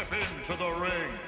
step into the ring.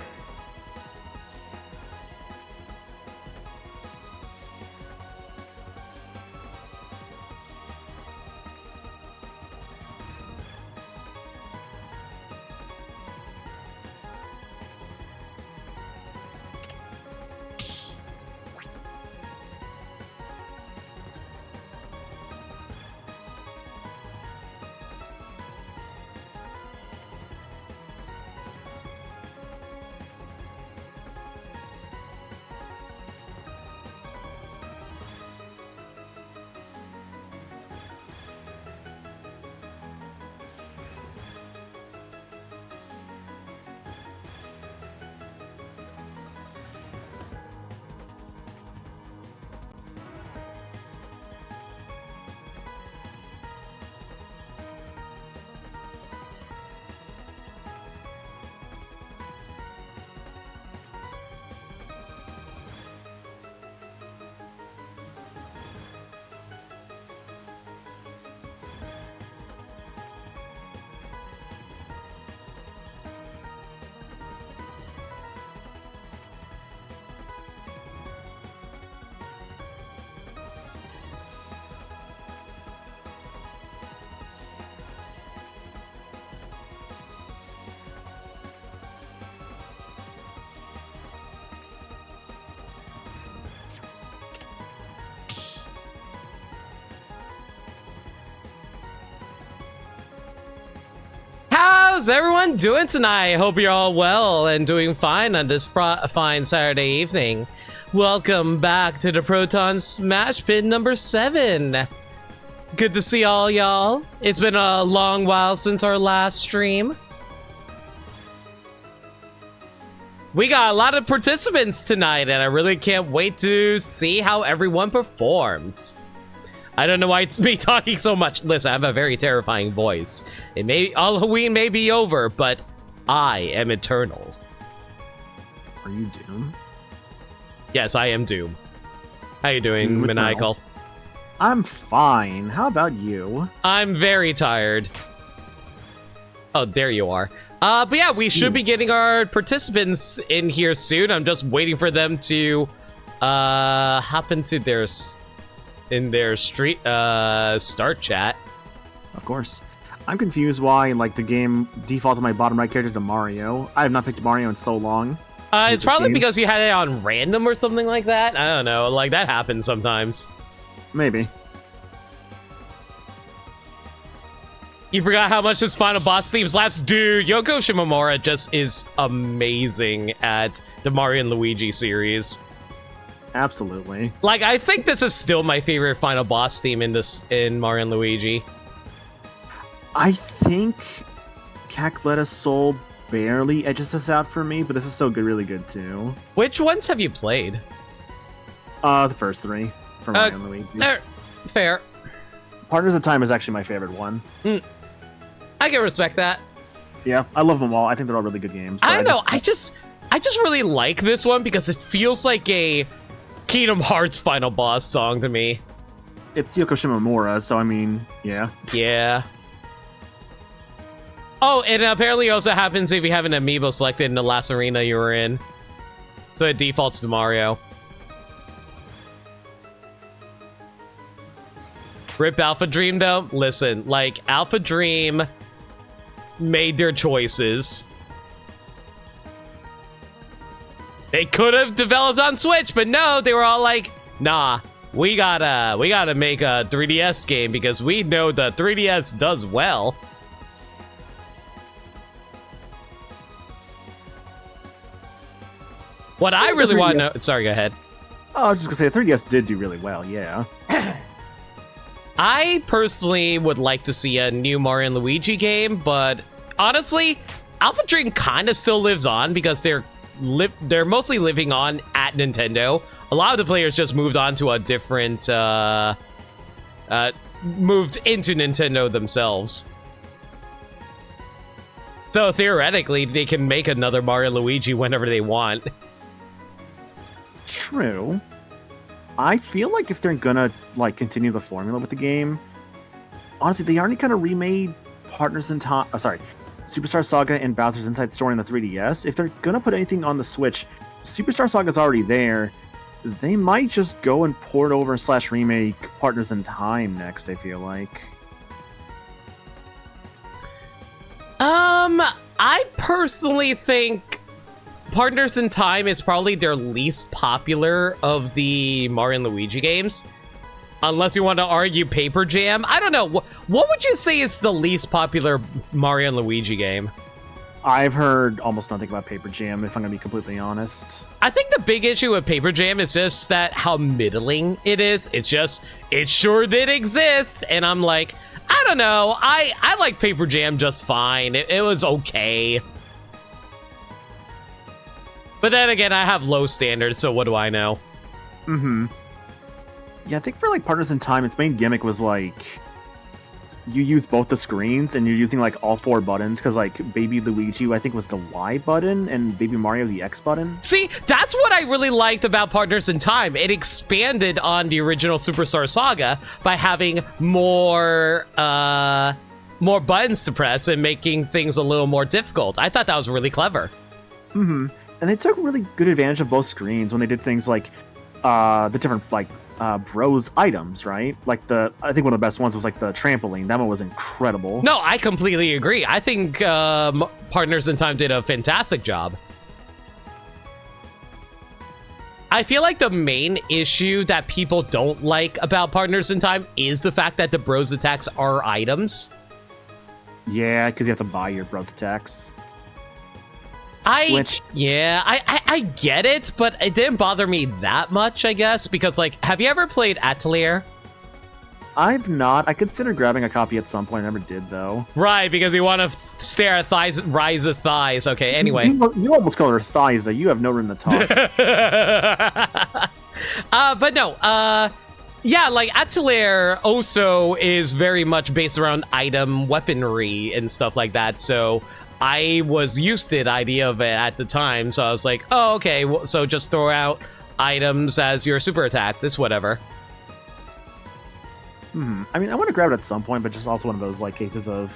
How's everyone doing tonight? Hope you're all well and doing fine on this fine Saturday evening. Welcome back to the Proton Smash Pit number 7. Good to see all y'all. It's been a long while since our last stream. We got a lot of participants tonight, and I really can't wait to see how everyone performs. I don't know why it's me talking so much. Listen, I have a very terrifying voice. Halloween may be over, but I am eternal. Are you Doom? Yes, I am Doom. How you doing, Doom Maniacal? I'm fine. How about you? I'm very tired. Oh, there you are. But yeah, we should be getting our participants in here soon. I'm just waiting for them to hop into their start chat. Of course. I'm confused why the game defaulted my bottom right character to Mario. I have not picked Mario in so long. It's probably because you had it on random or something like that. I don't know. Like, that happens sometimes. Maybe. You forgot how much this final boss theme slaps? Dude, Yoko Shimomura just is amazing at the Mario and Luigi series. Absolutely. Like, I think this is still my favorite final boss theme in Mario and Luigi. I think Cackletta Soul barely edges this out for me, but this is still good, really good too. Which ones have you played? The first 3 from Mario and Luigi. Fair. Partners of Time is actually my favorite one. I can respect that. Yeah, I love them all. I think they're all really good games. I don't know. I just really like this one because it feels like a Kingdom Hearts final boss song to me. It's Yoko Shimomura, so I mean, yeah. Yeah. Oh, and apparently it also happens if you have an amiibo selected in the last arena you were in. So it defaults to Mario. Rip Alpha Dream, though. Listen, like, Alpha Dream made their choices. They could have developed on Switch, but no, they were all like, nah, we gotta make a 3DS game because we know the 3DS does well. What I really want to know... Sorry, go ahead. Oh, I was just gonna say, the 3DS did do really well, yeah. I personally would like to see a new Mario and Luigi game, but honestly, Alpha Dream kind of still lives on because they're mostly living on at Nintendo. A lot of the players just moved on to a different... moved into Nintendo themselves. So theoretically, they can make another Mario and Luigi whenever they want. True. I feel like if they're gonna continue the formula with the game, honestly, they already kind of remade Partners in Time. Superstar Saga and Bowser's Inside Story on the 3DS. If they're gonna put anything on the Switch, Superstar Saga's already there. They might just go and port over / remake Partners in Time next, I feel like. I personally think Partners in Time is probably their least popular of the Mario and Luigi games. Unless you want to argue Paper Jam. I don't know. What would you say is the least popular Mario and Luigi game? I've heard almost nothing about Paper Jam, if I'm going to be completely honest. I think the big issue with Paper Jam is just that how middling it is. It's just, it sure did exist. And I'm like, I don't know. I like Paper Jam just fine. It was okay. But then again, I have low standards, so what do I know? Mm-hmm. Yeah, I think for like Partners in Time, its main gimmick was like you use both the screens and you're using like all 4 buttons because like Baby Luigi, I think, was the Y button and Baby Mario the X button. See, that's what I really liked about Partners in Time. It expanded on the original Superstar Saga by having more buttons to press and making things a little more difficult. I thought that was really clever. Mm-hmm. And they took really good advantage of both screens when they did things like the different like Bros items, right? Like I think one of the best ones was like the trampoline. That one was incredible. No, I completely agree. I think Partners in Time did a fantastic job. I feel like the main issue that people don't like about Partners in Time is the fact that the Bros attacks are items. Yeah, because you have to buy your Bros attacks. I get it, but it didn't bother me that much, I guess, because, like, have you ever played Atelier? I've not. I considered grabbing a copy at some point. I never did, though. Right, because you want to stare at rise of thighs. Okay, anyway. You almost call her Thiza. You have no room to talk. But no, yeah, like, Atelier also is very much based around item weaponry and stuff like that, so I was used to the idea of it at the time, so I was like, oh, okay, so just throw out items as your super attacks. It's whatever. I mean, I want to grab it at some point, but just also one of those like cases of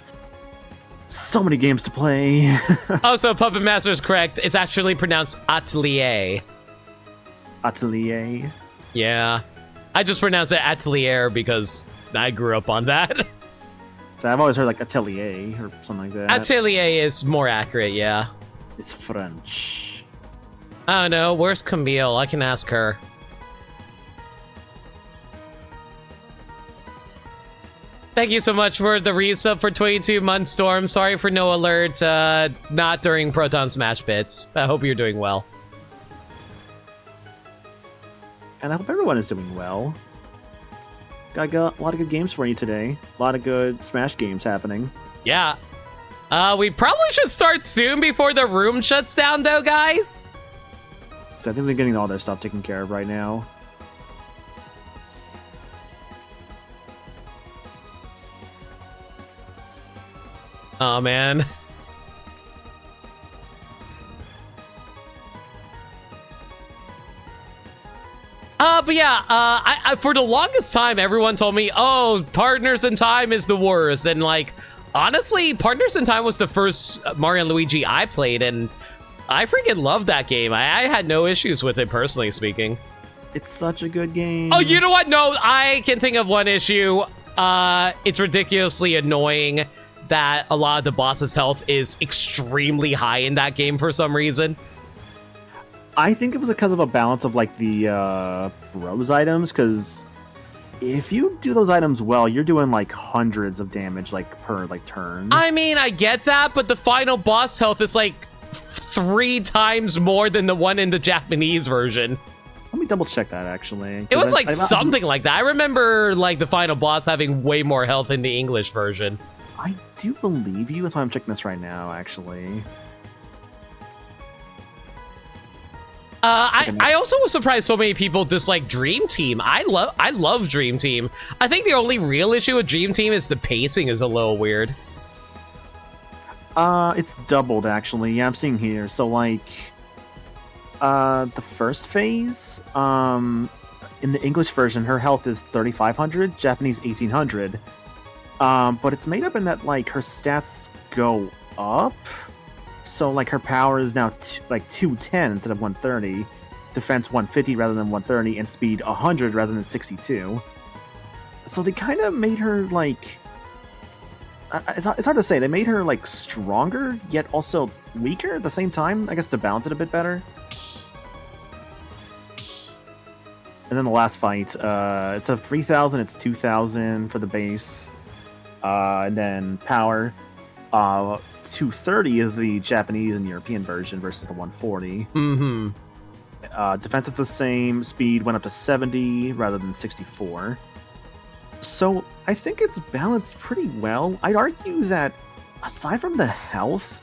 so many games to play. Also, Puppet Master is correct. It's actually pronounced Atelier. Atelier? Yeah. I just pronounce it Atelier because I grew up on that. So I've always heard like atelier or something like that. Atelier is more accurate, yeah. It's French. I don't know. Where's Camille? I can ask her. Thank you so much for the resub for 22 months, Storm. Sorry for no alert, not during Proton Smash Pits. I hope you're doing well. And I hope everyone is doing well. I got a lot of good games for you today. A lot of good Smash games happening. Yeah. We probably should start soon before the room shuts down, though, guys. So I think they're getting all their stuff taken care of right now. Oh, man. But yeah, I for the longest time, everyone told me, oh, Partners in Time is the worst. And, like, honestly, Partners in Time was the first Mario and Luigi I played, and I freaking loved that game. I had no issues with it, personally speaking. It's such a good game. Oh, you know what? No, I can think of one issue. It's ridiculously annoying that a lot of the boss's health is extremely high in that game for some reason. I think it was because of a balance of like the Bros items, because if you do those items well, you're doing like hundreds of damage like per like turn. I mean, I get that, but the final boss health is like 3 times more than the one in the Japanese version. Let me double check that actually. It was like something like that. I remember like the final boss having way more health in the English version. I do believe you. That's why I'm checking this right now, actually. I also was surprised so many people dislike Dream Team. I love Dream Team. I think the only real issue with Dream Team is the pacing is a little weird. It's doubled actually. Yeah, I'm seeing here. So like, the first phase, in the English version, her health is 3,500, Japanese 1,800. But it's made up in that like her stats go up. So like her power is now like 210 instead of 130, defense 150 rather than 130, and speed 100 rather than 62. So they kind of made her like it's hard to say. They made her like stronger yet also weaker at the same time. I guess to balance it a bit better. And then the last fight, instead of 3,000, it's 2,000 for the base. And then power, 230 is the Japanese and European version versus the 140. Mm-hmm. Defense is the same. Speed went up to 70 rather than 64. So I think it's balanced pretty well. I'd argue that aside from the health,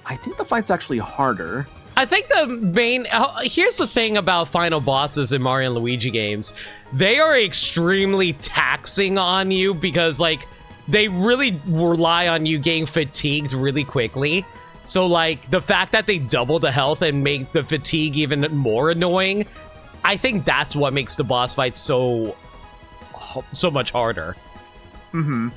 I think the fight's actually harder. I think the main... here's the thing about final bosses in Mario and Luigi games. They are extremely taxing on you because, like, they really rely on you getting fatigued really quickly. So, like, the fact that they double the health and make the fatigue even more annoying, I think that's what makes the boss fight so much harder. Mm-hmm.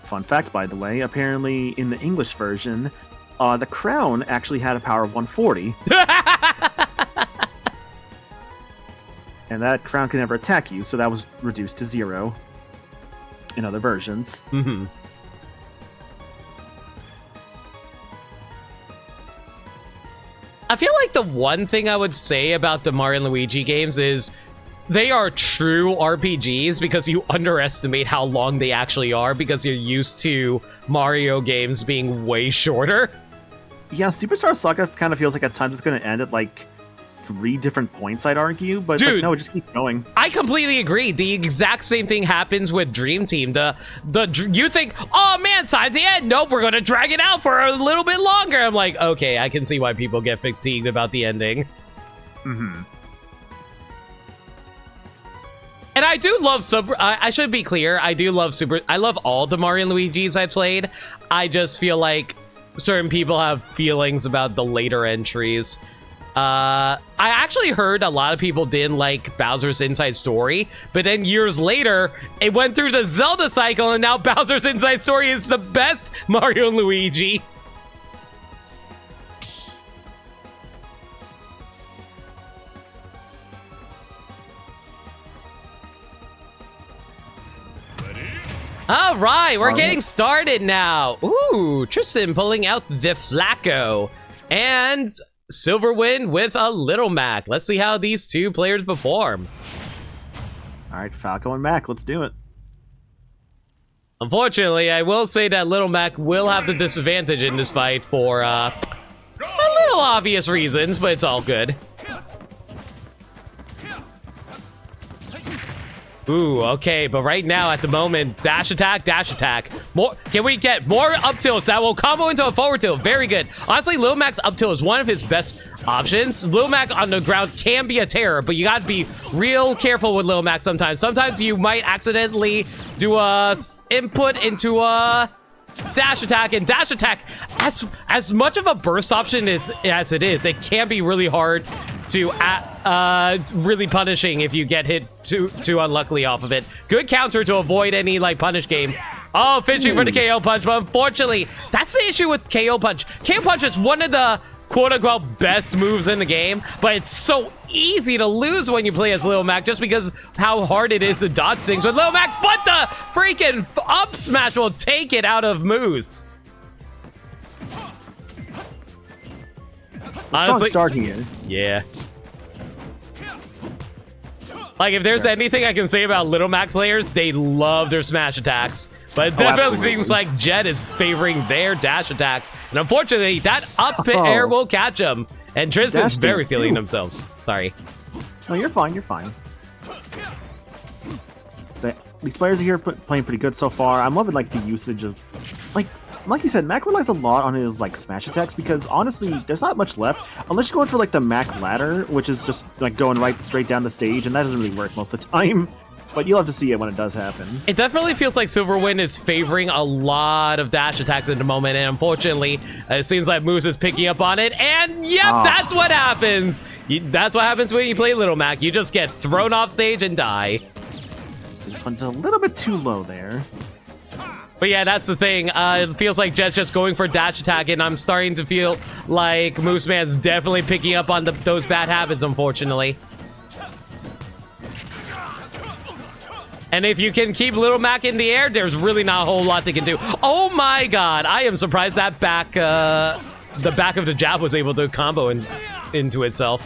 Fun fact, by the way, apparently in the English version, the crown actually had a power of 140. And that crown can never attack you, so that was reduced to 0 in other versions. Mm-hmm. I feel like the one thing I would say about the Mario and Luigi games is they are true RPGs because you underestimate how long they actually are because you're used to Mario games being way shorter. Yeah, Superstar Saga kind of feels like at times it's going to end at like 3 different points, I'd argue, but dude, it's like, no, just keep going. I completely agree. The exact same thing happens with Dream Team. You think, oh man, sign's the end. Nope, we're going to drag it out for a little bit longer. I'm like, okay, I can see why people get fatigued about the ending. Mm-hmm. And I do love I should be clear, I love all the Mario and Luigi's I played. I just feel like certain people have feelings about the later entries. I actually heard a lot of people didn't like Bowser's Inside Story, but then years later, it went through the Zelda cycle, and now Bowser's Inside Story is the best Mario and Luigi. All right, we're getting started now. Ooh, Tristan pulling out the Flacco. And Silverwind with a Little Mac. Let's see how these two players perform. All right, Falco and Mac, let's do it. Unfortunately, I will say that Little Mac will have the disadvantage in this fight for a little obvious reasons, but it's all good. Ooh, okay, but right now, at the moment, dash attack. More. Can we get more up tilts that will combo into a forward tilt? Very good. Honestly, Lil Mac's up tilt is one of his best options. Lil Mac on the ground can be a terror, but you gotta be real careful with Lil Mac sometimes. Sometimes you might accidentally do a input into a dash attack, and dash attack, as much of a burst option as it is, it can be really hard to really punishing if you get hit too unluckily off of it. Good counter to avoid any like punish game. Oh, finishing for the KO punch, but unfortunately, that's the issue with KO punch. KO punch is one of the quote-unquote best moves in the game, but it's so easy to lose when you play as Lil Mac just because how hard it is to dodge things with Lil Mac, but the freaking up smash will take it out of Moose. Honestly, strong start here. Yeah. Like, if there's anything I can say about Little Mac players, they love their smash attacks. But it definitely seems like Jet is favoring their dash attacks. And unfortunately, that up air will catch him. And Tristan's very feeling themselves. Sorry. No, you're fine. You're fine. So, these players are here playing pretty good so far. I'm loving, like, the usage of... Like you said, Mac relies a lot on his, like, smash attacks because, honestly, there's not much left. Unless you're going for, like, the Mac ladder, which is just, like, going right straight down the stage, and that doesn't really work most of the time. But you'll have to see it when it does happen. It definitely feels like Silverwind is favoring a lot of dash attacks at the moment, and unfortunately, it seems like Moose is picking up on it, and yep, that's what happens! That's what happens when you play Little Mac. You just get thrown off stage and die. Just first one. Just a little bit too low there. But yeah, that's the thing. It feels like Jet's just going for dash attack, and I'm starting to feel like Moose Man's definitely picking up on those bad habits, unfortunately. And if you can keep Little Mac in the air, there's really not a whole lot they can do. Oh my god, I am surprised that the back of the jab was able to combo into itself.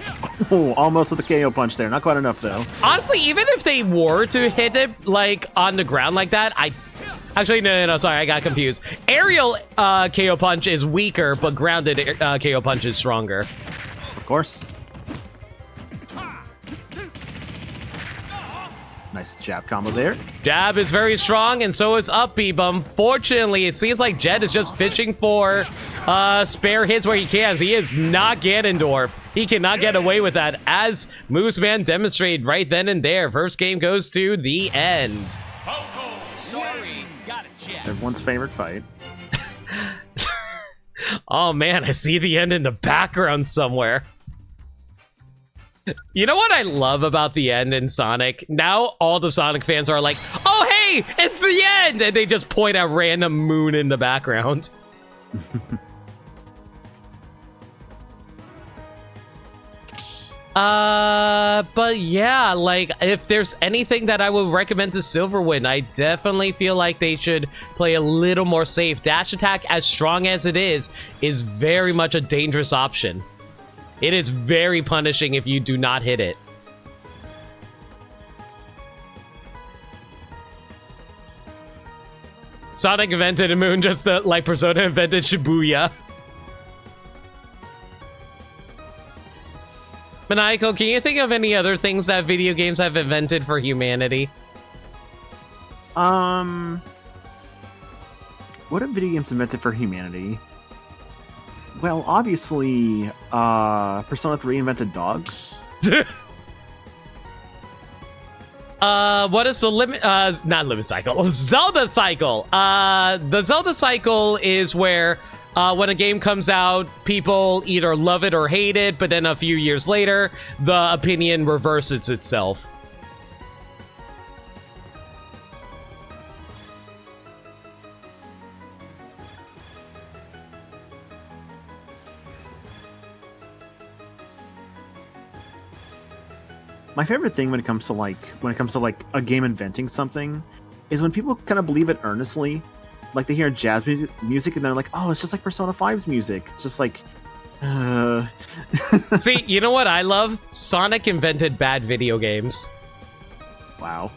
Oh, almost with the KO punch there. Not quite enough, though. Honestly, even if they were to hit it, like, on the ground like that, Actually, no, sorry, I got confused. Aerial KO punch is weaker, but grounded KO punch is stronger. Of course. Nice jab combo there. Jab is very strong, and so is up B, but unfortunately, it seems like Jet is just fishing for spare hits where he can. He is not Ganondorf. He cannot get away with that, as Moose Man demonstrated right then and there. First game goes to the end. Sorry, gotta check. Everyone's favorite fight. Oh man, I see the end in the background somewhere. You know what I love about the end in Sonic? Now all the Sonic fans are like, oh hey, it's the end! And they just point at random moon in the background. But yeah, like, if there's anything that I would recommend to Silverwind, I definitely feel like they should play a little more safe. Dash attack, as strong as it is very much a dangerous option. It is very punishing if you do not hit it. Sonic invented a moon just like Persona invented Shibuya. Maniacal, can you think of any other things that video games have invented for humanity? What have video games invented for humanity? Well, obviously, Persona 3 invented dogs. What is the limit? Not limit cycle. Zelda cycle. The Zelda cycle is where when a game comes out, people either love it or hate it, but then a few years later, the opinion reverses itself. My favorite thing when it comes to like a game inventing something is when people kind of believe it earnestly. Like they hear jazz music and they're like, "Oh, it's just like Persona 5's music." It's just like See, you know what I love? Sonic invented bad video games. Wow.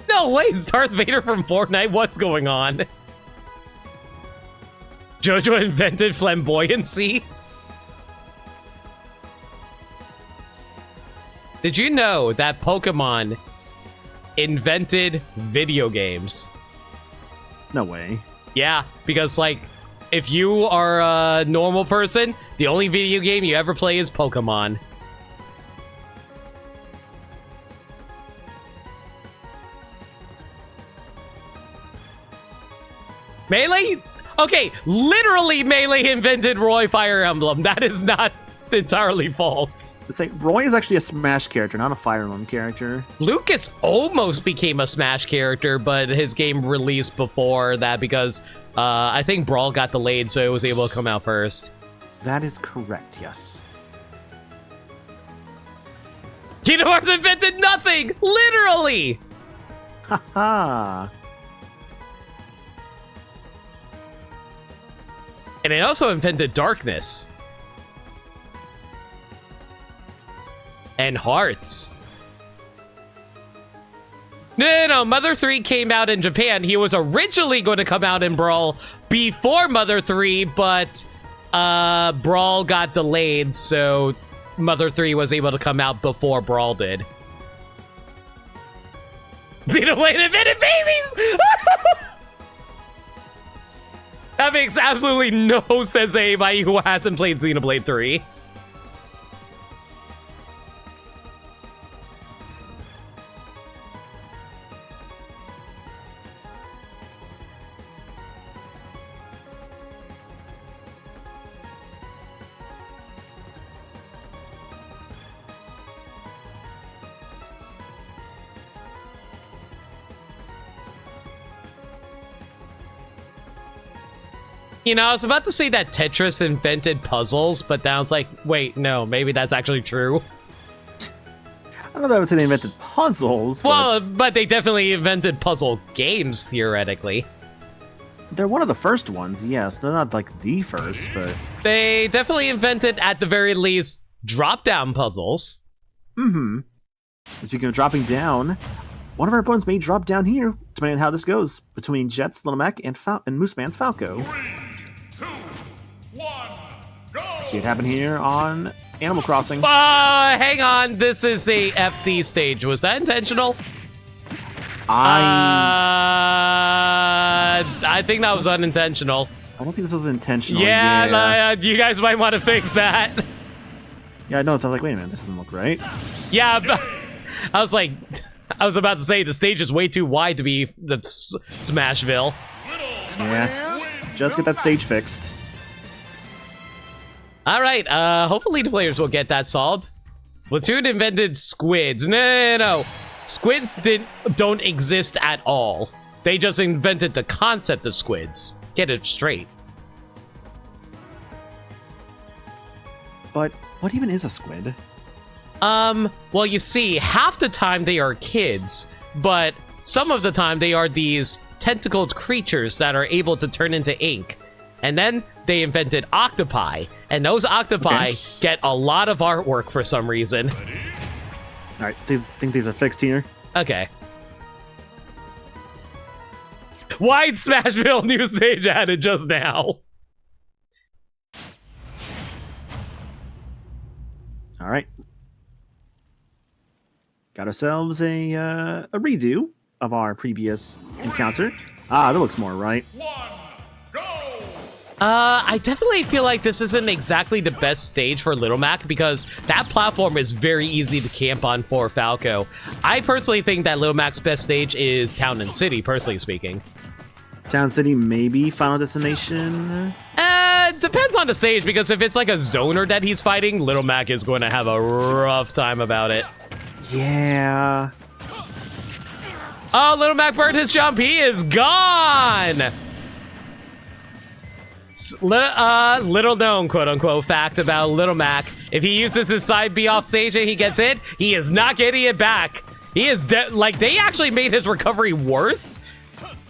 No way, it's Darth Vader from Fortnite. What's going on? JoJo invented flamboyancy? Did you know that Pokemon invented video games? No way. Yeah, because, like, if you are a normal person, the only video game you ever play is Pokemon. Melee? Okay, literally Melee invented Roy Fire Emblem. That is not entirely false. It's like Roy is actually a Smash character, not a Fire Emblem character. Lucas almost became a Smash character, but his game released before that because I think Brawl got delayed, so it was able to come out first. That is correct, yes. Kingdom Hearts invented nothing! Literally! Haha. And it also invented darkness. And hearts. No, Mother 3 came out in Japan. He was originally going to come out in Brawl before Mother 3, but Brawl got delayed, so Mother 3 was able to come out before Brawl did. Xenoblade invented babies! That makes absolutely no sense to anybody who hasn't played Xenoblade 3. You know, I was about to say that Tetris invented puzzles, but then I was like, wait, no, maybe that's actually true. I don't know if I would say they invented puzzles. Well, but they definitely invented puzzle games, theoretically. They're one of the first ones, yes. They're not like the first, but... They definitely invented, at the very least, drop-down puzzles. Mm-hmm. Speaking of dropping down, one of our opponents may drop down here, depending on how this goes, between Jet's Little Mac and Mooseman's Falco. 3, 2, 1, go! See it happen here on Animal Crossing. Hang on, this is a FD stage. Was that intentional? I think that was unintentional. I don't think this was intentional. Yeah. You guys might want to fix that. Yeah, I noticed. I was like, wait a minute, this doesn't look right. Yeah, but I was about to say the stage is way too wide to be the Smashville. Yeah, just get that stage fixed. All right, hopefully the players will get that solved. Splatoon invented squids. No. Squids don't exist at all. They just invented the concept of squids. Get it straight. But what even is a squid? Well, you see, half the time they are kids, but some of the time they are these tentacled creatures that are able to turn into ink. And then they invented octopi, and those octopi get a lot of artwork for some reason. All right, do you think these are fixed here? Okay. Wide Smashville new stage added just now. All right. Got ourselves a redo of our previous encounter. That looks more right. 1, go! I definitely feel like this isn't exactly the best stage for Little Mac because that platform is very easy to camp on for Falco. I personally think that Little Mac's best stage is Town and City, personally speaking. Town City, maybe Final Destination? Depends on the stage, because if it's like a zoner that he's fighting, Little Mac is going to have a rough time about it. Yeah. Oh, Little Mac burned his jump. He is gone! Little known, quote-unquote, fact about Little Mac. If he uses his side B off stage and he gets hit, he is not getting it back. He is like, they actually made his recovery worse.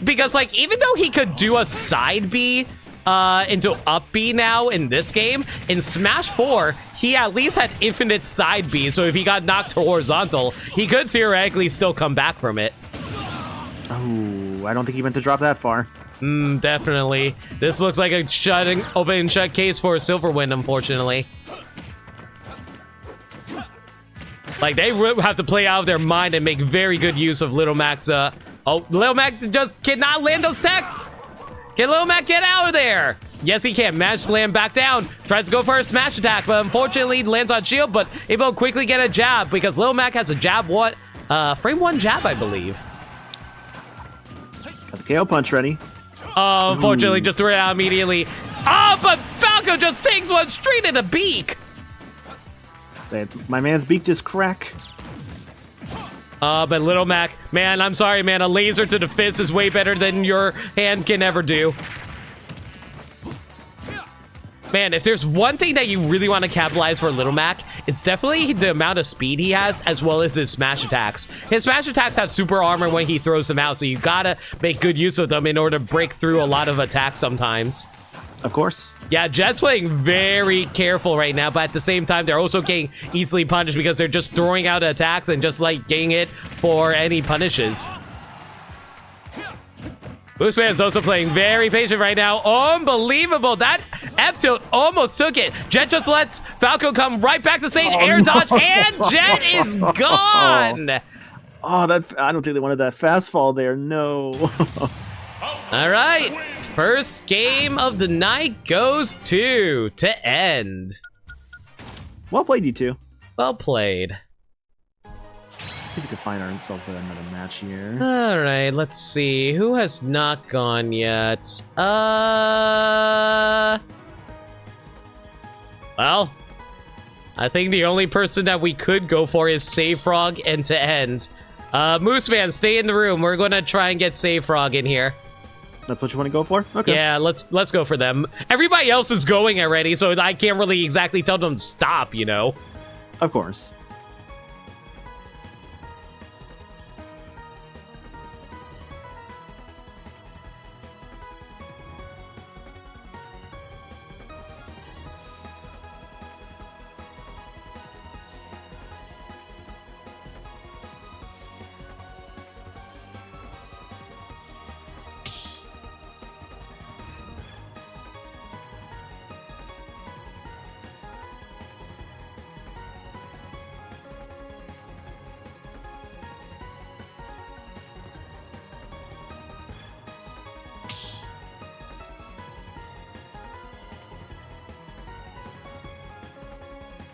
Because, like, even though he could do a side B into up B now in this game, in Smash 4, he at least had infinite side B, so if he got knocked horizontal, he could theoretically still come back from it. Oh, I don't think he meant to drop that far. Definitely. This looks like a open and shut case for a Silverwind, unfortunately. Like, they have to play out of their mind and make very good use of Little Mac's, Little Mac just cannot land those techs! Can Little Mac get out of there? Yes, he can. Managed to land back down. Tries to go for a smash attack, but unfortunately lands on shield, but able to quickly get a jab because Little Mac has a jab, frame 1 jab, I believe. Got the KO punch ready. Oh, unfortunately, just threw it out immediately. Oh, but Falco just takes one straight in the beak. My man's beak just crack. But Little Mac, man, I'm sorry, man. A laser to the fist is way better than your hand can ever do. Man, if there's one thing that you really want to capitalize for Little Mac, it's definitely the amount of speed he has, as well as his smash attacks. His smash attacks have super armor when he throws them out, so you gotta make good use of them in order to break through a lot of attacks sometimes. Of course. Yeah, Jet's playing very careful right now, but at the same time, they're also getting easily punished because they're just throwing out attacks and just, like, getting it for any punishes. Mooseman's also playing very patient right now. Unbelievable. That F-tilt almost took it. Jet just lets Falco come right back to stage, air dodge, and Jet is gone! Oh, that I don't think they wanted that fast fall there. No. All right. First game of the night goes to end. Well played, you two. Well played. See if we can find ourselves another match here. All right, let's see. Who has not gone yet? Well, I think the only person that we could go for is Save Frog end to end. Mooseman, stay in the room. We're going to try and get Save Frog in here. That's what you want to go for? Okay. Yeah, let's go for them. Everybody else is going already, so I can't really exactly tell them to stop, you know? Of course.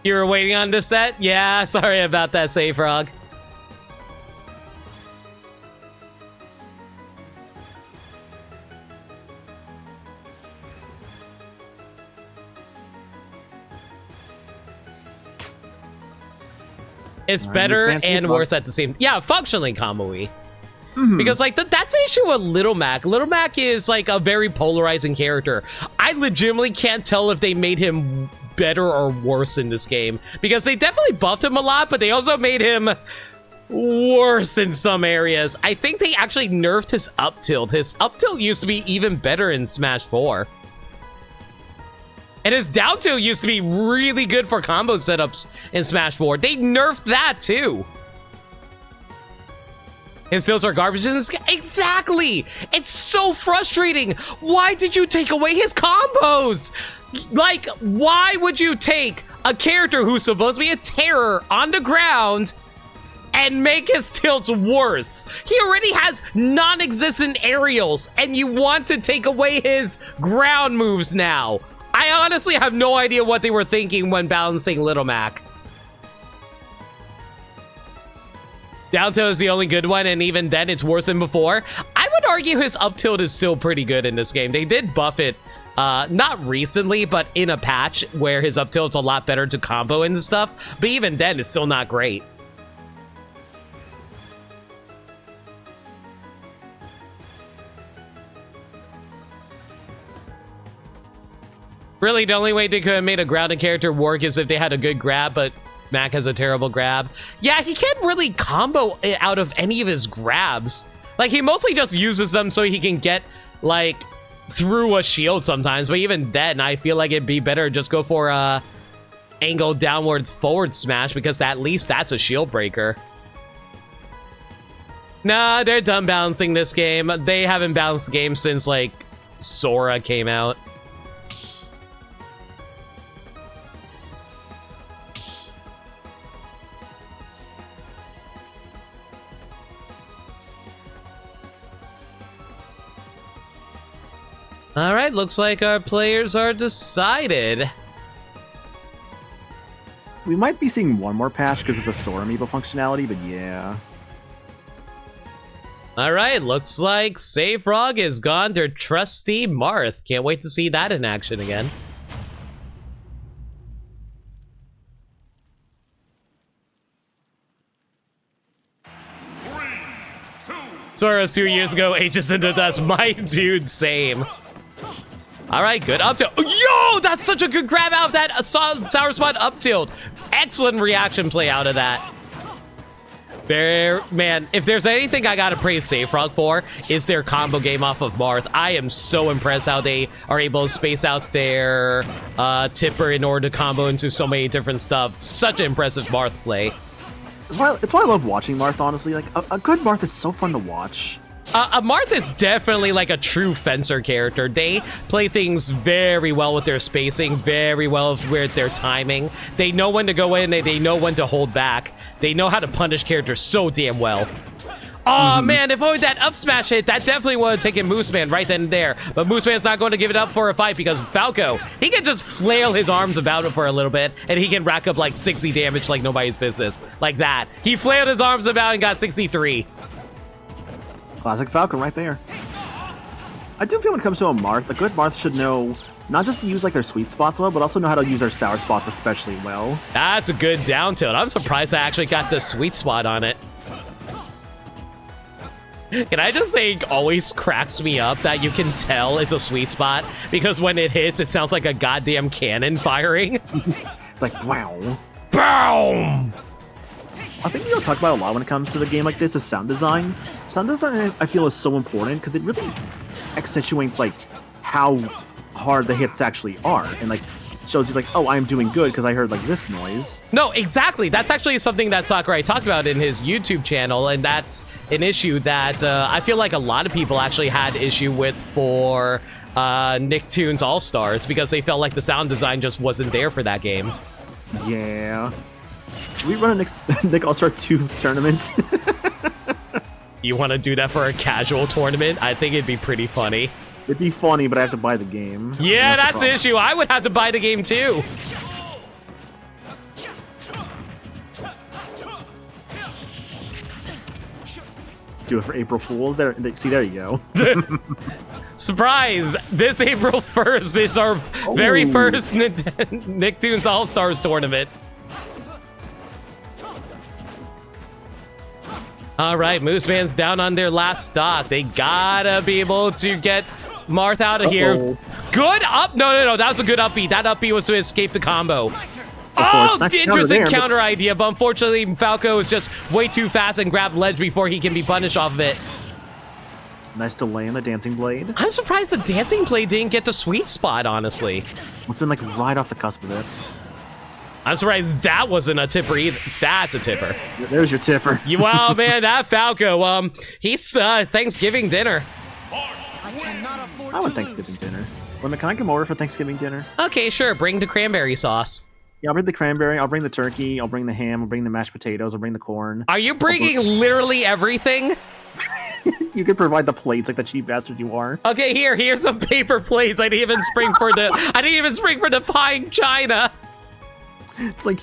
You were waiting on this set? Yeah, sorry about that, Say Frog. It's better and worse at the same. Yeah, functionally combo-y. Because like that's the issue with Little Mac. Little Mac is like a very polarizing character. I legitimately can't tell if they made him better or worse in this game, because they definitely buffed him a lot, but they also made him worse in some areas. I think they actually nerfed his up tilt. His up tilt used to be even better in Smash 4. And his down tilt used to be really good for combo setups in Smash 4. They nerfed that too. His tilts are garbage in this game. Exactly! It's so frustrating! Why did you take away his combos? Like, why would you take a character who's supposed to be a terror on the ground and make his tilts worse? He already has non-existent aerials, and you want to take away his ground moves now. I honestly have no idea what they were thinking when balancing Little Mac. Down tilt is the only good one, and even then it's worse than before. I would argue his up tilt is still pretty good in this game. They did buff it, not recently, but in a patch where his up tilt's a lot better to combo and stuff. But even then, it's still not great. Really, the only way they could have made a grounded character work is if they had a good grab, but Mac has a terrible grab. Yeah, he can't really combo out of any of his grabs. Like, he mostly just uses them so he can get, like, through a shield sometimes. But even then, I feel like it'd be better to just go for a angle downwards forward smash, because at least that's a shield breaker. Nah, they're done balancing this game. They haven't balanced the game since, like, Sora came out. All right, looks like our players are decided. We might be seeing one more patch because of the Sora amiibo functionality, but yeah. All right, looks like Save Frog is gone to trusty Marth. Can't wait to see that in action again. Sora's 2 years ago, ages into dust. My dude, same. All right, good up tilt. Yo, that's such a good grab out of that sour spot up tilt. Excellent reaction play out of that. Man, if there's anything I gotta praise Save Frog for, is their combo game off of Marth. I am so impressed how they are able to space out their tipper in order to combo into so many different stuff. Such an impressive Marth play. It's why I love watching Marth, honestly. Like, a good Marth is so fun to watch. Marth is definitely like a true fencer character. They play things very well with their spacing, very well with their timing. They know when to go in, and they know when to hold back. They know how to punish characters so damn well. Oh man, if only that up smash hit, that definitely would have taken Mooseman right then and there. But Mooseman's not going to give it up for a fight, because Falco, he can just flail his arms about it for a little bit, and he can rack up like 60 damage like nobody's business. Like that. He flailed his arms about and got 63. Classic Falcon right there. I do feel when it comes to a Marth, a good Marth should know not just to use like their sweet spots well, but also know how to use their sour spots especially well. That's a good down tilt. I'm surprised I actually got the sweet spot on it. Can I just say, it always cracks me up that you can tell it's a sweet spot because when it hits, it sounds like a goddamn cannon firing. It's like, wow. Boom! I think we don't talk about a lot when it comes to the game like this is sound design. Sound design, I feel, is so important because it really accentuates like how hard the hits actually are, and like shows you like, oh, I'm doing good because I heard like this noise. No, exactly. That's actually something that Sakurai talked about in his YouTube channel, and that's an issue that I feel like a lot of people actually had issue with for Nicktoons All-Stars because they felt like the sound design just wasn't there for that game. Yeah. Should we run a Nick All-Star 2 tournament? You want to do that for a casual tournament? I think it'd be pretty funny. It'd be funny, but I have to buy the game. Yeah, that's the issue. I would have to buy the game too. Do it for April Fools. There, see, there you go. Surprise! This April 1st is our very first Nicktoons All-Stars tournament. All right, Moose Man's down on their last stock. They gotta be able to get Marth out of here. Good up. No. That was a good up B. That up B was to escape the combo. Oh, nice interesting counter there, idea, but unfortunately, Falco is just way too fast and grabbed ledge before he can be punished off of it. Nice delay on the Dancing Blade. I'm surprised the Dancing Blade didn't get the sweet spot, honestly. It's been like right off the cusp of it. I'm surprised that wasn't a tipper either. That's a tipper. There's your tipper. Wow, man, that Falco, he's Thanksgiving dinner. I want Thanksgiving dinner. Can I come over for Thanksgiving dinner? Okay, sure. Bring the cranberry sauce. Yeah, I'll bring the cranberry, I'll bring the turkey, I'll bring the ham, I'll bring the mashed potatoes, I'll bring the corn. Are you bringing literally everything? You could provide the plates like the cheap bastard you are. Okay, here's some paper plates. I didn't even spring for the pine china. It's like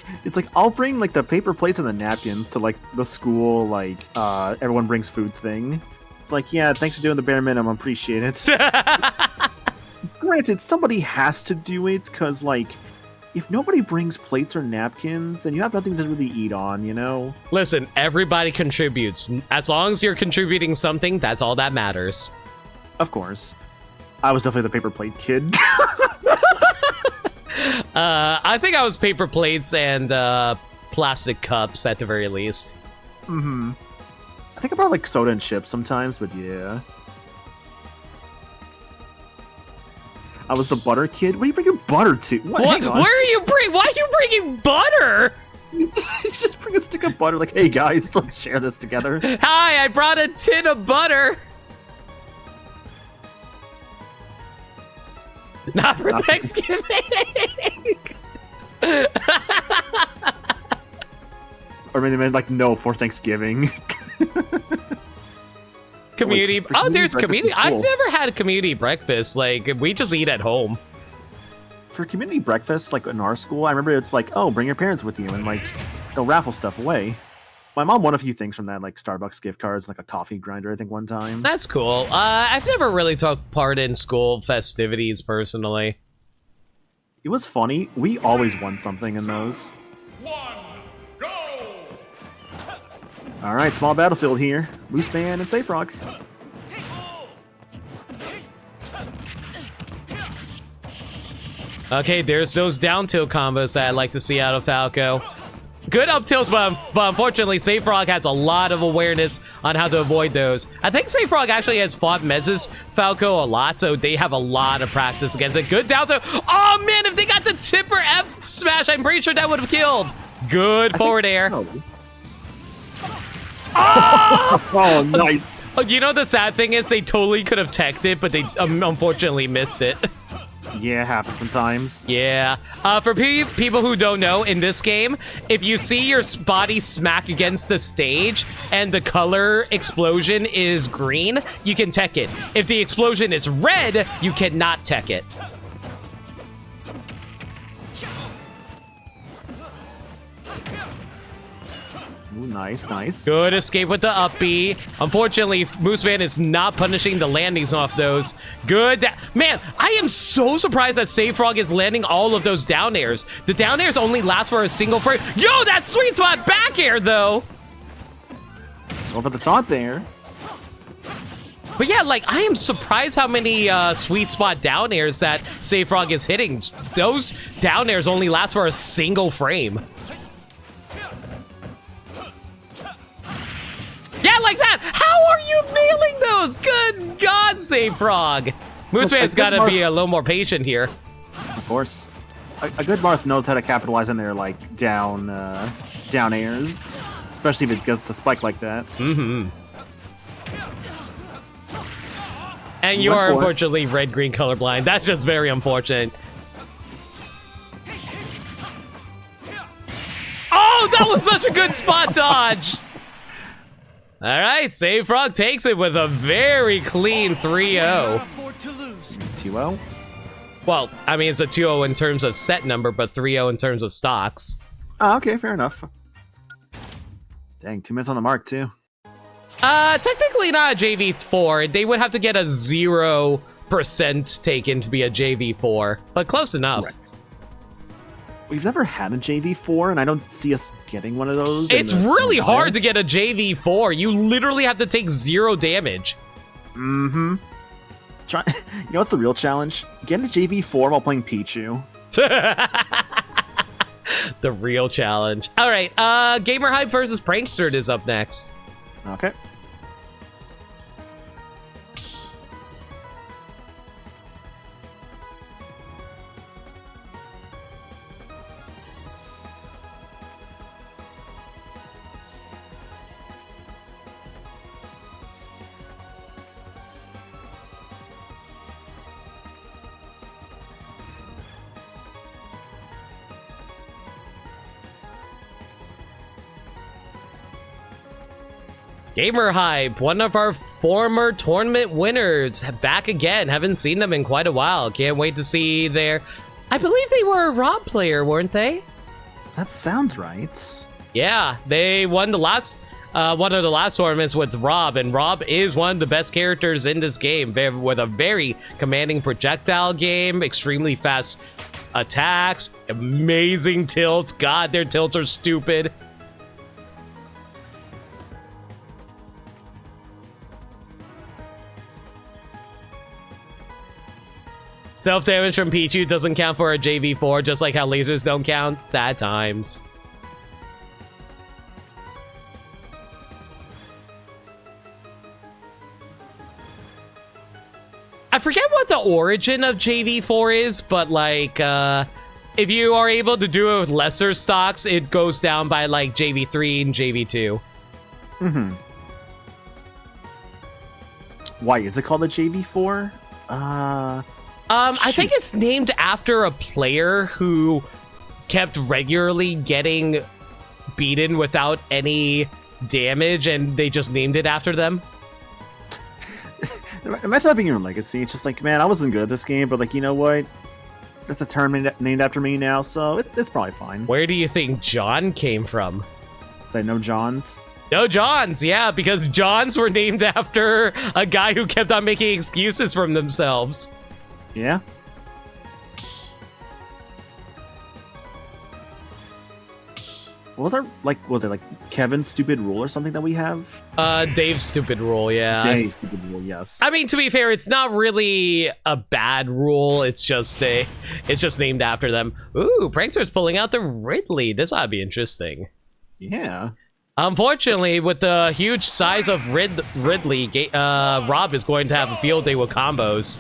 I'll bring like the paper plates and the napkins to like the school like everyone brings food thing. It's like, yeah, thanks for doing the bare minimum, appreciate it. Granted, somebody has to do it because like if nobody brings plates or napkins, then you have nothing to really eat on, you know? Listen, everybody contributes. As long as you're contributing something, that's all that matters. Of course. I was definitely the paper plate kid. I think I was paper plates and plastic cups at the very least. Mm-hmm. I think I brought like soda and chips sometimes, but yeah. I was the butter kid. What are you bringing butter to? What? Why are you bringing butter? Just bring a stick of butter. Like, hey guys, let's share this together. Hi, I brought a tin of butter. Not for Thanksgiving. Or maybe they meant like no for Thanksgiving. Community. Like, community there's community. cool. I've never had a community breakfast. Like, we just eat at home. For community breakfast, like in our school, I remember it's like, oh, bring your parents with you, and like they'll raffle stuff away. My mom won a few things from that, like Starbucks gift cards, like a coffee grinder, I think one time. That's cool. I've never really took part in school festivities personally. It was funny. We always won something in those. 1, go! All right, small battlefield here. Moose Man and Safe Rock. Okay, there's those down tilt combos that I like to see out of Falco. Good up tilts, but unfortunately, Safe Frog has a lot of awareness on how to avoid those. I think Safe Frog actually has fought Mez's Falco a lot, so they have a lot of practice against it. Good down tilt. Oh, man, if they got the tipper F smash, I'm pretty sure that would have killed. Good forward air. So. Oh! Oh, nice. You know, the sad thing is they totally could have teched it, but they unfortunately missed it. Yeah, it happens sometimes. Yeah. For people who don't know, in this game, if you see your body smack against the stage and the color explosion is green, you can tech it. If the explosion is red, you cannot tech it. Ooh, nice, nice. Good escape with the up B. Unfortunately, Mooseman is not punishing the landings off those. Good. Man, I am so surprised that Safe Frog is landing all of those down airs. The down airs only last for a single frame. Yo, that sweet spot back air, though. Over the taunt there. But yeah, like, I am surprised how many sweet spot down airs that Save Frog is hitting. Those down airs only last for a single frame. Yeah, like that! How are you nailing those? Good God, Save Frog! Mooseman's gotta be a little more patient here. Of course. A good Marth knows how to capitalize on their, like, down airs. Especially if it gets the spike like that. Mm-hmm. And you are unfortunately red-green colorblind. That's just very unfortunate. Oh, that was such a good spot dodge! Alright, Save Frog takes it with a very clean 3-0. 2-0? Well, I mean, it's a 2-0 in terms of set number, but 3-0 in terms of stocks. Oh, okay, fair enough. Dang, 2 minutes on the mark, too. Technically not a JV4. They would have to get a 0% taken to be a JV4, but close enough. Right. We've never had a JV4, and I don't see us getting one of those. It's really hard to get a JV4. You literally have to take 0 damage. Mm-hmm. You know what's the real challenge? Get a JV4 while playing Pichu. The real challenge. All right, Gamer Hype versus Prankster is up next. Okay. Gamer Hype, one of our former tournament winners, back again. Haven't seen them in quite a while. Can't wait to see their... I believe they were a Rob player, weren't they? That sounds right. Yeah, they won the last one of the last tournaments with Rob, and Rob is one of the best characters in this game. With a very commanding projectile game, extremely fast attacks, amazing tilts. God, their tilts are stupid. Self-damage from Pichu doesn't count for a JV4, just like how lasers don't count. Sad times. I forget what the origin of JV4 is, but like, if you are able to do it with lesser stocks, it goes down by like JV3 and JV2. Mm-hmm. Why is it called a JV4? I think it's named after a player who kept regularly getting beaten without any damage, and they just named it after them. Imagine that being your legacy. It's just like, man, I wasn't good at this game, but like, you know what? That's a tournament named after me now, so it's probably fine. Where do you think John came from? Say no Johns? No Johns, yeah, because Johns were named after a guy who kept on making excuses from themselves. Yeah. What was our, like, was it like Kevin's stupid rule or something that we have? Dave's stupid rule, yeah. Dave's stupid rule, yes. I mean, to be fair, it's not really a bad rule. It's just named after them. Ooh, Prankster's pulling out the Ridley. This ought to be interesting. Yeah. Unfortunately, with the huge size of Ridley, Rob is going to have a field day with combos.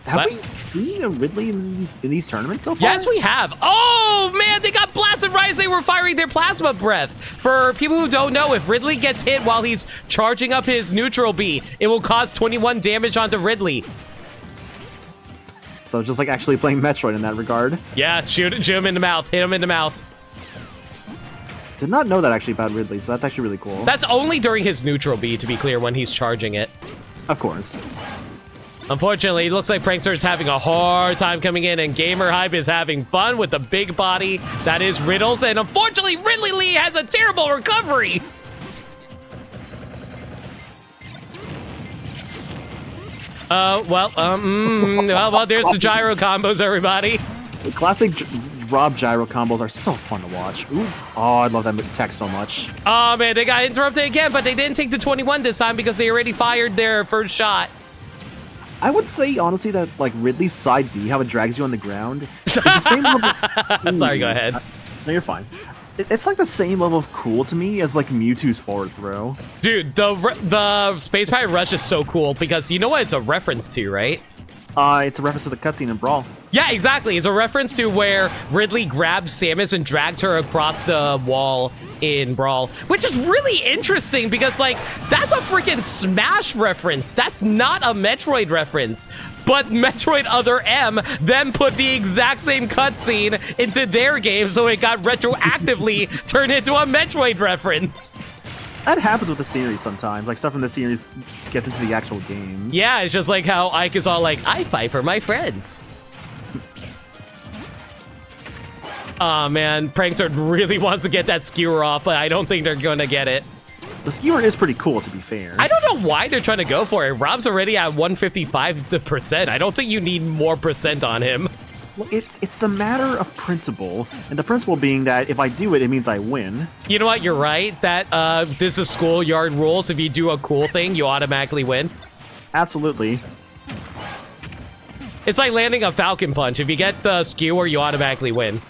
Have we seen a Ridley in these tournaments so far? Yes, we have. Oh, man, they got blasted right as they were firing their plasma breath. For people who don't know, if Ridley gets hit while he's charging up his neutral B, it will cause 21 damage onto Ridley. So just like actually playing Metroid in that regard. Yeah, shoot him in the mouth. Hit him in the mouth. Did not know that actually about Ridley, so that's actually really cool. That's only during his neutral B, to be clear, when he's charging it. Of course. Unfortunately, it looks like Prankster is having a hard time coming in, and Gamer Hype is having fun with the big body that is Riddles, and unfortunately, Ridley Lee has a terrible recovery! well, there's the gyro combos, everybody. The classic Rob gyro combos are so fun to watch. Ooh. Oh, I love that tech so much. Oh, man, they got interrupted again, but they didn't take the 21 this time because they already fired their first shot. I would say, honestly, that, like, Ridley's side B, how it drags you on the ground, is the same level... Sorry, go ahead. No, you're fine. It's like the same level of cool to me as, like, Mewtwo's forward throw. Dude, the Space Pirate Rush is so cool because you know what it's a reference to, right? It's a reference to the cutscene in Brawl. Yeah, exactly. It's a reference to where Ridley grabs Samus and drags her across the wall in Brawl, which is really interesting because, like, that's a freaking Smash reference. That's not a Metroid reference. But Metroid Other M then put the exact same cutscene into their game, so it got retroactively turned into a Metroid reference. That happens with the series sometimes. Like, stuff from the series gets into the actual games. Yeah, it's just like how Ike is all like, I fight for my friends. Aw, man. Prankster really wants to get that skewer off, but I don't think they're going to get it. The skewer is pretty cool, to be fair. I don't know why they're trying to go for it. Rob's already at 155%. I don't think you need more percent on him. Well, it's the matter of principle, and the principle being that if I do it, it means I win. You know what? You're right. That this is schoolyard rules. If you do a cool thing, you automatically win. Absolutely. It's like landing a Falcon Punch. If you get the skewer, you automatically win.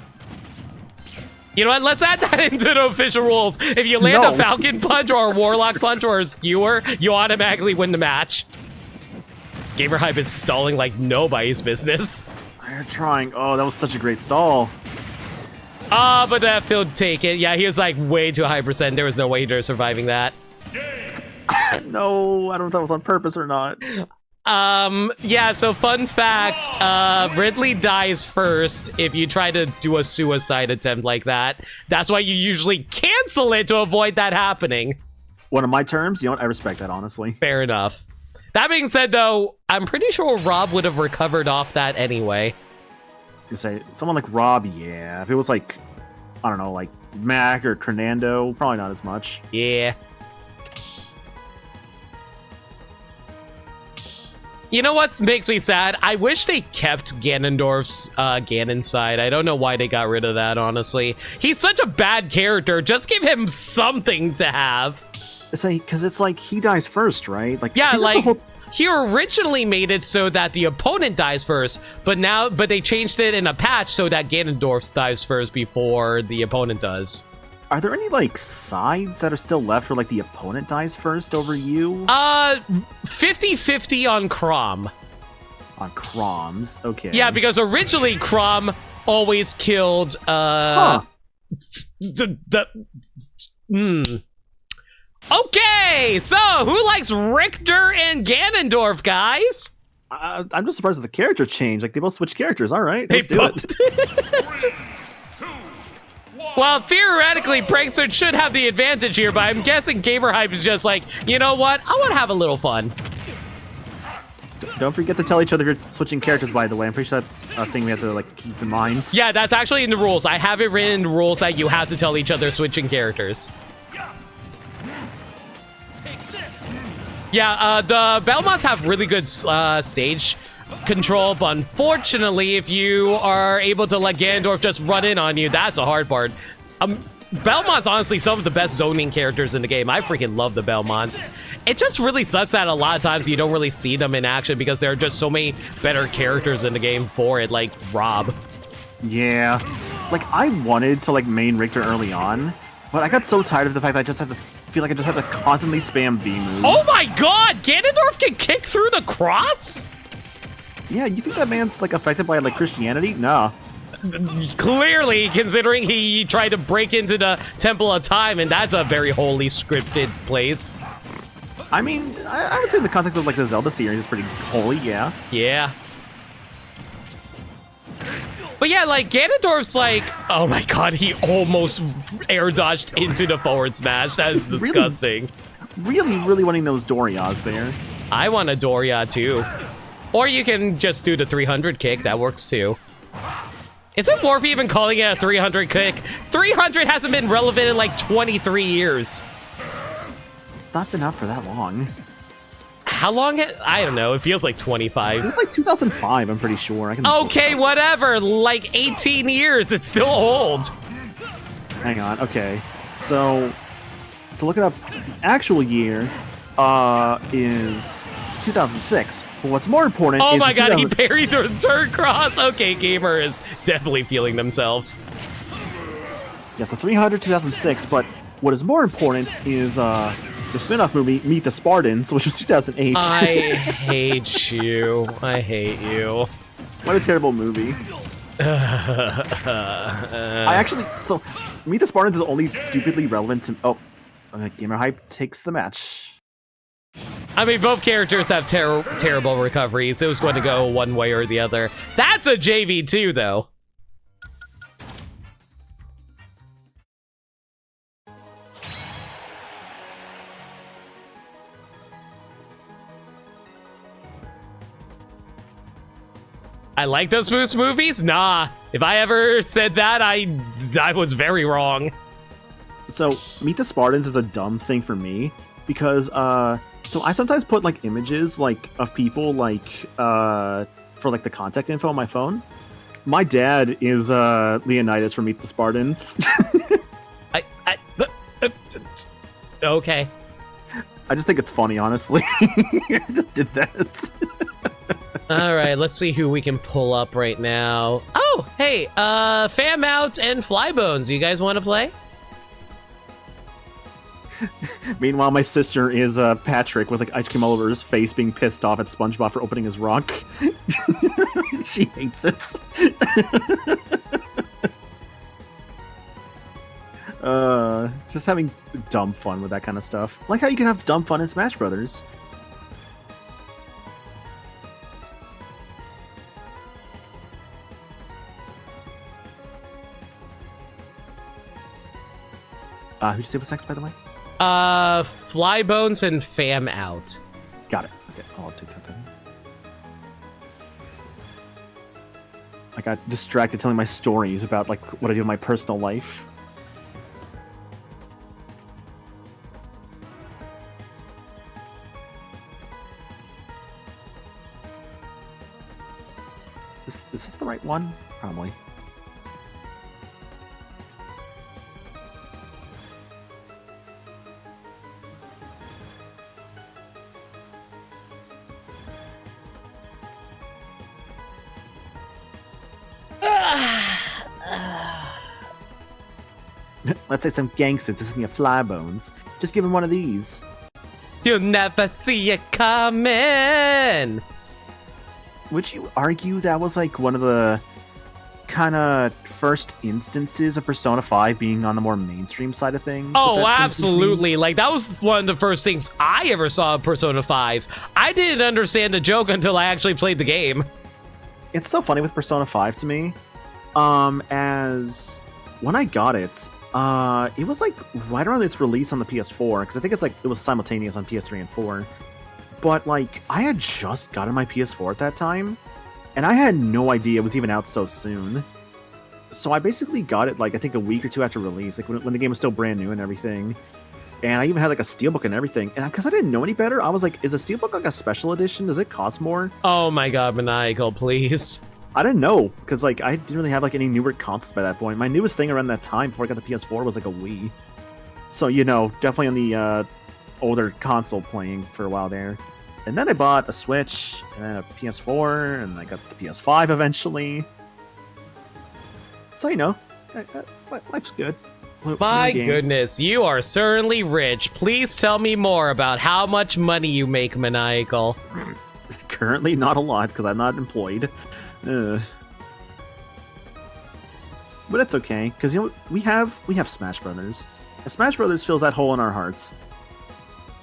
You know what? Let's add that into the official rules. If you land a Falcon Punch or a Warlock Punch or a skewer, you automatically win the match. Gamer Hype is stalling like nobody's business. They're trying. Oh, that was such a great stall. But they have to take it. Yeah, he was like way too high percent. There was no way they're surviving that. No, I don't know if that was on purpose or not. Yeah, so fun fact, Ridley dies first if you try to do a suicide attempt like that. That's why you usually cancel it to avoid that happening. One of my terms, you know what? I respect that, honestly. Fair enough. That being said, though, I'm pretty sure Rob would have recovered off that anyway. You say someone like Rob, yeah. If it was like, I don't know, like Mac or Fernando, probably not as much. Yeah. You know what makes me sad? I wish they kept Ganondorf's Ganon side. I don't know why they got rid of that, honestly. He's such a bad character. Just give him something to have. It's like, because it's like he dies first, right? Like, yeah, like he originally made it so that the opponent dies first, but they changed it in a patch so that Ganondorf dies first before the opponent does. Are there any like sides that are still left where like the opponent dies first over you? 50-50 on Chrom. On Chroms, okay. Yeah, because originally Chrom always killed Okay, so who likes Richter and Ganondorf, guys? I'm just surprised at the character change. Like, they both switch characters. All right, let's do it. Well, theoretically, Prankster should have the advantage here, but I'm guessing Gamer Hype is just like, you know what? I want to have a little fun. Don't forget to tell each other if you're switching characters, by the way. I'm pretty sure that's a thing we have to, like, keep in mind. Yeah, that's actually in the rules. I have it written in the rules that you have to tell each other switching characters. Yeah, the Belmonts have really good stage control, but unfortunately, if you are able to let Ganondorf just run in on you, that's a hard part. Belmont's honestly some of the best zoning characters in the game. I freaking love the Belmonts. It just really sucks that a lot of times you don't really see them in action because there are just so many better characters in the game for it, like Rob. Yeah. Like, I wanted to, like, main Richter early on, but I got so tired of the fact that I just had to feel like I just had to constantly spam B moves. Oh my god! Ganondorf can kick through the cross? Yeah, you think that man's, like, affected by, like, Christianity? No. Clearly, considering he tried to break into the Temple of Time, and that's a very wholly scripted place. I mean, I would say in the context of, like, the Zelda series, it's pretty holy, yeah. Yeah. But yeah, like, Ganondorf's like, oh my god, he almost air dodged into the forward smash. That is disgusting. Really wanting those Dorias there. I want a Doria too. Or you can just do the 300 kick, that works too. Isn't Morphe even calling it a 300 kick? 300 hasn't been relevant in like 23 years. It's not been out for that long. how long? I don't know. It feels like 25. It was like 2005, I'm pretty sure. I can Okay, whatever. Like 18 years. It's still old. Hang on. Okay. So, to look it up, the actual year is 2006. But what's more important Oh is my god, he parried the return cross. Okay, gamer is definitely feeling themselves. Yeah, so 300, 2006. But what is more important is the spin-off movie, Meet the Spartans, which was 2008. I hate you. I hate you. What a terrible movie. So Meet the Spartans is only stupidly relevant to... Oh, Gamer Hype takes the match. I mean, both characters have terrible recoveries. It was going to go one way or the other. That's a JV2, though. I like those Moose movies? Nah. If I ever said that, I was very wrong. So, Meet the Spartans is a dumb thing for me because so I sometimes put like images like of people like for like the contact info on my phone. My dad is Leonidas from Meet the Spartans. Okay. I just think it's funny, honestly. I just did that. All right, let's see who we can pull up right now. Oh, hey, Fam Out and Flybones. You guys want to play? Meanwhile, my sister is Patrick with like ice cream all over his face, being pissed off at SpongeBob for opening his rock. She hates it. Just having dumb fun with that kind of stuff. Like how you can have dumb fun in Smash Brothers. Who did you say was next, by the way? Flybones and Fam Out. Got it. Okay, I'll take that then. I got distracted telling my stories about like what I do in my personal life. Is this the right one? Probably. Let's say some gangsters listening to Flybones. Just give him one of these. You'll never see it coming. Would you argue that was like one of the kind of first instances of Persona 5 being on the more mainstream side of things? Oh, absolutely. Like, that was one of the first things I ever saw of Persona 5. I didn't understand the joke until I actually played the game. It's so funny with Persona 5 to me. As when I got it, it was like right around its release on the PS4, because I think it's like it was simultaneous on PS3 and 4. But like I had just gotten my PS4 at that time, and I had no idea it was even out so soon. So I basically got it like I think a week or two after release, like when the game was still brand new and everything. And I even had like a steelbook and everything. And because I didn't know any better, I was like, is a steelbook like a special edition? Does it cost more? Oh my god, Maniacal, please. I didn't know, because like I didn't really have like any newer consoles by that point. My newest thing around that time before I got the PS4 was like a Wii. So, you know, definitely on the older console playing for a while there. And then I bought a Switch, and then a PS4, and I got the PS5 eventually. So, you know, life's good. My goodness, you are certainly rich. Please tell me more about how much money you make, Maniacal. Currently, not a lot, because I'm not employed. But it's okay, because you know we have Smash Brothers. And Smash Brothers fills that hole in our hearts.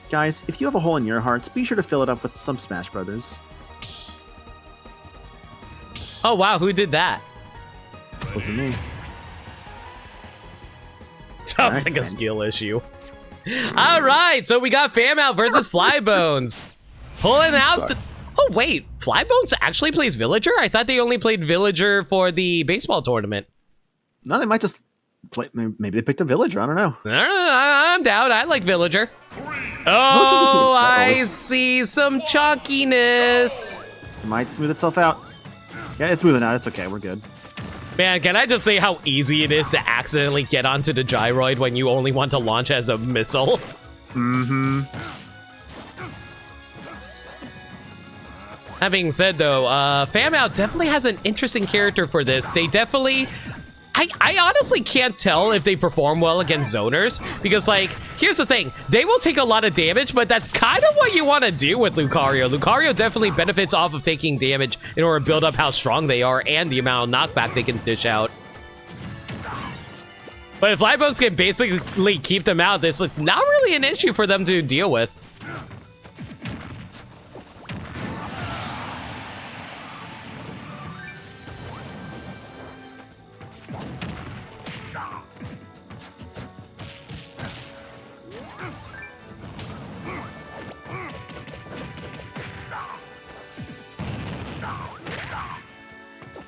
Guys, if you have a hole in your hearts, be sure to fill it up with some Smash Brothers. Oh wow, who did that? Wasn't me. Sounds like a skill issue. All right, so we got Fam Out versus Flybones. Pulling out the... Oh, wait. Flybones actually plays Villager? I thought they only played Villager for the baseball tournament. No, they might just play... Maybe they picked a Villager. I don't know. I'm down. I like Villager. 3, Oh, I see some chunkiness. It might smooth itself out. Yeah, it's smoothing out. It's okay. We're good. Man, can I just say how easy it is to accidentally get onto the gyroid when you only want to launch as a missile? Mm-hmm. That being said, though, Famout definitely has an interesting character for this. They definitely... I honestly can't tell if they perform well against zoners, because, like, here's the thing. They will take a lot of damage, but that's kind of what you want to do with Lucario. Lucario definitely benefits off of taking damage in order to build up how strong they are and the amount of knockback they can dish out. But if Flybones can basically keep them out, this is not really an issue for them to deal with.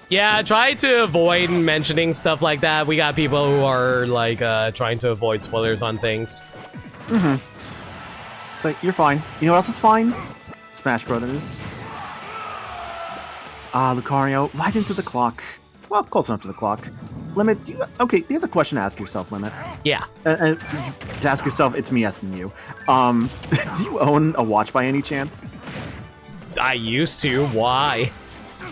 Yeah, try to avoid mentioning stuff like that. We got people who are, like, trying to avoid spoilers on things. Mm-hmm. It's like, you're fine. You know what else is fine? Smash Brothers. Lucario, right into the clock. Well, close enough to the clock. Limit, okay, here's a question to ask yourself, Limit. Yeah. To ask yourself, it's me asking you. Do you own a watch by any chance? I used to. Why?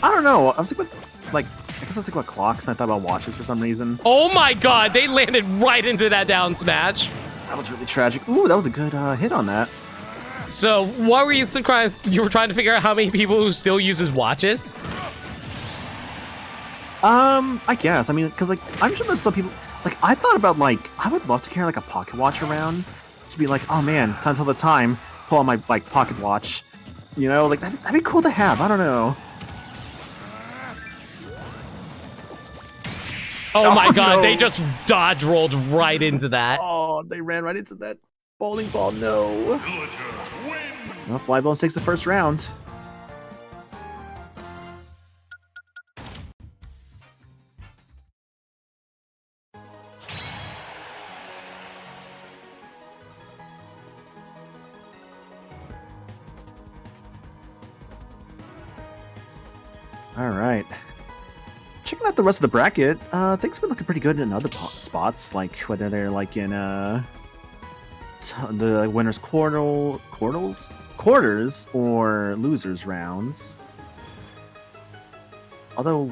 I don't know. I was thinking I guess I was thinking about clocks, and I thought about watches for some reason. Oh my god, they landed right into that down smash. That was really tragic. Ooh, that was a good hit on that. So, what were you surprised? You were trying to figure out how many people who still uses watches? I guess. I mean, because, like, I'm sure there's some people... Like, I thought about, like, I would love to carry, like, a pocket watch around. To be like, oh, man, time till the time. Pull out my, like, pocket watch. You know, like, that'd be cool to have. I don't know. Oh my god, no. they just dodge rolled right into that. Oh, they ran right into that bowling ball. No. Villager win. Well, Flybones takes the first round. All right. Checking out the rest of the bracket, things have been looking pretty good in other spots, like whether they're like in the winners quarters or losers rounds. Although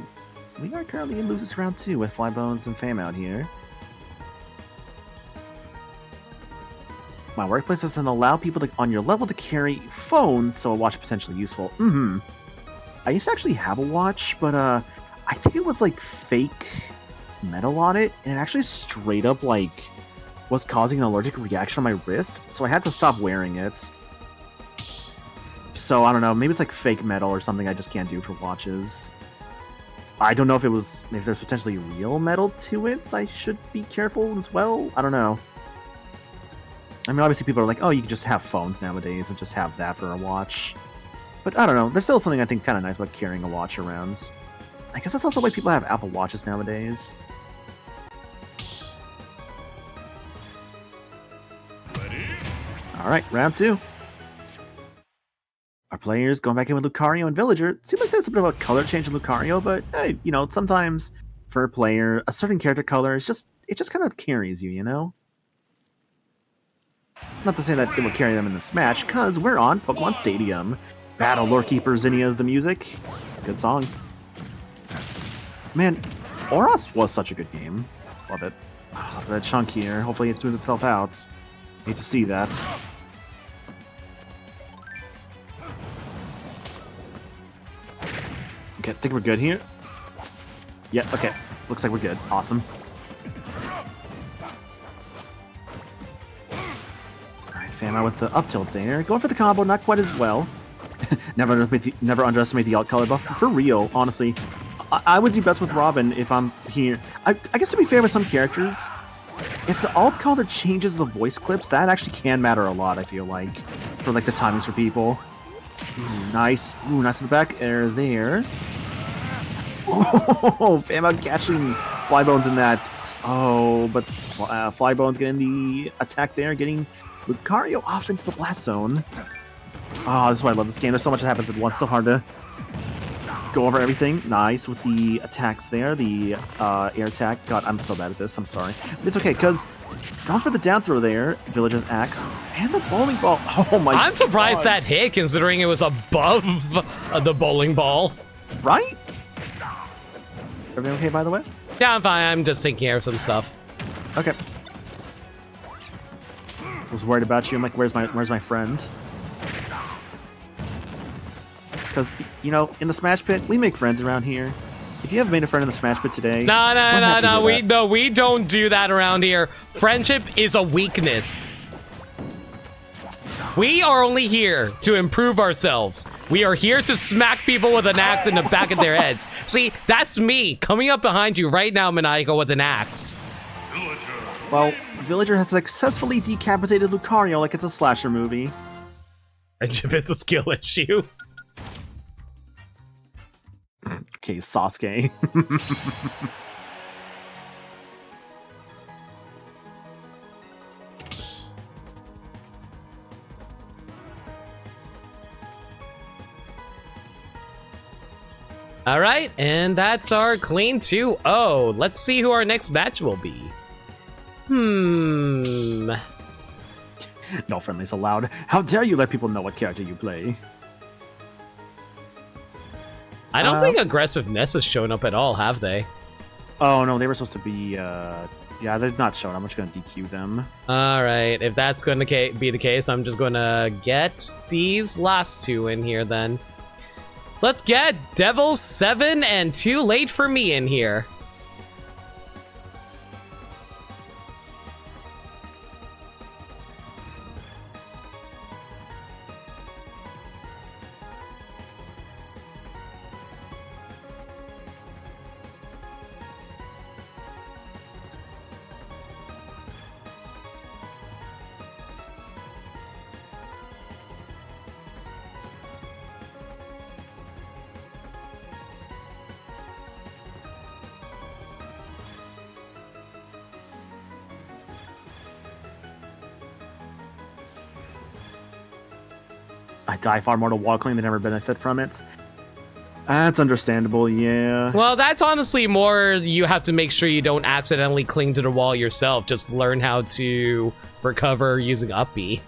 we are currently in losers round 2 with Flybones and Famout here. My workplace doesn't allow people on your level to carry phones, so a watch is potentially useful. I used to actually have a watch, but I think it was like fake metal on it, and it actually straight up like was causing an allergic reaction on my wrist, so I had to stop wearing it. So I don't know, maybe it's like fake metal or something I just can't do for watches. I don't know if there's potentially real metal to it, so I should be careful as well. I don't know. I mean, obviously people are like, oh, you can just have phones nowadays and just have that for a watch. But I don't know, there's still something I think kind of nice about carrying a watch around. I guess that's also why people have Apple Watches nowadays. Alright, round 2. Our players going back in with Lucario and Villager. Seems like there's a bit of a color change in Lucario, but hey, you know, sometimes for a player, a certain character color it just kind of carries you, you know? Not to say that it will carry them in the Smash, because we're on Pokemon Stadium. Battle Lorekeeper Zinnia's the music. Good song. Man, Oros was such a good game. Love it. Oh, that chunk here. Hopefully it smooths itself out. Hate to see that. Okay, I think we're good here. Yeah, okay. Looks like we're good. Awesome. Alright, Famout with the up tilt there. Going for the combo, not quite as well. Never underestimate the alt color buff. For real, honestly. I would do best with Robin if I'm here. I guess to be fair with some characters, if the alt color changes the voice clips, that actually can matter a lot, I feel like. For like the timings for people. Ooh, nice. Ooh, nice in the back air there. Oh, Famout catching Flybones in that. Oh, but Flybones getting the attack there, getting Lucario off into the blast zone. Oh, this is why I love this game. There's so much that happens at once. So hard to go over everything. Nice with the attacks there. The air attack. God, I'm so bad at this. I'm sorry. But it's okay, because gone for the down throw there. Villager's axe. And the bowling ball. Oh my god. I'm surprised that hit, considering it was above the bowling ball. Right? Everything okay, by the way? Yeah, I'm fine. I'm just taking care of some stuff. Okay. Was worried about you. I'm like, where's my friend? Because, you know, in the Smash Pit, we make friends around here. If you haven't made a friend in the Smash Pit today... No, we don't do that around here. Friendship is a weakness. We are only here to improve ourselves. We are here to smack people with an axe in the back of their heads. See, that's me coming up behind you right now, Maniacal, with an axe. Well, Villager has successfully decapitated Lucario like it's a slasher movie. Friendship is a skill issue. Okay, Sasuke. All right, and that's our clean 2-0. Let's see who our next match will be. No friendlies allowed. How dare you let people know what character you play? I don't think aggressiveness has shown up at all, have they? Oh no, they were supposed to be. Yeah, they've not shown. I'm just gonna DQ them. All right, if that's going to be the case, I'm just going to get these last two in here then. Let's get Devil 7 and Too Late for Me in here. I die far more to wall cling than ever benefit from it. That's understandable, yeah. Well, that's honestly more you have to make sure you don't accidentally cling to the wall yourself. Just learn how to recover using up B.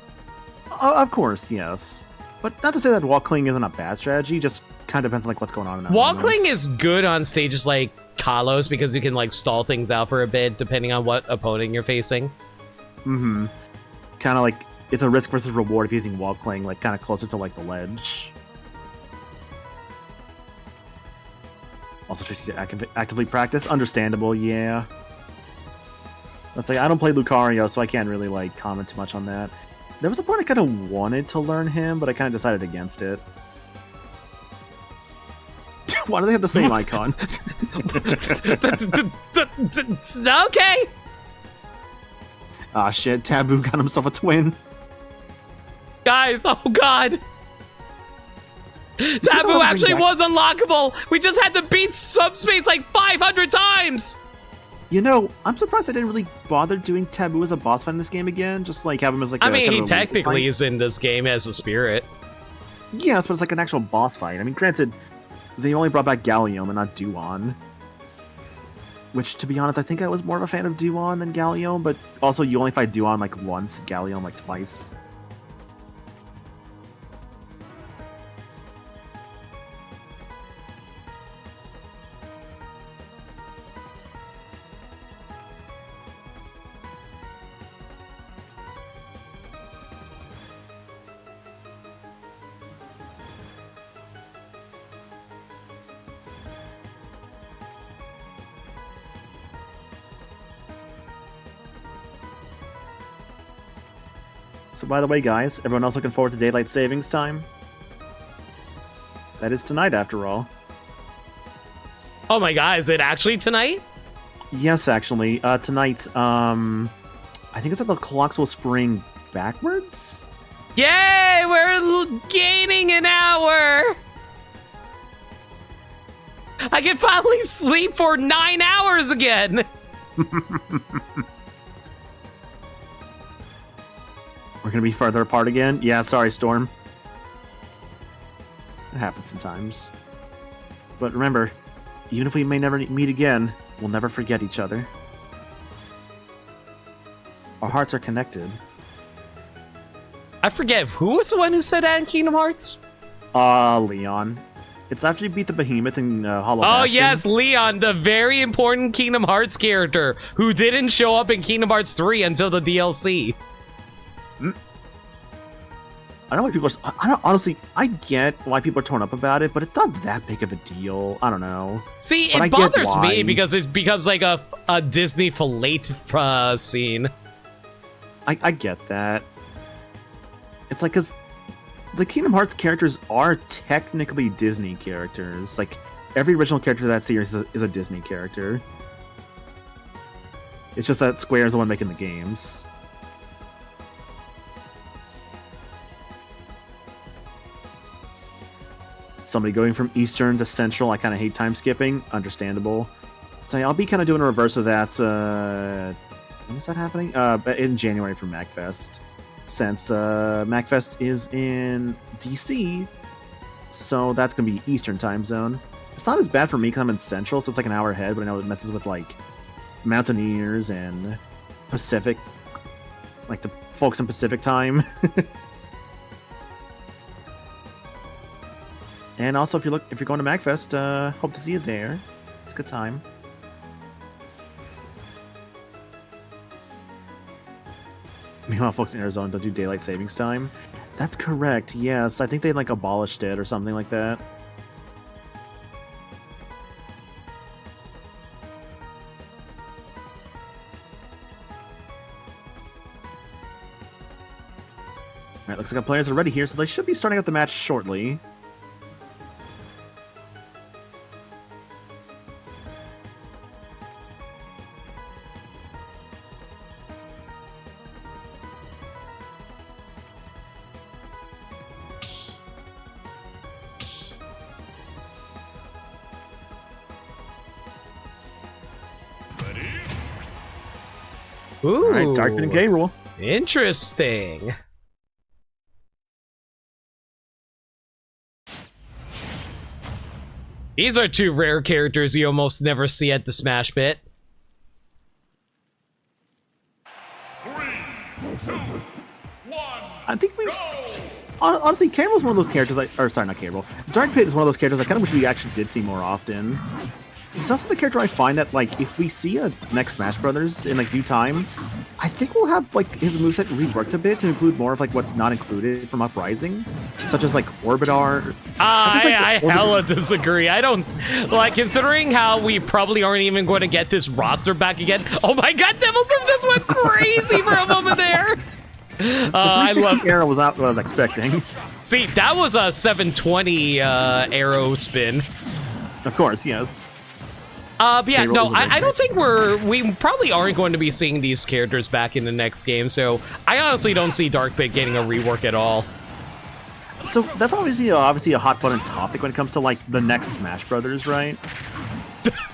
Of course, yes. But not to say that wall cling isn't a bad strategy, just kind of depends on like what's going on in that Wall moment. cling is good on stages like Kalos because you can like stall things out for a bit depending on what opponent you're facing. Mm-hmm. Kind of like it's a risk versus reward if you're using wall cling, like kind of closer to like the ledge. Also tricky to actively practice. Understandable, yeah. Let's say I don't play Lucario, so I can't really like comment too much on that. There was a point I kind of wanted to learn him, but I kind of decided against it. Why do they have the same icon? Okay. Ah shit, Taboo got himself a twin. Guys, oh god. Taboo actually was unlockable. We just had to beat Subspace like 500 times. You know, I'm surprised I didn't really bother doing Taboo as a boss fight in this game again. Just like have him as like I mean, he technically is in this game as a spirit. Yes, but it's like an actual boss fight. I mean, granted, they only brought back Gallium and not Duon. Which, to be honest, I think I was more of a fan of Duon than Gallium, but also you only fight Duon like once, Gallium like twice. So by the way, guys, everyone else looking forward to daylight savings time? That is tonight, after all. Oh my god, is it actually tonight? Yes, actually. Tonight, I think it's at the clocks will spring backwards? Yay, we're gaining an hour! I can finally sleep for 9 hours again! We're gonna be farther apart again? Yeah, sorry, Storm. It happens sometimes. But remember, even if we may never meet again, we'll never forget each other. Our hearts are connected. I forget, who was the one who said that in Kingdom Hearts? Leon. It's after you beat the behemoth in Hollow Bastion. Oh yes, Leon, the very important Kingdom Hearts character who didn't show up in Kingdom Hearts 3 until the DLC. I know why people are... honestly, I get why people are torn up about it, but it's not that big of a deal. I don't know. See, but it bothers me because it becomes like a Disney fillet scene. I get that. It's like, because the Kingdom Hearts characters are technically Disney characters. Like, every original character of that series is a Disney character. It's just that Square is the one making the games. Somebody going from Eastern to Central, I kind of hate time skipping. Understandable. So I'll be kind of doing a reverse of that. When is that happening? In January for MagFest. Since MagFest is in DC, so that's going to be Eastern time zone. It's not as bad for me because I'm in Central, so it's like an hour ahead, but I know it messes with like Mountaineers and Pacific, like the folks in Pacific time. And also, if you're going to MagFest, hope to see you there. It's a good time. Meanwhile, folks in Arizona don't do daylight savings time. That's correct. Yes, I think they like abolished it or something like that. All right, looks like our players are ready here, so they should be starting out the match shortly. Ooh, all right, Dark Pit and K. Rool. Interesting. These are two rare characters you almost never see at the Smash Pit. 3, 2, 1. I think we've... Honestly, K. Rool's one of those characters sorry, not K. Rool. Dark Pit is one of those characters I kind of wish we actually did see more often. He's also the character I find that, like, if we see a next Smash Brothers in, like, due time, I think we'll have, like, his moveset reworked a bit to include more of, like, what's not included from Uprising, such as, like, Orbitar. I hella disagree. I don't, like, considering how we probably aren't even going to get this roster back again. Oh my god, Devil's just went crazy for a moment there. The 360 arrow was not what I was expecting. See, that was a 720 arrow spin. Of course, yes. But yeah, no, I don't think we probably aren't going to be seeing these characters back in the next game, so I honestly don't see Dark Pit getting a rework at all. So that's obviously a hot button topic when it comes to, like, the next Smash Brothers, right?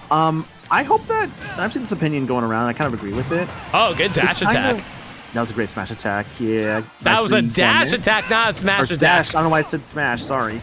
I hope that... I've seen this opinion going around, I kind of agree with it. Oh, good dash attack. That was a great smash attack, yeah. That was a dash attack, not a smash attack. Dash, I don't know why I said smash, sorry.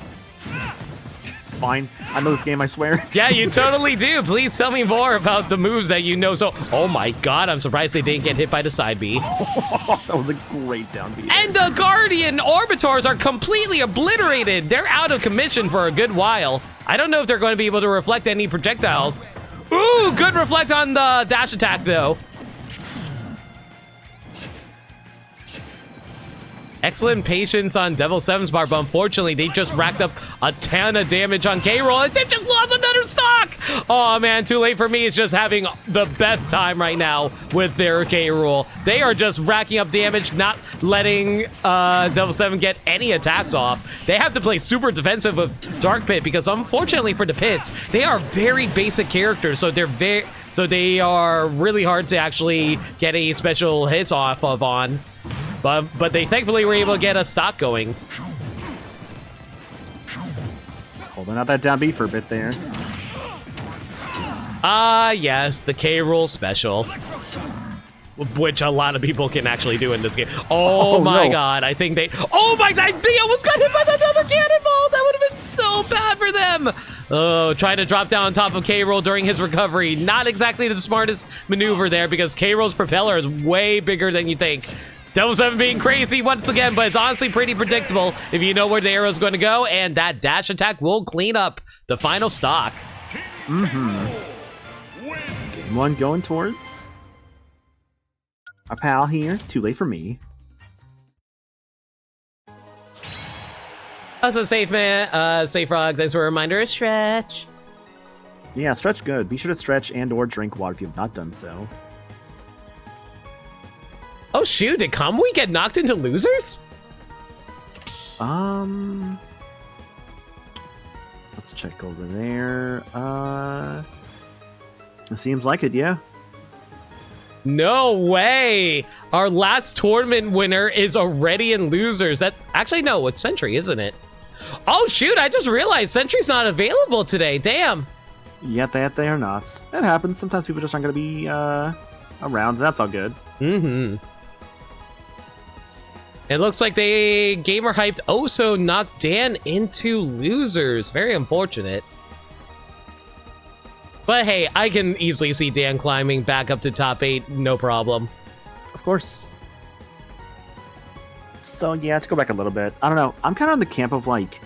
It's fine. I know this game, I swear. Yeah, you totally do. Please tell me more about the moves that you know. So, oh my god, I'm surprised they didn't get hit by the side B. That was a great down B. And the Guardian Orbitars are completely obliterated. They're out of commission for a good while. I don't know if they're going to be able to reflect any projectiles. Ooh, good reflect on the dash attack, though. Excellent patience on Devil 7's part, but unfortunately, they just racked up a ton of damage on K. Rool, and they just lost another stock! Oh man, too late for me. It's just having the best time right now with their K. Rool. They are just racking up damage, not letting Devil 7 get any attacks off. They have to play super defensive with Dark Pit, because unfortunately for the Pits, they are very basic characters, so they are really hard to actually get any special hits off of on. But they thankfully were able to get a stock going. Holding out that down B for a bit there. Yes, the K. Rool special. which a lot of people can actually do in this game. Oh my god, I think they... Oh my god, they almost got hit by another cannonball! That would have been so bad for them! Oh, trying to drop down on top of K-Roll during his recovery. Not exactly the smartest maneuver there, because K-Roll's propeller is way bigger than you think. Double 7 being crazy once again, but it's honestly pretty predictable if you know where the arrow's going to go, and that dash attack will clean up the final stock. Game one going towards our pal here. Too late for me. Also, safe man, safe frog. Thanks for a reminder. Stretch. Yeah, stretch good. Be sure to stretch and/or drink water if you have not done so. Oh shoot! Did Kamui get knocked into losers? Let's check over there. It seems like it, yeah. No way! Our last tournament winner is already in losers. That's actually no, it's Sentry, isn't it? Oh shoot! I just realized Sentry's not available today. Damn. Yet that they are not. That happens. Sometimes people just aren't going to be around. That's all good. Mm-hmm. It looks like they gamer hyped also knocked Dan into losers. Very unfortunate. But hey, I can easily see Dan climbing back up to top 8, no problem. Of course. So yeah, to go back a little bit, I don't know. I'm kind of in the camp of like,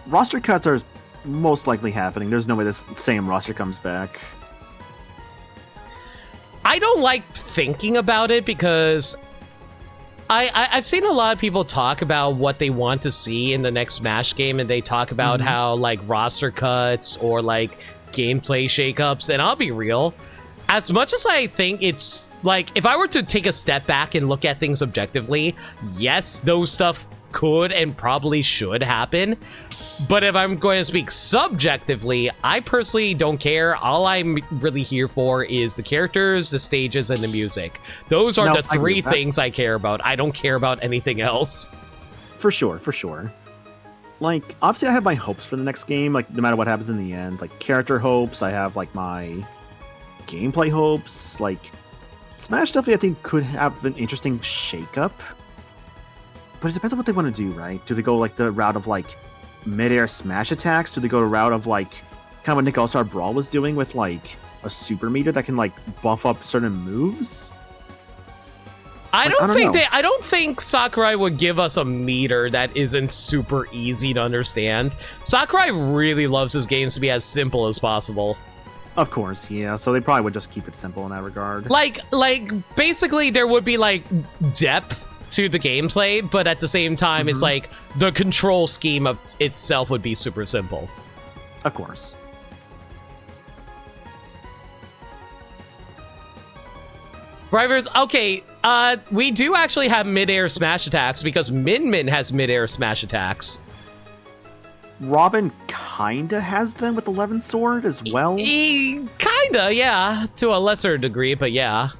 roster cuts are most likely happening. There's no way this same roster comes back. I don't like thinking about it because I've seen a lot of people talk about what they want to see in the next Smash game, and they talk about how like roster cuts or like gameplay shakeups, and I'll be real, as much as I think it's like, if I were to take a step back and look at things objectively, yes, those stuff could and probably should happen. But if I'm going to speak subjectively, I personally don't care. All I'm really here for is the characters, the stages, and the music. Those are the three things I care about. I don't care about anything else. For sure, for sure. Like, obviously I have my hopes for the next game, like, no matter what happens in the end. Like, character hopes, I have, like, my gameplay hopes. Like, Smash definitely, I think, could have an interesting shakeup. But it depends on what they want to do, right? Do they go, like, the route of, like, mid-air smash attacks? Do they go the route of, like, kind of what Nick All-Star Brawl was doing with, like, a super meter that can, like, buff up certain moves? I don't think Sakurai would give us a meter that isn't super easy to understand. Sakurai really loves his games to be as simple as possible. Of course, yeah. So they probably would just keep it simple in that regard. Like basically there would be like depth to the gameplay, but at the same time, it's like the control scheme of itself would be super simple. Of course. Drivers, okay, we do actually have mid-air smash attacks because Min Min has mid-air smash attacks. Robin kinda has them with 11 Sword as well? Kinda, yeah. To a lesser degree, but yeah.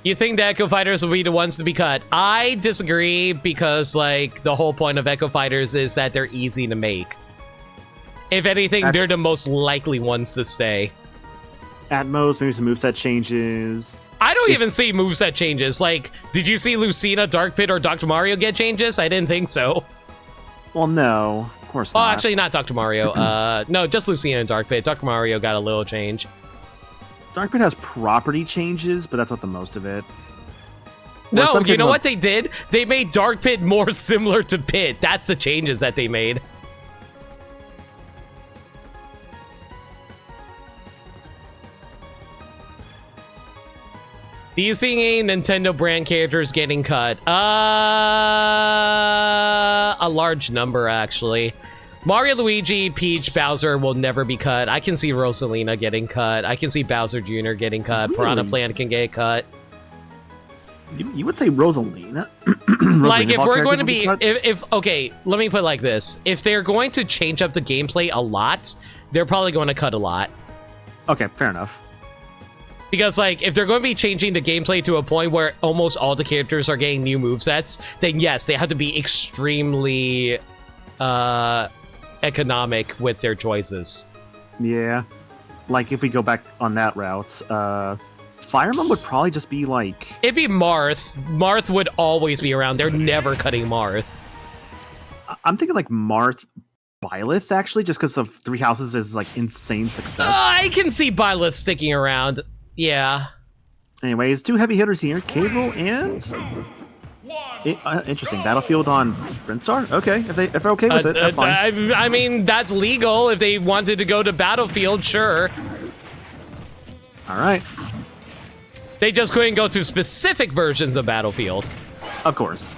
You think the Echo Fighters will be the ones to be cut? I disagree because, like, the whole point of Echo Fighters is that they're easy to make. If anything, they're the most likely ones to stay. At most, maybe some moveset changes. I don't even see moveset changes. Like, did you see Lucina, Dark Pit, or Dr. Mario get changes? I didn't think so. Well, no. Of course not. Oh, actually, not Dr. Mario. No, just Lucina and Dark Pit. Dr. Mario got a little change. Dark Pit has property changes, but that's not the most of it. No, you know what they did? They made Dark Pit more similar to Pit. That's the changes that they made. Do you see any Nintendo brand characters getting cut? A large number, actually. Mario, Luigi, Peach, Bowser will never be cut. I can see Rosalina getting cut. I can see Bowser Jr. getting cut. Really? Piranha Plant can get cut. You would say Rosalina? Like, if we're going to be... okay, let me put it like this. If they're going to change up the gameplay a lot, they're probably going to cut a lot. Okay, fair enough. Because, like, if they're going to be changing the gameplay to a point where almost all the characters are getting new movesets, then yes, they have to be extremely economic with their choices. Yeah. Like, if we go back on that route, Fireman would probably just be, like... It'd be Marth. Marth would always be around. They're never cutting Marth. I'm thinking, like, Marth Byleth, actually, just because of Three Houses is, like, insane success. I can see Byleth sticking around. Yeah. Anyways, 2 heavy hitters here, Cable and... interesting. Battlefield on Brinstar? Okay, if they're okay with it, that's fine. I mean, that's legal. If they wanted to go to Battlefield, sure. Alright. They just couldn't go to specific versions of Battlefield. Of course.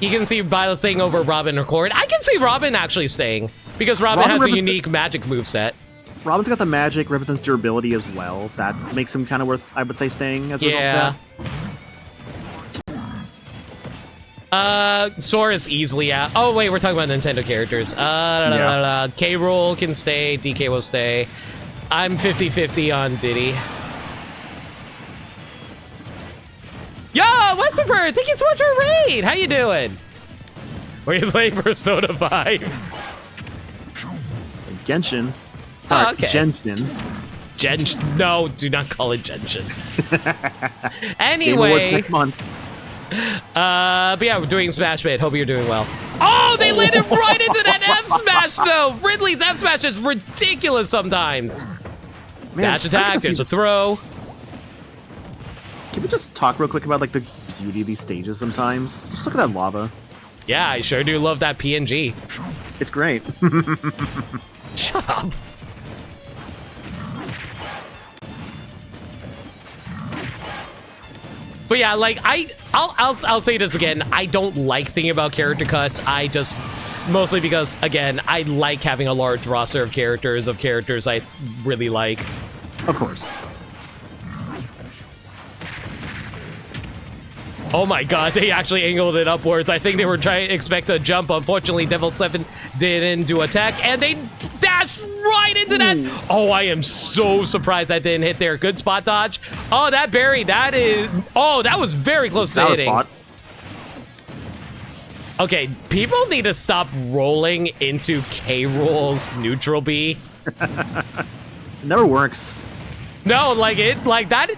You can see Violet staying over Robin or Cord. I can see Robin actually staying, because Robin has a unique magic moveset. Robin's got the magic, represents durability as well. That makes him kind of worth, I would say, staying as a result of that. Sora is easily out. Oh, wait, we're talking about Nintendo characters. K. Rool can stay, DK will stay. I'm 50-50 on Diddy. Yo, what's up, Bird? Thank you so much for a raid. How you doing? Are you playing Persona 5? Genshin. Sorry, okay. Genshin. No, do not call it Genshin. Anyway. Next month. But yeah, we're doing Smash Pit. Hope you're doing well. Oh, they landed right into that F smash though. Ridley's F smash is ridiculous sometimes. Man, dash attack. There's a throw. Can we just talk real quick about like the beauty of these stages sometimes? Just look at that lava. Yeah, I sure do love that PNG. It's great. Shut up. But yeah, like I'll say this again. I don't like thinking about character cuts. I just mostly because again, I like having a large roster of characters I really like. Of course. Oh my god, they actually angled it upwards. I think they were trying to expect a jump. Unfortunately, Devil 7 didn't do attack, and they dashed right into that. Oh, I am so surprised that didn't hit there. Good spot dodge. Oh, that berry, that is... Oh, that was very close to hitting. Spot. Okay, people need to stop rolling into K. Rool's neutral B. It never works. No, like that,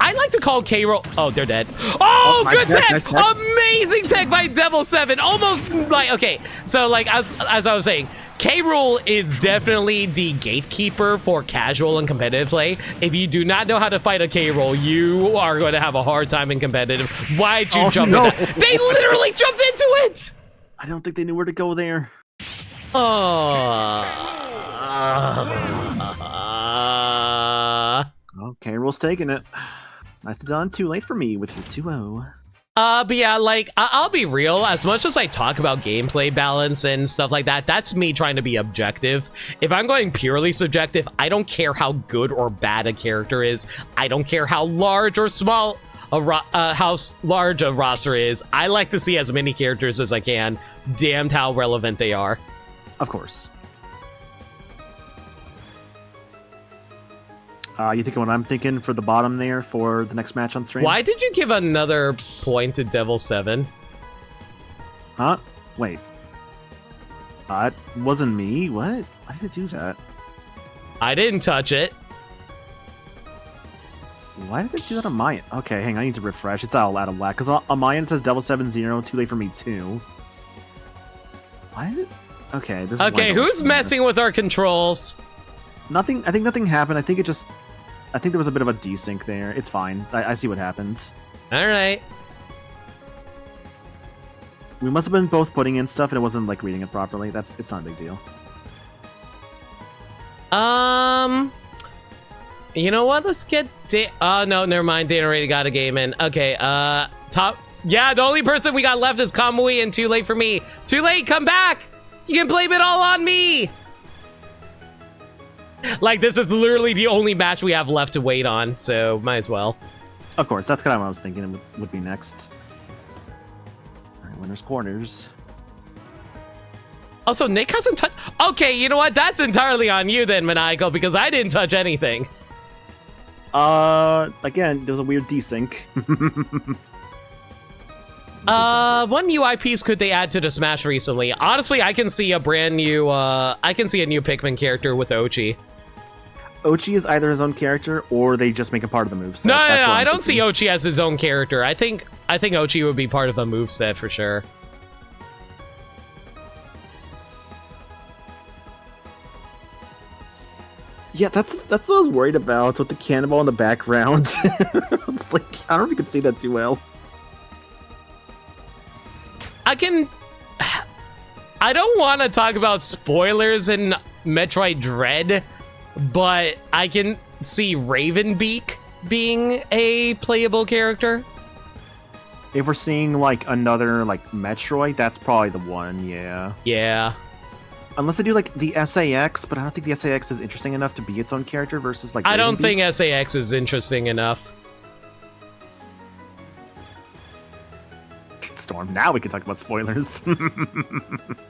I like to call K. Rool. Oh, they're dead. Oh, good tech! Nice tech! Amazing tech by Devil 7. Almost like, okay, so like as I was saying, K. Rool is definitely the gatekeeper for casual and competitive play. If you do not know how to fight a K. Rool, you are going to have a hard time in competitive. Why'd you jump in that? They literally jumped into it! I don't think they knew where to go there. Okay, Rool's taking it. Nicely done. Too late for me with your 2-0. But yeah, like, I'll be real. As much as I talk about gameplay balance and stuff like that, that's me trying to be objective. If I'm going purely subjective, I don't care how good or bad a character is. I don't care how large or small how large a roster is. I like to see as many characters as I can. Damned how relevant they are. Of course. You thinking what I'm thinking for the bottom there for the next match on stream? Why did you give another point to Devil 7? Huh? Wait. It wasn't me? What? Why did I do that? I didn't touch it. Why did I do that on my... Okay, hang on, I need to refresh. It's all out of whack. Because on my end says Devil 7-0, too late for me too. Why did... Okay, this is... Okay, who's messing with our controls? Nothing. I think nothing happened. I think it just... I think there was a bit of a desync there. It's fine. I see what happens. Alright. We must have been both putting in stuff and it wasn't, like, reading it properly. It's not a big deal. You know what? Let's get... Oh, no, never mind. Dana already got a game in. Okay, top... Yeah, the only person we got left is Kamui and Too Late for Me. Too late, come back! You can blame it all on me! Like, this is literally the only match we have left to wait on, so might as well. Of course, that's kind of what I was thinking would be next. Alright, winner's quarters. Also, Nick hasn't touched... Okay, you know what? That's entirely on you then, Maniacal, because I didn't touch anything. Again, there was a weird desync. What new IPs could they add to the Smash recently? Honestly, I can see a brand new, I can see a new Pikmin character with Ochi. Ochi is either his own character, or they just make him part of the moveset. No, I don't see Ochi as his own character. I think Ochi would be part of the moveset for sure. Yeah, that's what I was worried about with the cannonball in the background. It's like, I don't know if you can see that too well. I don't want to talk about spoilers in Metroid Dread, but I can see Ravenbeak being a playable character. If we're seeing, like, another, like, Metroid, that's probably the one, yeah. Yeah. Unless they do, like, the SAX, but I don't think the SAX is interesting enough to be its own character versus, like, I don't Ravenbeak. think SAX is interesting enough. Storm, now we can talk about spoilers.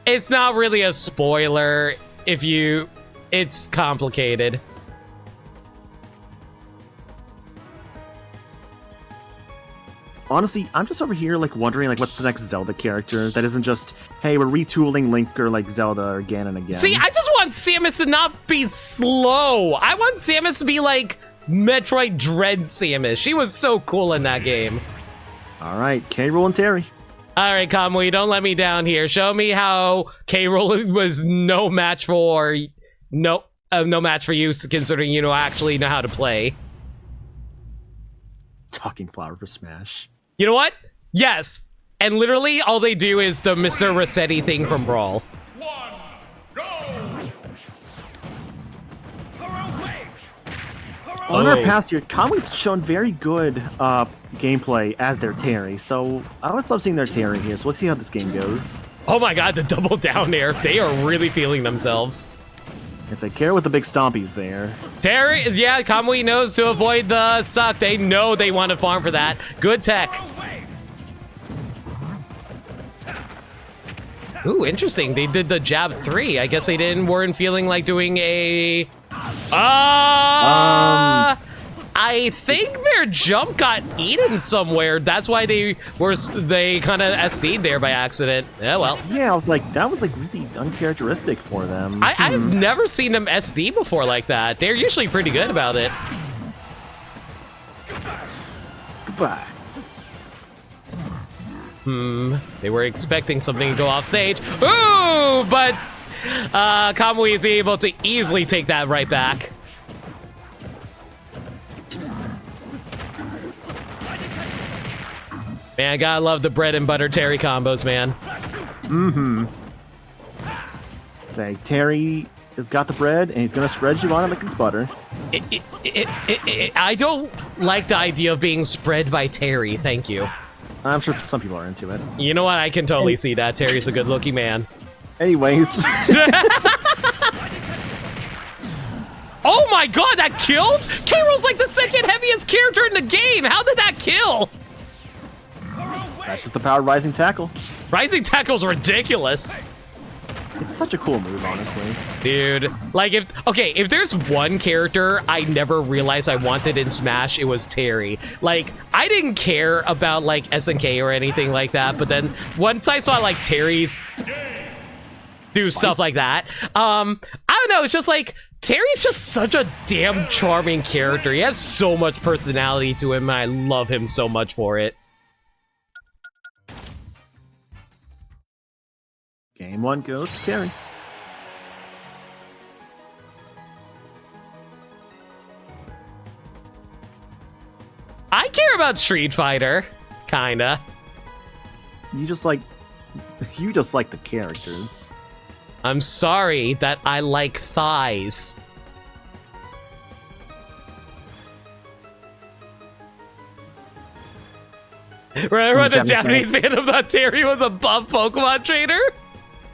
It's not really a spoiler if you... It's complicated. Honestly, I'm just over here, like, wondering, like, what's the next Zelda character that isn't just, hey, we're retooling Link or, like, Zelda again and again. See, I just want Samus to not be slow. I want Samus to be like Metroid Dread Samus. She was so cool in that game. All right, K-Rool and Terry. All right, Kamui, don't let me down here. Show me how K-Rool was no match for you, considering you actually know how to play. Talking flower for Smash. You know what? Yes. And literally, all they do is the Mr. Rossetti thing from Brawl. One, go! On our past year, Kamui's shown very good gameplay as their Terry, so I always love seeing their Terry here, so let's see how this game goes. Oh my god, the double down air. They are really feeling themselves. It's a care with the big stompies there. Terry, yeah, Kamui knows to avoid the suck. They know they want to farm for that. Good tech. Ooh, interesting. They did the jab 3. I guess they weren't feeling like doing a... I think their jump got eaten somewhere. That's why they kind of SD'd there by accident. Yeah, well. Yeah, I was like, that was like really uncharacteristic for them. I've never seen them SD before like that. They're usually pretty good about it. Goodbye. They were expecting something to go off stage. Ooh, but Kamui is able to easily take that right back. Man, I gotta love the bread and butter Terry combos, man. Say, Terry has got the bread, and he's gonna spread you on it like it's butter. I don't like the idea of being spread by Terry, thank you. I'm sure some people are into it. You know what? I can totally see that. Terry's a good-looking man. Anyways. Oh my god, that killed? K-Rool's like the second heaviest character in the game. How did that kill? That's just the power of Rising Tackle. Rising Tackle's ridiculous. It's such a cool move, honestly. Dude, like if there's one character I never realized I wanted in Smash, it was Terry. Like, I didn't care about like SNK or anything like that, but then once I saw like Terry's do stuff like that, I don't know, it's just like, Terry's just such a damn charming character. He has so much personality to him, and I love him so much for it. Game 1 goes to Terry. I care about Street Fighter, kinda. You just like the characters. I'm sorry that I like thighs. Remember the Japanese fan of thought Terry was a buff Pokemon trainer?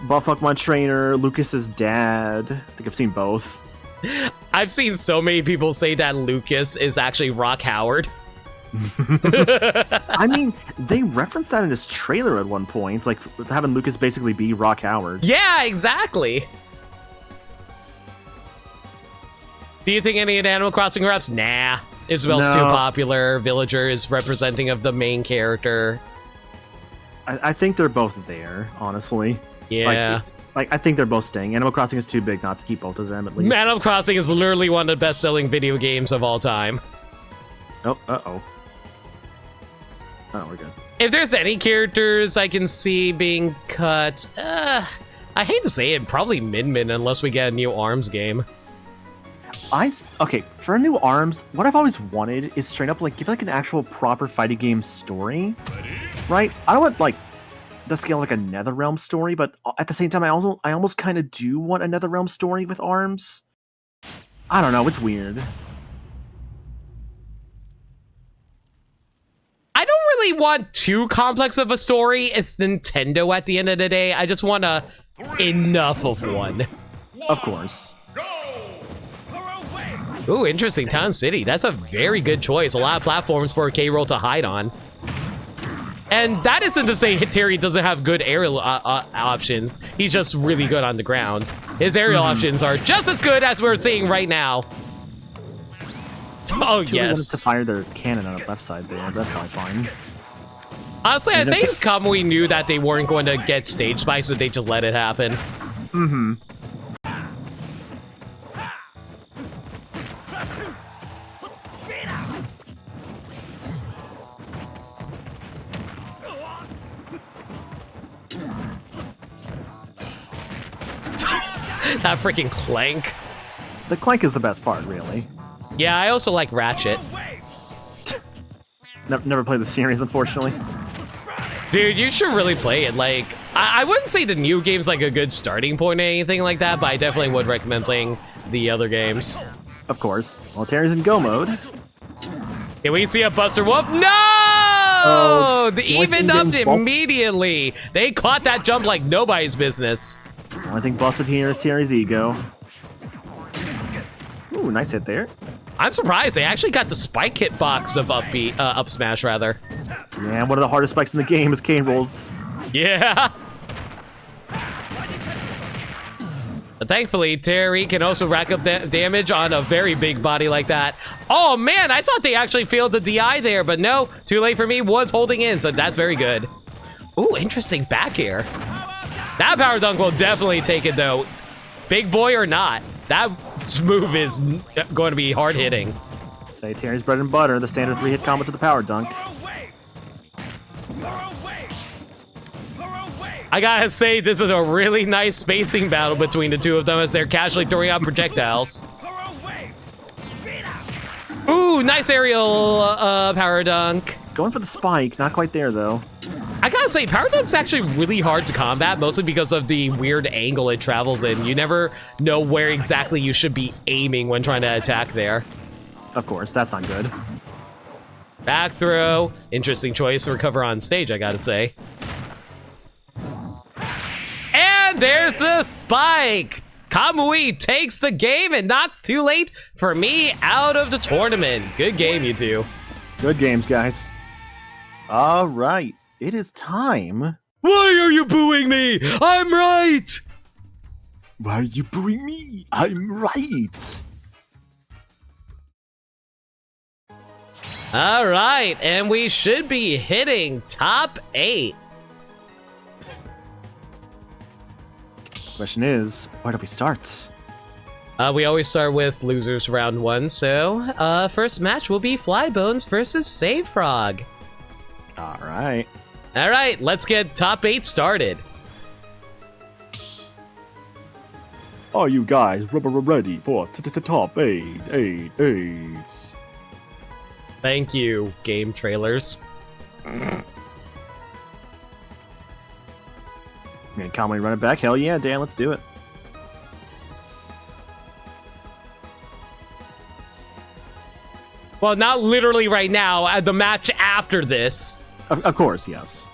Buff Pokemon trainer, Lucas's dad. I think I've seen both. I've seen so many people say that Lucas is actually Rock Howard. I mean, they referenced that in his trailer at one point, like having Lucas basically be Rock Howard. Yeah, exactly. Do you think any of the Animal Crossing reps? Nah. Isabel's No. too popular. Villager is representing of the main character. I think they're both there, honestly. Yeah. Like, I think they're both staying. Animal Crossing is too big not to keep both of them, at least. Animal Crossing is literally one of the best-selling video games of all time. Oh, uh-oh. Oh, we're good. If there's any characters I can see being cut, I hate to say it, probably Min Min unless we get a new ARMS game. Okay, for a new ARMS, what I've always wanted is straight up, like, give, like, an actual proper fighting game story, right? I don't want, like, the scale of, like, a NetherRealm story, but at the same time, I almost kind of do want a NetherRealm story with ARMS. I don't know, it's weird. I don't really want too complex of a story. It's Nintendo at the end of the day. I just want enough of one. Of course. Ooh, interesting. Town City. That's a very good choice. A lot of platforms for a K-Roll to hide on. And that isn't to say Terry doesn't have good aerial options. He's just really good on the ground. His aerial options are just as good as we're seeing right now. Oh, Two wanted to yes. fire their cannon on the left side there. That's probably fine. Honestly, I think Kamui knew that they weren't going to get stage spikes, so they just let it happen. Mm-hmm. That freaking clank. The clank is the best part, really. Yeah, I also like Ratchet. Never played the series, unfortunately. Dude, you should really play it. Like, I wouldn't say the new game's like a good starting point or anything like that, but I definitely would recommend playing the other games. Of course. Well, Terry's in go mode. Can we see a Buster Wolf? No! They evened up immediately. They caught that jump like nobody's business. The only thing busted here is Terry's ego. Ooh, nice hit there. I'm surprised they actually got the spike hitbox of up smash rather. Yeah, one of the hardest spikes in the game is cane rolls. Yeah. But thankfully, Terry can also rack up damage on a very big body like that. Oh man, I thought they actually failed the DI there, but no, too late for me, was holding in, so that's very good. Ooh, interesting back air. That power dunk will definitely take it though. Big boy or not, that move is going to be hard hitting. Say Terry's bread and butter, the standard 3-hit combo to the power dunk. I gotta say, this is a really nice spacing battle between the two of them as they're casually throwing out projectiles. Ooh, nice aerial power dunk. Going for the spike, not quite there though. I gotta say, power dunk's actually really hard to combat, mostly because of the weird angle it travels in. You never know where exactly you should be aiming when trying to attack there. Of course, that's not good. Back throw. Interesting choice to recover on stage, I gotta say. And there's a spike! Kamui takes the game, and not too late for me out of the tournament. Good game, you two. Good games, guys. All right, it is time. Why are you booing me? I'm right! Why are you booing me? I'm right. All right, and we should be hitting top 8. Question is, where do we start? We always start with losers round 1, so first match will be Flybones versus Save Frog. All right. All right, let's get top 8 started. Are you guys ready for top 8? Thank you, game trailers. Man, Kamui run it back? Hell yeah, Dan, let's do it. Well, not literally right now, the match after this. Of course, yes.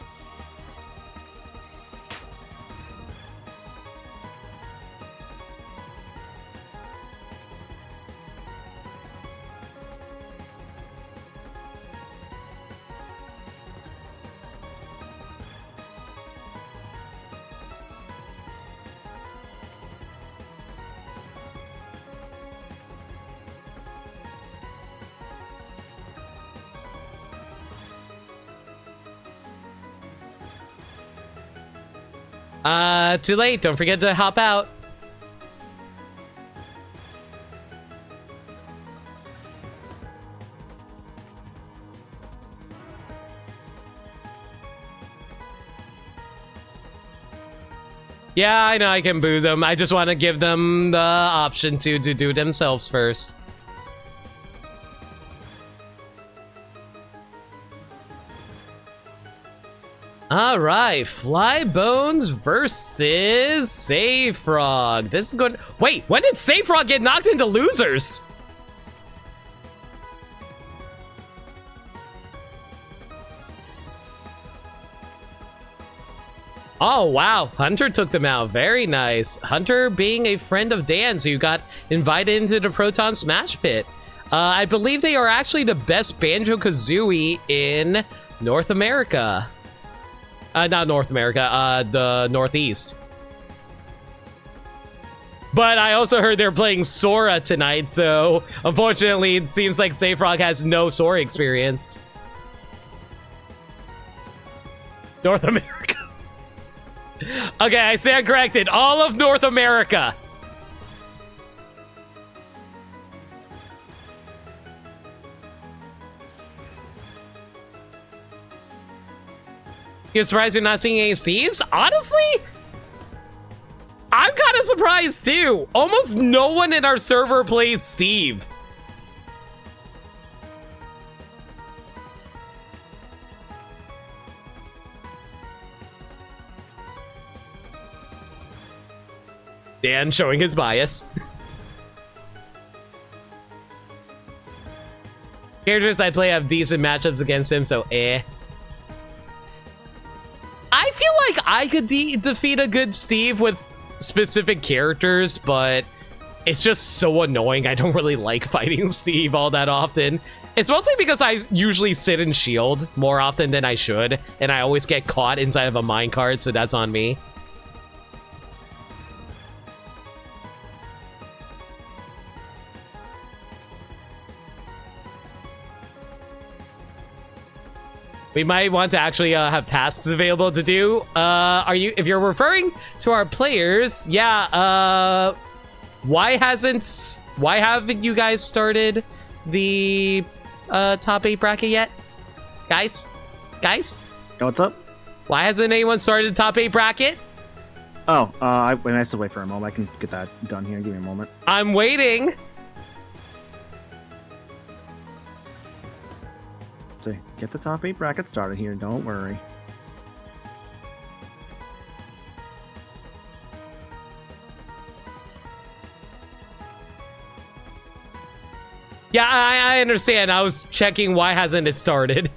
Too late. Don't forget to hop out. Yeah, I know I can booze them. I just want to give them the option to do it themselves first. All right, Flybones versus Save Frog. This is good. Wait, when did Save Frog get knocked into losers? Oh, wow. Hunter took them out. Very nice. Hunter being a friend of Dan's who got invited into the Proton Smash Pit. I believe they are actually the best Banjo-Kazooie in North America. Not North America, the Northeast. But I also heard they're playing Sora tonight, so unfortunately it seems like Save Frog has no Sora experience. North America. Okay, I stand corrected. All of North America. You're surprised you're not seeing any Steves? Honestly, I'm kind of surprised too. Almost no one in our server plays Steve. Dan showing his bias. Characters I play have decent matchups against him, so eh. I feel like I could defeat a good Steve with specific characters, but it's just so annoying. I don't really like fighting Steve all that often. It's mostly because I usually sit and shield more often than I should, and I always get caught inside of a minecart, so that's on me. We might want to actually have tasks available to do. If you're referring to our players, yeah, why haven't you guys started the top 8 bracket yet? Guys? What's up? Why hasn't anyone started the top 8 bracket? Oh, I have to wait for a moment. I can get that done here. Give me a moment. I'm waiting. So get the top 8 bracket started here. Don't worry. Yeah, I understand. I was checking why hasn't it started.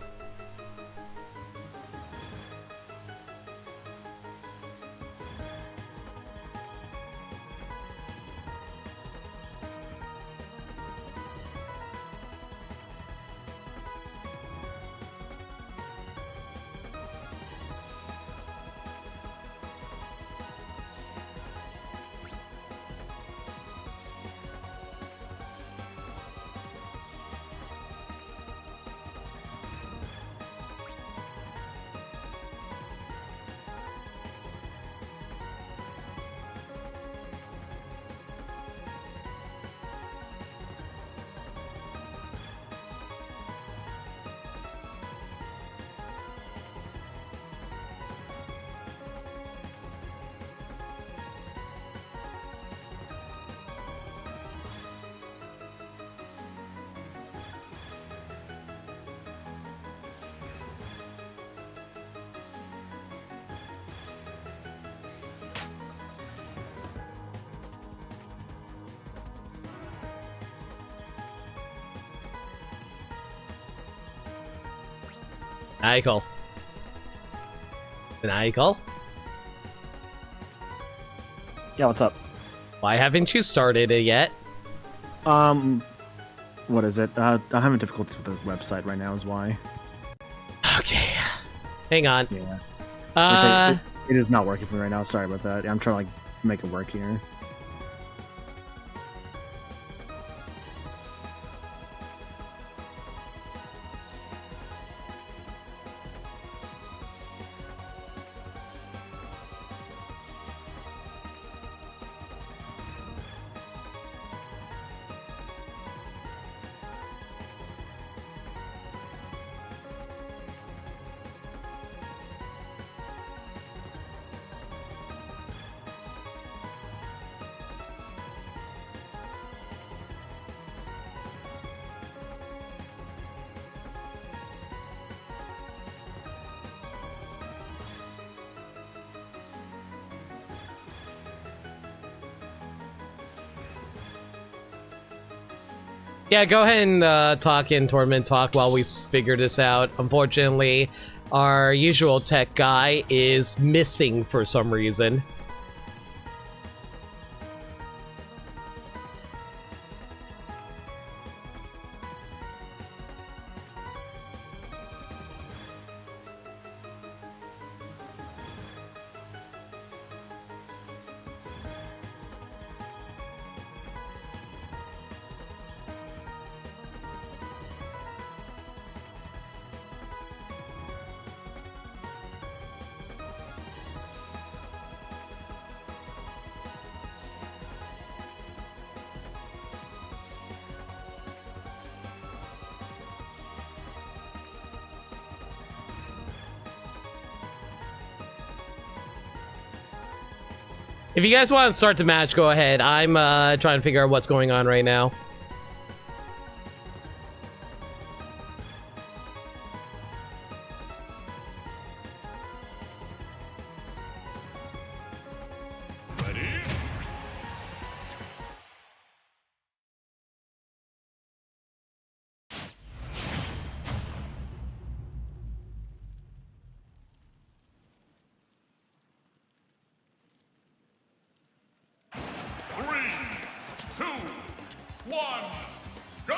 Maniacal? Yeah, what's up? Why haven't you started it yet? What is it? I'm having difficulties with the website right now is why. Okay. Hang on. Yeah. It is not working for me right now. Sorry about that. I'm trying to make it work here. Yeah, go ahead and talk in Tournament Talk while we figure this out. Unfortunately, our usual tech guy is missing for some reason. If you guys want to start the match, go ahead. I'm trying to figure out what's going on right now. Ready? Three, two, one, go!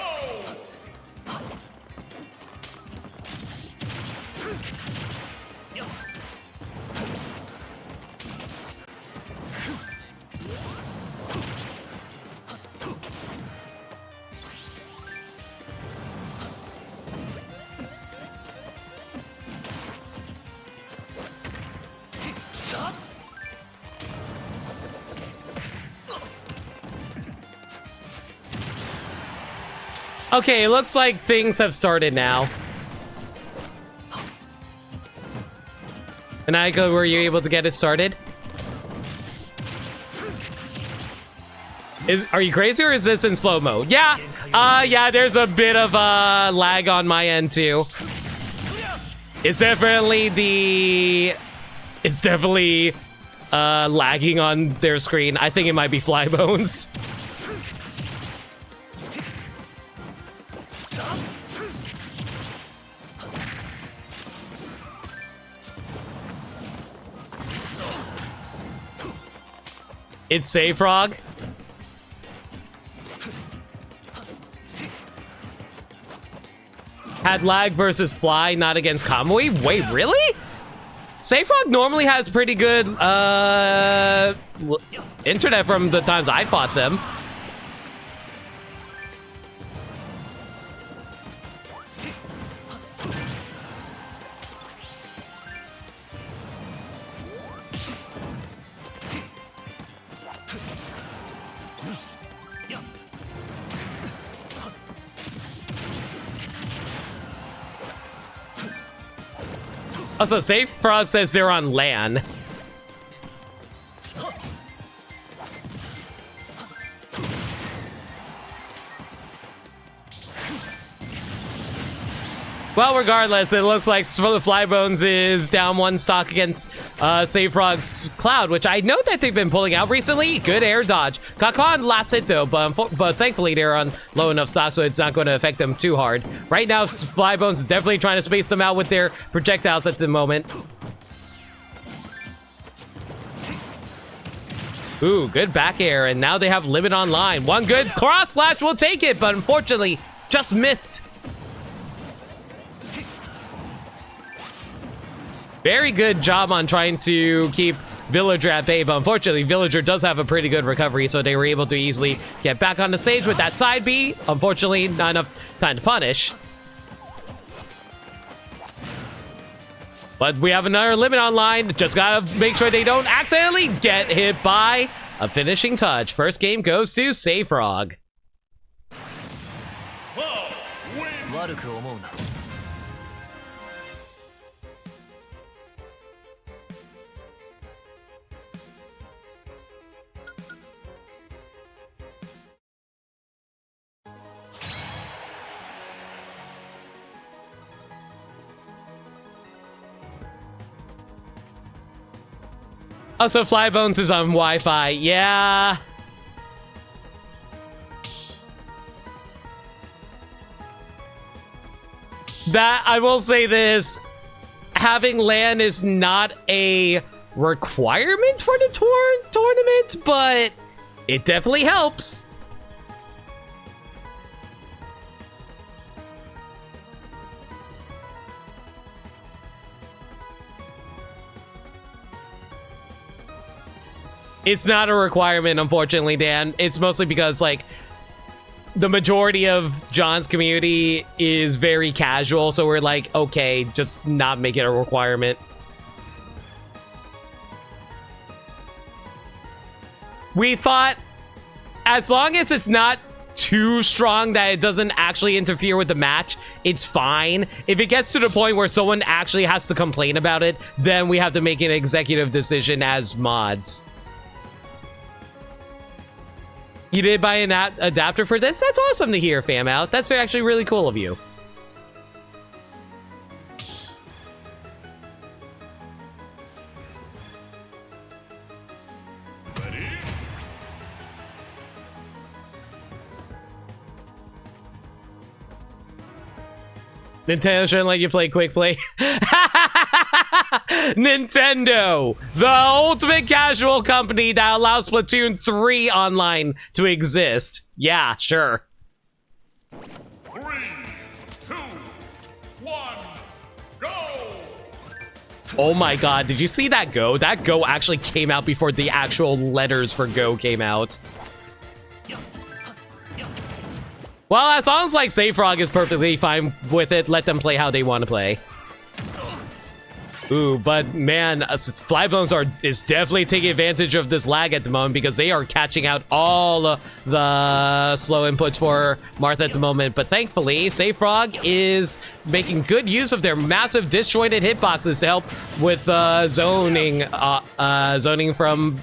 Okay, it looks like things have started now. And Aiko, were you able to get it started? Are you crazy or is this in slow-mo? Yeah, yeah, there's a bit of lag on my end too. It's definitely lagging on their screen. I think it might be Flybones. It's Save Frog. Had lag versus Fly, not against Kamui? Wait, really? Save Frog normally has pretty good internet from the times I fought them. Also, Safe Frog says they're on LAN. Well, regardless, it looks like Flybones is down one stock against Save Frog's Cloud, which I know that they've been pulling out recently. Good air dodge. Got caught on last hit, though, but thankfully they're on low enough stock, so it's not going to affect them too hard. Right now, Flybones is definitely trying to space them out with their projectiles at the moment. Ooh, good back air, and now they have Limit Online. One good cross slash will take it, but unfortunately, just missed. Very good job on trying to keep Villager at bay, but unfortunately, Villager does have a pretty good recovery, so they were able to easily get back on the stage with that side B. Unfortunately, not enough time to punish. But we have another Limit Online. Just gotta make sure they don't accidentally get hit by a finishing touch. First game goes to Save Frog. Whoa, win! Also, Flybones is on Wi-Fi. Yeah. That, I will say this, having LAN is not a requirement for the tournament, but it definitely helps. It's not a requirement, unfortunately, Dan. It's mostly because, like, the majority of John's community is very casual, so we're like, okay, just not make it a requirement. We thought, as long as it's not too strong that it doesn't actually interfere with the match, it's fine. If it gets to the point where someone actually has to complain about it, then we have to make an executive decision as mods. You did buy an adapter for this? That's awesome to hear, fam out. That's actually really cool of you. Ready? Nintendo shouldn't let you play Quick Play. Nintendo, the ultimate casual company that allows Splatoon 3 online to exist. Yeah, sure. 3, 2, 1, go! Oh my god, did you see that Go? That Go actually came out before the actual letters for Go came out. Well, as long as, like, SafeFrog is perfectly fine with it, let them play how they want to play. Ooh, but man, Flybones is definitely taking advantage of this lag at the moment because they are catching out all the slow inputs for Martha at the moment. But thankfully, SafeFrog is making good use of their massive disjointed hitboxes to help with zoning from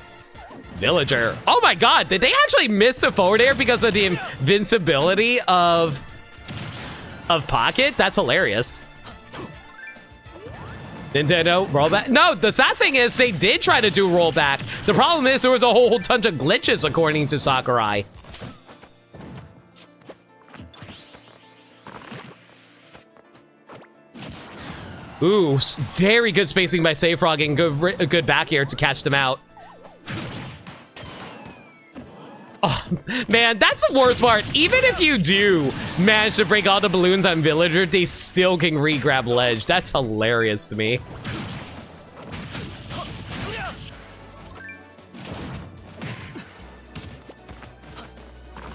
Villager. Oh my god, did they actually miss the forward air because of the invincibility of Pocket? That's hilarious. Nintendo, rollback. No, the sad thing is they did try to do rollback. The problem is there was a whole ton of glitches, according to Sakurai. Ooh, very good spacing by SafeFrog and good back air to catch them out. Oh, man, that's the worst part. Even if you do manage to break all the balloons on Villager, they still can re-grab ledge. That's hilarious to me.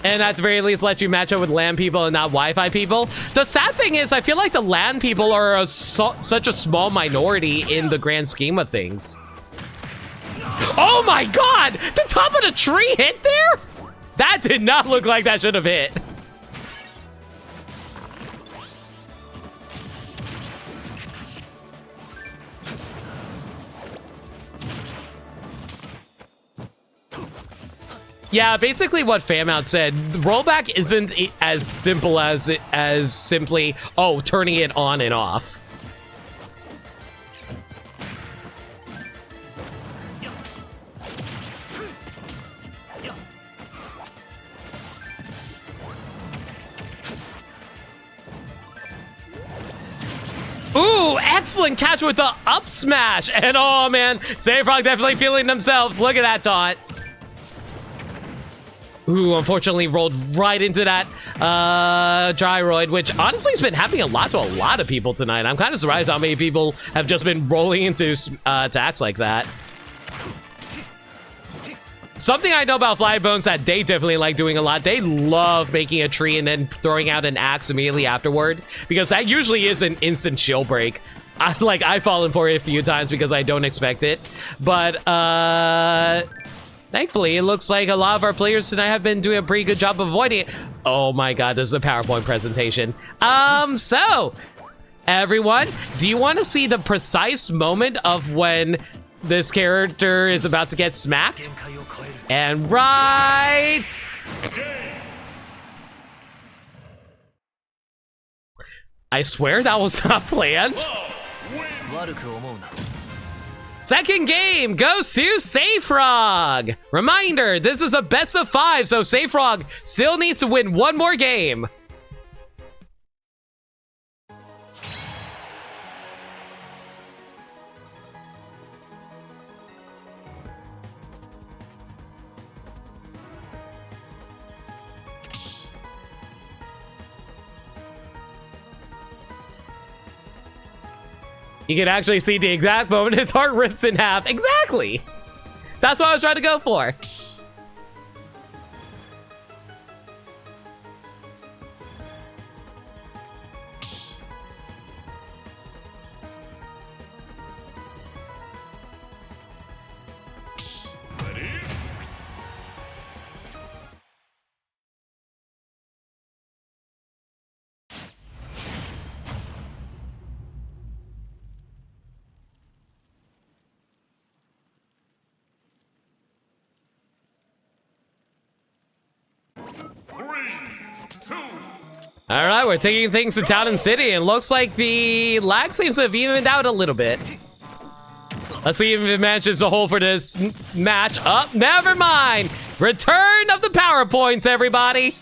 And at the very least, let you match up with LAN people and not Wi-Fi people. The sad thing is, I feel like the LAN people are such a small minority in the grand scheme of things. Oh my god! The top of the tree hit there? That did not look like that should have hit. Yeah, basically what FamOut said, rollback isn't as simple as simply, oh, turning it on and off. Ooh, excellent catch with the up smash. And oh man, SafeFrog definitely feeling themselves. Look at that taunt. Ooh, unfortunately rolled right into that gyroid, which honestly has been happening a lot to a lot of people tonight. I'm kind of surprised how many people have just been rolling into attacks like that. Something I know about Flybones that they definitely like doing a lot, they love making a tree and then throwing out an axe immediately afterward, because that usually is an instant shield break. I've fallen for it a few times because I don't expect it. But thankfully, it looks like a lot of our players tonight have been doing a pretty good job of avoiding it. Oh my god, this is a PowerPoint presentation. So, everyone, do you want to see the precise moment of when this character is about to get smacked? And right... I swear that was not planned. Second game goes to SafeFrog. Reminder, this is a best of 5, so SafeFrog still needs to win one more game. You can actually see the exact moment his heart rips in half. Exactly! That's what I was trying to go for. All right, we're taking things to Town and City, and looks like the lag seems to have evened out a little bit. Let's see if it manages to hold for this match. Oh, never mind. Return of the PowerPoints, everybody.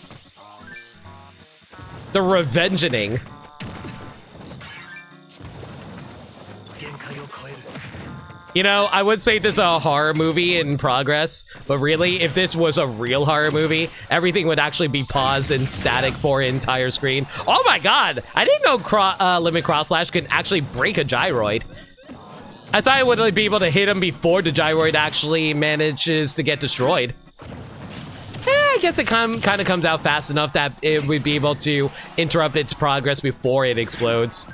The revengeing. You know, I would say this is a horror movie in progress, but really, if this was a real horror movie, everything would actually be paused and static for an entire screen. Oh my god! I didn't know Limit Cross Slash could actually break a gyroid. I thought I would be able to hit him before the gyroid actually manages to get destroyed. I guess it kind of comes out fast enough that it would be able to interrupt its progress before it explodes.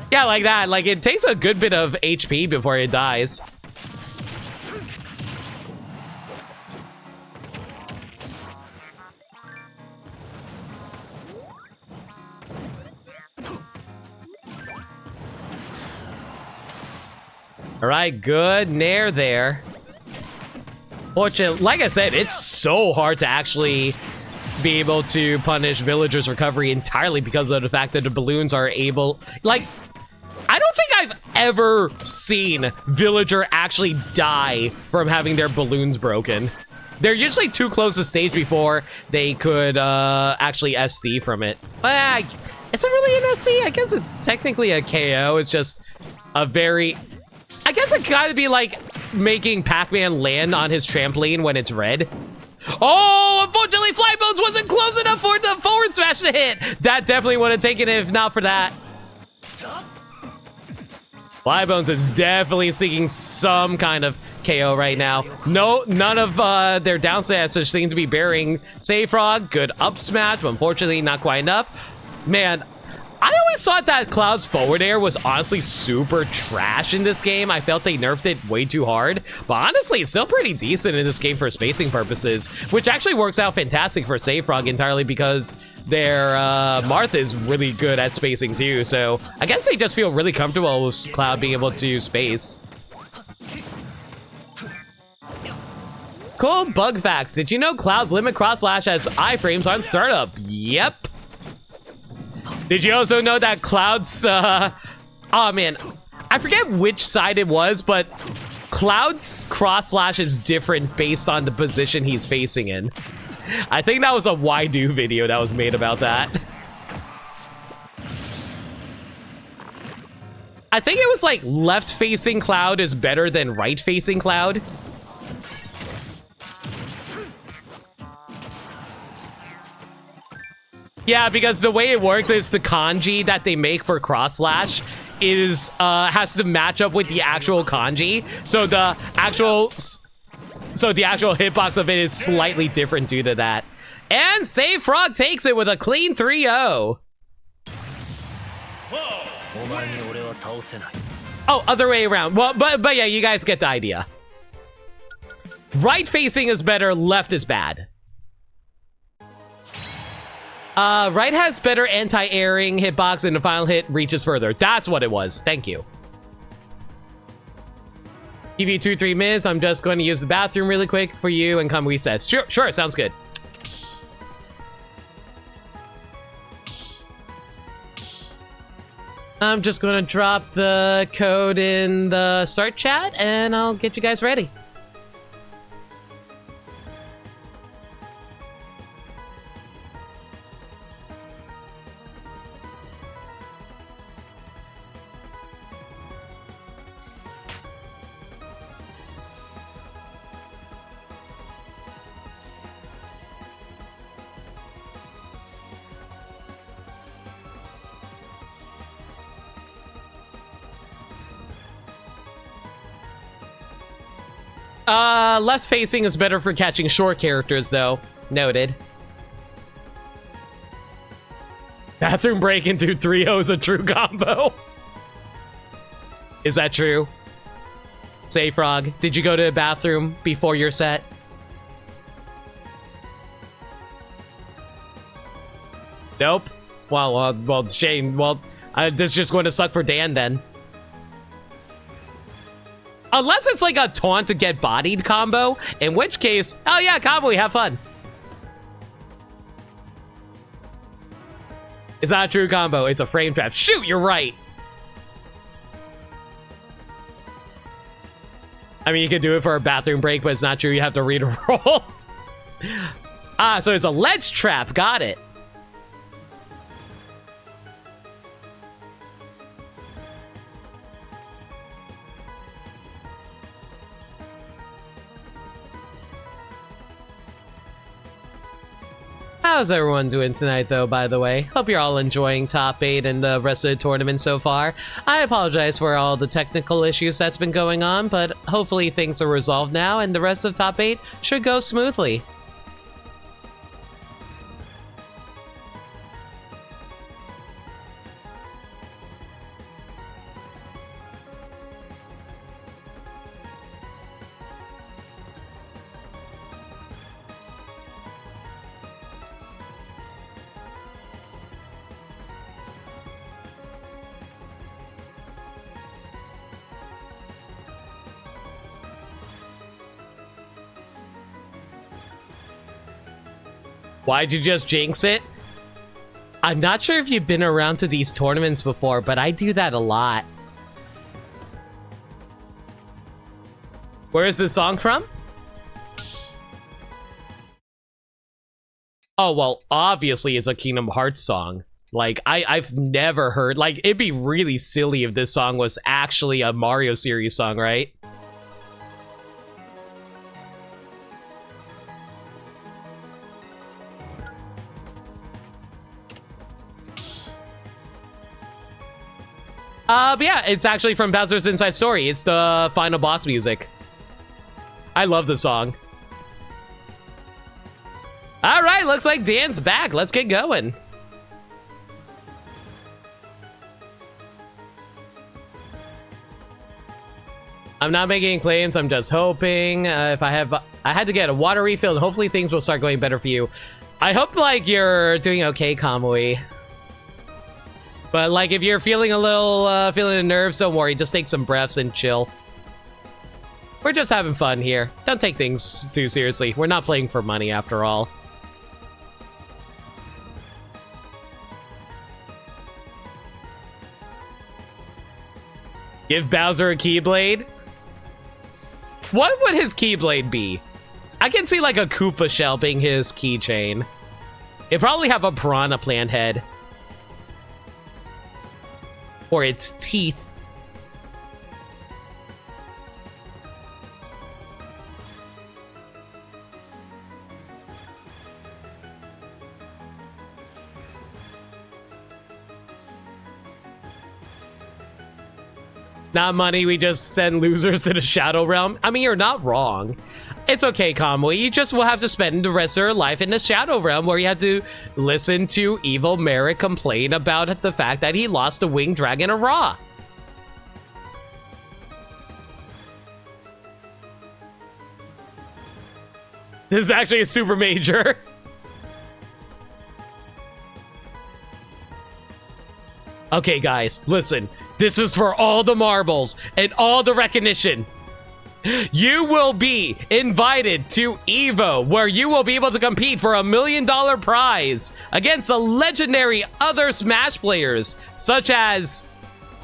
Yeah, like that. Like, it takes a good bit of HP before it dies. All right, good nair there. Fortunately, like I said, it's so hard to actually be able to punish villagers' recovery entirely because of the fact that the balloons are able... Like, I don't think I've ever seen villager actually die from having their balloons broken. They're usually too close to stage before they could actually SD from it. But it's not really an SD. I guess it's technically a KO. It's just a very... I guess it gotta be like making Pac-Man land on his trampoline when it's red. Oh, unfortunately, Flybones wasn't close enough for the forward smash to hit. That definitely would have taken it if not for that. Flybones is definitely seeking some kind of KO right now. No, none of their down stats seem to be bearing. Save Frog, good up smash, but unfortunately not quite enough. Man, I always thought that Cloud's forward air was honestly super trash in this game. I felt they nerfed it way too hard, but honestly, it's still pretty decent in this game for spacing purposes, which actually works out fantastic for Save Frog entirely because their Martha is really good at spacing too, so I guess they just feel really comfortable with Cloud being able to space. Cool bug facts. Did you know Cloud's Limit Cross Slash has iframes on startup? Yep. Did you also know that Cloud's, oh man, I forget which side it was, but Cloud's cross slash is different based on the position he's facing in. I think that was a Why Do video that was made about that. I think it was like left-facing Cloud is better than right-facing Cloud. Yeah, because the way it works is the kanji that they make for cross slash is has to match up with the actual kanji. So the actual hitbox of it is slightly different due to that. And Save Frog takes it with a clean 3-0. Oh, other way around. Well, but yeah, you guys get the idea. Right facing is better, left is bad. Right has better anti-airing hitbox and the final hit reaches further. That's what it was. Thank you. Give you 2-3 minutes. I'm just going to use the bathroom really quick for you and come reset. Sure, sounds good. I'm just going to drop the code in the start chat and I'll get you guys ready. Left facing is better for catching short characters, though. Noted. Bathroom break into 3-0's a true combo. Is that true? Say, Frog, did you go to the bathroom before your set? Nope. Well, Shane, this is just going to suck for Dan, then. Unless it's like a taunt to get bodied combo, in which case, oh yeah, combo, have fun. It's not a true combo, it's a frame trap. Shoot, you're right. I mean, you could do it for a bathroom break, but it's not true, you have to read a roll. So it's a ledge trap, got it. How's everyone doing tonight, though, by the way? Hope you're all enjoying top 8 and the rest of the tournament so far. I apologize for all the technical issues that's been going on, but hopefully things are resolved now and the rest of top 8 should go smoothly. Why'd you just jinx it? I'm not sure if you've been around to these tournaments before, but I do that a lot. Where is this song from? Oh, well, obviously it's a Kingdom Hearts song. Like, I've never heard... Like, it'd be really silly if this song was actually a Mario series song, right? But yeah, it's actually from Bowser's Inside Story. It's the final boss music. I love the song. All right, looks like Dan's back. Let's get going. I'm not making claims. I'm just hoping. If I had to get a water refill, and hopefully things will start going better for you. I hope like you're doing okay, Kamui. But like if you're feeling a little feeling the nerves, don't worry. Just take some breaths and chill. We're just having fun here. Don't take things too seriously. We're not playing for money after all. Give Bowser a Keyblade? What would his Keyblade be? I can see like a Koopa shell being his keychain. It'd probably have a Piranha Plant head. Or its teeth. Not money, we just send losers to the Shadow Realm. I mean, you're not wrong. It's okay, Kamui. You just will have to spend the rest of your life in the Shadow Realm where you have to listen to Evil Merrick complain about the fact that he lost a winged dragon of Ra. This is actually a super major. Okay, guys, listen. This is for all the marbles and all the recognition. You will be invited to EVO, where you will be able to compete for $1 million prize against the legendary other Smash players, such as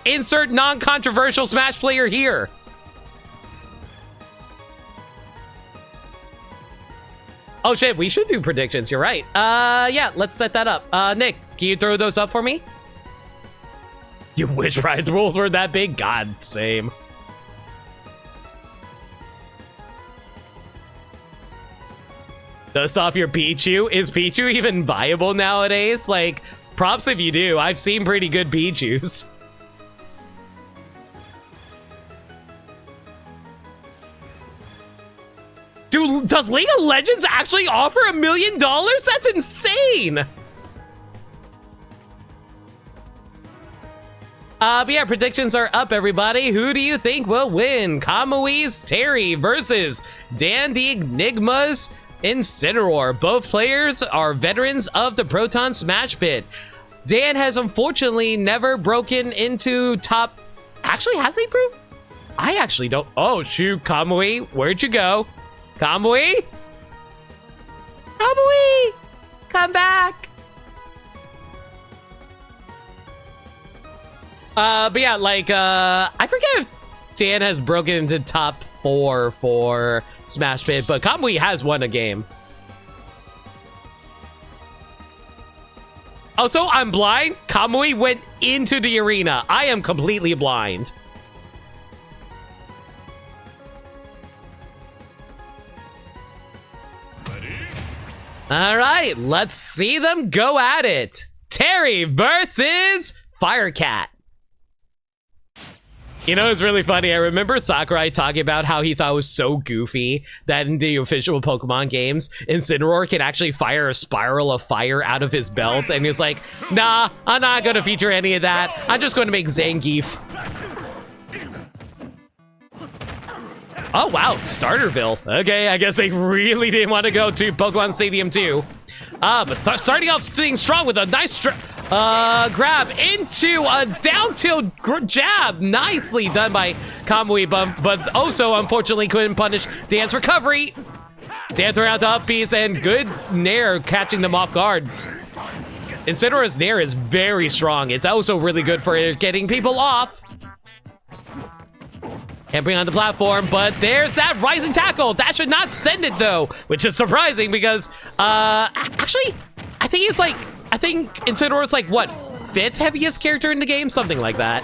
insert non-controversial Smash player here. Oh shit, we should do predictions, you're right. Yeah, let's set that up. Nick, can you throw those up for me? You wish prize rules were that big? God, same. Dust off your Pichu? Is Pichu even viable nowadays? Like, props if you do. I've seen pretty good Pichus. Does League of Legends actually offer $1 million? That's insane. But yeah, predictions are up, everybody. Who do you think will win? Kamui's Terry versus Dan the Enigma's Incineroar. Both players are veterans of the Proton Smash Pit. Dan has unfortunately never broken into top... Actually, has he, bro? I actually don't... Oh, shoot, Kamui, where'd you go? Kamui? Kamui! Come back! But yeah, like, I forget if Dan has broken into top 4 for Smash Pit, but Kamui has won a game. Also, I'm blind. Kamui went into the arena. I am completely blind. All right, let's see them go at it. Terry versus Firecat. You know, it's really funny. I remember Sakurai talking about how he thought it was so goofy that in the official Pokemon games, Incineroar can actually fire a spiral of fire out of his belt. And he's like, nah, I'm not going to feature any of that. I'm just going to make Zangief. Oh, wow. Starterville. Okay, I guess they really didn't want to go to Pokemon Stadium 2. But starting off things strong with a nice grab into a down tilt jab. Nicely done by Kamui, but also unfortunately couldn't punish Dan's recovery. Dan throwing out the up piece and good Nair catching them off guard. Incineroar's Nair is very strong. It's also really good for getting people off. Can't bring on the platform, but there's that rising tackle. That should not send it though, which is surprising because actually I think Incineroar's like what, 5th heaviest character in the game, something like that.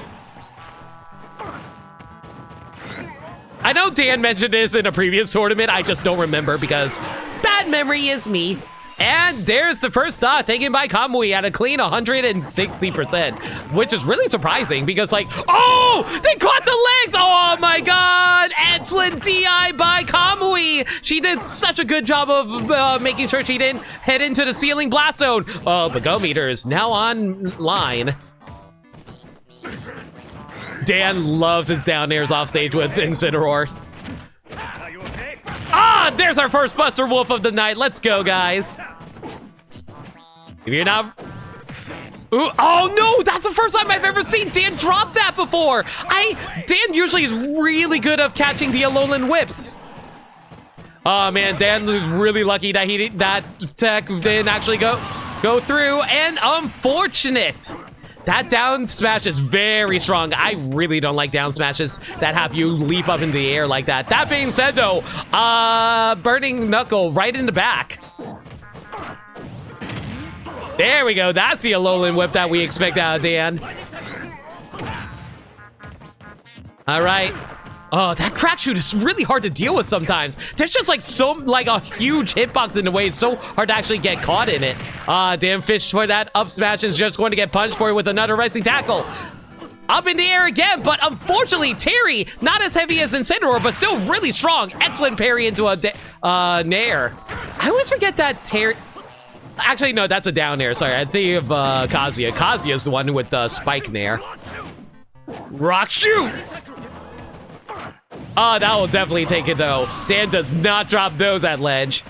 I know Dan mentioned this in a previous tournament. I just don't remember because bad memory is me. And there's the first stock taken by Kamui at a clean 160%, which is really surprising because, like, oh, they caught the legs. Oh my God, excellent DI by Kamui. She did such a good job of making sure she didn't head into the ceiling blast zone. Oh, the Go Meter is now online. Dan loves his down airs off stage with Incineroar. Ah, there's our first Buster Wolf of the night. Let's go, guys. If you're not... Ooh, oh, no, that's the first time I've ever seen Dan drop that before. Dan usually is really good at catching the Alolan whips. Oh, man, Dan was really lucky that that tech didn't actually go through. And unfortunate. That down smash is very strong. I really don't like down smashes that have you leap up in the air like that. That being said, though, Burning Knuckle right in the back. There we go. That's the Alolan whip that we expect out of Dan. All right. Oh, that crack shoot is really hard to deal with sometimes. There's just like a huge hitbox in the way. It's so hard to actually get caught in it. Dan Fish for that up smash is just going to get punched for it with another rising tackle. Up in the air again, but unfortunately, Terry, not as heavy as Incineroar, but still really strong. Excellent parry into a Nair. I always forget that Terry... Actually, no, that's a down air. Sorry, I think of Kazuya. Kazuya is the one with the spike Nair. Rock shoot! Oh, that will definitely take it, though. Dan does not drop those at ledge.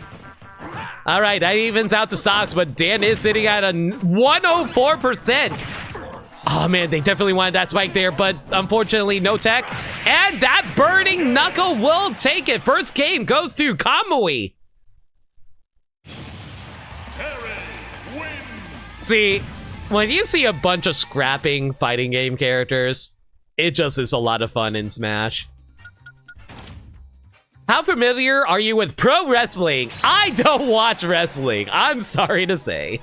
All right, that evens out the stocks, but Dan is sitting at a 104%. Oh, man, they definitely wanted that spike there, but unfortunately, no tech. And that Burning Knuckle will take it. First game goes to Kamui. See, when you see a bunch of scrapping fighting game characters, it just is a lot of fun in Smash. How familiar are you with pro wrestling? I don't watch wrestling. I'm sorry to say.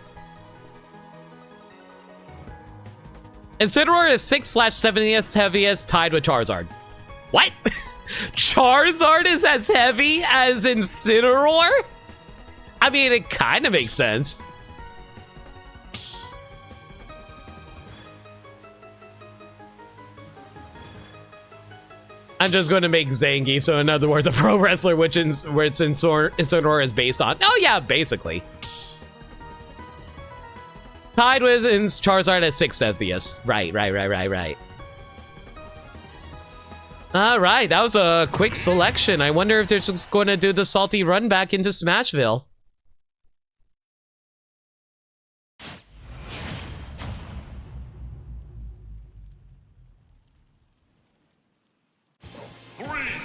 Incineroar is 6/7th heaviest, tied with Charizard. What? Charizard is as heavy as Incineroar? I mean, it kind of makes sense. I'm just going to make Zangief, so in other words, a pro wrestler, which is where Sonora is based on. Oh yeah, basically. Tied with Charizard at 6th heaviest. Right. All right, that was a quick selection. I wonder if they're just going to do the salty run back into Smashville.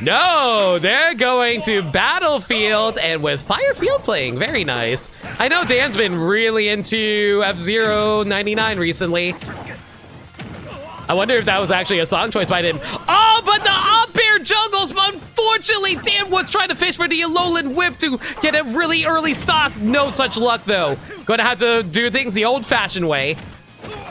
No, they're going to Battlefield, and with Firefield playing. Very nice. I know Dan's been really into F-Zero 99 recently. I wonder if that was actually a song choice by him. Oh, but the up air juggles. Unfortunately, Dan was trying to fish for the Alolan Whip to get a really early stock. No such luck, though. Gonna have to do things the old-fashioned way.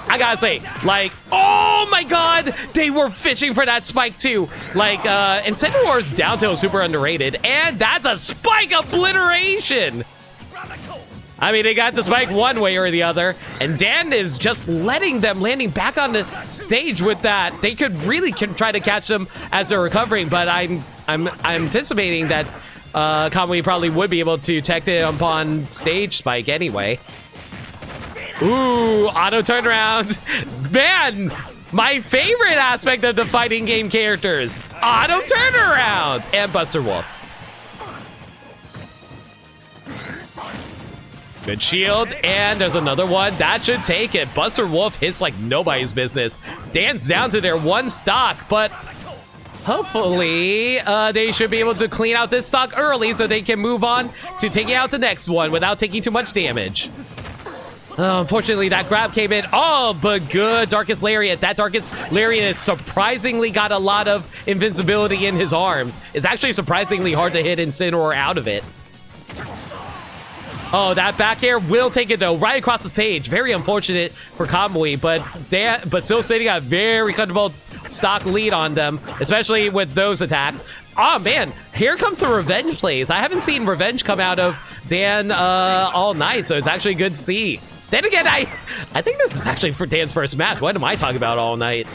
I gotta say, like, oh my god, they were fishing for that spike too. Like, Incineroar's down tilt is super underrated, and that's a spike obliteration. I mean, they got the spike one way or the other, and Dan is just letting them landing back on the stage with that. They could really try to catch them as they're recovering, but I'm anticipating that Kamui probably would be able to tech it upon stage spike anyway. Ooh, auto turnaround. Man, my favorite aspect of the fighting game characters. Auto turnaround. And Buster Wolf. Good shield, and there's another one. That should take it. Buster Wolf hits like nobody's business. Dan's down to their one stock, but hopefully they should be able to clean out this stock early so they can move on to taking out the next one without taking too much damage. Unfortunately, that grab came in. Oh, but good Darkest Lariat. That Darkest Lariat has surprisingly got a lot of invincibility in his arms. It's actually surprisingly hard to hit Incineroar out of it. Oh, that back air will take it, though, right across the stage. Very unfortunate for Kamui, but still sitting a very comfortable stock lead on them, especially with those attacks. Oh, man, here comes the revenge plays. I haven't seen revenge come out of Dan all night, so it's actually good to see. Then again, I think this is actually for Dan's first match. What am I talking about all night?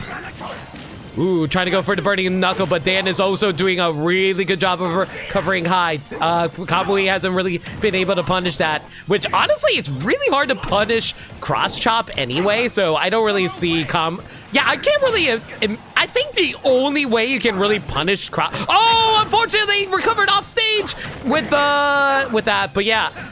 Ooh, trying to go for the burning knuckle, but Dan is also doing a really good job of covering high. Kamui hasn't really been able to punish that, which honestly, it's really hard to punish cross chop anyway, so I don't really see yeah, I can't really, I think the only way you can really punish oh, unfortunately, recovered off stage with that, but yeah.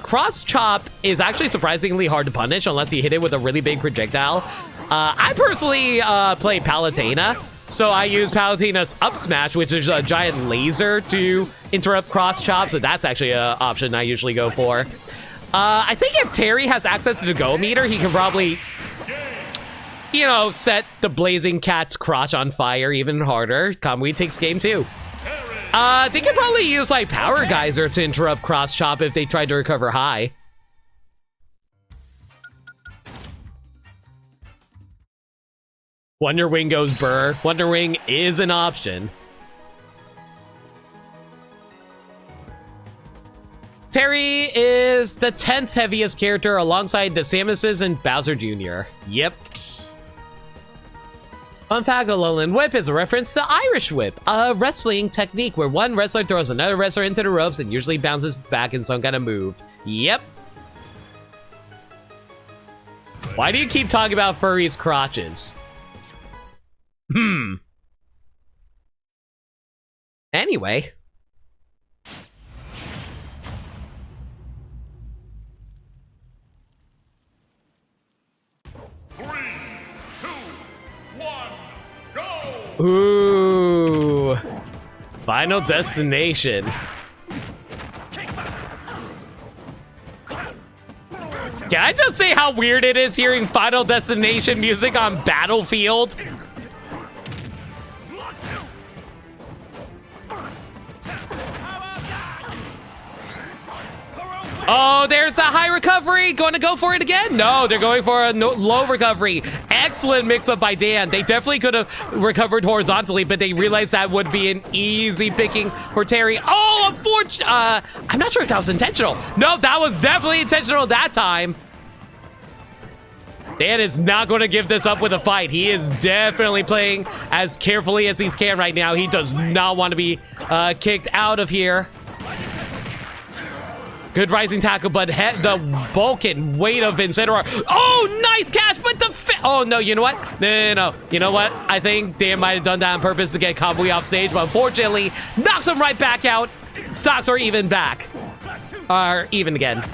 Cross chop is actually surprisingly hard to punish unless you hit it with a really big projectile. I personally play Palutena, so I use Palutena's up smash, which is a giant laser to interrupt cross chop, so that's actually an option I usually go for. I think if Terry has access to the go meter, he can probably, you know, set the Blazing Cat's crotch on fire even harder. Kamui takes game 2. They could probably use like Power Geyser to interrupt cross chop if they tried to recover high. Wonder Wing goes burr. Wonder Wing is an option. Terry is the 10th heaviest character alongside the Samuses and Bowser Jr. Yep. Fun fact, Alolan Whip is a reference to Irish Whip, a wrestling technique where one wrestler throws another wrestler into the ropes and usually bounces back in some kind of move. Yep. Why do you keep talking about furries' crotches? Anyway. Ooh. Final Destination. Can I just say how weird it is hearing Final Destination music on Battlefield? Oh, there's a high recovery. Going to go for it again? No, they're going for a low recovery. Excellent mix-up by Dan. They definitely could have recovered horizontally, but they realized that would be an easy picking for Terry. Oh, unfortunately. I'm not sure if that was intentional. No, that was definitely intentional that time. Dan is not going to give this up with a fight. He is definitely playing as carefully as he can right now. He does not want to be kicked out of here. Good rising tackle, but the bulk and weight of Incineroar. Oh, nice catch, but oh, no, you know what? No. You know what? I think Dan might have done that on purpose to get Kamui off stage, but unfortunately, knocks him right back out. Stocks are even back. Are even again.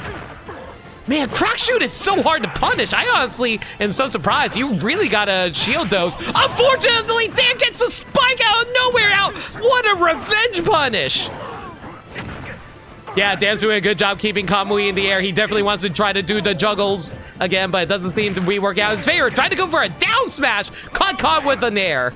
Man, crack shoot is so hard to punish. I honestly am so surprised. You really gotta shield those. Unfortunately, Dan gets a spike out of nowhere out. What a revenge punish. Yeah, Dan's doing a good job keeping Kamui in the air. He definitely wants to try to do the juggles again, but it doesn't seem to be working out in his favor. Trying to go for a down smash. Caught with an air.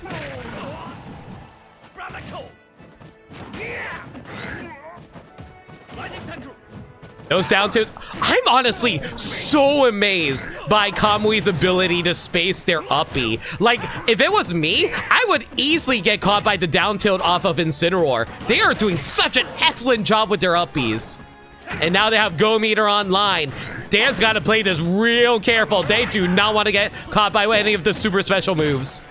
Those down tilts. I'm honestly so amazed by Kamui's ability to space their uppy. Like, if it was me, I would easily get caught by the down tilt off of Incineroar. They are doing such an excellent job with their uppies. And now they have Go Meter online. Dan's got to play this real careful. They do not want to get caught by any of the super special moves.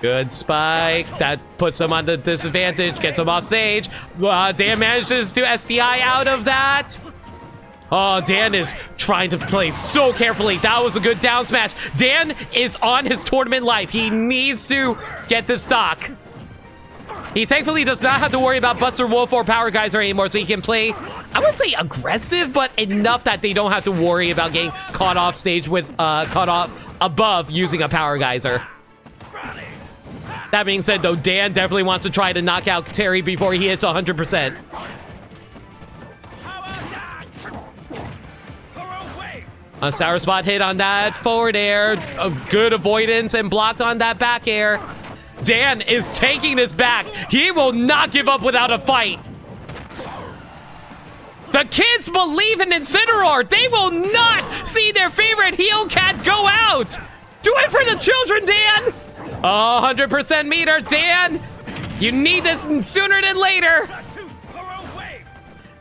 Good spike. That puts him on the disadvantage. Gets him off stage. Dan manages to STI out of that. Oh, Dan is trying to play so carefully. That was a good down smash. Dan is on his tournament life. He needs to get this stock. He thankfully does not have to worry about Buster Wolf or Power Geyser anymore, so he can play, I wouldn't say aggressive, but enough that they don't have to worry about getting caught off stage with, caught off above using a Power Geyser. That being said, though, Dan definitely wants to try to knock out Terry before he hits 100%. A sour spot hit on that forward air. A good avoidance and blocked on that back air. Dan is taking this back. He will not give up without a fight. The kids believe in Incineroar. They will not see their favorite heel cat go out. Do it for the children, Dan. 100% meter, Dan. You need this sooner than later.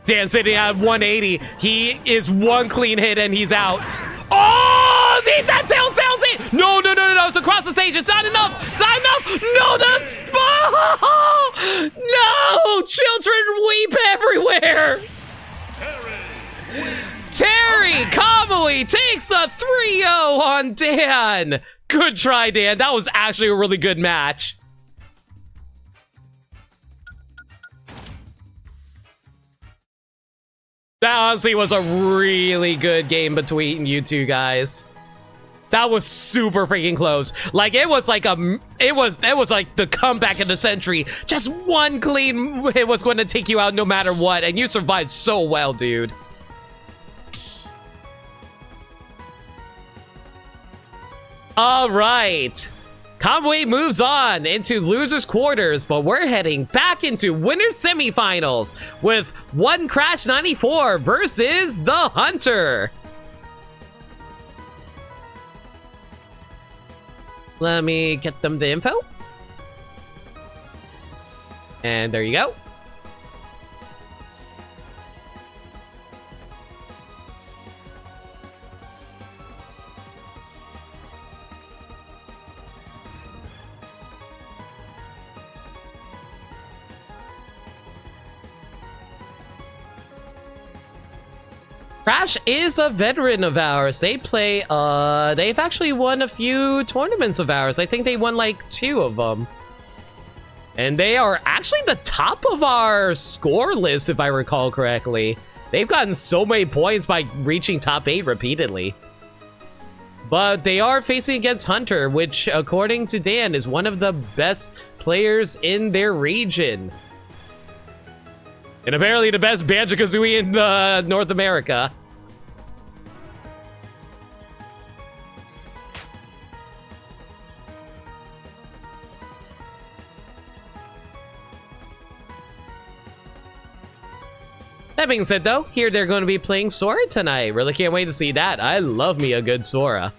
Dan sitting at 180. He is one clean hit and he's out. Oh, that tail tells it. No. It's across the stage. It's not enough. No, no, children weep everywhere. Terry Kamui takes a 3-0 on Dan. Good try, Dan. That was actually a really good match. That honestly was a really good game between you two guys. That was super freaking close. Like, it was like the comeback of the century. Just one clean hit was going to take you out no matter what, and you survived so well, dude. All right. Kamui moves on into losers quarters, but we're heading back into winners semifinals with one Crash 94 versus the Hunter. Let me get them the info. And there you go. Crash is a veteran of ours. They play, they've actually won a few tournaments of ours. I think they won like 2 of them. And they are actually the top of our score list, if I recall correctly. They've gotten so many points by reaching top 8 repeatedly. But they are facing against Hunter, which, according to Dan, is one of the best players in their region. And apparently the best Banjo-Kazooie in North America. That being said, though, here they're going to be playing Sora tonight. Really can't wait to see that. I love me a good Sora.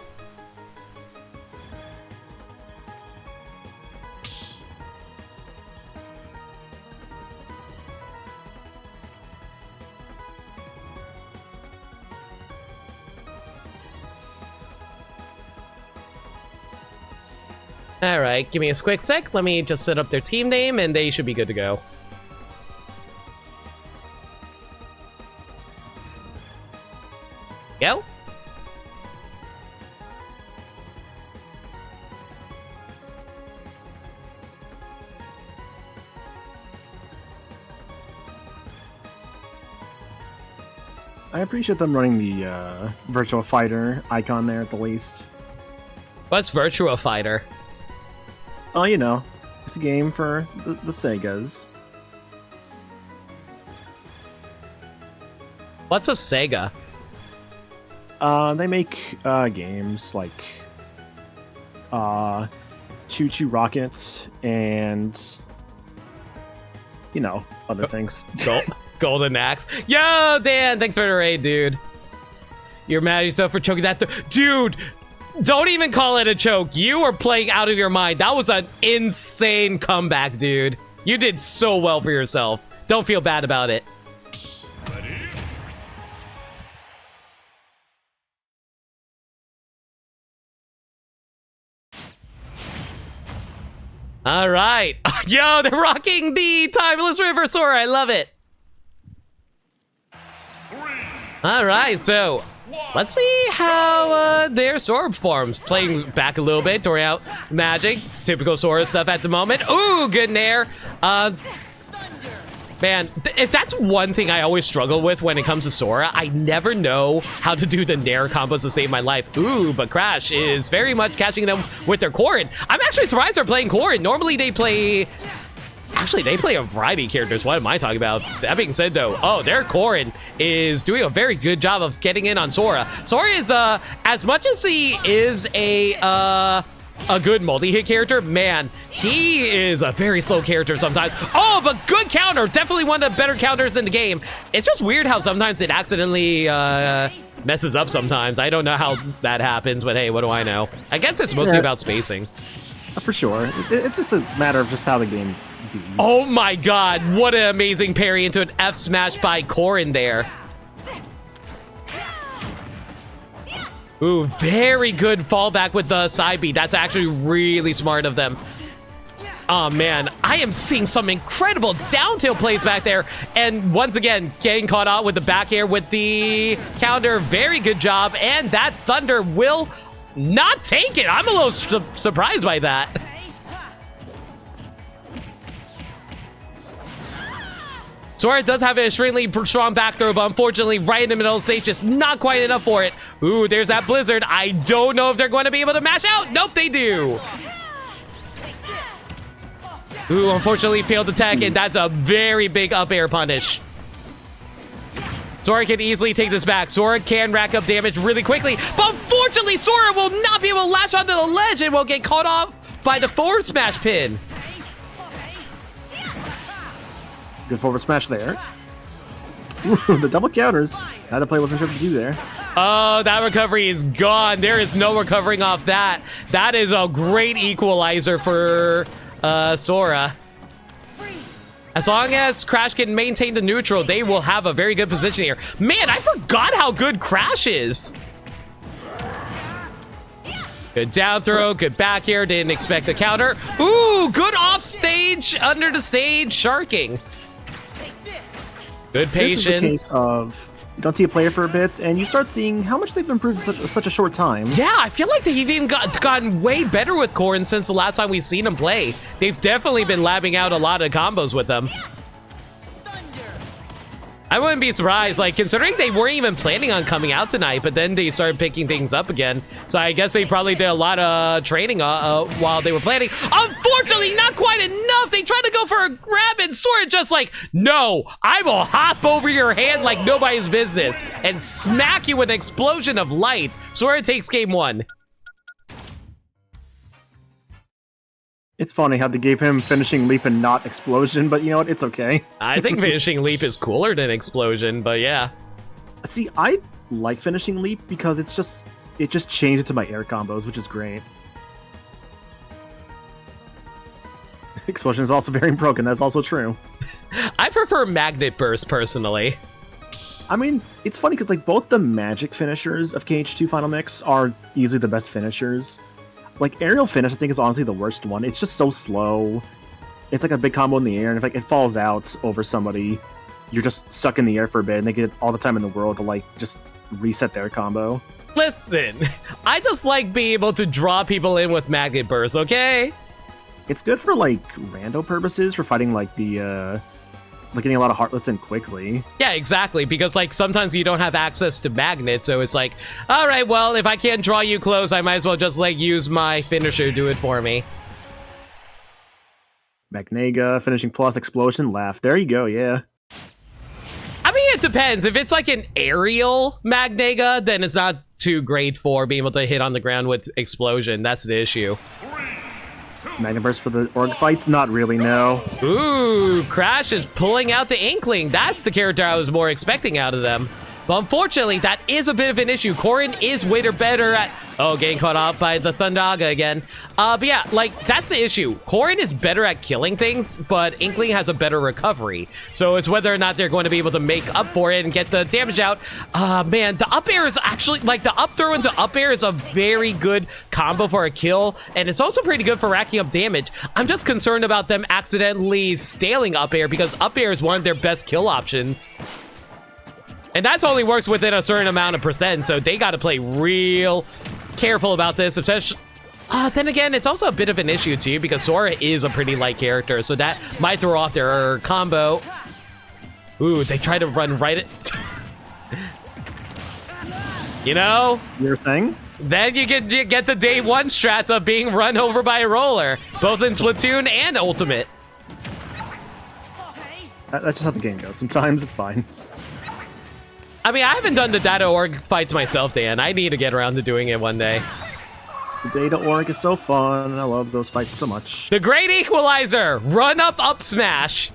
All right, give me a quick sec. Let me just set up their team name, and they should be good to go. Go. I appreciate them running the Virtual Fighter icon there at the least. What's Virtua Fighter? Oh, you know, it's a game for the Segas. What's a Sega? They make games like Choo Choo Rockets and, you know, other things. Golden Axe. Yo, Dan, thanks for the raid, dude. You're mad at yourself for choking that. Dude, don't even call it a choke. You are playing out of your mind. That was an insane comeback, dude. You did so well for yourself. Don't feel bad about it. All right. Yo, they're rocking the Timeless River Sora. I love it. All right, so let's see how their Sora performs. Playing back a little bit, throwing out magic. Typical Sora stuff at the moment. Ooh, good nair. Man, if that's one thing I always struggle with when it comes to Sora, I never know how to do the nair combos to save my life. Ooh, but Crash is very much catching them with their Corrin. I'm actually surprised they're playing Corrin. Normally they play... Actually, they play a variety of characters. What am I talking about? That being said, though, their Corrin is doing a very good job of getting in on Sora. Sora is, as much as he is a good multi-hit character, man, he is a very slow character sometimes. Oh, but good counter. Definitely one of the better counters in the game. It's just weird how sometimes it accidentally messes up sometimes. I don't know how that happens, but hey, what do I know? I guess it's mostly about spacing. For sure. It's just a matter of just how the game... Oh my god, what an amazing parry into an F smash by Corrin there. Ooh, very good fallback with the side B. That's actually really smart of them. Oh man, I am seeing some incredible down tilt plays back there. And once again, getting caught out with the back air with the counter. Very good job. And that Thunder will not take it. I'm a little surprised by that. Sora does have an extremely strong back throw, but unfortunately, right in the middle of the stage, just not quite enough for it. Ooh, there's that Blizzard. I don't know if they're going to be able to mash out. Nope, they do. Ooh, unfortunately, failed the tech, and that's a very big up air punish. Sora can easily take this back. Sora can rack up damage really quickly, but unfortunately, Sora will not be able to latch onto the ledge and will get caught off by the forward smash pin. Good forward smash there. Ooh, the double counters. How the play wasn't sure what to do there. Oh, that recovery is gone. There is no recovering off that. That is a great equalizer for Sora. As long as Crash can maintain the neutral, they will have a very good position here. Man, I forgot how good Crash is. Good down throw, good back air. Didn't expect the counter. Ooh, good off stage, under the stage, sharking. Good patience. This is a case of you don't see a player for a bit, and you start seeing how much they've improved in such a short time. Yeah, I feel like they've even gotten way better with Corrin since the last time we've seen them play. They've definitely been labbing out a lot of combos with them. I wouldn't be surprised, like, considering they weren't even planning on coming out tonight, but then they started picking things up again. So I guess they probably did a lot of training while they were planning. Unfortunately, not quite enough. They tried to go for a grab, and Sora just like, no, I will hop over your hand like nobody's business and smack you with an explosion of light. Sora takes game one. It's funny how they gave him finishing leap and not explosion, but you know what? It's okay. I think finishing leap is cooler than explosion, but yeah. See, I like finishing leap because it just changed it to my air combos, which is great. Explosion is also very broken. That's also true. I prefer magnet burst personally. I mean, it's funny because like both the magic finishers of KH2 Final Mix are easily the best finishers. Like, aerial finish, I think, is honestly the worst one. It's just so slow. It's like a big combo in the air, and if like, it falls out over somebody, you're just stuck in the air for a bit, and they get all the time in the world to, like, just reset their combo. Listen, I just like being able to draw people in with Magnet Burst, okay? It's good for, like, rando purposes, for fighting, like, the, like, getting a lot of Heartless in quickly. Yeah, exactly, because, like, sometimes you don't have access to Magnet, so it's like, alright, well, if I can't draw you close, I might as well just, like, use my finisher to do it for me. Magnega, finishing plus explosion, laugh. There you go, yeah. I mean, it depends. If it's like an aerial Magnega, then it's not too great for being able to hit on the ground with explosion. That's the issue. Magnet Burst for the org fights? Not really, no. Ooh, Crash is pulling out the Inkling. That's the character I was more expecting out of them. But unfortunately, that is a bit of an issue. Corrin is way better at... Oh, getting caught off by the Thundaga again. But yeah, like, that's the issue. Corrin is better at killing things, but Inkling has a better recovery. So it's whether or not they're going to be able to make up for it and get the damage out. Man, the up air is actually... Like, the up throw into up air is a very good combo for a kill, and it's also pretty good for racking up damage. I'm just concerned about them accidentally staling up air, because up air is one of their best kill options. And that only works within a certain amount of percent, so they got to play real careful about this, especially... then again, it's also a bit of an issue, too, because Sora is a pretty light character, so that might throw off their combo. Ooh, they try to run right at... You know? You're saying? Then you get the day one strats of being run over by a roller, both in Splatoon and Ultimate. That's just how the game goes. Sometimes it's fine. I mean, I haven't done the Data Org fights myself, Dan. I need to get around to doing it one day. The Data Org is so fun. I love those fights so much. The Great Equalizer! Run up smash!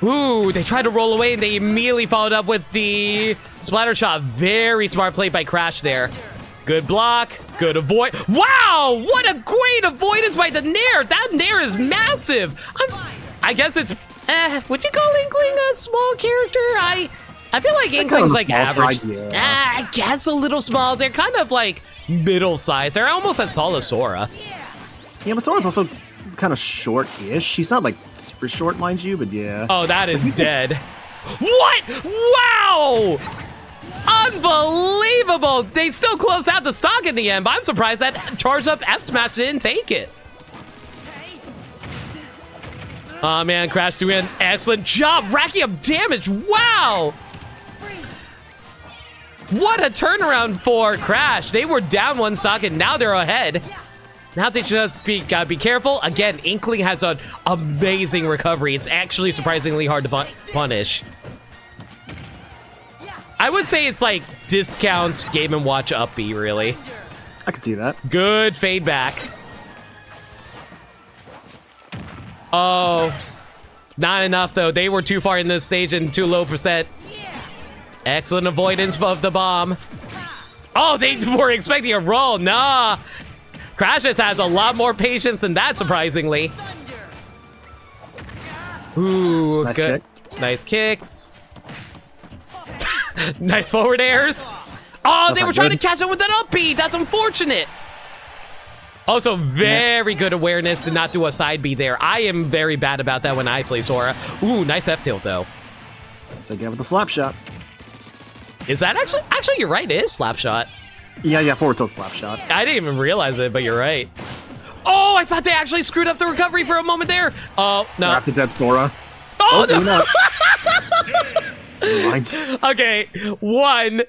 Ooh, they tried to roll away and they immediately followed up with the splatter shot. Very smart play by Crash there. Good block, good avoid. Wow! What a great avoidance by the Nair! That Nair is massive! I guess it's... would you call Inkling a small character? I feel like Inkling's like average. Side, yeah. I guess a little small. They're kind of like middle size. They're almost as tall as Sora. Yeah, but Sora's also kind of short-ish. She's not like super short, mind you, but yeah. Oh, that is dead. What? Wow! Unbelievable! They still closed out the stock in the end, but I'm surprised that charged up F Smash didn't take it. Oh man, Crash doing an excellent job racking up damage. Wow! What a turnaround for Crash. They were down one stock and now they're ahead. Now they just gotta be careful. Again, Inkling has an amazing recovery. It's actually surprisingly hard to punish. I would say it's like discount Game & Watch up B, really. I can see that. Good fade back. Oh, not enough though. They were too far in this stage and too low percent. Excellent avoidance of the bomb. Oh, they were expecting a roll. Nah. Crash just has a lot more patience than that, surprisingly. Ooh, Nice good. kick. Nice kicks. Nice forward airs. Oh, they were trying to catch it with an up B. That's unfortunate. Also, very good awareness to not do a side B there. I am very bad about that when I play Sora. Ooh, nice F-tilt, though. So again with the slap shot. Is that actually... Actually, you're right. It is slap shot. Yeah, forward tilt slap shot. I didn't even realize it, but you're right. Oh, I thought they actually screwed up the recovery for a moment there. Oh, no. Wrapped the dead Sora. Oh, no. Right. Okay, 1,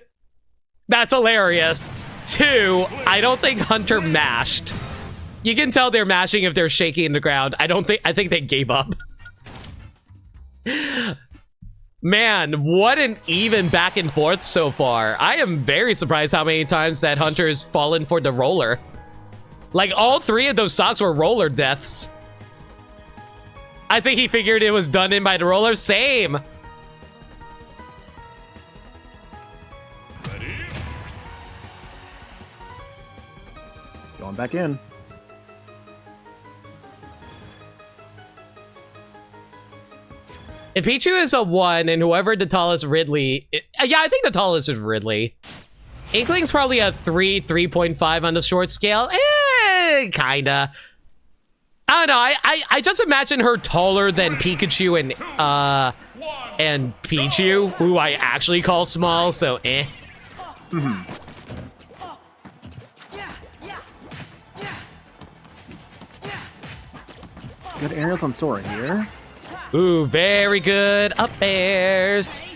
that's hilarious. 2, I don't think Hunter mashed. You can tell they're mashing if they're shaking in the ground. I think they gave up. Man, what an even back and forth so far. I am very surprised how many times that Hunter's fallen for the roller. Like, all 3 of those stocks were roller deaths. I think he figured it was done in by the roller. Same. Going back in. If Pichu is a 1 and whoever the tallest Ridley... yeah, I think the tallest is Ridley. Inkling's probably a 3.5 on the short scale. Kinda. I don't know. I just imagine her taller than Pikachu and Pichu, who I actually call small, so eh. Good aerials on Sora here. Ooh, very good up airs.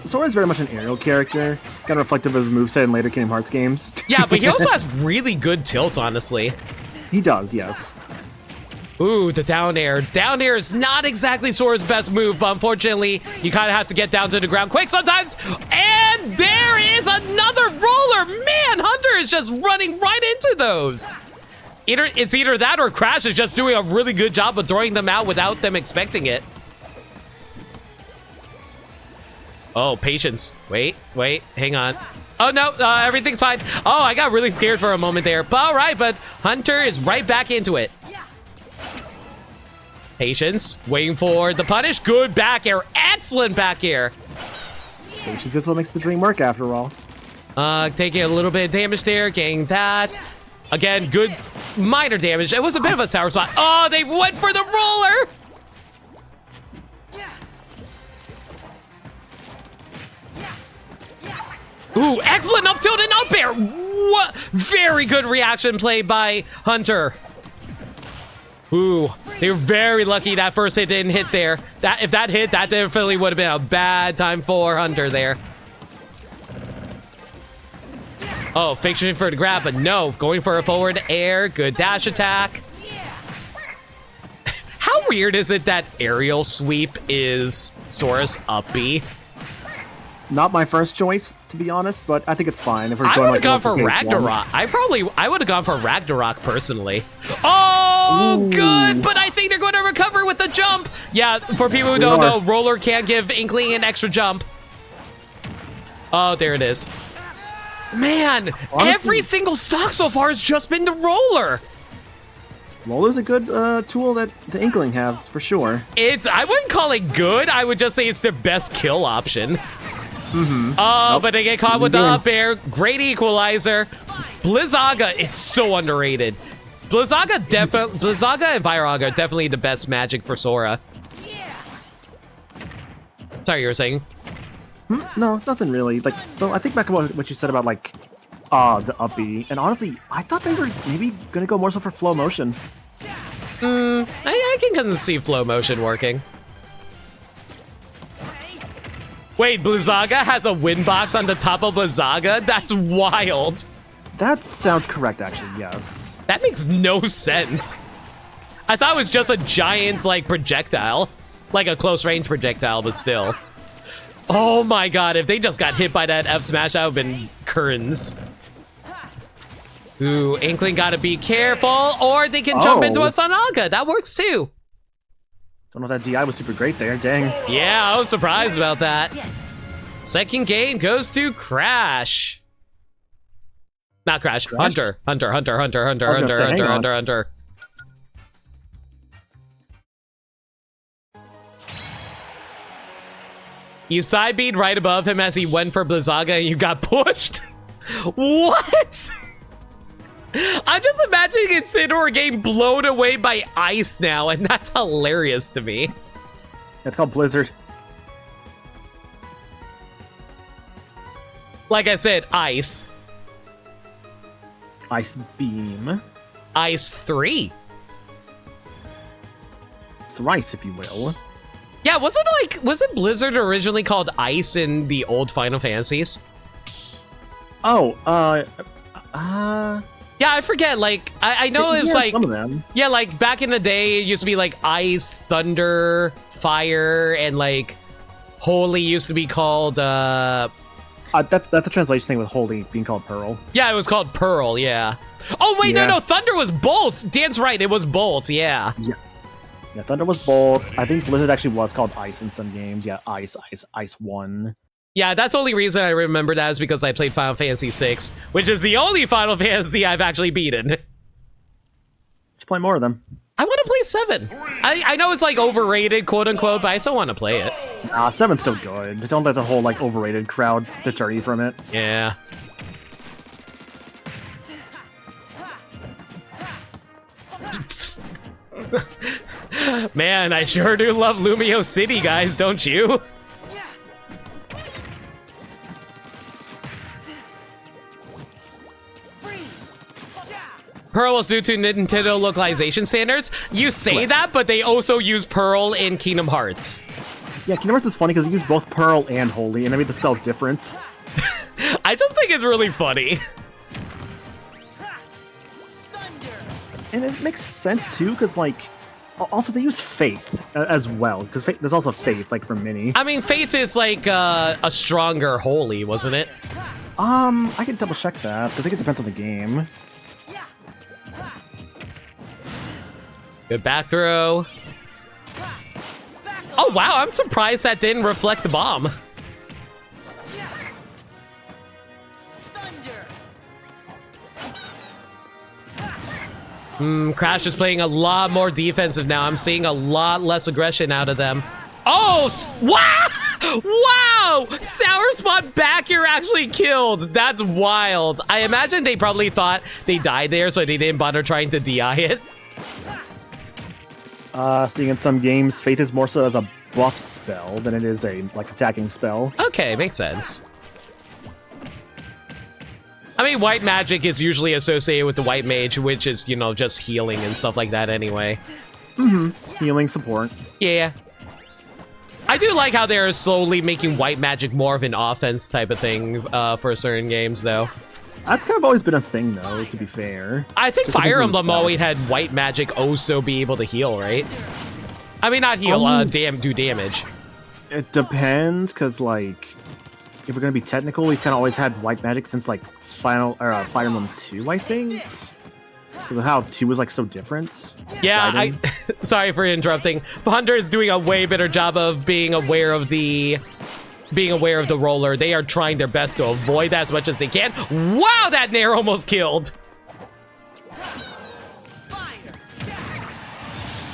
Sora's very much an aerial character, kind of reflective of his moveset in later Kingdom Hearts games. Yeah, but he also has really good tilts, honestly. He does, yes. Ooh, the down air. Down air is not exactly Sora's best move, but unfortunately, you kind of have to get down to the ground quick sometimes. And there is another roller. Man, Hunter is just running right into those. It's either that or Crash is just doing a really good job of throwing them out without them expecting it. Oh, patience. Wait, hang on. Oh, no, everything's fine. Oh, I got really scared for a moment there. But all right, but Hunter is right back into it. Patience, waiting for the punish. Good back air, excellent back air. Patience is what makes the dream work, after all. Taking a little bit of damage there, getting that. Again, good minor damage. It was a bit of a sour spot. Oh, they went for the roller. Ooh, excellent up tilt and up air. What? Very good reaction play by Hunter. Ooh, they were very lucky that first hit didn't hit there. If that hit, that definitely would have been a bad time for Hunter there. Oh, fixing for the grab, but no, going for a forward air. Good dash attack. How weird is it that aerial sweep is Sora's up B? Not my first choice, to be honest, but I think it's fine. If we're I going would have like gone for Ragnarok. I would have gone for Ragnarok personally. Oh, Ooh. good, but I think they're going to recover with the jump. Yeah, for people who don't know, Roller can give Inkling an extra jump. Oh, there it is. Man, Honestly, every single stock so far has just been the Roller. Roller's a good tool that the Inkling has, for sure. I wouldn't call it good. I would just say it's their best kill option. Oh, but they get caught with the up air. Great equalizer. Blizzaga is so underrated. Blizzaga and Pyraga are definitely the best magic for Sora. Sorry, you were saying? No, nothing really. Like, though, I think back about what you said about like, the up B, and honestly, I thought they were maybe gonna go more so for flow motion. I can conceive flow motion working. Wait, Blizzaga has a win box on the top of Blizzaga? That's wild. That sounds correct, actually. Yes. That makes no sense. I thought it was just a giant, like, projectile. Like a close-range projectile, but still. Oh my god, if they just got hit by that F-Smash, that would have been curtains. Ooh, Inkling gotta be careful, or they can jump into a Thanaga. That works too. Don't know if that DI was super great there. Dang. Yeah, I was surprised about that. Second game goes to Crash. Not Crash. Hunter. Hunter. You side beat right above him as he went for Blizzaga and you got pushed? What? I'm just imagining Incineroar getting blown away by ice now, and that's hilarious to me. It's called Blizzard. Like I said, ice. Ice Beam. Ice 3. Thrice, if you will. Yeah, wasn't Blizzard originally called Ice in the old Final Fantasies? Oh, yeah, I forget, like, I know it was like... some of them. Yeah, like, back in the day, it used to be like Ice, Thunder, Fire, and like, Holy used to be called, That's a translation thing with Holy being called Pearl. Yeah, it was called Pearl, yeah. Oh, wait, no, Thunder was Bolt! Dan's right, it was Bolt, yeah. Yeah, Thunder was Bolt. I think Blizzard actually was called Ice in some games. Yeah, Ice 1. Yeah, that's the only reason I remember that is because I played Final Fantasy VI, which is the only Final Fantasy I've actually beaten. Should play more of them. I want to play 7. I know it's like overrated, quote unquote, but I still want to play it. 7's still good. Don't let the whole like overrated crowd deter you from it. Yeah. Man, I sure do love Lumio City, guys, don't you? Pearl was due to Nintendo localization standards. You say that, but they also use Pearl in Kingdom Hearts. Yeah, Kingdom Hearts is funny because they use both Pearl and Holy, and I made the spells different. I just think it's really funny. And it makes sense, too, because, like, also they use Faith as well, because there's also Faith, like, for Mini. I mean, Faith is, like, a stronger Holy, wasn't it? I can double-check that. I think it depends on the game. Good back throw. Oh, wow, I'm surprised that didn't reflect the bomb. Crash is playing a lot more defensive now. I'm seeing a lot less aggression out of them. Oh, wow! Wow! Sour Spot back here actually killed. That's wild. I imagine they probably thought they died there, so they didn't bother trying to DI it. Seeing in some games, Faith is more so as a buff spell than it is a, like, attacking spell. Okay, makes sense. I mean, white magic is usually associated with the white mage, which is, you know, just healing and stuff like that anyway. Healing support. Yeah. I do like how they're slowly making white magic more of an offense type of thing for certain games, though. That's kind of always been a thing, though, to be fair. I think Just Fire Emblem spell. always had white magic also be able to heal, right? I mean, not heal, do damage. It depends, because, like, if we're going to be technical, we've kind of always had white magic since, like, Fire Emblem 2, I think? Because of how 2 was, like, so different. Yeah, sorry for interrupting. Hunter is doing a way better job of being aware of the roller. They are trying their best to avoid that as much as they can. Wow, that Nair almost killed.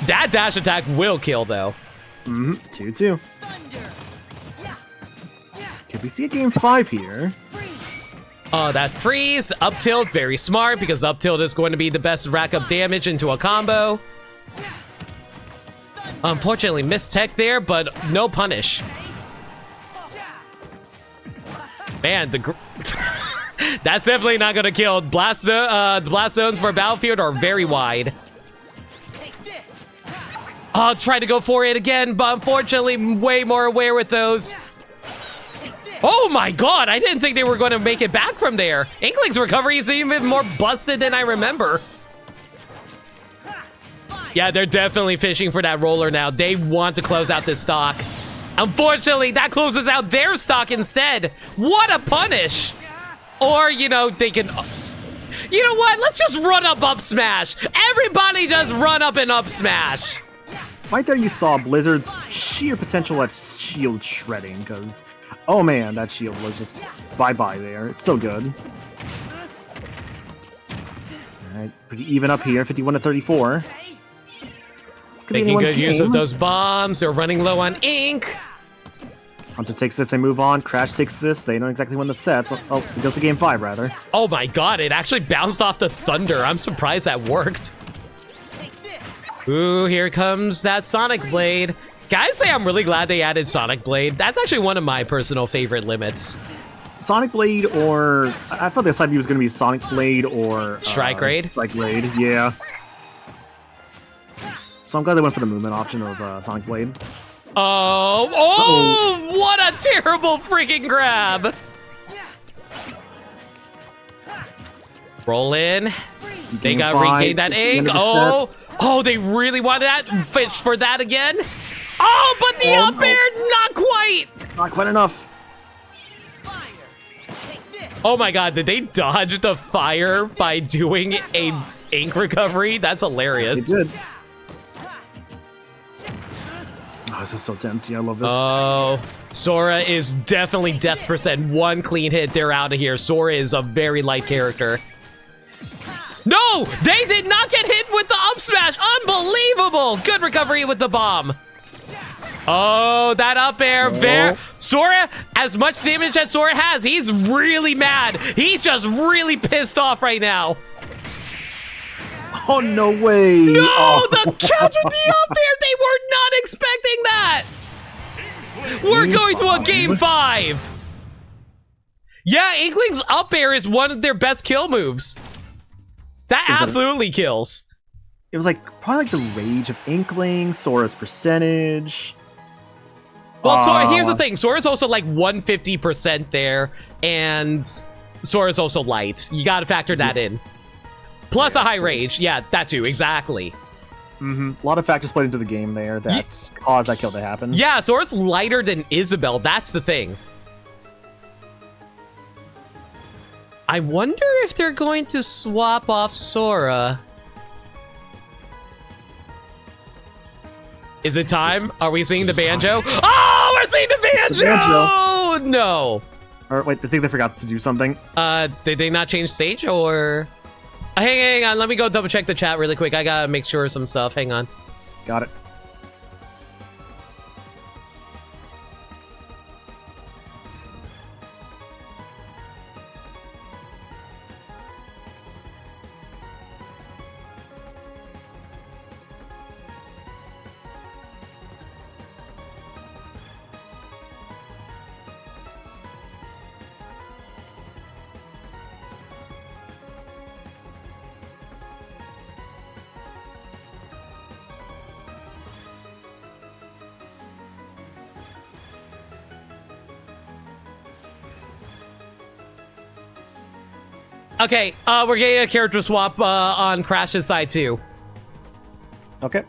That dash attack will kill, though. 2-2. Could we see a game 5 here? That freeze, up tilt, very smart, because up tilt is going to be the best rack up damage into a combo. Unfortunately, missed tech there, but no punish. Man, that's definitely not gonna kill. The blast zones for Battlefield are very wide. I'll try to go for it again, but unfortunately, way more aware with those. Oh my god, I didn't think they were going to make it back from there. Inkling's recovery is even more busted than I remember. Yeah, they're definitely fishing for that roller now. They want to close out this stock. Unfortunately, that closes out their stock instead. What a punish. Or, you know, they can... You know what? Let's just run up smash. Everybody just run up and up smash. Right there you saw Blizzard's sheer potential at shield shredding, because... Oh man, that shield was just bye-bye there. It's so good. Alright, pretty even up here, 51-34. Making good use of those bombs. They're running low on ink. Hunter takes this, they move on. Crash takes this, they don't exactly win the sets. Oh, it goes to game 5, rather. Oh my god, it actually bounced off the thunder. I'm surprised that worked. Ooh, here comes that Sonic Blade. Guys say I'm really glad they added Sonic Blade. That's actually one of my personal favorite limits. Sonic Blade or... I thought the side view was going to be Sonic Blade or... Strike Raid? Strike Raid, yeah. So I'm glad they went for the movement option of Sonic Blade. Oh, what a terrible freaking grab. Roll in. They got regained that ink. Oh, they really wanted that. Fish for that again. Oh, but the up air, not quite. Not quite enough. Oh my god, did they dodge the fire by doing a ink recovery? That's hilarious. They did. Oh, this is so tense. Yeah, I love this. Oh, Sora is definitely death percent. One clean hit, they're out of here. Sora is a very light character. No, they did not get hit with the up smash. Unbelievable. Good recovery with the bomb. Oh, that up air. Sora, as much damage as Sora has, he's really mad. He's just really pissed off right now. Oh, no way! No, Oh. the catch with the up air! They were not expecting that! We're going to a game 5! Yeah, Inkling's up air is one of their best kill moves. That absolutely kills. It was like probably like the rage of Inkling, Sora's percentage. Well, Sora, here's the thing. Sora's also like 150% there, and Sora's also light. You gotta factor that in. Plus a high rage. Yeah, that too, exactly. A lot of factors played into the game there that's caused that kill to happen. Yeah, Sora's lighter than Isabelle. That's the thing. I wonder if they're going to swap off Sora. Is it time? Are we seeing the banjo? Oh, we're seeing the banjo! No. Or wait, I think they forgot to do something. Did they not change stage or? Hang on, let me go double check the chat really quick. I gotta make sure of some stuff. Hang on. Got it. Okay, we're getting a character swap on Crash's side too. Okay.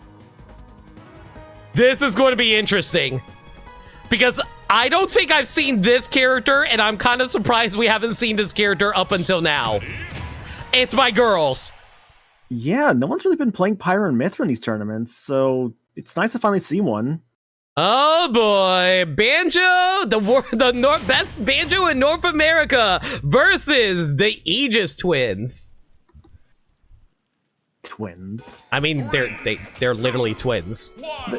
This is going to be interesting. Because I don't think I've seen this character, and I'm kind of surprised we haven't seen this character up until now. It's my girls. Yeah, no one's really been playing Pyra and Mithra in these tournaments, so it's nice to finally see one. Oh boy, Banjo, the best Banjo in North America versus the Aegis twins. Twins. I mean, they're literally twins.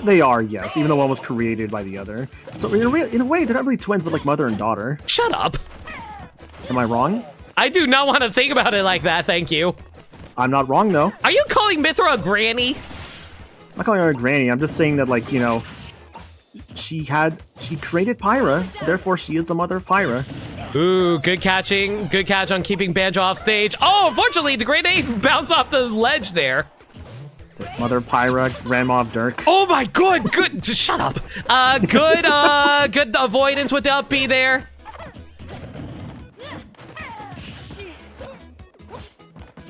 They are, yes, even though one was created by the other. So in a way, they're not really twins, but like mother and daughter. Shut up. Am I wrong? I do not want to think about it like that, thank you. I'm not wrong, though. Are you calling Mithra a granny? I'm not calling her a granny. I'm just saying that, like, you know, she created Pyra, so therefore she is the mother of Pyra. Ooh, good catching. Good catch on keeping Banjo off stage. Oh, unfortunately, the grenade bounced off the ledge there. Mother of Pyra, grandma of Dirk. Oh my god, good. Just shut up. Good avoidance with the up B there.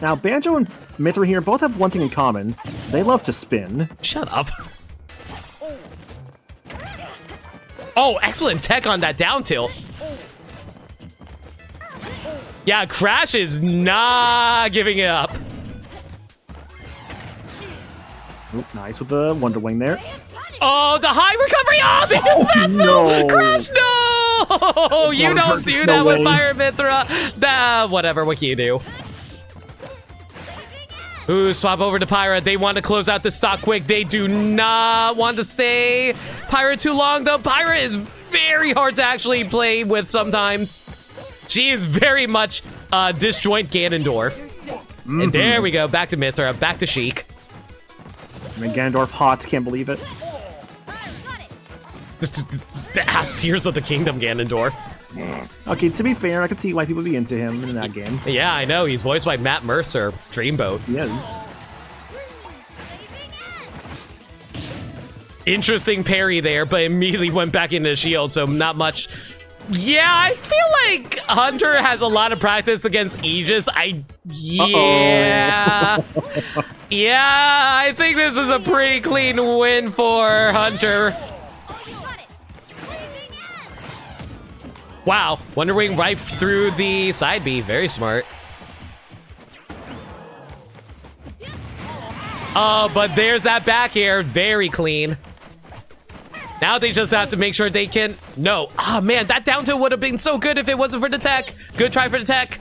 Now, Banjo and Mithra here both have one thing in common. They love to spin. Shut up. Oh, excellent tech on that down tilt. Yeah, Crash is not giving it up. Oop, nice with the Wonder Wing there. Oh, the high recovery! Oh, the no. Crash, no! You don't do that with Fire Mithra. Whatever, what can you do? Ooh, swap over to Pyra. They want to close out the stock quick. They do not want to stay Pyra too long, though. Pyra is very hard to actually play with sometimes. She is very much disjoint Ganondorf. And there we go. Back to Mithra. Back to Sheik. I mean, Ganondorf hot. Can't believe it. The ass Tears of the Kingdom Ganondorf. Okay, to be fair, I can see why people would be into him in that game. Yeah, I know. He's voiced by Matt Mercer. Dreamboat. He is. Interesting parry there, but immediately went back into the shield, so not much. Yeah, I feel like Hunter has a lot of practice against Aegis. Yeah. Yeah, I think this is a pretty clean win for Hunter. Wow, Wonder Wing right through the side B. Very smart. Oh, but there's that back air. Very clean. Now they just have to make sure they can... No. Oh, man, that down tilt would have been so good if it wasn't for the tech. Good try for the tech.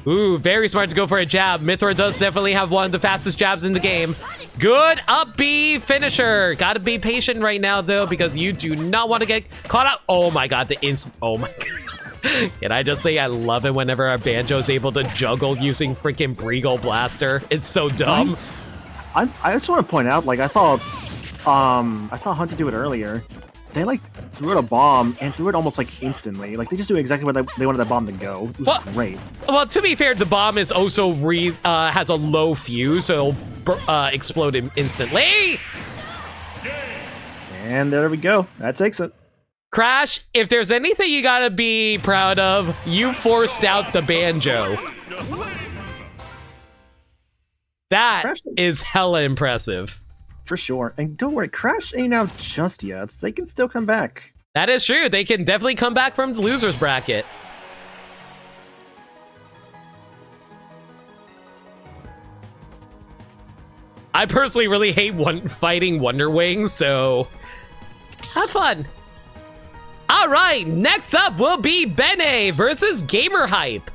Ooh, very smart to go for a jab. Mithra does definitely have one of the fastest jabs in the game. Good up B finisher. Gotta be patient right now, though, because you do not want to get caught up. Oh, my God. The instant... Oh, my God. Can I just say I love it whenever a Banjo's able to juggle using freaking Brigo Blaster? It's so dumb. I just want to point out, like I saw Hunter do it earlier. They like threw out a bomb and threw it almost like instantly. Like they just do exactly where they wanted that bomb to go. It was great. Well, to be fair, the bomb is also has a low fuse, so it'll explode instantly. And there we go. That takes it. Crash, if there's anything you gotta be proud of, you forced out the Banjo. That is hella impressive. For sure. And don't worry, Crash ain't out just yet. They can still come back. That is true. They can definitely come back from the loser's bracket. I personally really hate fighting Wonder Wings, so have fun. All right, next up will be Bene versus Gamer Hype.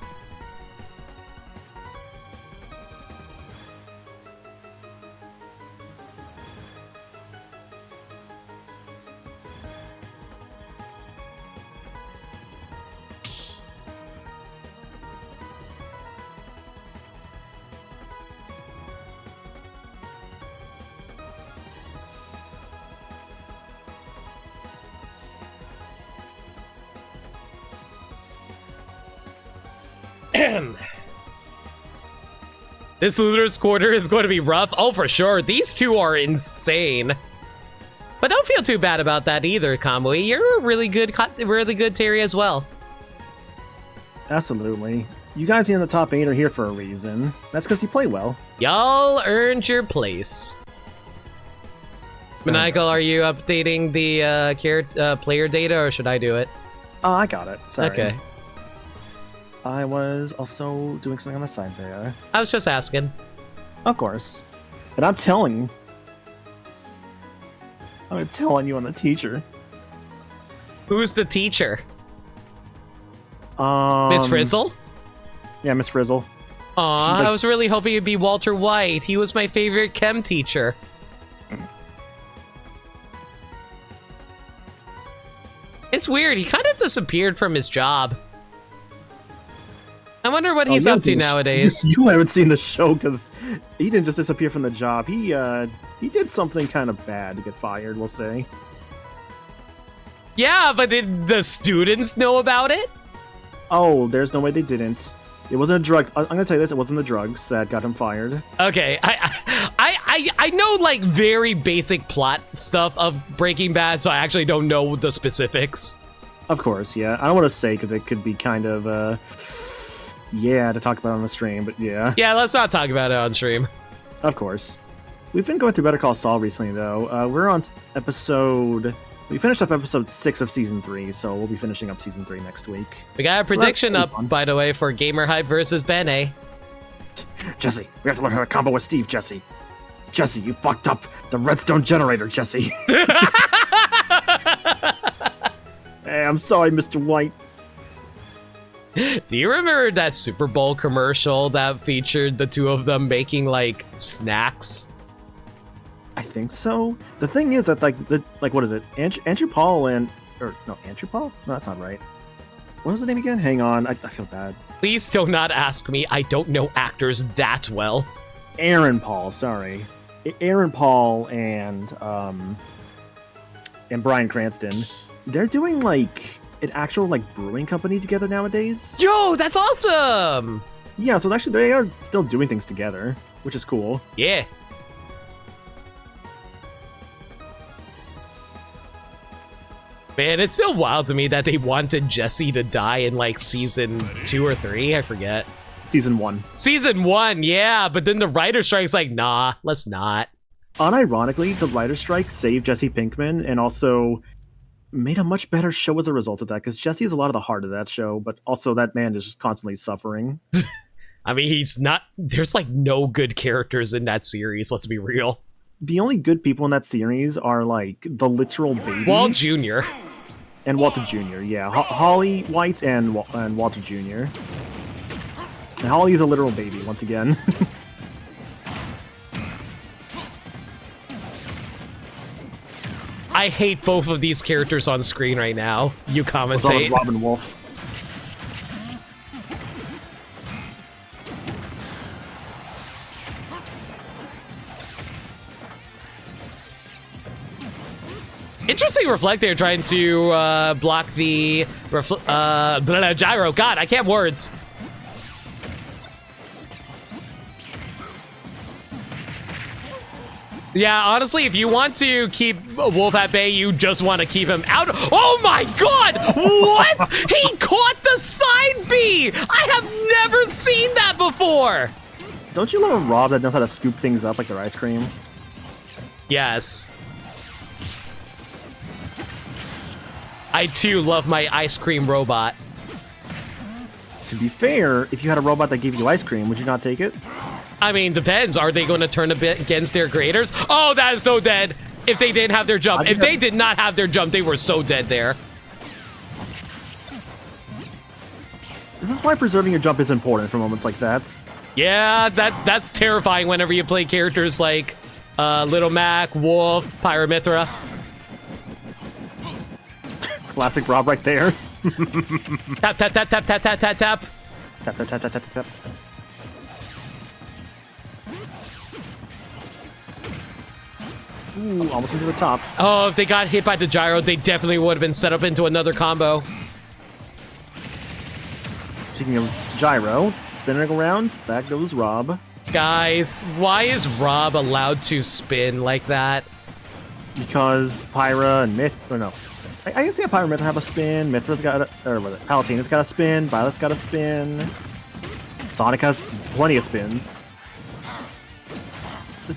This loser's quarter is going to be rough. Oh, for sure. These two are insane. But don't feel too bad about that either, Kamui. You're a really good Terry as well. Absolutely. You guys in the top 8 are here for a reason. That's because you play well. Y'all earned your place. Maniacal, are you updating the player data, or should I do it? I got it. Sorry. Okay. I was also doing something on the side there. I was just asking. Of course. But I'm telling you, I'm the teacher. Who's the teacher? Miss Frizzle? Yeah, Miss Frizzle. Aw, I was really hoping it'd be Walter White. He was my favorite chem teacher. It's weird. He kind of disappeared from his job. I wonder what he's up to nowadays. You haven't seen the show because he didn't just disappear from the job. He did something kind of bad to get fired, we'll say. Yeah, but did the students know about it? Oh, there's no way they didn't. It wasn't a drug. I'm gonna tell you this. It wasn't the drugs that got him fired. Okay, I know like very basic plot stuff of Breaking Bad, so I actually don't know the specifics. Of course, yeah. I don't want to say because it could be kind of yeah, to talk about on the stream, but yeah. Yeah, let's not talk about it on stream. Of course. We've been going through Better Call Saul recently, though. We're on we finished up episode 6 of season 3, so we'll be finishing up season 3 next week. We got a prediction up, by the way, for Gamer Hype versus Bene. Jesse, we have to learn how to combo with Steve, Jesse. Jesse, you fucked up the redstone generator, Jesse. Hey, I'm sorry, Mr. White. Do you remember that Super Bowl commercial that featured the two of them making, like, snacks? I think so. The thing is that, what is it? Andrew Paul and... Andrew Paul? No, that's not right. What was the name again? Hang on, I feel bad. Please do not ask me. I don't know actors that well. Aaron Paul, sorry. Aaron Paul and Bryan Cranston. They're doing, like... an actual brewing company together nowadays. Yo, that's awesome! Yeah, so actually they are still doing things together, which is cool. Yeah. Man, it's still wild to me that they wanted Jesse to die in season 2 or 3, I forget. Season 1. Season 1, yeah, but then the writer strike's like, nah, let's not. Unironically, the writer strike saved Jesse Pinkman and also made a much better show as a result of that, because Jesse is a lot of the heart of that show, but also that man is just constantly suffering. I mean, he's not... There's, no good characters in that series, let's be real. The only good people in that series are, the literal baby. Walt Jr. And Walter Jr., yeah. Holly White and Walter Jr. And Holly's a literal baby, once again. I hate both of these characters on screen right now. You commentate. Robin Wolf. using Reflect there, trying to block the gyro. God, I can't words. Yeah, honestly, if you want to keep Wolf at bay, you just want to keep him out. Oh my god! What? He caught the side B! I have never seen that before! Don't you love a Rob that knows how to scoop things up like their ice cream? Yes. I too love my ice cream robot. To be fair, if you had a robot that gave you ice cream, would you not take it? I mean, depends. Are they going to turn a bit against their creators? Oh, that is so dead. If they didn't have their jump. If they did not have their jump, they were so dead there. This is why preserving your jump is important for moments like that. Yeah, that's terrifying whenever you play characters like Little Mac, Wolf, Pyramithra. Classic Rob right there. Tap, tap, tap, tap, tap, tap, tap, tap. Tap, tap, tap, tap, tap, tap. Ooh, almost into the top. Oh, if they got hit by the gyro, they definitely would have been set up into another combo. Speaking of gyro, spinning around, back goes Rob. Guys, why is Rob allowed to spin like that? Because Pyra and Myth, or no. I can see a Pyra and Myth have a spin, Mithra's got a, or what, Palutena's got a spin, Violet's got a spin. Sonic has plenty of spins.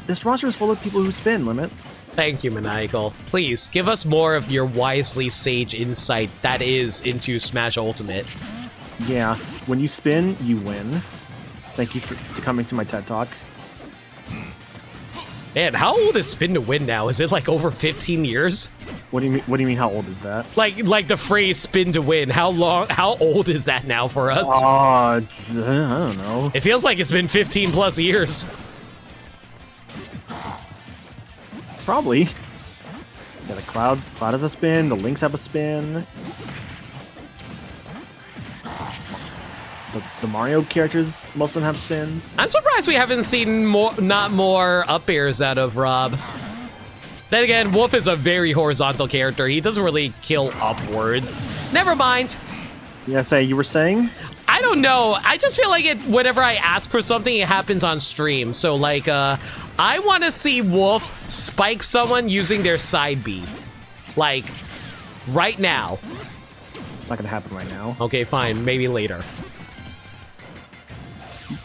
This roster is full of people who spin, Limit. Thank you, Maniacal. Please, give us more of your wisely sage insight that is into Smash Ultimate. Yeah, when you spin, you win. Thank you for coming to my TED Talk. Man, how old is Spin to Win now? Is it like over 15 years? What do you mean? What do you mean? How old is that? Like the phrase "spin to win." How old is that now for us? I don't know. It feels like it's been 15 plus years. Probably. Yeah, the Cloud has a spin. The Lynx have a spin. The Mario characters, most of them have spins. I'm surprised we haven't seen not more up airs out of Rob. Then again, Wolf is a very horizontal character. He doesn't really kill upwards. Never mind. Yeah, you were saying? I don't know. I just feel like it. Whenever I ask for something, it happens on stream. So like, I want to see Wolf spike someone using their side B, like right now. It's not gonna happen right now. Okay, fine. Maybe later.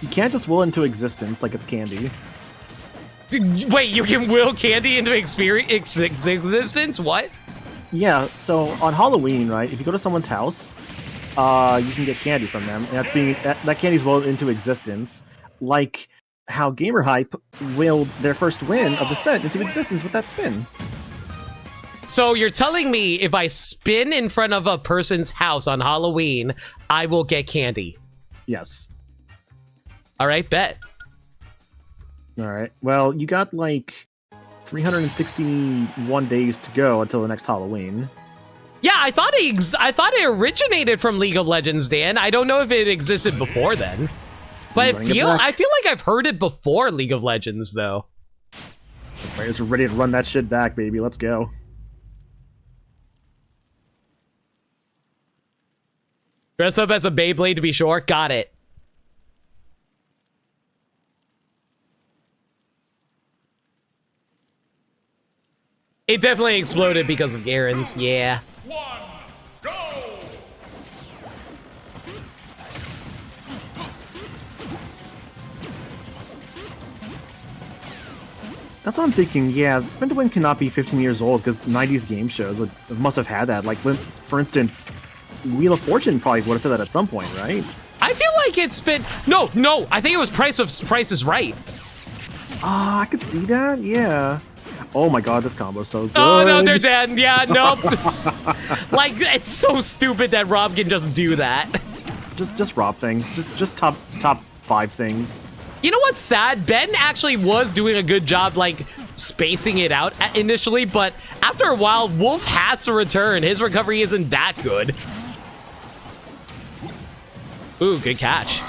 You can't just will into existence like it's candy. Wait, you can will candy into existence? What? Yeah, so on Halloween, right, if you go to someone's house, you can get candy from them, and that candy's willed into existence, like how Gamer Hype willed their first win of the set into existence with that spin. So you're telling me if I spin in front of a person's house on Halloween, I will get candy? Yes. All right, bet. All right. Well, you got like 361 days to go until the next Halloween. Yeah, I thought it originated from League of Legends, Dan. I don't know if it existed before then, but I feel like I've heard it before League of Legends, though. The players are ready to run that shit back, baby. Let's go. Dress up as a Beyblade to be sure. Got it. It definitely exploded because of Garen's, yeah. One, go! That's what I'm thinking. Yeah, Spin to Win cannot be 15 years old because 90s game shows must have had that. Like, for instance, Wheel of Fortune probably would have said that at some point, right? I feel like it's been... No, I think it was Price is Right. Ah, I could see that, yeah. Oh my god, this combo's so good. Oh, no, they're dead. Yeah, nope. Like, it's so stupid that Rob can just do that. Just Rob things. Just top 5 things. You know what's sad? Ben actually was doing a good job, like, spacing it out initially, but after a while, Wolf has to return. His recovery isn't that good. Ooh, good catch.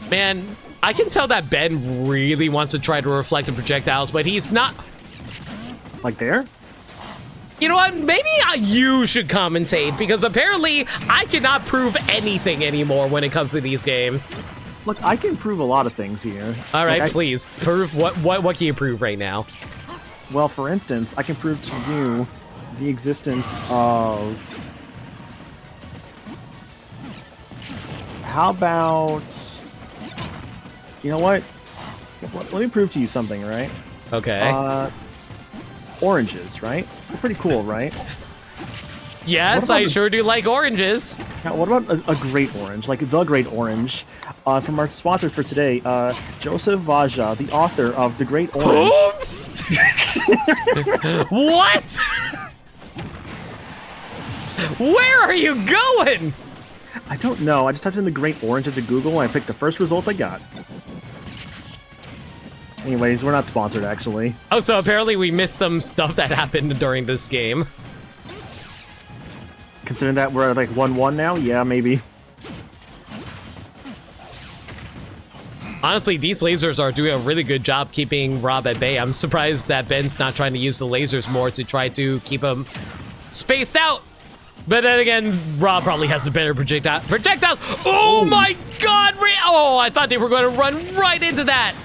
Man, I can tell that Ben really wants to try to reflect the projectiles, but he's not. Like there? You know what? Maybe you should commentate, because apparently I cannot prove anything anymore when it comes to these games. Look, I can prove a lot of things here. All right, like, please prove what can you prove right now? Well, for instance, I can prove to you the existence of. How about? You know what? Let me prove to you something, right? Okay. Oranges, right? They're pretty cool, right? Yes, I sure do like oranges. Now, what about a great orange, like the great orange, from our sponsor for today, Joseph Vaja, the author of The Great Orange. Oops! What? Where are you going? I don't know. I just typed in The Great Orange into Google and I picked the first result I got. Anyways, we're not sponsored, actually. Oh, so apparently we missed some stuff that happened during this game. Considering that we're at like 1-1 now? Yeah, maybe. Honestly, these lasers are doing a really good job keeping Rob at bay. I'm surprised that Ben's not trying to use the lasers more to try to keep him spaced out. But then again, Rob probably has the better projectiles. Oh my god! Oh, I thought they were going to run right into that.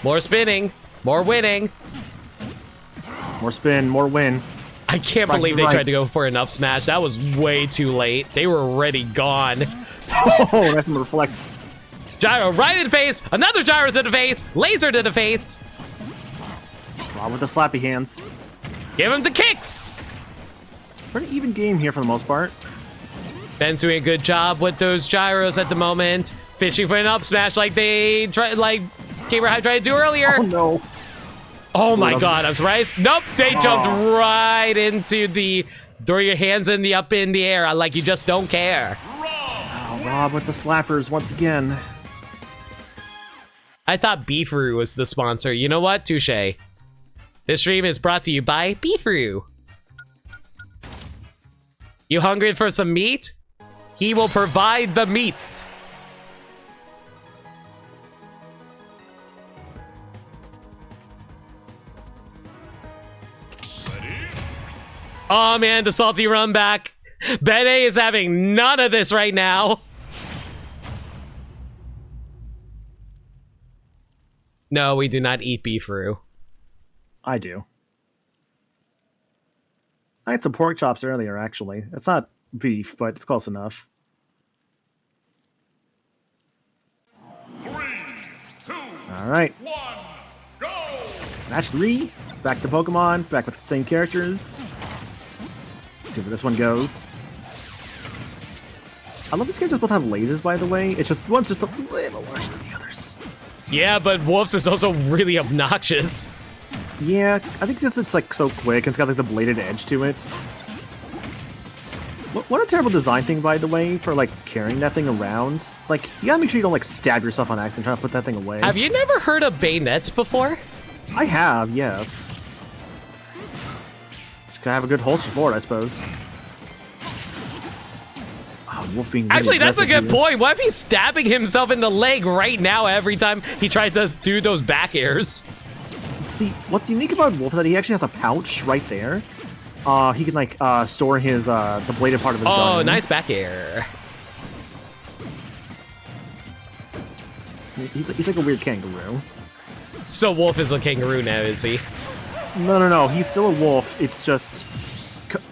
More spinning. More winning. More spin, more win. I can't believe they tried to go for an up smash. That was way too late. They were already gone. Oh, that's gonna reflect. Gyro right in the face. Another gyro to the face. Laser to the face. Rob with the slappy hands. Give him the kicks. Pretty even game here for the most part. Ben's doing a good job with those gyros at the moment. Fishing for an up smash like they tried, like Gamer High tried to do earlier. Oh no. Oh my god, I'm surprised. Nope, they jumped right into the throw your hands in the up in the air like you just don't care. Oh, Rob with the slappers once again. I thought Beefaroo was the sponsor. You know what? Touche. This stream is brought to you by Beefaroo. You hungry for some meat? He will provide the meats. Oh man, the salty run back. Ben A is having none of this right now. No, we do not eat beefaroo. I do. I had some pork chops earlier, actually. It's not beef, but it's close enough. 3, 2, All right. 1, go! Match 3. Back to Pokemon. Back with the same characters. Let's see where this one goes. I love these characters both have lasers, by the way. It's just one's just a little larger than the others. Yeah, but Wolf's is also really obnoxious. Yeah, I think because it's like so quick and it's got like the bladed edge to it. What a terrible design thing, by the way, for like carrying that thing around. Like, you gotta make sure you don't like stab yourself on accident trying to put that thing away. Have you never heard of bayonets before? I have, yes. Just gotta have a good holster for it, I suppose. Oh, Wolf being really Actually, that's a good aggressive point. What if he's stabbing himself in the leg right now every time he tries to do those back airs? See, what's unique about Wolf is that he actually has a pouch right there. He can like store his the bladed part of his gun. Oh, nice back air. He's like a weird kangaroo. So Wolf is a kangaroo now, is he? No. He's still a wolf. It's just,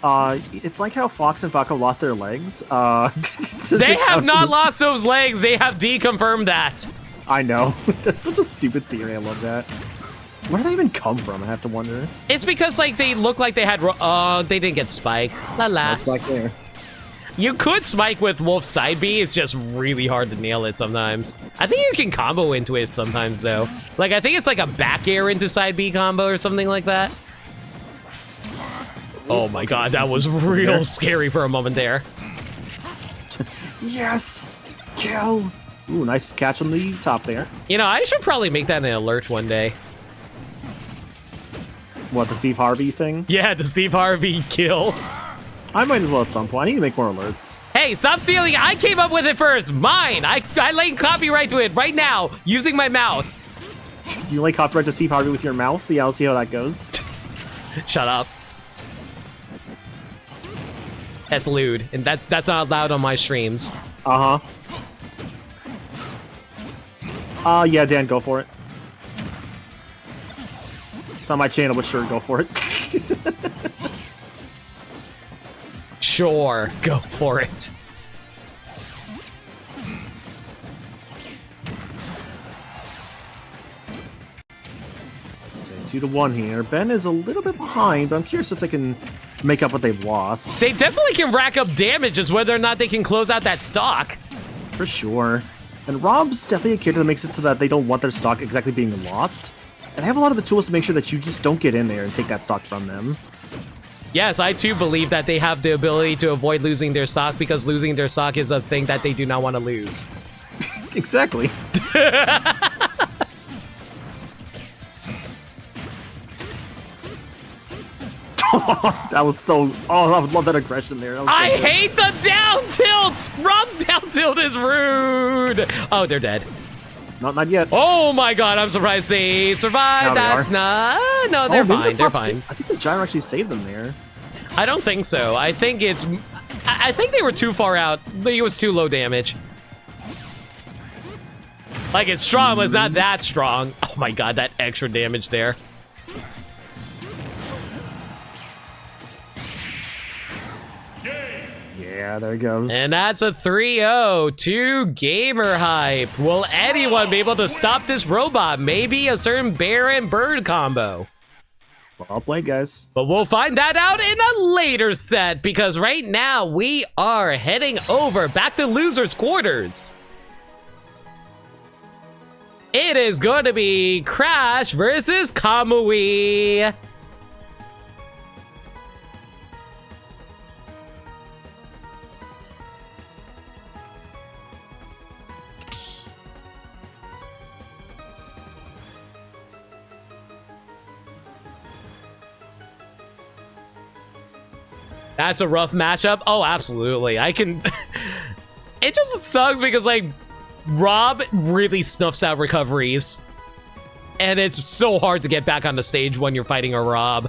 it's like how Fox and Falco lost their legs. They have not lost those legs. They have deconfirmed that. I know. That's such a stupid theory. I love that. Where do they even come from? I have to wonder. It's because like they look like they had. They didn't get spike. Alas. It's like there. You could spike with Wolf's side B, it's just really hard to nail it sometimes. I think you can combo into it sometimes, though. Like, I think it's like a back air into side B combo or something like that. Oh my god, that was real scary for a moment there. Yes! Kill! Ooh, nice catch on the top there. You know, I should probably make that an alert one day. What, the Steve Harvey thing? Yeah, the Steve Harvey kill. I might as well at some point. I need to make more alerts. Hey, stop stealing. I came up with it first. Mine. I lay copyright to it right now using my mouth. You lay copyright to Steve Harvey with your mouth? Yeah, I'll see how that goes. Shut up. That's lewd, and that's not allowed on my streams. Uh-huh. Yeah, Dan, go for it. It's on my channel, but sure, go for it. Sure, go for it. So 2-1 here. Ben is a little bit behind, but I'm curious if they can make up what they've lost. They definitely can rack up damage, just whether or not they can close out that stock. For sure. And Rob's definitely a character that makes it so that they don't want their stock exactly being lost. And I have a lot of the tools to make sure that you just don't get in there and take that stock from them. Yes, I too believe that they have the ability to avoid losing their stock, because losing their stock is a thing that they do not want to lose. Exactly. That was so... Oh, I would love that aggression there. That was so I good. hate the down tilts! Rob's down tilt is rude! Oh, they're dead. Not yet. Oh my god, I'm surprised they survived. Now they That's are. not... No, they're maybe fine, they're top fine. I think the gyro actually saved them there. I don't think so. I think it's... I think they were too far out. It was too low damage. Like, it's strong, but it's not that strong. Oh my god, that extra damage there. Yeah, there it goes. And that's a 3-0 to Gamer Hype. Will anyone be able to stop this robot? Maybe a certain bear and bird combo. Well played, guys. But we'll find that out in a later set, because right now we are heading over back to losers' quarters. It is going to be Crash versus Kamui. That's a rough matchup. Oh, absolutely. I can... It just sucks because, like, Rob really snuffs out recoveries. And it's so hard to get back on the stage when you're fighting a Rob.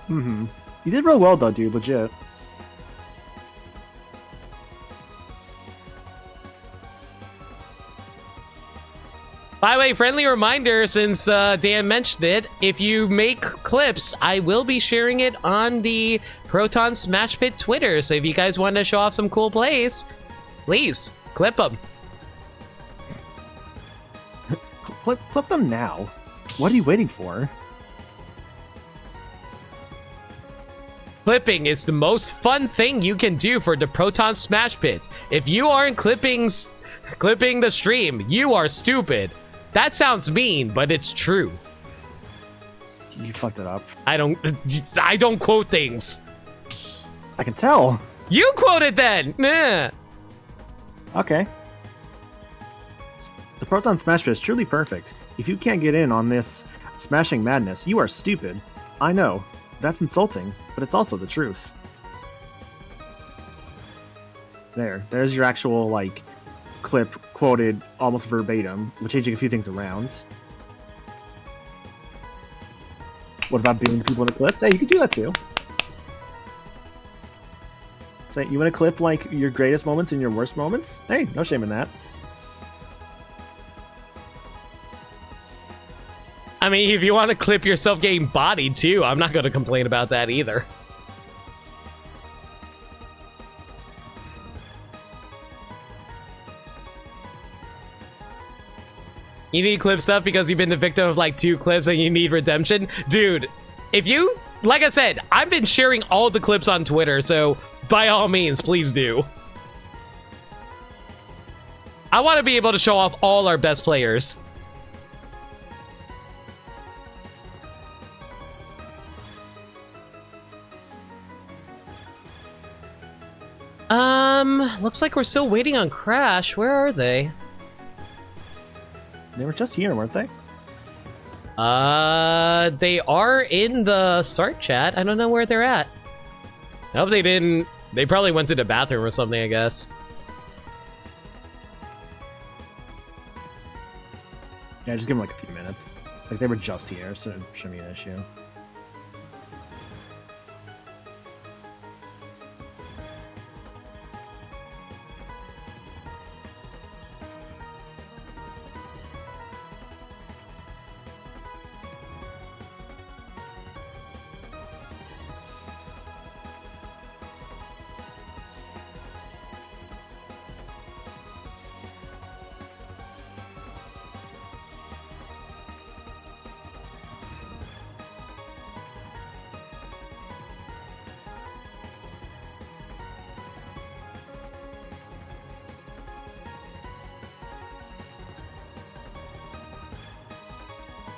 Mm-hmm. You did real well, though, dude. Legit. By the way, friendly reminder, since Dan mentioned it, if you make clips, I will be sharing it on the Proton Smash Pit Twitter. So if you guys want to show off some cool plays, please, clip them. Clip them now. What are you waiting for? Clipping is the most fun thing you can do for the Proton Smash Pit. If you aren't clipping the stream, you are stupid. That sounds mean, but it's true. You fucked it up. I don't quote things. I can tell. You quote it then. Nah. Okay. The Proton Smash Pit is truly perfect. If you can't get in on this smashing madness, you are stupid. I know. That's insulting, but it's also the truth. There's your actual, like, clip quoted almost verbatim. We're changing a few things around. What about being people in the clips? Hey, you can do that too. Say, you want to clip, like, your greatest moments and your worst moments? Hey, no shame in that. I mean, if you want to clip yourself getting bodied too, I'm not going to complain about that either. You need clip stuff because you've been the victim of like 2 clips and you need redemption? Dude, if you... Like I said, I've been sharing all the clips on Twitter, so by all means, please do. I want to be able to show off all our best players. Looks like we're still waiting on Crash. Where are they? They were just here, weren't they? They are in the start chat. I don't know where they're at. Nope, they didn't They probably went to the bathroom or something, I guess. Yeah, just give them like a few minutes. Like they were just here, so it shouldn't be an issue.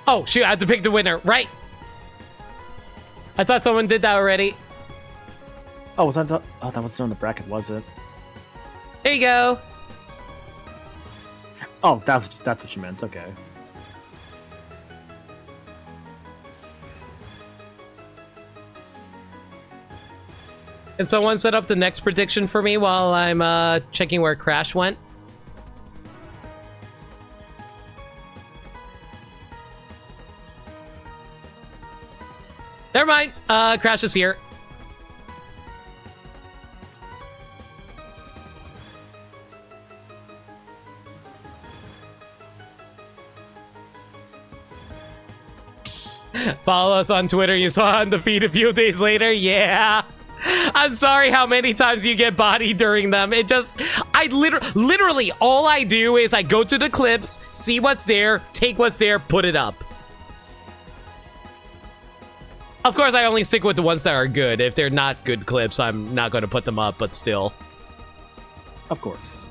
Oh, shoot, I have to pick the winner, right? I thought someone did that already. Oh, was that? Oh, that wasn't on the bracket, was it? There you go. Oh, that's what you meant. Okay. Can someone set up the next prediction for me while I'm checking where Crash went? Never mind. Crash is here. Follow us on Twitter. You saw on the feed a few days later. Yeah. I'm sorry how many times you get bodied during them. It just, literally all I do is I go to the clips, see what's there, take what's there, put it up. Of course, I only stick with the ones that are good. If they're not good clips, I'm not going to put them up, but still. Of course.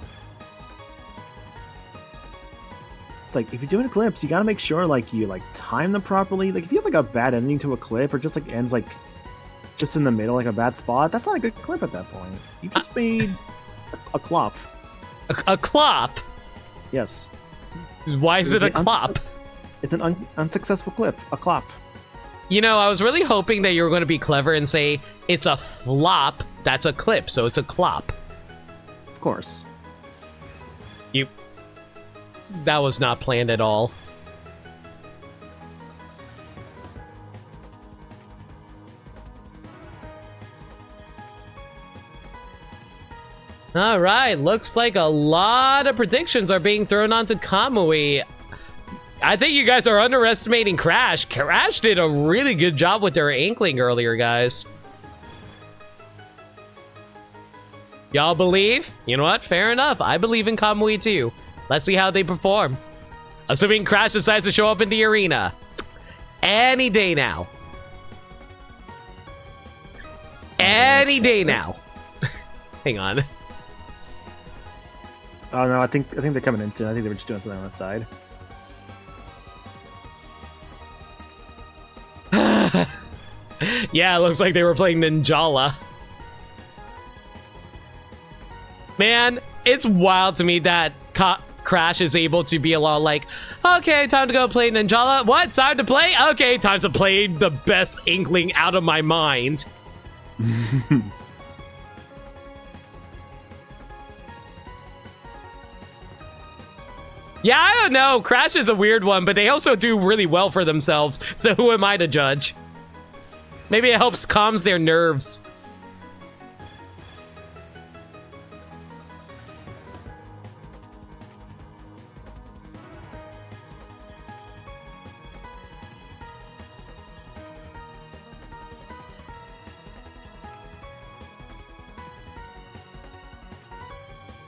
It's like, if you're doing clips, you gotta make sure, like, you, like, time them properly. Like, if you have, like, a bad ending to a clip, or just, like, ends, like, just in the middle, like, a bad spot, that's not a good clip at that point. You just made a clop. A clop? Yes. Why is it a clop? It's an unsuccessful clip. A clop. You know, I was really hoping that you were going to be clever and say, it's a flop, that's a clip, so it's a clop. Of course. That was not planned at all. Alright, looks like a lot of predictions are being thrown onto Kamui. I think you guys are underestimating Crash. Crash did a really good job with their Inkling earlier, guys. Y'all believe? You know what? Fair enough. I believe in Kamui too. Let's see how they perform. Assuming Crash decides to show up in the arena. Any day now. Any day now. Hang on. Oh no, I think they're coming in soon. I think they were just doing something on the side. Yeah, it looks like they were playing Ninjala. Man, it's wild to me that Crash is able to be a lot like, okay, time to go play Ninjala. What? Time to play? Okay, time to play the best Inkling out of my mind. Yeah, I don't know. Crash is a weird one, but they also do really well for themselves. So who am I to judge? Maybe it helps calms their nerves.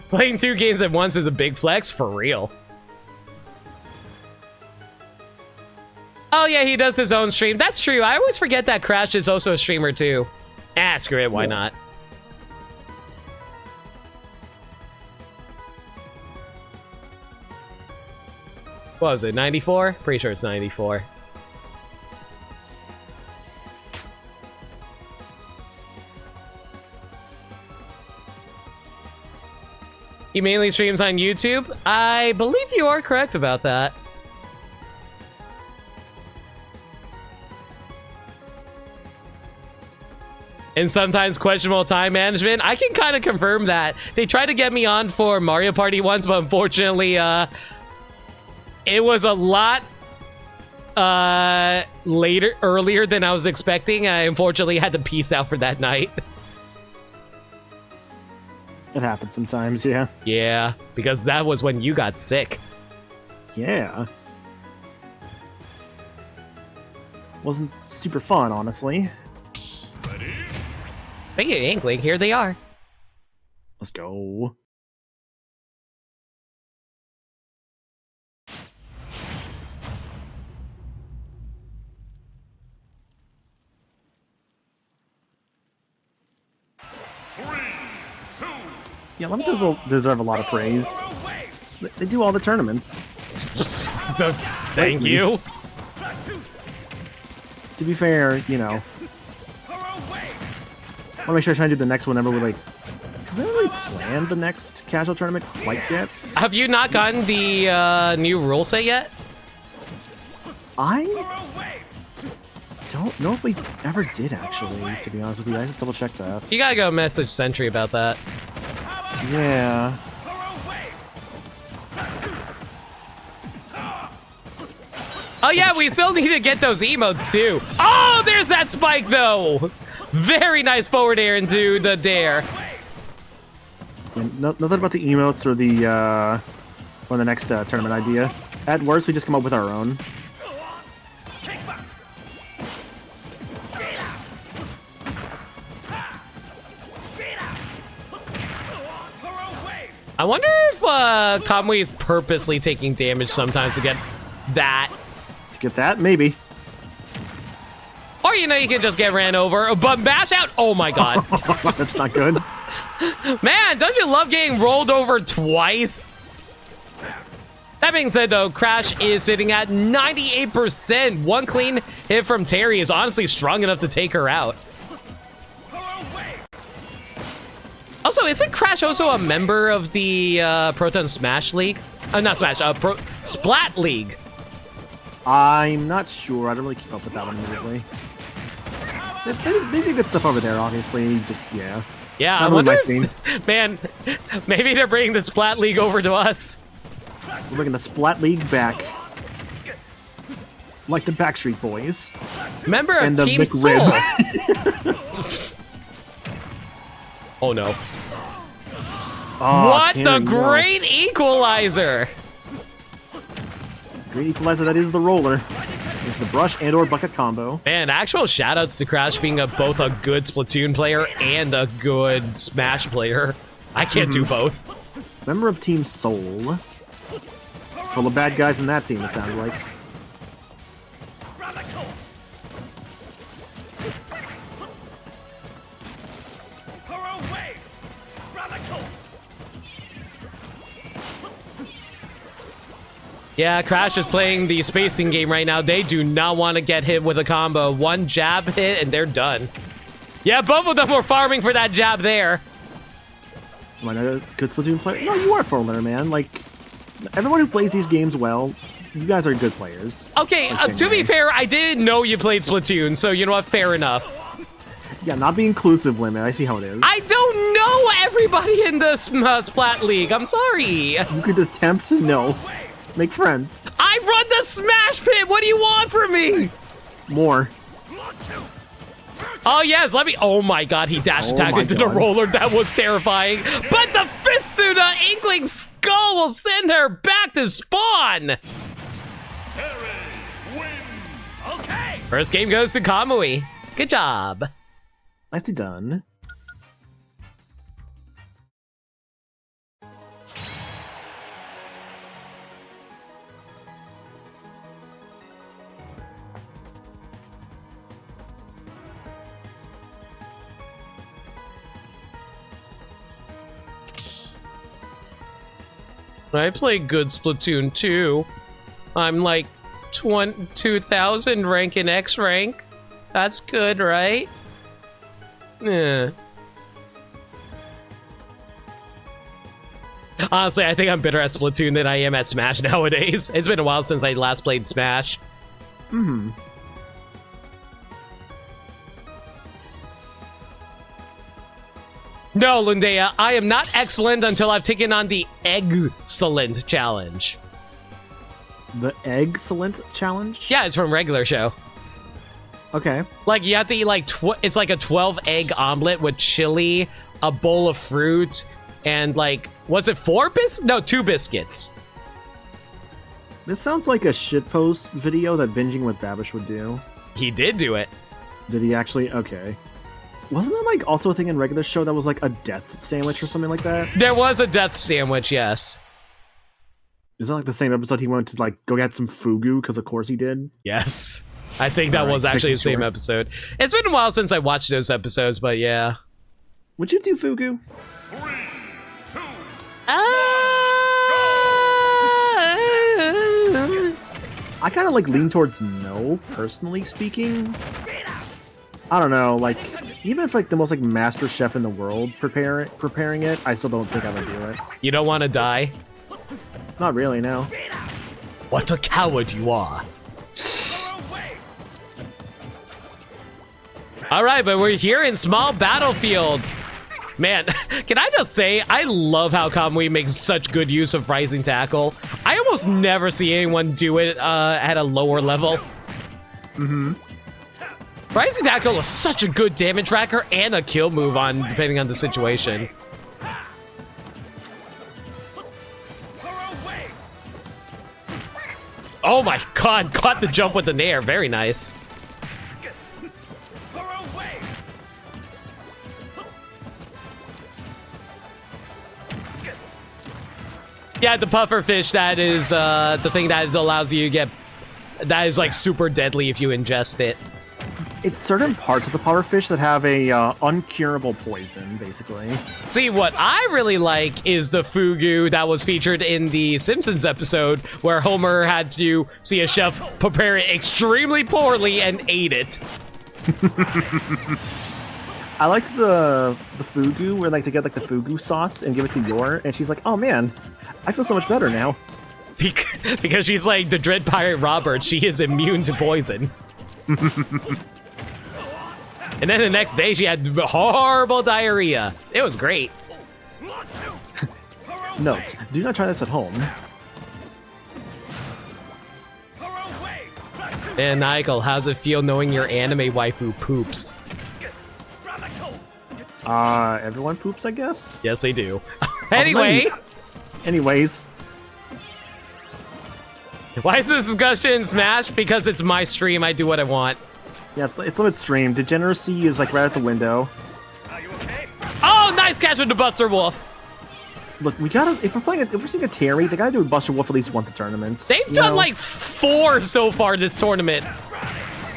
Playing 2 games at once is a big flex, for real. Oh yeah, he does his own stream. That's true. I always forget that Crash is also a streamer too. Ah, screw it. Why not? What was it, 94? Pretty sure it's 94. He mainly streams on YouTube? I believe you are correct about that. and sometimes questionable time management. I can kind of confirm that. They tried to get me on for Mario Party once, but unfortunately, it was a lot earlier than I was expecting. I unfortunately had to peace out for that night. It happens sometimes, yeah. Yeah, because that was when you got sick. Yeah. Wasn't super fun, honestly. Speaking of Inkling, here they are. Let's go. Yeah, Lemon deserve a lot of praise. They do all the tournaments. Thank you. To be fair, you know, I want to make sure I try and do the next one whenever we're like, because we haven't really planned the next casual tournament quite yet. Have you not gotten the new rule set yet? I don't know if we ever did, actually, to be honest with you. I have to double check that. You gotta go message Sentry about that. Yeah. Oh yeah, we still need to get those emotes too. Oh, there's that spike though. Very nice forward air into the dare. And nothing about the emotes or the next tournament idea. At worst, we just come up with our own. I wonder if Kamui is purposely taking damage sometimes to get that. To get that, maybe. Or, you know, you can just get ran over. But mash out, oh my god. That's not good. Man, don't you love getting rolled over twice? That being said, though, Crash is sitting at 98%. One clean hit from Terry is honestly strong enough to take her out. Also, isn't Crash also a member of the Proton Smash League? Not Smash, Splat League. I'm not sure. I don't really keep up with that one immediately. They do good stuff over there, obviously. Just, yeah. Yeah, I wonder if, man, maybe they're bringing the Splat League over to us. We're bringing the Splat League back. Like the Backstreet Boys. Member of and the Team Soul. Oh no. Oh, what Terry, the no. great equalizer! Great equalizer, that is the roller. It's the brush and or bucket combo. Man, actual shoutouts to Crash being both a good Splatoon player and a good Smash player. I can't do both. Member of Team Soul. Full of bad guys in that team, it sounds like. Yeah, Crash is playing the spacing game right now. They do not want to get hit with a combo. One jab hit and they're done. Yeah, both of them were farming for that jab there. Am I not a good Splatoon player? No, you are Fuller, man. Like, everyone who plays these games well, you guys are good players. Okay, to be fair, I didn't know you played Splatoon, so you know what? Fair enough. Yeah, not be inclusive, Limit. I see how it is. I don't know everybody in the Splat League. I'm sorry. You could attempt to know. Make friends. I run the Smash Pit. What do you want from me? More. Oh, yes. Let me. Oh, my God. He dash attacked into the roller. That was terrifying. But the fist to the Inkling skull will send her back to spawn. Terry wins. Okay. First game goes to Kamui. Good job. Nicely done. I play good Splatoon 2. I'm like 2,000 rank in X rank. That's good, right? Yeah. Honestly, I think I'm better at Splatoon than I am at Smash nowadays. It's been a while since I last played Smash. No, Lundea, I am not excellent until I've taken on the Excellent challenge. The Excellent challenge? Yeah, it's from regular show. Okay. Like, you have to eat, like, it's like a 12-egg omelet with chili, a bowl of fruit, and, like, was it 4 biscuits? No, 2 biscuits. This sounds like a shitpost video that Binging with Babish would do. He did do it. Did he actually? Okay. Wasn't there, like, also a thing in regular show that was, like, a death sandwich or something like that? There was a death sandwich, yes. Is that, like, the same episode he went to, like, go get some fugu? Because, of course, he did. Yes. I think that was Alright, actually the same sure. episode. It's been a while since I watched those episodes, but yeah. Would you do fugu? 3, 2, I kind of, like, lean towards no, personally speaking. I don't know, like, even if, like, the most, like, master chef in the world preparing it, I still don't think I would do it. You don't want to die? Not really, no. What a coward you are. Alright, but we're here in Small Battlefield. Man, can I just say, I love how Kamui makes such good use of Rising Tackle. I almost never see anyone do it at a lower level. Mm-hmm. Rising Tackle is such a good damage tracker and a kill move on, depending on the situation. Oh my god, caught the jump with the nair. Very nice. Yeah, the puffer fish, that is the thing that allows you to get... That is, like, super deadly if you ingest it. It's certain parts of the powerfish that have a uncurable poison, basically. See, what I really like is the fugu that was featured in the Simpsons episode where Homer had to see a chef prepare it extremely poorly and ate it. I like the fugu where, like, they get, like, the fugu sauce and give it to Yor, and she's like, oh man, I feel so much better now. Because she's like the Dread Pirate Robert, she is immune to poison. And then the next day she had horrible diarrhea. It was great. Note, do not try this at home. And Michael, how's it feel knowing your anime waifu poops? Everyone poops, I guess? Yes, they do. Anyway. Anyways. Why is this discussion in Smash? Because it's my stream, I do what I want. Yeah, it's limit stream. Degeneracy is, like, right at the window. Oh, nice catch with the Buster Wolf. Look, we gotta, if we're seeing a Terry, they gotta do a Buster Wolf at least once at tournaments. They've done, like, 4 so far this tournament.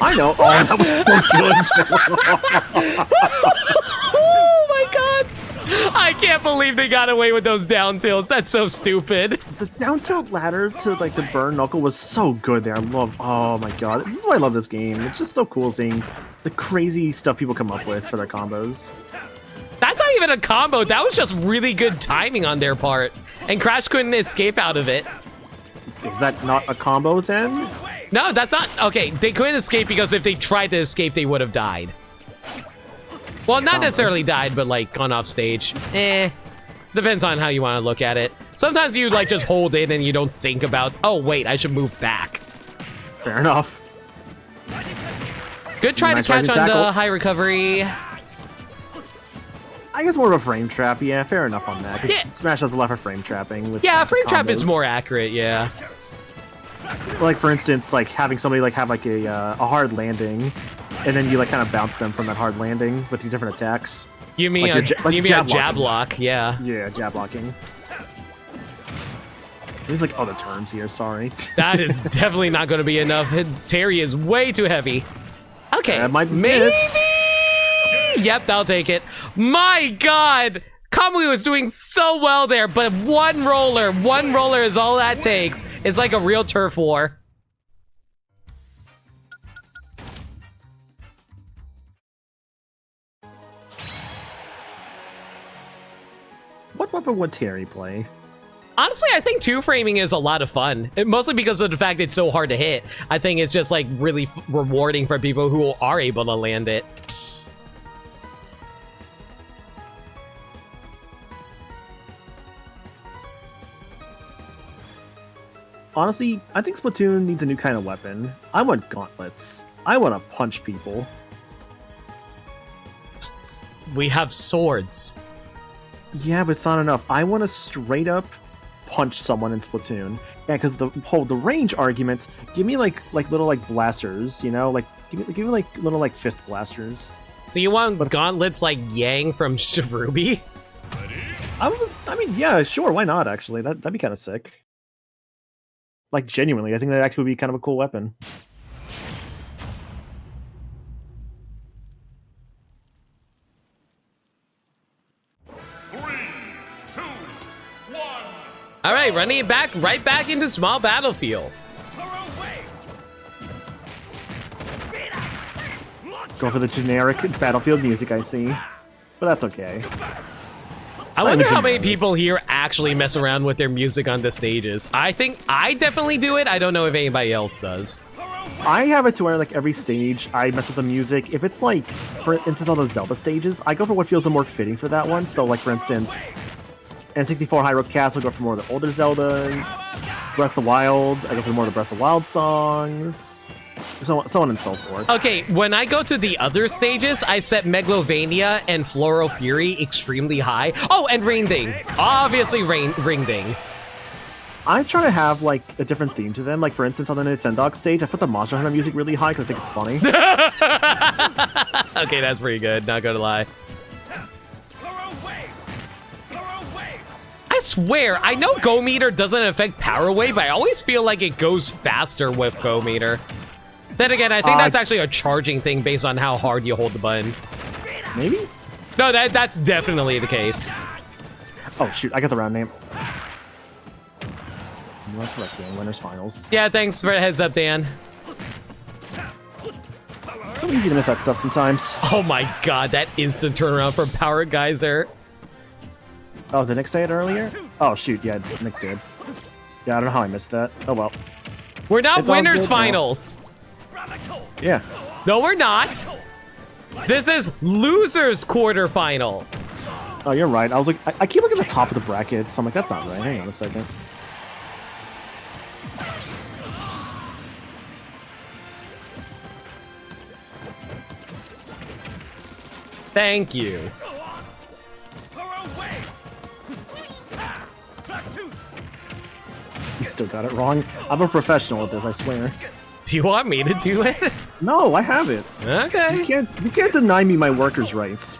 I know. Oh, that was so good. Oh my god. I can't believe they got away with those down tilts. That's so stupid. The down tilt ladder to, like, the burn knuckle was so good there. I love, oh my god. This is why I love this game. It's just so cool seeing the crazy stuff people come up with for their combos. That's not even a combo. That was just really good timing on their part. And Crash couldn't escape out of it. Is that not a combo then? No, that's not. Okay, they couldn't escape because if they tried to escape, they would have died. Well, not necessarily died, but, like, gone off stage. Depends on how you want to look at it. Sometimes you, like, just hold it and you don't think about, oh, wait, I should move back. Fair enough. Good try Nice to catch rising on tackle. the high recovery. I guess more of a frame trap. Yeah, fair enough on that. 'Cause Yeah. Smash has a lot for frame trapping. With Yeah, frame trap is combos. more accurate, yeah. Like, for instance, like, having somebody, like, have, like, a hard landing, and then you, like, kind of bounce them from that hard landing with your different attacks. You mean, Like a jab jab locking. lock, yeah. Yeah, jab blocking. There's, like, other terms here, sorry. That is definitely not going to be enough. Terry is way too heavy. Okay, That might be maybe. it. Yep, I'll take it. My God, Kamui was doing so well there, but one roller is all that takes. It's like a real turf war. What weapon would Terry play? Honestly, I think two-framing is a lot of fun. Mostly because of the fact it's so hard to hit. I think it's just, like, really rewarding for people who are able to land it. Honestly, I think Splatoon needs a new kind of weapon. I want gauntlets. I want to punch people. We have swords. Yeah, but it's not enough. I want to straight up punch someone in Splatoon. Yeah, because the range argument. Give me like little blasters, you know, give me like little fist blasters. Do you want gauntlets like Yang from Shirubi? I mean, yeah, sure, why not? Actually, that'd be kind of sick. Like genuinely, I think that actually would be kind of a cool weapon. All right, running it back, right back into small battlefield. Go for the generic battlefield music, I see, but that's okay. I wonder how many people here actually mess around with their music on the stages. I think I definitely do it. I don't know if anybody else does. I have it to where like every stage I mess with the music. If it's like, for instance, on the Zelda stages, I go for what feels the more fitting for that one. So like for instance, N64 Hyrule Castle, I go for more of the older Zeldas. Breath of the Wild, I go for more of the Breath of the Wild songs. So on and so forth. Okay, when I go to the other stages, I set Megalovania and Floral Fury extremely high. Oh, and Ring Ding. Obviously Ring Ding. I try to have like a different theme to them. Like for instance, on the Nintendo stage, I put the Monster Hunter music really high because I think it's funny. Okay, that's pretty good, not gonna lie. I swear, I know Go Meter doesn't affect Power Wave, but I always feel like it goes faster with Go Meter. Then again, I think that's actually a charging thing based on how hard you hold the button. Maybe? No, that's definitely the case. Oh shoot, I got the round name. You are correct, Dan. Winners finals. Yeah, thanks for the heads up, Dan. So easy to miss that stuff sometimes. Oh my god, that instant turnaround from Power Geyser. Oh, did Nick say it earlier? Oh shoot, yeah, Nick did. Yeah, I don't know how I missed that. Oh well. We're not It's all winners good now. finals. Yeah. No, we're not. This is losers quarterfinal. Oh, you're right. I was like, I keep looking at the top of the bracket, so I'm like, that's not right. Hang on a second. Thank you. You still got it wrong. I'm a professional at this, I swear. Do you want me to do it? No, I have it. Okay. You can't deny me my workers' rights.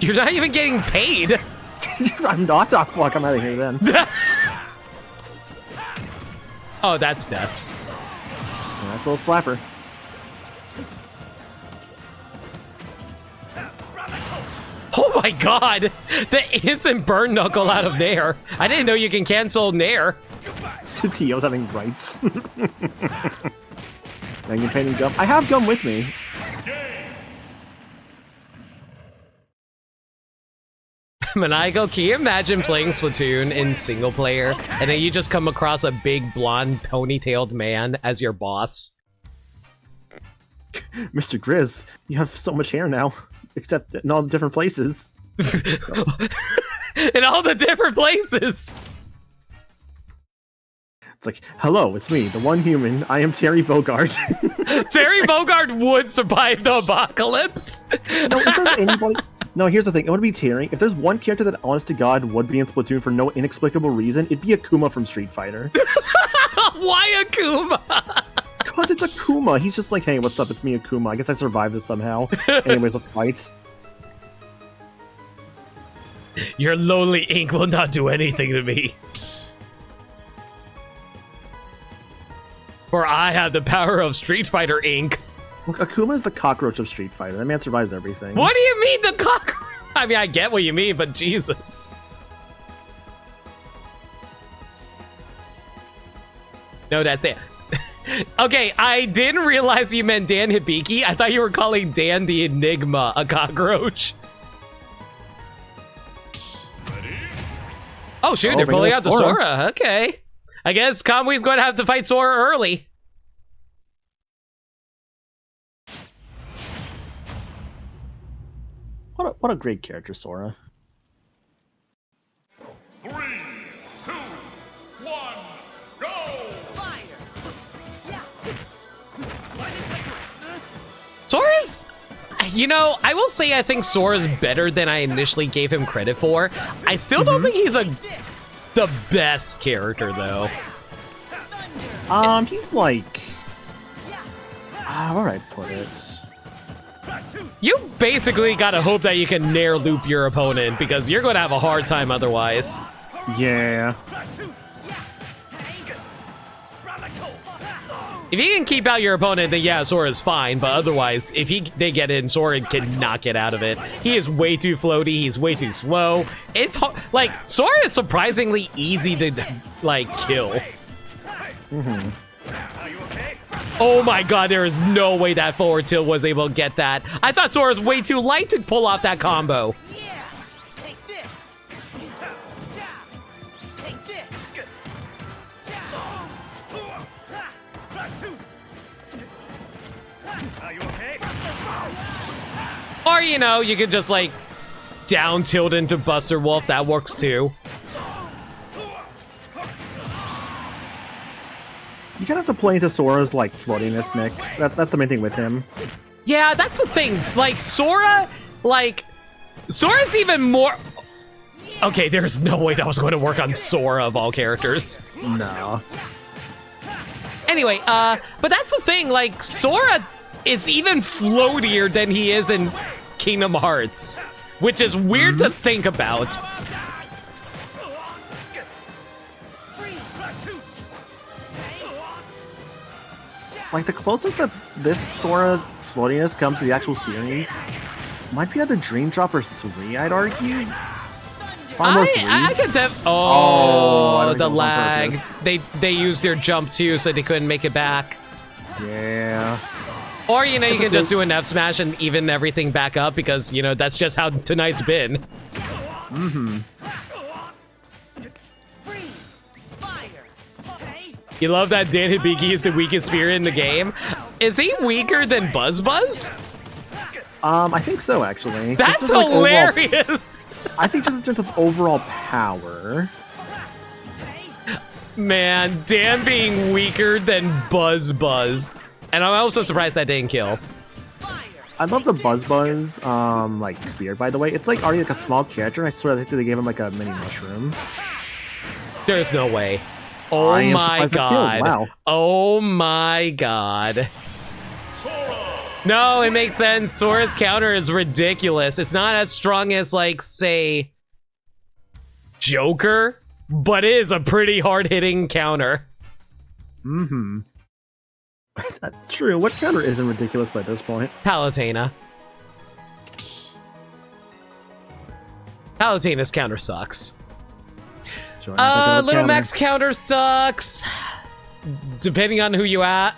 You're not even getting paid. I'm not. Oh, fuck, I'm out of here then. Oh, that's death. Nice little slapper. Oh my god! The instant burn knuckle out of Nair. I didn't know you can cancel Nair. Tio's having rights. Now you're painting gum. I have gum with me. Maniacal, can you imagine playing Splatoon in single player and then you just come across a big blonde ponytailed man as your boss? Mr. Grizz, you have so much hair now. Except in all the different places. In all the different places! It's like, hello, it's me, the one human. I am Terry Bogard. Terry Bogard would survive the apocalypse! No, if there's anybody... No, here's the thing. It would be Terry. If there's one character that, honest to God, would be in Splatoon for no inexplicable reason, it'd be Akuma from Street Fighter. Why Akuma? Because it's Akuma. He's just like, hey, what's up? It's me, Akuma. I guess I survived it somehow. Anyways, let's fight. Your lonely ink will not do anything to me. For I have the power of Street Fighter ink. Look, Akuma is the cockroach of Street Fighter. That man survives everything. What do you mean the cockroach? I mean, I get what you mean, but Jesus. No, that's it. Okay, I didn't realize you meant Dan Hibiki. I thought you were calling Dan the Enigma a cockroach. Oh shoot, they're pulling out the Sora. Okay. I guess Kamwi's going to have to fight Sora early. What a great character, Sora. 3, 2, 1, go! You know, I will say I think Sora's better than I initially gave him credit for. I still don't think he's the best character, though. He's like... where would I put it? You basically gotta hope that you can nair loop your opponent, because you're gonna have a hard time otherwise. Yeah. If you can keep out your opponent, then yeah, Sora's fine. But otherwise, if they get in, Sora cannot get out of it. He is way too floaty. He's way too slow. It's like Sora is surprisingly easy to like kill. Oh my god, there is no way that forward tilt was able to get that. I thought Sora was way too light to pull off that combo. Or, you know, you could just, like, down tilt into Buster Wolf. That works, too. You kind of have to play into Sora's, like, floatiness, Nick. That's the main thing with him. Yeah, that's the thing. It's like, Sora's even more... Okay, there's no way that was going to work on Sora of all characters. No. Anyway, but that's the thing. Like, Sora is even floatier than he is in Kingdom Hearts, which is weird to think about. Like, the closest that this Sora's floatiness comes to the actual series might be at the Dream Dropper 3, I'd argue. I could the lag. They used their jump too, so they couldn't make it back. Yeah. Or, you know, you can just do an F smash and even everything back up because, you know, that's just how tonight's been. You love that Dan Hibiki is the weakest spirit in the game. Is he weaker than Buzz Buzz? I think so, actually. That's hilarious! I think just in terms of overall power. Man, Dan being weaker than Buzz Buzz. And I'm also surprised that didn't kill. I love the Buzz Buzz, like, spirit, by the way. It's, like, already, like, a small character, and I swear they gave him, like, a mini mushroom. There's no way. Oh my god. Wow. Oh my god. No, it makes sense. Sora's counter is ridiculous. It's not as strong as, like, say, Joker, but it is a pretty hard-hitting counter. That's true. What counter isn't ridiculous by this point? Palutena. Palutena's counter sucks. Little Mac's counter sucks. Depending on who you at.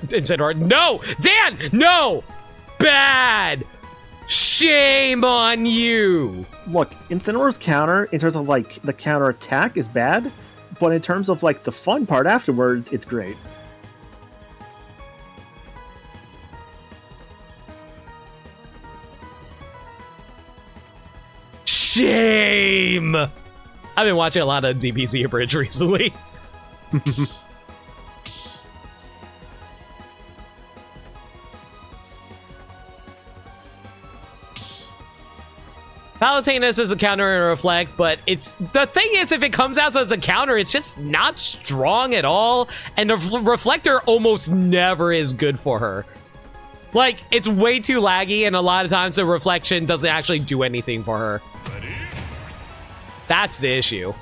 No! Dan! No! Bad! Shame on you! Look, Incineroar's counter, in terms of, like, the counter attack, is bad, but in terms of, like, the fun part afterwards, it's great. Shame! I've been watching a lot of DBZ Abridged recently. Palutena's is a counter and a reflect, but it's the thing is, if it comes out as a counter, it's just not strong at all, and the reflector almost never is good for her. Like, it's way too laggy, and a lot of times the reflection doesn't actually do anything for her. That's the issue.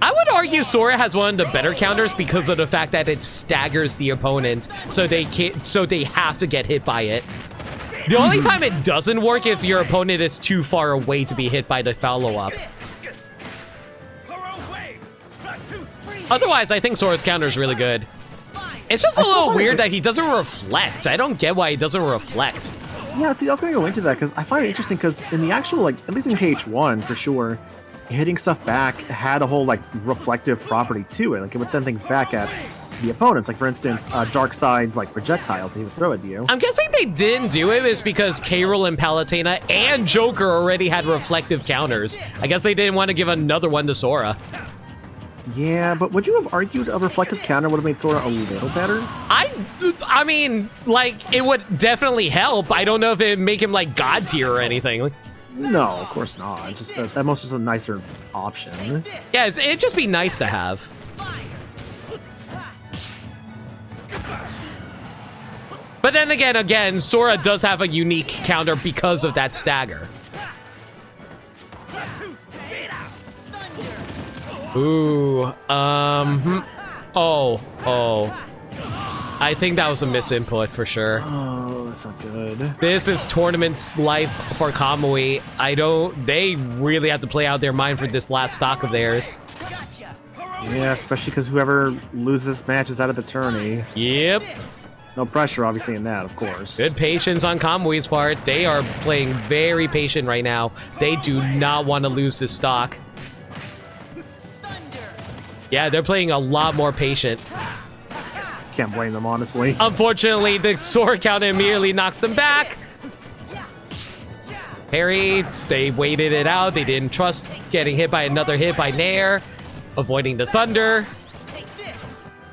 I would argue Sora has one of the better counters because of the fact that it staggers the opponent, so they have to get hit by it. The only time it doesn't work if your opponent is too far away to be hit by the follow-up. Otherwise, I think Sora's counter is really good. It's just a little weird that he doesn't reflect. I don't get why he doesn't reflect. Yeah, see, I was gonna go into that because I find it interesting because in the actual, like, at least in KH1 for sure, hitting stuff back had a whole like reflective property to it. Like it would send things back at the opponents. Like for instance, Darkseid's like projectiles that he would throw at you. I'm guessing they didn't do it is because K. Rool and Palutena and Joker already had reflective counters. I guess they didn't want to give another one to Sora. Yeah, but would you have argued a reflective counter would have made Sora a little better? I mean, like, it would definitely help. I don't know if it'd make him, like, God tier or anything. Like, no, of course not. Just that most just a nicer option. yeah, it'd just be nice to have. But then again, Sora does have a unique counter because of that stagger. Ooh, oh. I think that was a misinput for sure. Oh, that's not good. This is tournament's life for Kamui. They really have to play out their mind for this last stock of theirs. Yeah, especially because whoever loses this match is out of the tourney. Yep. No pressure, obviously, in that, of course. Good patience on Kamui's part. They are playing very patient right now. They do not want to lose this stock. Yeah, they're playing a lot more patient. Can't blame them, honestly. Unfortunately, the Sora counter immediately knocks them back. Harry, they waited it out. They didn't trust getting hit by another hit by Nair, avoiding the Thunder.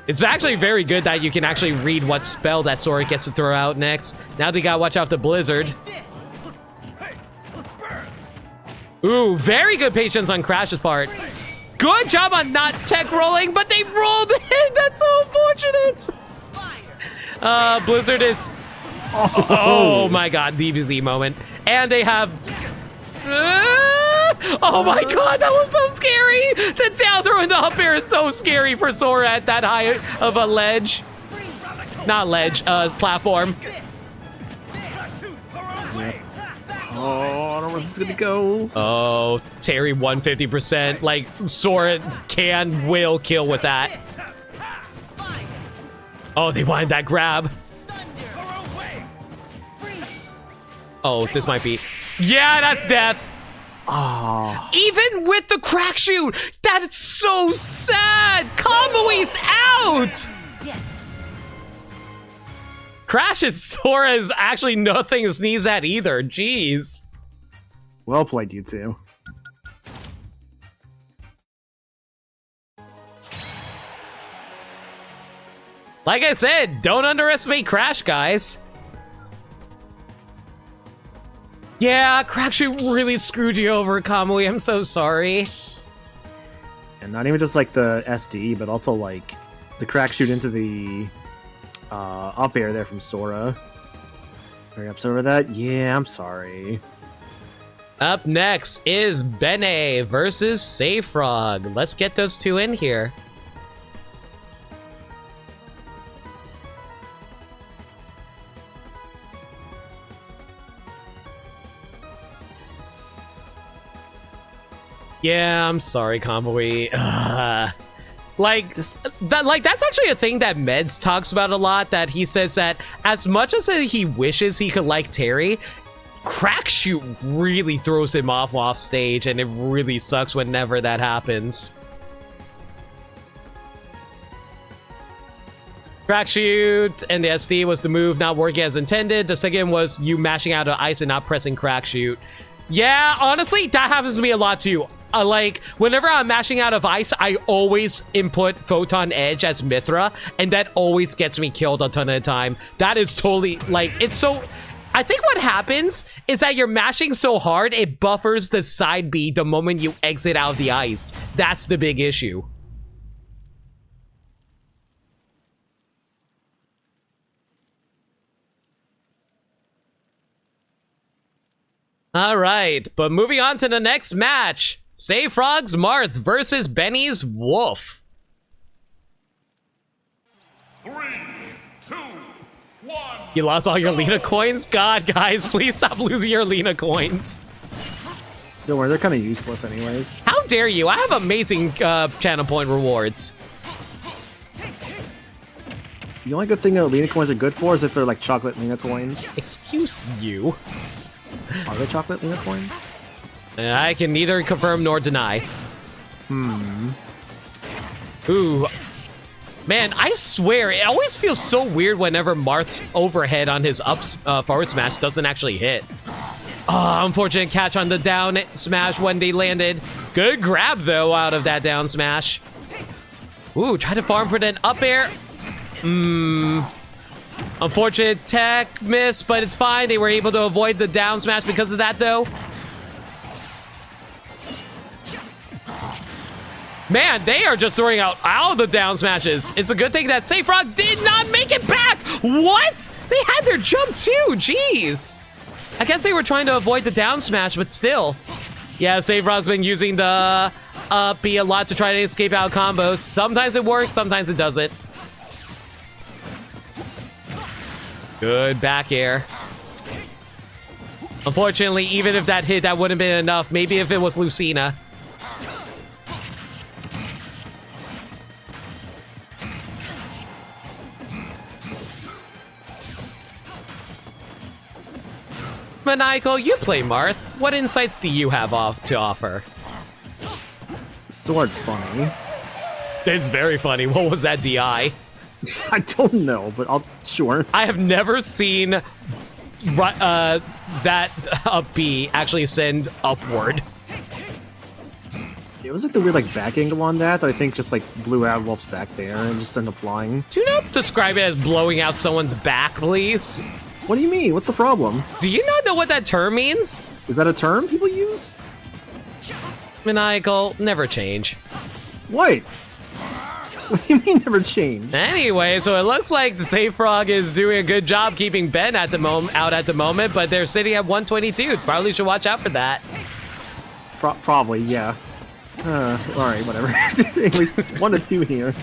It's actually very good that you can actually read what spell that Sora gets to throw out next. Now they gotta watch out for Blizzard. Ooh, very good patience on Crash's part. Good job on not tech rolling, but they rolled in. That's so unfortunate. Blizzard is... Oh my god, DBZ moment. And they have... Oh my god, that was so scary. The down throw and the up air is so scary for Sora at that high of a ledge. Not ledge, platform. Oh, I don't know where this is gonna go. Oh, Terry 150%. Like, Sora will kill with that. Oh, they wanted that grab. Oh, this might be... Yeah, that's death. Oh. Even with the crack shoot, that's so sad. Kamui's out. Crash's Sora is actually nothing to sneeze at either. Jeez. Well played, you two. Like I said, don't underestimate Crash, guys. Yeah, Crackshoot really screwed you over, Kamui. I'm so sorry. And not even just like the SD, but also like the crack shoot into the up air there from Sora. Very upset over that. Yeah, I'm sorry. Up next is Bene versus Sayfrog. Let's get those two in here. Yeah, I'm sorry, Kamui. That's actually a thing that Meds talks about a lot, that he says that as much as he wishes he could like Terry, Crackshoot really throws him off stage, and it really sucks whenever that happens. Crackshoot and the SD was the move not working as intended. The second was you mashing out of ice and not pressing Crackshoot. Yeah, honestly, that happens to me a lot too. Like, whenever I'm mashing out of ice, I always input Photon Edge as Mithra, and that always gets me killed a ton of the time. That is totally, like, it's so... I think what happens is that you're mashing so hard, it buffers the side B the moment you exit out of the ice. That's the big issue. All right, but moving on to the next match. Sayfrog's Marth versus Benny's Wolf. 3, 2, 1. You lost all your Lena coins? God, guys, please stop losing your Lena coins. Don't worry, they're kind of useless anyways. How dare you? I have amazing channel point rewards. The only good thing that Lena coins are good for is if they're like chocolate Lena coins. Excuse you. Are they chocolate Lena coins? I can neither confirm nor deny. Ooh. Man, I swear, it always feels so weird whenever Marth's overhead on his forward smash doesn't actually hit. Oh, unfortunate catch on the down smash when they landed. Good grab, though, out of that down smash. Ooh, try to farm for that up air. Unfortunate tech miss, but it's fine. They were able to avoid the down smash because of that, though. Man, they are just throwing out all the down smashes. It's a good thing that Safe Frog did not make it back. What? They had their jump too. Jeez. I guess they were trying to avoid the down smash, but still. Yeah, Safe Frog's been using the up B a lot to try to escape out combos. Sometimes it works, sometimes it doesn't. Good back air. Unfortunately, even if that hit, that wouldn't have been enough. Maybe if it was Lucina. Maniacal, you play Marth. What insights do you have to offer? Sword funny. It's very funny. What was that DI? I don't know, but sure. I have never seen that up B actually send upward. It was like the weird like back angle on that I think just like blew out Wolf's back there and just ended up flying. Do not describe it as blowing out someone's back, please. What do you mean? What's the problem? Do you not know what that term means? Is that a term people use? Maniacal, never change. What? What do you mean never change? Anyway, so it looks like the Safe Frog is doing a good job keeping Ben at the moment, but they're sitting at 122. Probably should watch out for that. Probably, yeah. Alright, whatever. At least 1 to 2 here.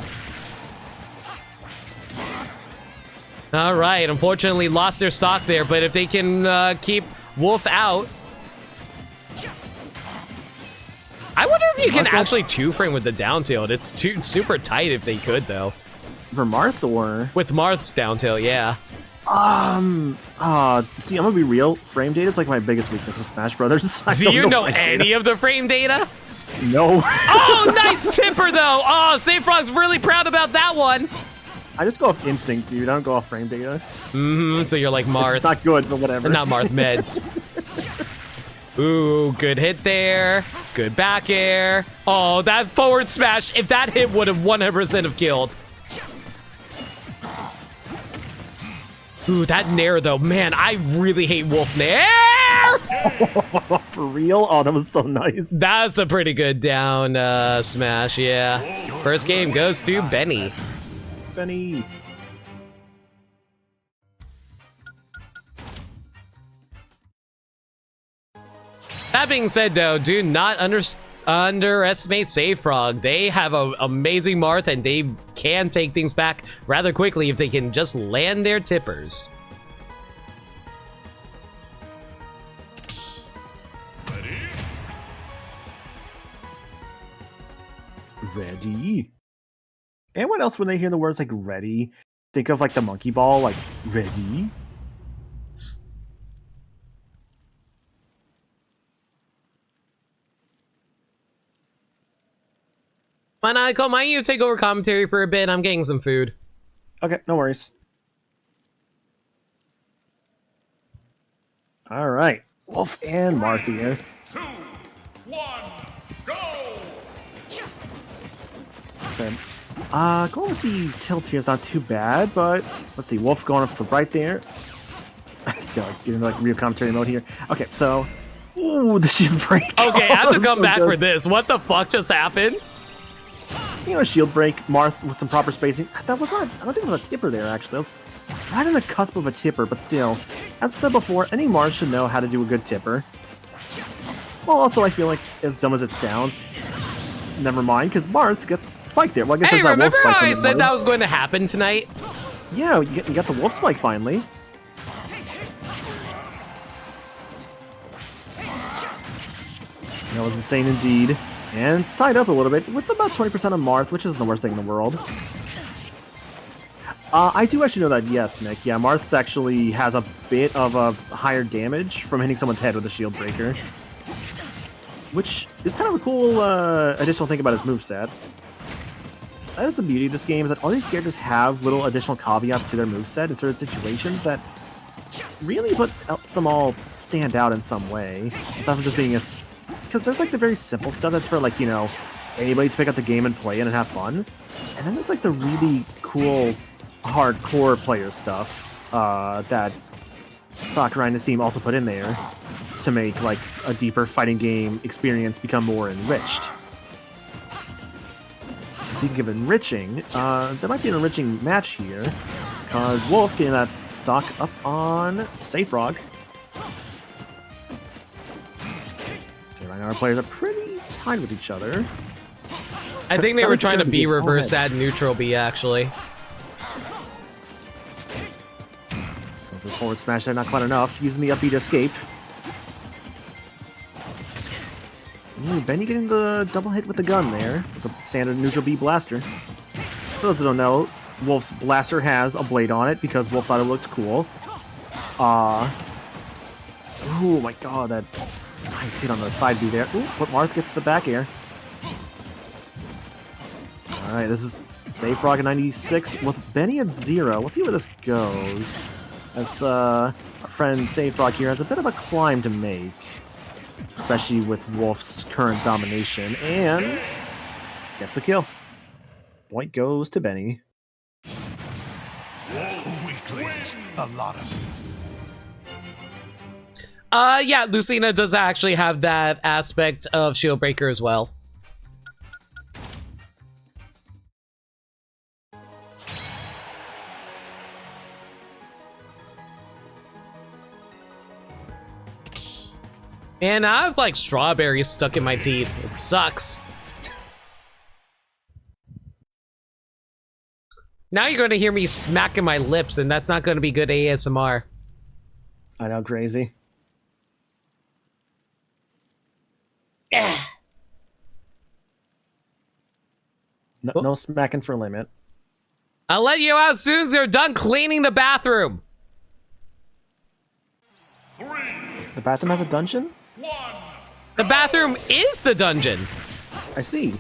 All right, unfortunately lost their stock there, but if they can keep Wolf out. I wonder if you can actually two-frame with the down tilt. It's super tight if they could, though. For Marth or? With Marth's down tilt, yeah. See, I'm gonna be real. Frame data is like my biggest weakness in Smash Brothers. Do you know any of the frame data? No. Oh, nice tipper, though. Oh, Safe Frog's really proud about that one. I just go off instinct, dude. I don't go off frame data. So you're like Marth. It's not good, but whatever. Not Marth meds. Ooh, good hit there. Good back air. Oh, that forward smash. If that hit would have 100% have killed. Ooh, that nair, though. Man, I really hate Wolf nair. For real? Oh, that was so nice. That's a pretty good down smash, yeah. First game goes to Benny. Benny. That being said, though, do not underestimate Safe Frog. They have an amazing Marth, and they can take things back rather quickly if they can just land their tippers. Ready. And what else when they hear the words like ready? Think of like the monkey ball, like ready. Maniacal, might you take over commentary for a bit? I'm getting some food. Okay, no worries. All right, Wolf and Martha here. 2, 1, go! So, going with the tilt here is not too bad, but let's see. Wolf going off to the right there. Getting like real commentary mode here. Okay, so, ooh, the shield break. Okay, I have to come so back good. for this. What the fuck just happened? You know, shield break, Marth with some proper spacing. That was not, I don't think it was a tipper there, actually. That was right on the cusp of a tipper, but still. As I said before, any Marth should know how to do a good tipper. Well, also, I feel like, as dumb as it sounds, never mind, because Marth gets spiked there. Well, I guess Hey, there's that remember wolf spike how from I the said Marth. that was going to happen tonight? Yeah, you got the wolf spike finally. That was insane indeed. And it's tied up a little bit with about 20% of Marth, which isn't the worst thing in the world. I do actually know that, yes, Nick. Yeah, Marth actually has a bit of a higher damage from hitting someone's head with a shield breaker. Which is kind of a cool additional thing about his moveset. That is the beauty of this game, is that all these characters have little additional caveats to their moveset in certain situations that really is what helps them all stand out in some way. Aside from just being a... Because there's like the very simple stuff that's for like, you know, anybody to pick up the game and play and have fun. And then there's like the really cool, hardcore player stuff that Sakurai and his team also put in there to make like a deeper fighting game experience become more enriched. Speaking of enriching, there might be an enriching match here, because Wolf getting that stock up on Saefrog. Right now our players are pretty tied with each other. I think they were trying to be reverse ad neutral B, actually. For forward smash there, not quite enough. Using the up B to escape. Ooh, Benny getting the double hit with the gun there, with the standard neutral B blaster. So those who don't know, Wolf's blaster has a blade on it because Wolf thought it looked cool. Oh my god, that nice hit on the side B there. Ooh, but Marth gets the back air. Alright, this is Saefrog at 96 with Benny at 0. We'll see where this goes. As our friend Saefrog here has a bit of a climb to make, especially with Wolf's current domination, and gets the kill. Point goes to Benny. Weaklings, a lot of them. Yeah, Lucina does actually have that aspect of shield breaker as well. And I have like strawberries stuck in my teeth. It sucks. Now you're going to hear me smacking my lips, and that's not going to be good ASMR. I know, crazy. No smacking for limit. I'll let you out as soon as they're done cleaning the bathroom. The bathroom has a dungeon? The bathroom is the dungeon. I see.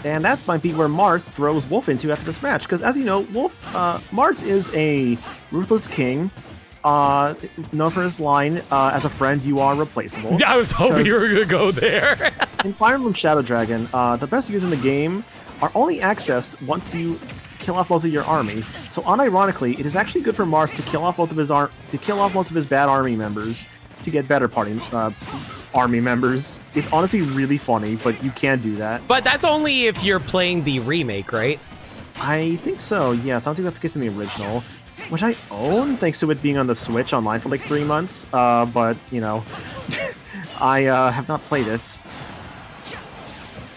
And that might be where Marth throws Wolf into after this match, because as you know, Marth is a ruthless king, known for his line, as a friend, you are replaceable. I was hoping you were going to go there. In Fire Emblem Shadow Dragon, the best units in the game are only accessed once you kill off most of your army. So unironically, it is actually good for Marth to kill off most of his bad army members to get better army members. It's honestly really funny, but you can do that. But that's only if you're playing the remake, right? I think so, yes. I don't think that's the case in the original, which I own thanks to it being on the Switch online for like 3 months. But, you know, I have not played it.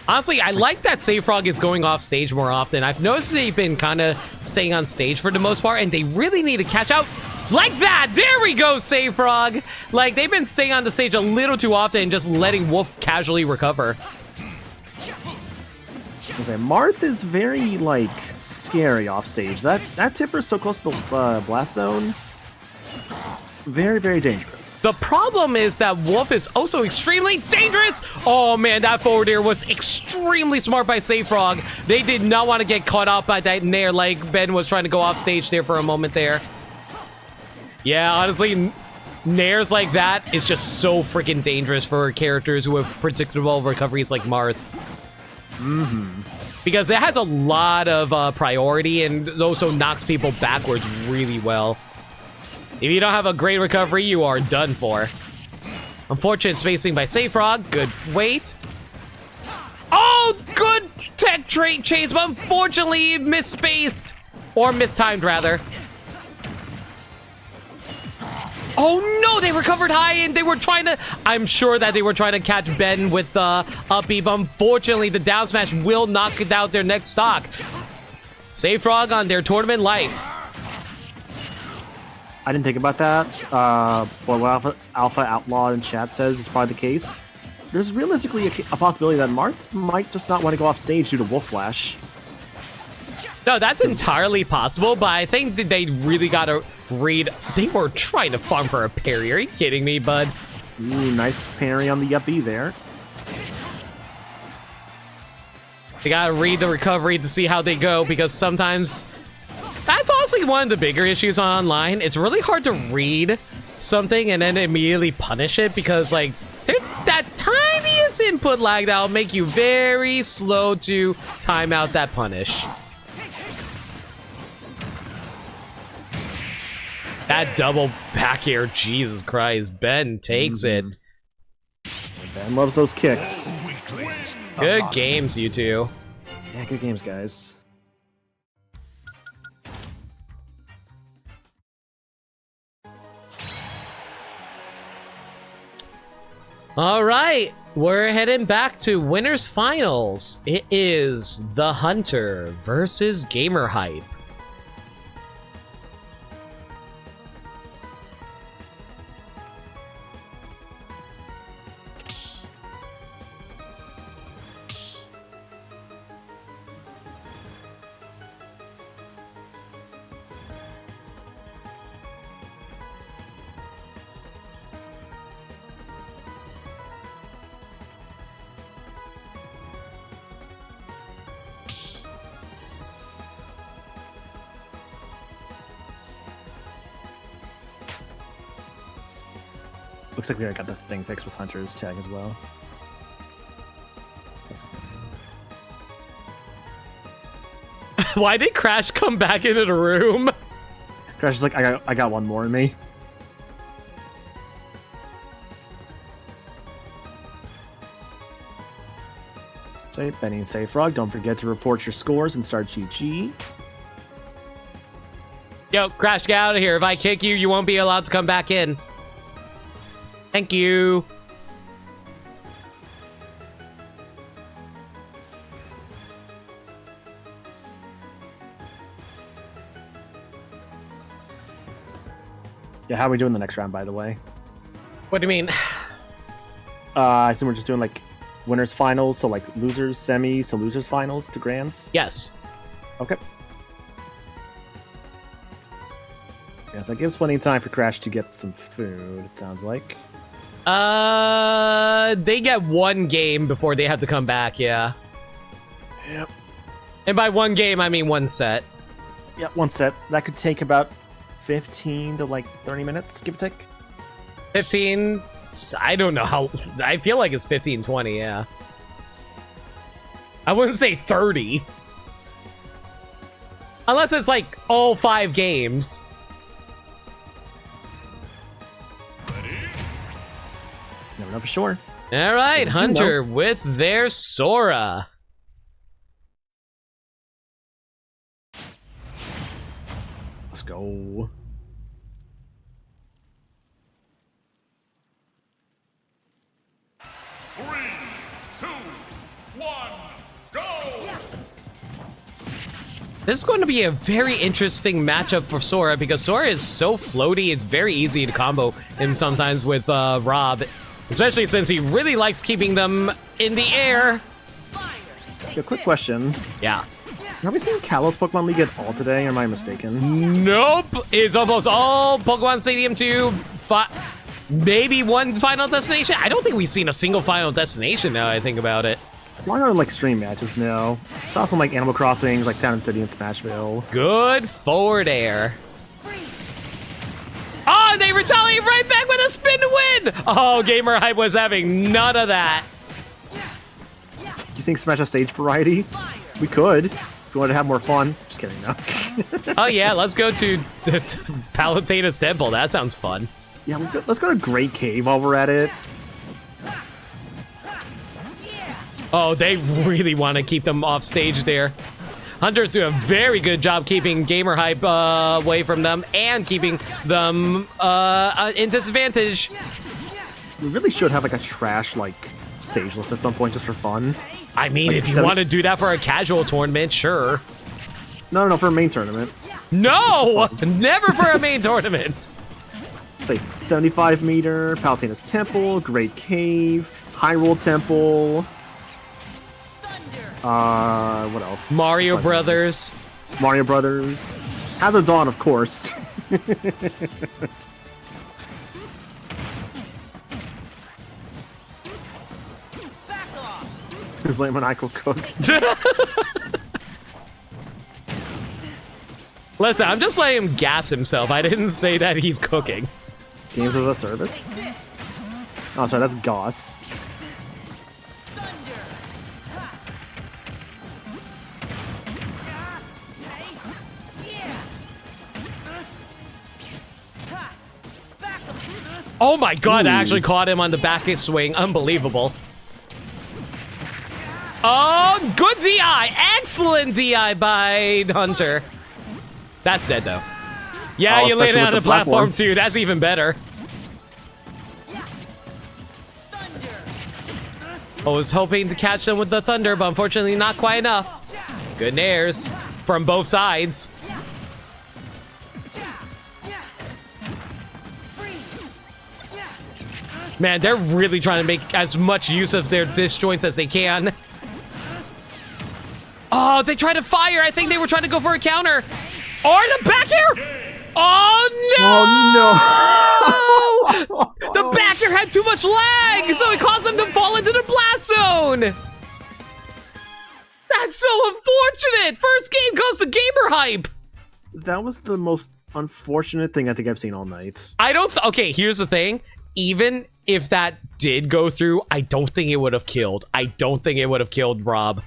Honestly, I like that Saefrog is going off stage more often. I've noticed they've been kind of staying on stage for the most part, and they really need to catch out. Like that! There we go, Saefrog! Like, they've been staying on the stage a little too often and just letting Wolf casually recover. Marth is very, like, scary off stage. That tipper is so close to the blast zone. Very, very dangerous. The problem is that Wolf is also extremely dangerous. Oh man, that forward air was extremely smart by Saefrog. They did not want to get caught up by that nair like Ben was trying to go off stage there for a moment there. Yeah, honestly, nairs like that is just so freaking dangerous for characters who have predictable recoveries like Marth. Because it has a lot of priority and also knocks people backwards really well. If you don't have a great recovery, you are done for. Unfortunate spacing by Saefrog. Good wait. Oh, good tech trait chase, but unfortunately misspaced. Or mistimed, rather. Oh no, they recovered high and they were trying to... I'm sure that they were trying to catch Ben with the up B, but unfortunately the down smash will knock out their next stock. Saefrog on their tournament life. I didn't think about that, but what Alpha Outlaw in chat says is probably the case. There's realistically a possibility that Marth might just not want to go off stage due to Wolf Flash. No, that's entirely possible, but I think that they really gotta read. They were trying to farm for a parry. Are you kidding me, bud? Ooh, nice parry on the up B there. They gotta read the recovery to see how they go, because sometimes that's honestly one of the bigger issues on online. It's really hard to read something and then immediately punish it, because like there's that tiniest input lag that'll make you very slow to time out that punish. That double back air, Jesus Christ. Ben takes it. Ben loves those kicks. Weaklings. A Good lot of games, you two. Yeah, good games, guys. All right, we're heading back to winners finals. It is the Hunter versus Gamer Hype. Looks like we already got the thing fixed with Hunter's tag as well. Why did Crash come back into the room? Crash is like, I got one more in me. Say Benny and Say Frog, don't forget to report your scores and start GG. Yo, Crash, get out of here. If I kick you, you won't be allowed to come back in. Thank you. Yeah, how are we doing the next round, by the way? What do you mean? I assume we're just doing like winners finals to like losers semis to losers finals to grands. Yes. Okay. Yes, that gives plenty of time for Crash to get some food, it sounds like. They get one game before they have to come back, yeah. Yep. And by one game, I mean one set. Yep, one set. That could take about 15 to like 30 minutes, give or take. 15, I don't know how, I feel like it's 15, 20, yeah. I wouldn't say 30. Unless it's like all 5 games. Never know for sure. All right, do Hunter with their Sora. Let's go. This is going to be a very interesting matchup for Sora, because Sora is so floaty, it's very easy to combo him sometimes with Rob. Especially since he really likes keeping them in the air. A quick question. Yeah. Have we seen Kalos Pokemon League at all today, or am I mistaken? Nope. It's almost all Pokemon Stadium 2, but maybe one Final Destination. I don't think we've seen a single Final Destination now I think about it. Why not like stream matches? No. Saw some like Animal Crossings, like Town and City and Smashville. Good forward air. Oh, they retaliate right back with a spin to win! Oh, Gamer Hype was having none of that. Do you think Smash has stage variety? We could. If you wanted to have more fun. Just kidding, no. Oh yeah, let's go to Palutena's Temple. That sounds fun. Yeah, let's go to Great Cave while we're at it. Oh, they really want to keep them off stage there. Hunter's doing a very good job keeping Gamer Hype away from them and keeping them in disadvantage. We really should have like a trash like stage list at some point just for fun. I mean, like if you want to do that for a casual tournament, sure. No, for a main tournament. No, never for a main tournament. Say 75 meter, Palutena's Temple, Great Cave, Hyrule Temple. What else? Mario Brothers. Mario Brothers. Hazard Dawn, of course. His late maniacal cook. Listen, I'm just letting him gas himself. I didn't say that he's cooking. Games as a service? Oh, sorry, that's Goss. Oh my god, Ooh. I actually caught him on the back swing. Unbelievable. Oh, good DI. Excellent DI by Hunter. That's dead, though. Yeah, Oh, you laid it especially on with the the platform, platform. too. That's even better. I was hoping to catch them with the thunder, but unfortunately not quite enough. Good nairs from both sides. Man, they're really trying to make as much use of their disjoints as they can. Oh, they tried to fire. I think they were trying to go for a counter. Or the back air! Oh, no! Oh, no! The back air had too much lag, so it caused them to fall into the blast zone! That's so unfortunate! First game goes to gamer hype! That was the most unfortunate thing I think I've seen all night. I don't... Okay, here's the thing. Even if that did go through, I don't think it would have killed. I don't think it would have killed Rob.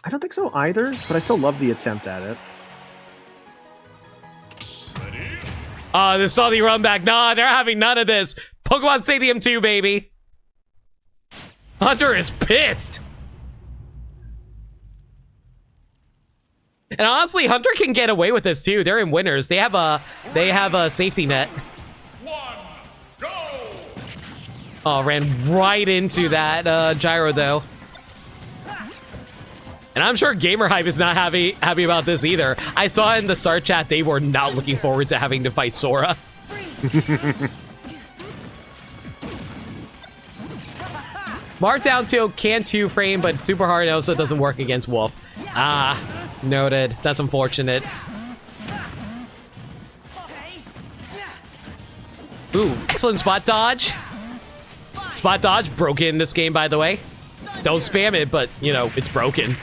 I don't think so either, but I still love the attempt at it. The salty run back. Nah, they're having none of this. Pokemon Stadium 2, baby. Hunter is pissed. And honestly, Hunter can get away with this too. They're in winners. They have a safety net. Oh, ran right into that gyro though. And I'm sure Gamer Hype is not happy about this either. I saw in the start chat they were not looking forward to having to fight Sora. Markdown 2 can 2-frame, but super hard also doesn't work against Wolf. Ah, noted. That's unfortunate. Ooh, excellent spot dodge. Spot dodge broken in this game, by the way. Don't spam it, but, you know, it's broken.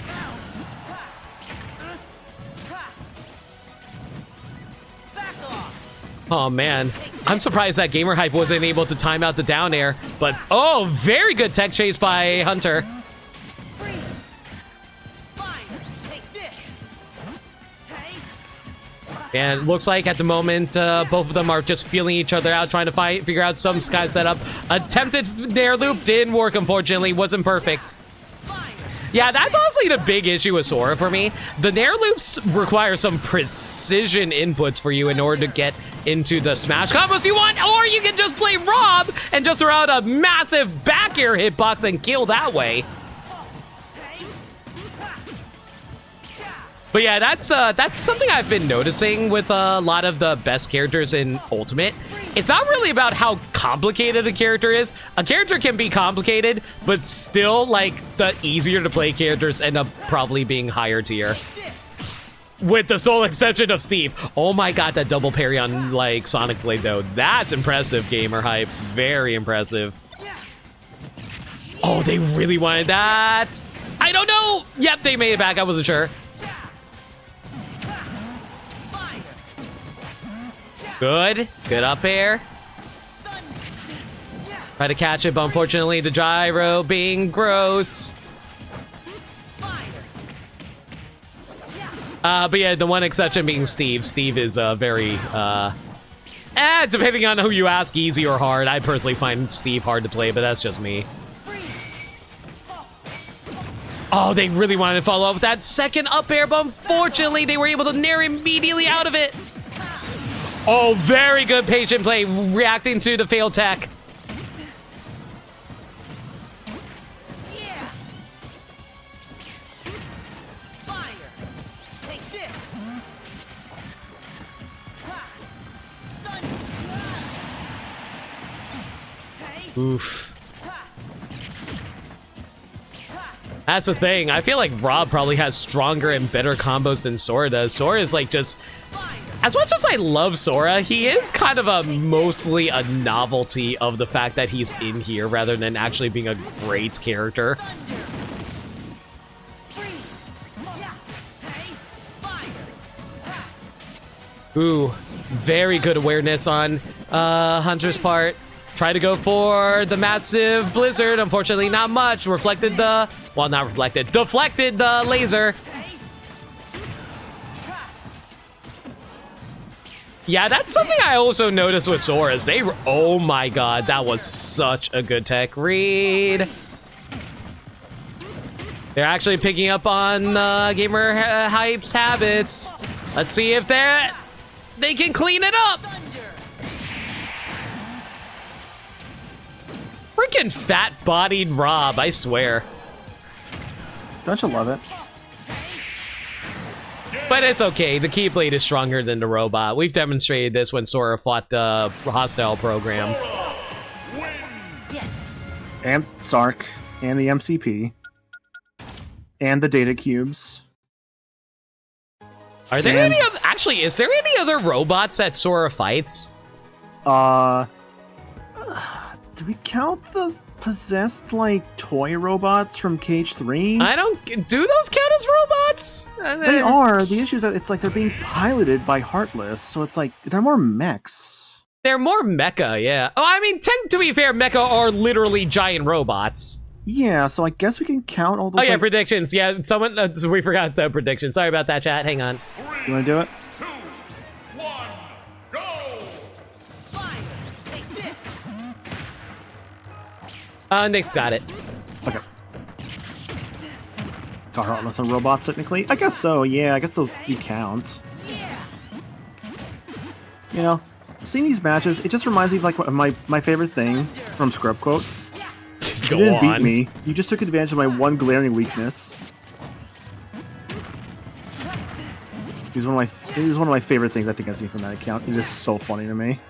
Oh, man. I'm surprised that Gamer Hype wasn't able to time out the down air, but, oh, very good tech chase by Hunter. And looks like at the moment, both of them are just feeling each other out, trying to figure out some sky setup. Attempted Nair Loop didn't work, unfortunately. Wasn't perfect. Yeah, that's honestly the big issue with Sora for me. The Nair Loops require some precision inputs for you in order to get into the smash combos you want, or you can just play Rob and just throw out a massive back air hitbox and kill that way. But yeah, that's something I've been noticing with a lot of the best characters in Ultimate. It's not really about how complicated a character is. A character can be complicated, but still, like, the easier to play characters end up probably being higher tier. With the sole exception of Steve. Oh my god, that double parry on, like, Sonic Blade, though. That's impressive, Gamer Hype. Very impressive. Oh, they really wanted that. I don't know. Yep, they made it back. I wasn't sure. Good. Good up air. Try to catch it, but unfortunately the gyro being gross. But yeah, the one exception being Steve. Steve is very, depending on who you ask, easy or hard. I personally find Steve hard to play, but that's just me. Oh, they really wanted to follow up with that second up air, but unfortunately they were able to nair immediately out of it. Oh, very good patient play, reacting to the failed tech. Oof. That's the thing. I feel like Rob probably has stronger and better combos than Sora does. Sora is like just... As much as I love Sora, he is kind of a mostly a novelty of the fact that he's in here rather than actually being a great character. Ooh, very good awareness on Hunter's part. Try to go for the massive blizzard. Unfortunately, not much. Reflected the... Well, not reflected. Deflected the laser. Yeah, that's something I also noticed with Sora's. They... Oh my god, that was such a good tech read. They're actually picking up on Gamer Hype's habits. Let's see if they can clean it up. Freaking fat-bodied Rob, I swear. Don't you love it? But it's okay. The Keyblade is stronger than the robot. We've demonstrated this when Sora fought the hostile program. And Sark, and the MCP, and the data cubes. Are there any other... Actually, is there any other robots that Sora fights? Do we count the possessed, like, toy robots from Cage 3? I don't... Do those count as robots? They are. The issue is that it's like they're being piloted by Heartless, so it's like they're more mechs. They're more mecha, yeah. Oh, I mean, to be fair, mecha are literally giant robots. Yeah, so I guess we can count all those. Oh yeah, like... predictions. Yeah, someone we forgot to have predictions. Sorry about that, chat. Hang on. You want to do it? 2, 1, go! Nick's got it. Okay. Got Heartless and robots technically. I guess so. Yeah, I guess those do count. You know, seeing these matches, it just reminds me of like my favorite thing from script quotes. Go you didn't on. beat me. You just took advantage of my one glaring weakness. He's one of my favorite things I think I've seen from that account. It is so funny to me.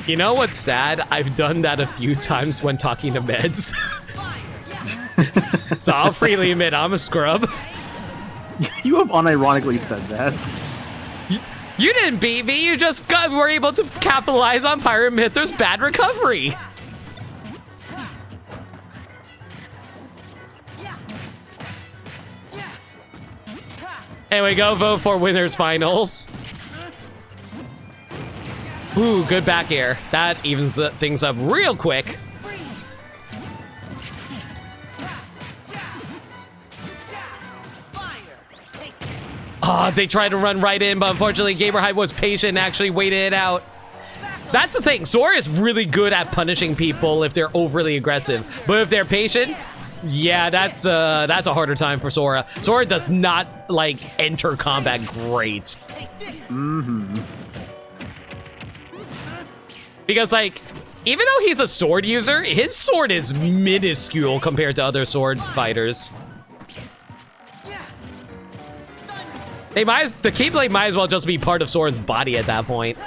You know what's sad? I've done that a few times when talking to meds. So I'll freely admit I'm a scrub. You have unironically said that. You didn't beat me. You just were able to capitalize on Pirate Mythra's bad recovery. Anyway, go vote for winners finals. Ooh, good back air. That evens things up real quick. Oh, they tried to run right in, but unfortunately Gamer Hype was patient and actually waited it out. That's the thing. Sora is really good at punishing people if they're overly aggressive. But if they're patient, yeah, that's a harder time for Sora. Sora does not, like, enter combat great. Mm-hmm. Because, like, even though he's a sword user, his sword is minuscule compared to other sword fighters. The Keyblade might as well just be part of Sora's body at that point.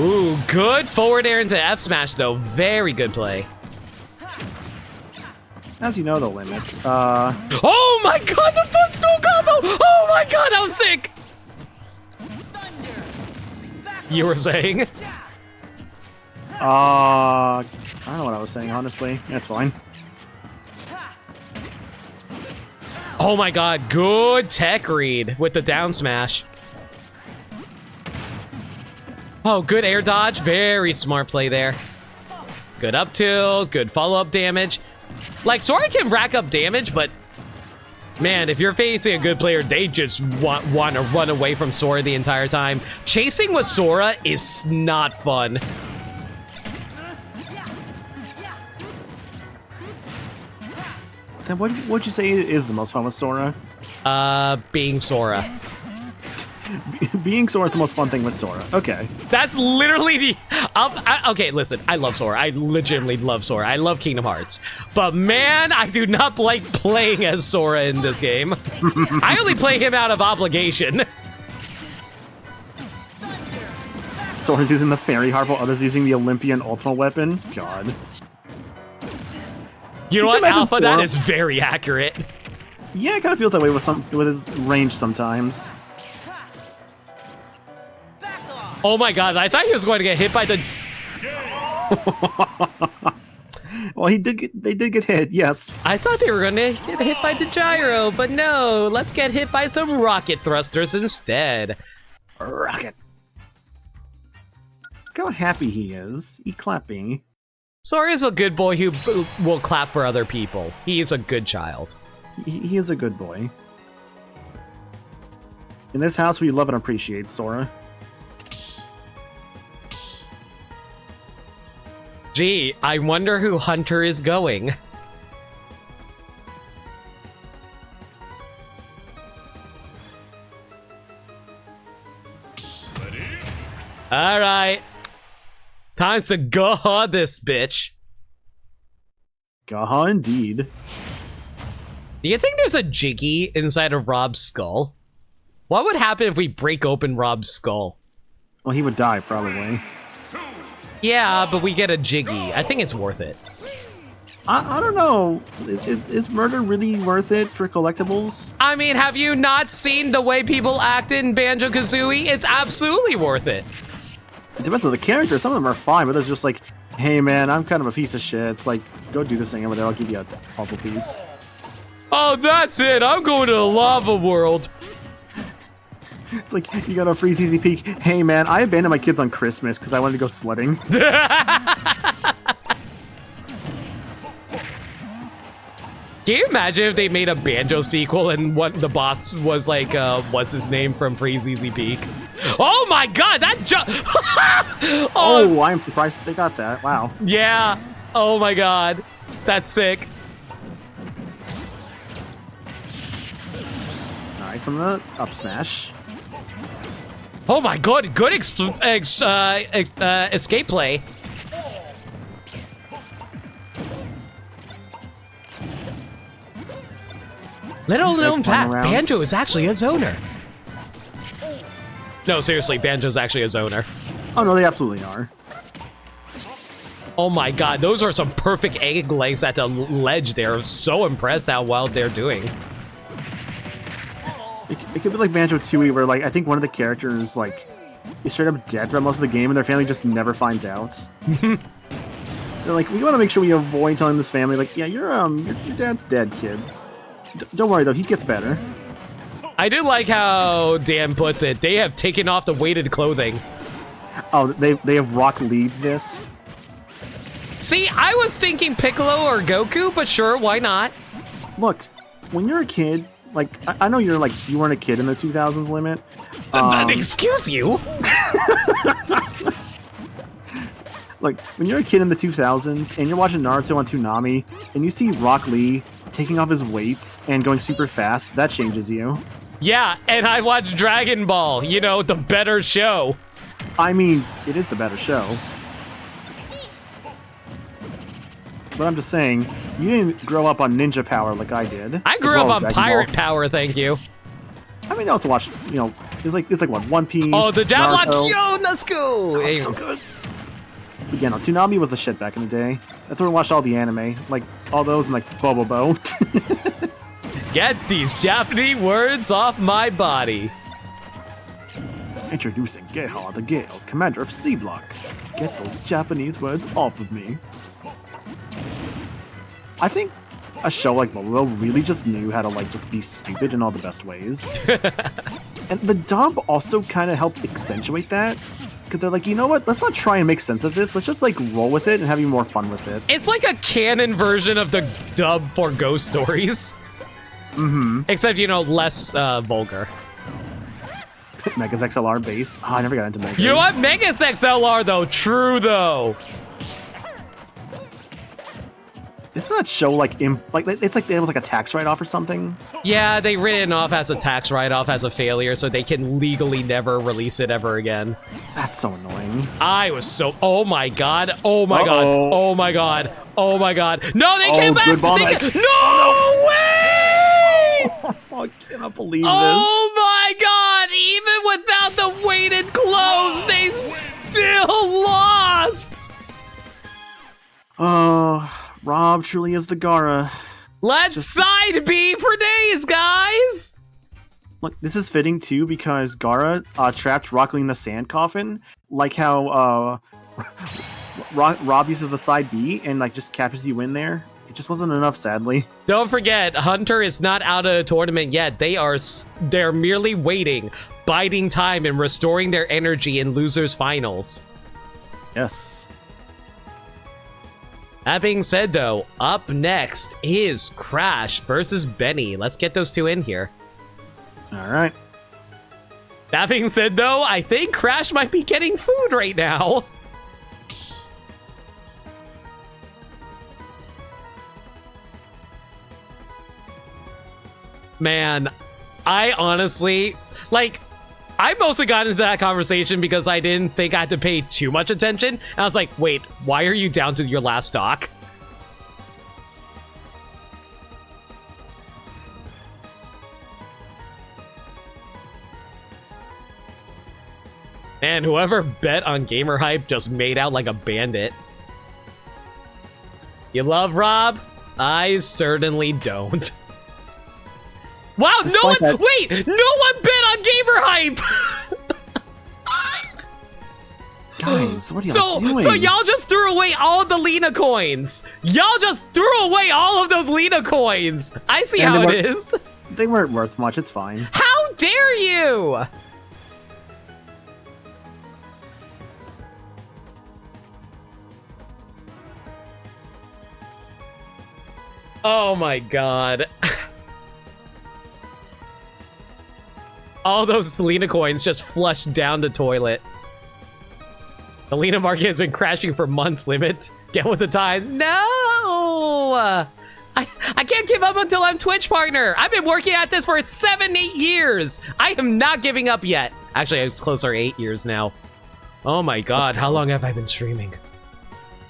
Ooh, good forward air into F smash though. Very good play. As you know, the limits. Oh my god, the footstool combo! Oh my god, that was sick! You were saying? I don't know what I was saying, honestly. That's fine. Oh my god, good tech read with the down smash. Oh, good air dodge. Very smart play there. Good up tilt, good follow-up damage. Like, Sora can rack up damage, but man, if you're facing a good player, they just want to run away from Sora the entire time. Chasing with Sora is not fun. Then what'd you say is the most fun with Sora? Being Sora. Being Sora is the most fun thing with Sora. Okay. That's literally the... okay, listen. I love Sora. I legitimately love Sora. I love Kingdom Hearts. But man, I do not like playing as Sora in this game. I only play him out of obligation. Sora's using the fairy harp while others using the Olympian ultimate weapon. God. You know what, Alpha? Sora? That is very accurate. Yeah, it kind of feels that way with his range sometimes. Oh my god, I thought he was going to get hit by the... Well, they did get hit, yes. I thought they were going to get hit by the gyro, but no. Let's get hit by some rocket thrusters instead. Rocket. Look how happy he is. He clapping. Sora is a good boy who will clap for other people. He is a good child. He is a good boy. In this house, we love and appreciate Sora. Gee, I wonder who Hunter is going. Alright. Time to go on this bitch. Gaha indeed. Do you think there's a Jiggy inside of Rob's skull? What would happen if we break open Rob's skull? Well, he would die, probably. Yeah, but we get a Jiggy. I think it's worth it. I don't know. Is murder really worth it for collectibles? I mean, have you not seen the way people act in Banjo-Kazooie? It's absolutely worth it. It depends on the character. Some of them are fine, but there's just like, hey man, I'm kind of a piece of shit. It's like, go do this thing over there. I'll give you a puzzle piece. Oh, that's it. I'm going to the lava world. It's like, you got a free easy peek. Hey man, I abandoned my kids on Christmas because I wanted to go sledding. Can you imagine if they made a Banjo sequel and what the boss was like, what's his name from Freeze Easy Peak? Oh my god, that Oh, I'm surprised they got that. Wow. Yeah. Oh my god. That's sick. Nice on the up smash. Oh my god, good escape play. Little known fact, Banjo is actually a zoner. No, seriously, Banjo's actually a zoner. Oh no, they absolutely are. Oh my god, those are some perfect egg legs at the ledge there. I'm so impressed how well they're doing. It could be like Banjo Tooie, where like I think one of the characters like is straight up dead for most of the game, and their family just never finds out. They're like, we want to make sure we avoid telling this family, like, yeah, your dad's dead, kids. Don't worry though, he gets better. I do like how Dan puts it. They have taken off the weighted clothing. Oh, they have Rock Lead this. See, I was thinking Piccolo or Goku, but sure, why not? Look, when you're a kid, like I know you weren't a kid in the 2000s limit. Excuse you? Like, when you're a kid in the 2000s and you're watching Naruto on Toonami and you see Rock Lee taking off his weights and going super fast, that changes you. Yeah, and I watched Dragon Ball, you know, the better show. I mean, it is the better show. But I'm just saying, you didn't grow up on Ninja Power like I did. I grew up on Pirate Power, thank you. I mean, I also watched, you know, it's like what, One Piece, Oh, the jab lock, Naruto. yo, let's go! Oh, so good. But yeah, no, Toonami was the shit back in the day. That's where we watched all the anime. Like, all those and like Bobobo. Get these Japanese words off my body. Introducing Geha the Gale, commander of C Block. Get those Japanese words off of me. I think a show like Bobobo really just knew how to like just be stupid in all the best ways. And the dub also kind of helped accentuate that. Because they're like, you know what? Let's not try and make sense of this. Let's just like roll with it and have you more fun with it. It's like a canon version of the dub for Ghost Stories. Mm-hmm. Except, you know, less vulgar. Megas XLR based. Oh, I never got into Megas. You know what? Megas XLR, though. True, though. Isn't that show like it's like it was like a tax write-off or something? Yeah, they written off as a tax write-off as a failure, so they can legally never release it ever again. That's so annoying. I was so... Oh my god. Oh my god. Oh my god. Oh my god. No, they came back! Good ball back. No way! Oh, I cannot believe this. Oh my god! Even without the weighted clothes, Still lost! Rob truly is the Gara. Let's side B for days, guys! Look, this is fitting too because Gara trapped Rock Lee in the sand coffin, like how Rob uses the side B and like just captures you in there. It just wasn't enough, sadly. Don't forget, Hunter is not out of the tournament yet. They're merely waiting, biding time, and restoring their energy in losers finals. Yes. That being said, though, up next is Crash versus Benny. Let's get those two in here. All right. That being said, though, I think Crash might be getting food right now. Man, I honestly, like, I mostly got into that conversation because I didn't think I had to pay too much attention. And I was like, wait, why are you down to your last stock? And whoever bet on Gamer Hype just made out like a bandit. You love Rob? I certainly don't. Wow, no one, wait, no one bet on Gamer Hype! Guys, what are y'all doing? So y'all just threw away all of the Lena coins. Y'all just threw away all of those Lena coins. I see how it is. They weren't worth much, it's fine. How dare you? Oh my god. All those Lena coins just flushed down the toilet. The Lena market has been crashing for months, Limit. Get with the time. No! I can't give up until I'm Twitch partner. I've been working at this for 7-8 years. I am not giving up yet. Actually, it's closer 8 years now. Oh my god, how long have I been streaming?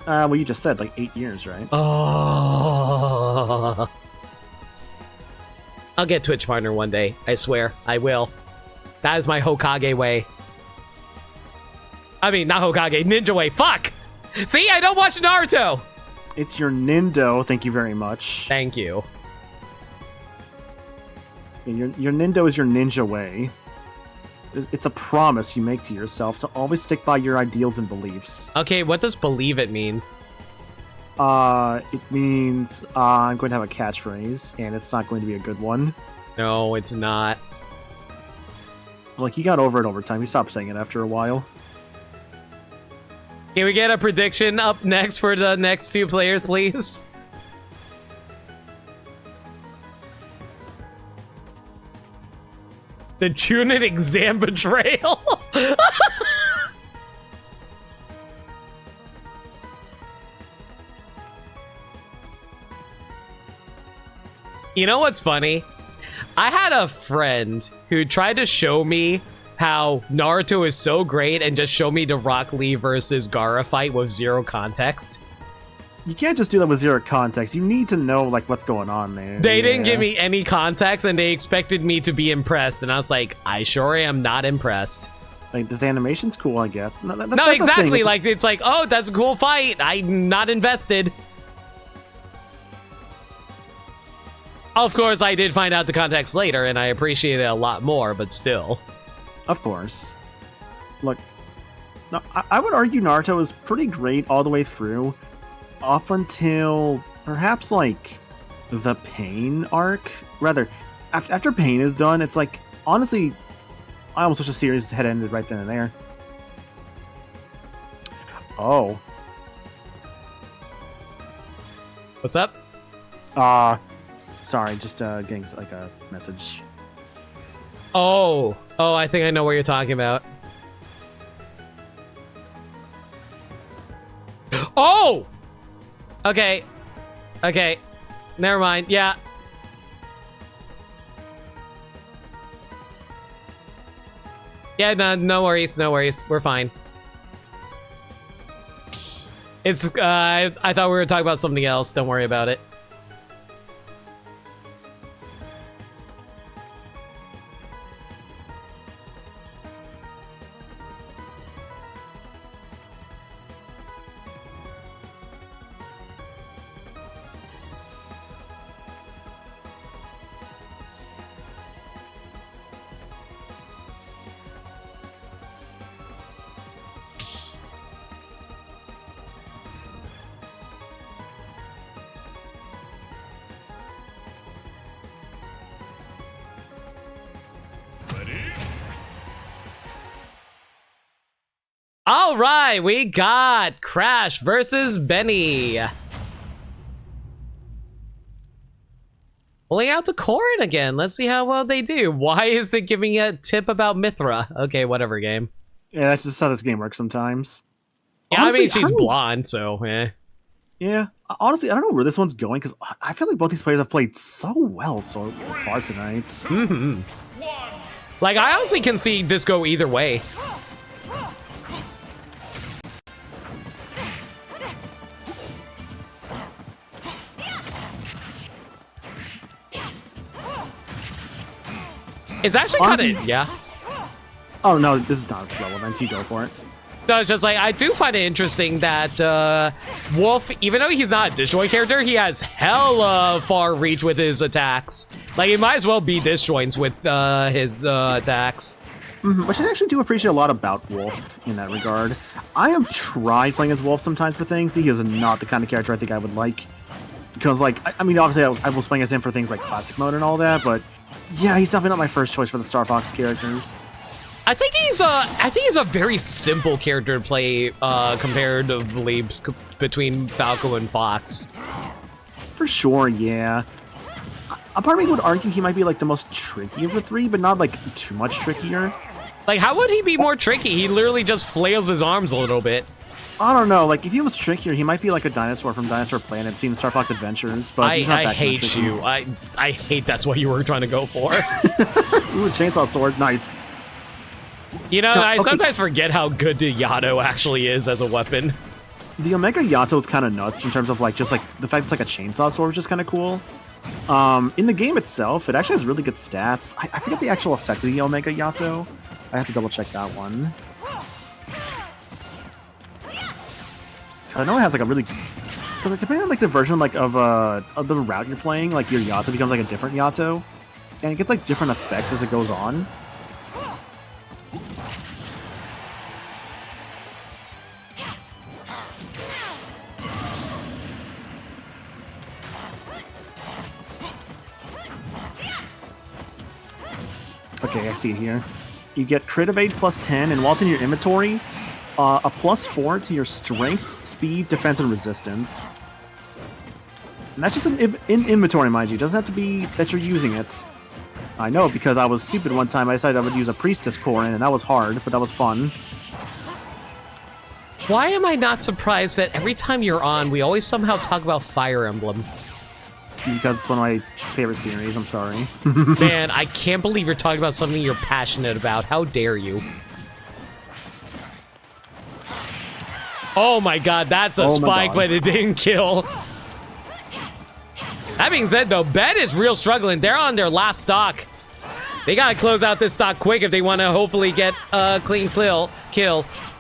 Well, you just said like 8 years, right? Oh. I'll get Twitch partner one day. I swear, I will. That is my Hokage way. I mean, not Hokage, ninja way. Fuck! See, I don't watch Naruto! It's your Nindo, thank you very much. Thank you. And your Nindo is your ninja way. It's a promise you make to yourself to always stick by your ideals and beliefs. Okay, what does believe it mean? It means I'm going to have a catchphrase, and it's not going to be a good one. No, it's not. Like, you got over it over time. You stopped saying it after a while. Can we get a prediction up next for the next two players, please? The Chunin exam betrayal. You know what's funny? I had a friend who tried to show me how Naruto is so great and just show me the Rock Lee versus Gaara fight with zero context. You can't just do that with zero context. You need to know, like, what's going on there. They didn't give me any context, and they expected me to be impressed, and I was like, I sure am not impressed. Like, this animation's cool, I guess. No, exactly. Like, it's like, oh, that's a cool fight. I'm not invested. Of course, I did find out the context later, and I appreciate it a lot more, but still. Of course. Look, no, I would argue Naruto is pretty great all the way through, up until perhaps, like, the Pain arc. Rather, after Pain is done, it's like, honestly, I almost wish the series had ended right then and there. Oh. What's up? Sorry, just getting, like, a message. Oh, I think I know what you're talking about. Oh! Okay. Never mind. Yeah. Yeah, no worries. We're fine. It's, I thought we were talking about something else. Don't worry about it. All right, we got Crash versus Benny. Pulling out to Corrin again. Let's see how well they do. Why is it giving a tip about Mithra? Okay, whatever, game. Yeah, that's just how this game works sometimes. Yeah, Honestly, I mean, she's blonde, so eh. Yeah, honestly, I don't know where this one's going because I feel like both these players have played so well so far tonight. Mm-hmm. Like, I honestly can see this go either way. It's actually kind of, yeah. Oh, no, this is not relevant. You go for it. No, it's just like, I do find it interesting that Wolf, even though he's not a disjoint character, he has hella far reach with his attacks. Like, he might as well be disjoints with his attacks. Which I actually do appreciate a lot about Wolf in that regard. I have tried playing as Wolf sometimes for things. He is not the kind of character I think I would like. Because, like, I mean, obviously I was playing as him for things like Classic Mode and all that, but yeah, he's definitely not my first choice for the Star Fox characters. I think he's a very simple character to play comparatively between Falco and Fox. For sure, yeah. A part of me would argue he might be like the most tricky of the three, but not like too much trickier. Like, how would he be more tricky? He literally just flails his arms a little bit. I don't know. Like, if he was trickier, he might be like a dinosaur from Dinosaur Planet, seen Star Fox Adventures. But he's not that hate tricky. you. I hate that's what you were trying to go for. Ooh, chainsaw sword, nice. You know, So, I okay. sometimes forget how good the Yato actually is as a weapon. The Omega Yato is kind of nuts in terms of like just like the fact it's like a chainsaw sword, which is kind of cool. In the game itself, it actually has really good stats. I forget the actual effect of the Omega Yato. I have to double check that one. I know it has like a really, because like, depending on like the version like of the route you're playing, like your Yato becomes like a different Yato, and it gets like different effects as it goes on. Okay, I see it here. You get crit evade plus 10, and while it's in your inventory, a plus 4 to your strength, speed, defense, and resistance. And that's just in inventory, mind you. It doesn't have to be that you're using it. I know, because I was stupid one time. I decided I would use a Priestess Corin, and that was hard, but that was fun. Why am I not surprised that every time you're on, we always somehow talk about Fire Emblem? Because it's one of my favorite series, I'm sorry. Man, I can't believe you're talking about something you're passionate about. How dare you? Oh my god, that's a spike, but it didn't kill. That being said, though, Ben is real struggling. They're on their last stock. They gotta close out this stock quick if they want to hopefully get a clean kill.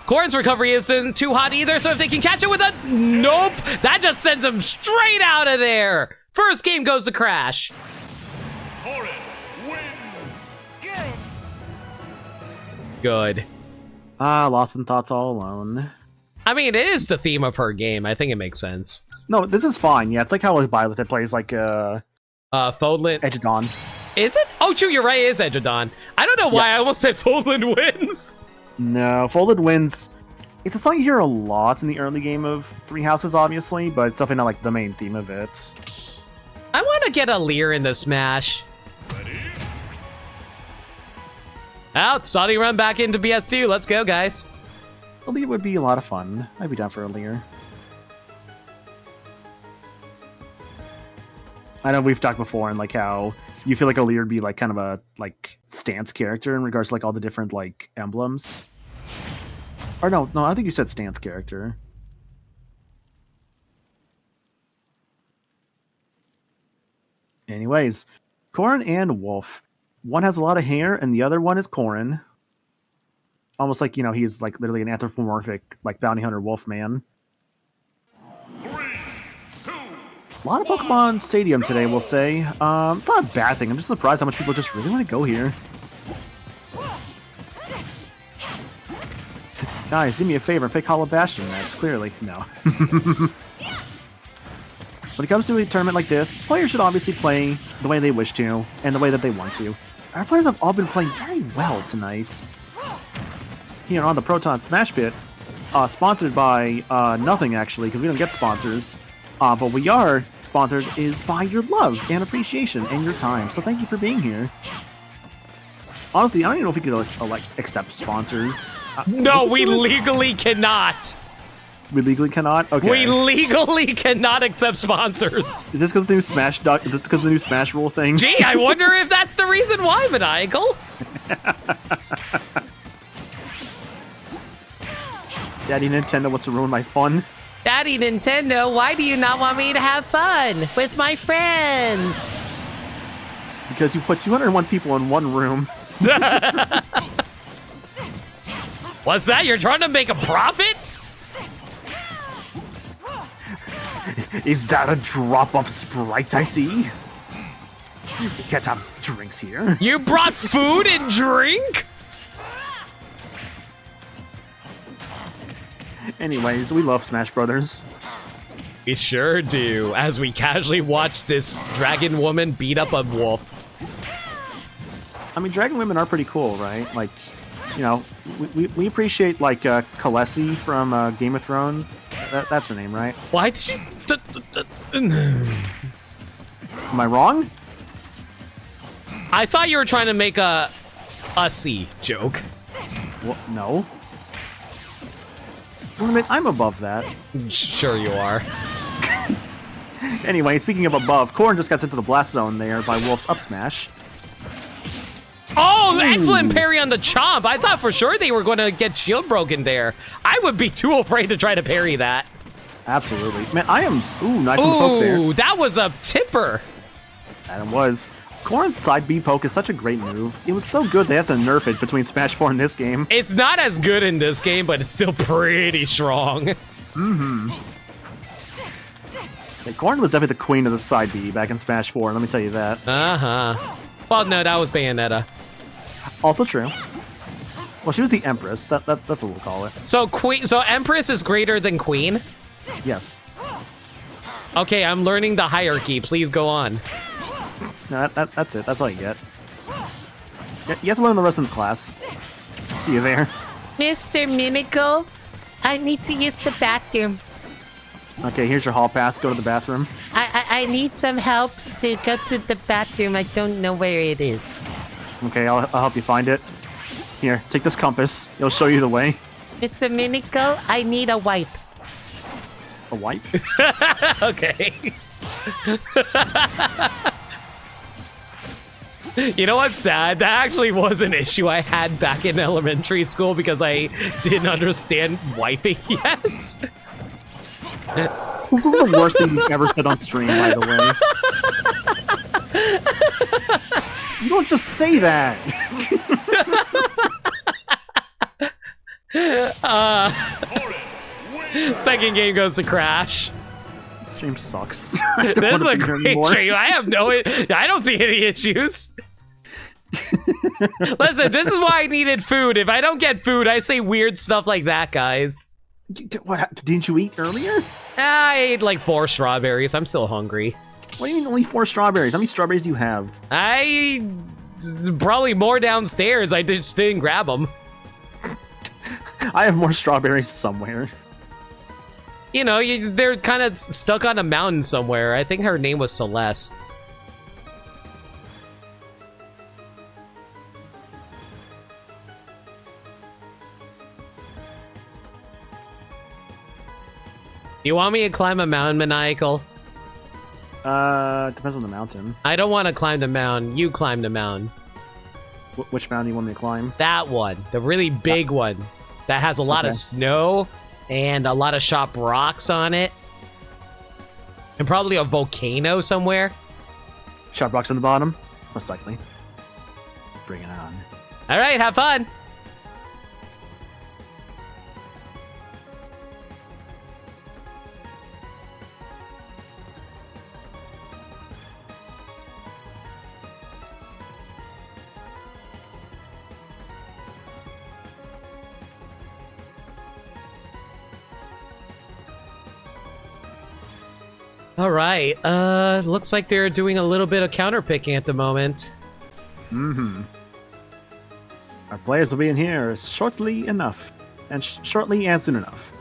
Corrin's recovery isn't too hot either, so if they can catch it with a... Nope! That just sends him straight out of there! First game goes to Crash. Corrin wins. Good. Lost in thoughts all alone. I mean, it is the theme of her game. I think it makes sense. No, this is fine. Yeah, it's like how Violet plays like Fodlin. Edge of Dawn. Is it? Oh, true, you're right, it is Edge of Dawn. I don't know why I almost said Fodlin wins. No, Folded wins. It's a song you hear a lot in the early game of Three Houses, obviously, but it's definitely not like the main theme of it. I want to get a Lear in the Smash. Out, Saudi run back into BS2. Let's go, guys. A Lear would be a lot of fun. I'd be down for a Lear. I know we've talked before and like how you feel like a Lear would be like kind of a like stance character in regards to like all the different like emblems. Or no, I think you said stance character. Anyways, Corrin and Wolf. One has a lot of hair and the other one is Corrin. Almost like, you know, he's like literally an anthropomorphic like bounty hunter wolf man. 3, 2, A lot of Pokemon Stadium today, we'll say. It's not a bad thing. I'm just surprised how much people just really want to go here. Guys, do me a favor and pick Hollow Bastion next, clearly. No. When it comes to a tournament like this, players should obviously play the way they wish to, and the way that they want to. Our players have all been playing very well tonight. Here on the Proton Smash Pit, sponsored by nothing, actually, because we don't get sponsors. But we are sponsored is by your love and appreciation and your time. So thank you for being here. Honestly, I don't even know if we could like accept sponsors. No, we legally cannot. We legally cannot. Okay. We legally cannot accept sponsors. Is this because of the new Smash? Is this because of the new Smash rule thing? Gee, I wonder if that's the reason why, Maniacal. Daddy Nintendo wants to ruin my fun. Daddy Nintendo, why do you not want me to have fun with my friends? Because you put 201 people in one room. What's that? You're trying to make a profit? Is that a drop of Sprite I see? We can't have drinks here. You brought food and drink? Anyways, we love Smash Brothers. We sure do, as we casually watch this dragon woman beat up a wolf. I mean, dragon women are pretty cool, right? Like, you know, we appreciate, like, Khaleesi from Game of Thrones. That's her name, right? Why did you... Am I wrong? I thought you were trying to make a ussy joke. Well, no. I'm above that. Sure you are. Anyway, speaking of above, Corrin just got sent to the blast zone there by Wolf's up smash. Oh, excellent parry on the chomp. I thought for sure they were going to get shield broken there. I would be too afraid to try to parry that. Absolutely. Man, I am... Ooh, nice on the poke there. Ooh, that was a tipper. That it was. Corrin's side B poke is such a great move. It was so good they have to nerf it between Smash 4 and this game. It's not as good in this game, but it's still pretty strong. Mm-hmm. Yeah, Corrin was definitely the queen of the side B back in Smash 4, let me tell you that. Uh-huh. Well, no, that was Bayonetta. Also true. Well, she was the Empress. That's what we'll call it. So Empress is greater than Queen? Yes. Okay, I'm learning the hierarchy. Please go on. No, that's it. That's all you get. You have to learn the rest of the class. See you there. Mr. Mimicle, I need to use the bathroom. Okay, here's your hall pass. Go to the bathroom. I need some help to go to the bathroom. I don't know where it is. Okay, I'll help you find it. Here, take this compass. It'll show you the way. Mr. Mimicle, I need a wipe. A wipe? Okay. You know what's sad? That actually was an issue I had back in elementary school because I didn't understand wiping yet. This is the worst thing you've ever said on stream, by the way. You don't just say that! Second game goes to Crash. This stream sucks. This is a great stream. I don't see any issues. Listen, this is why I needed food. If I don't get food, I say weird stuff like that, guys. What? Didn't you eat earlier? I ate like 4 strawberries. I'm still hungry. What do you mean only 4 strawberries? How many strawberries do you have? Probably more downstairs. I just didn't grab them. I have more strawberries somewhere. You know, they're kind of stuck on a mountain somewhere. I think her name was Celeste. You want me to climb a mountain, Maniacal? Depends on the mountain. I don't want to climb the mountain. You climb the mountain. Which mountain do you want me to climb? That one. The really big one. That has a lot of snow and a lot of sharp rocks on it. And probably a volcano somewhere. Sharp rocks on the bottom? Most likely. Bring it on. All right, have fun. All right, looks like they're doing a little bit of counterpicking at the moment. Mm-hmm. Our players will be in here shortly enough. and shortly and soon enough.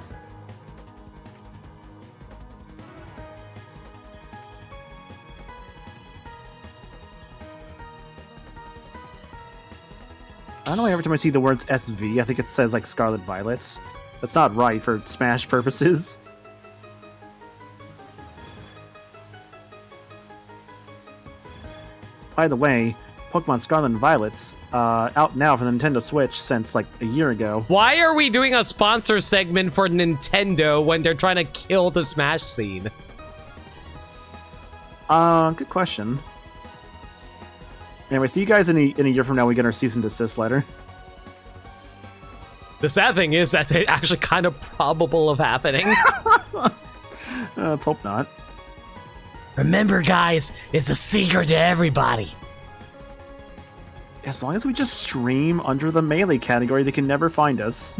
I don't know, every time I see the words SV, I think it says like Scarlet Violets. That's not right for Smash purposes. By the way, Pokemon Scarlet and Violet's out now for the Nintendo Switch since like a year ago. Why are we doing a sponsor segment for Nintendo when they're trying to kill the Smash scene? Good question. Anyway, see you guys in a year from now. We get our cease and desist letter. The sad thing is that's actually kind of probable of happening. Let's hope not. Remember, guys, it's a secret to everybody. As long as we just stream under the Melee category, they can never find us.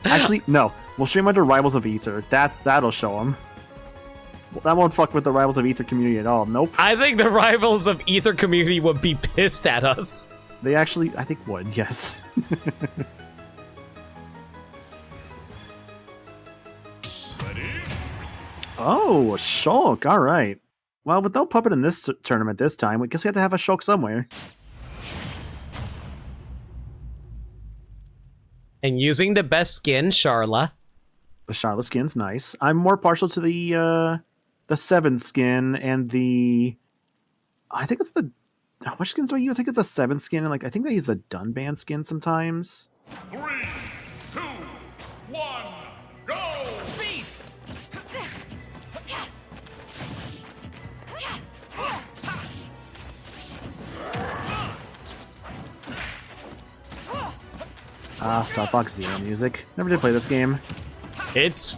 Actually, no. We'll stream under Rivals of Aether. That'll show them. That won't fuck with the Rivals of Aether community at all. Nope. I think the Rivals of Aether community would be pissed at us. They actually, I think, would, yes. Ready? Oh, a Shulk. All right. Well, with no puppet in this tournament this time, we guess we have to have a Shulk somewhere. And using the best skin, Charla. The Charlotte skin's nice. I'm more partial to the 7 skin and the... I think it's the... Which skins do I use? I think it's a 7 skin, and like I think I use the Dunban skin sometimes. 3, 2, 1, go! Speed! Star Fox Zero music. Never did play this game. It's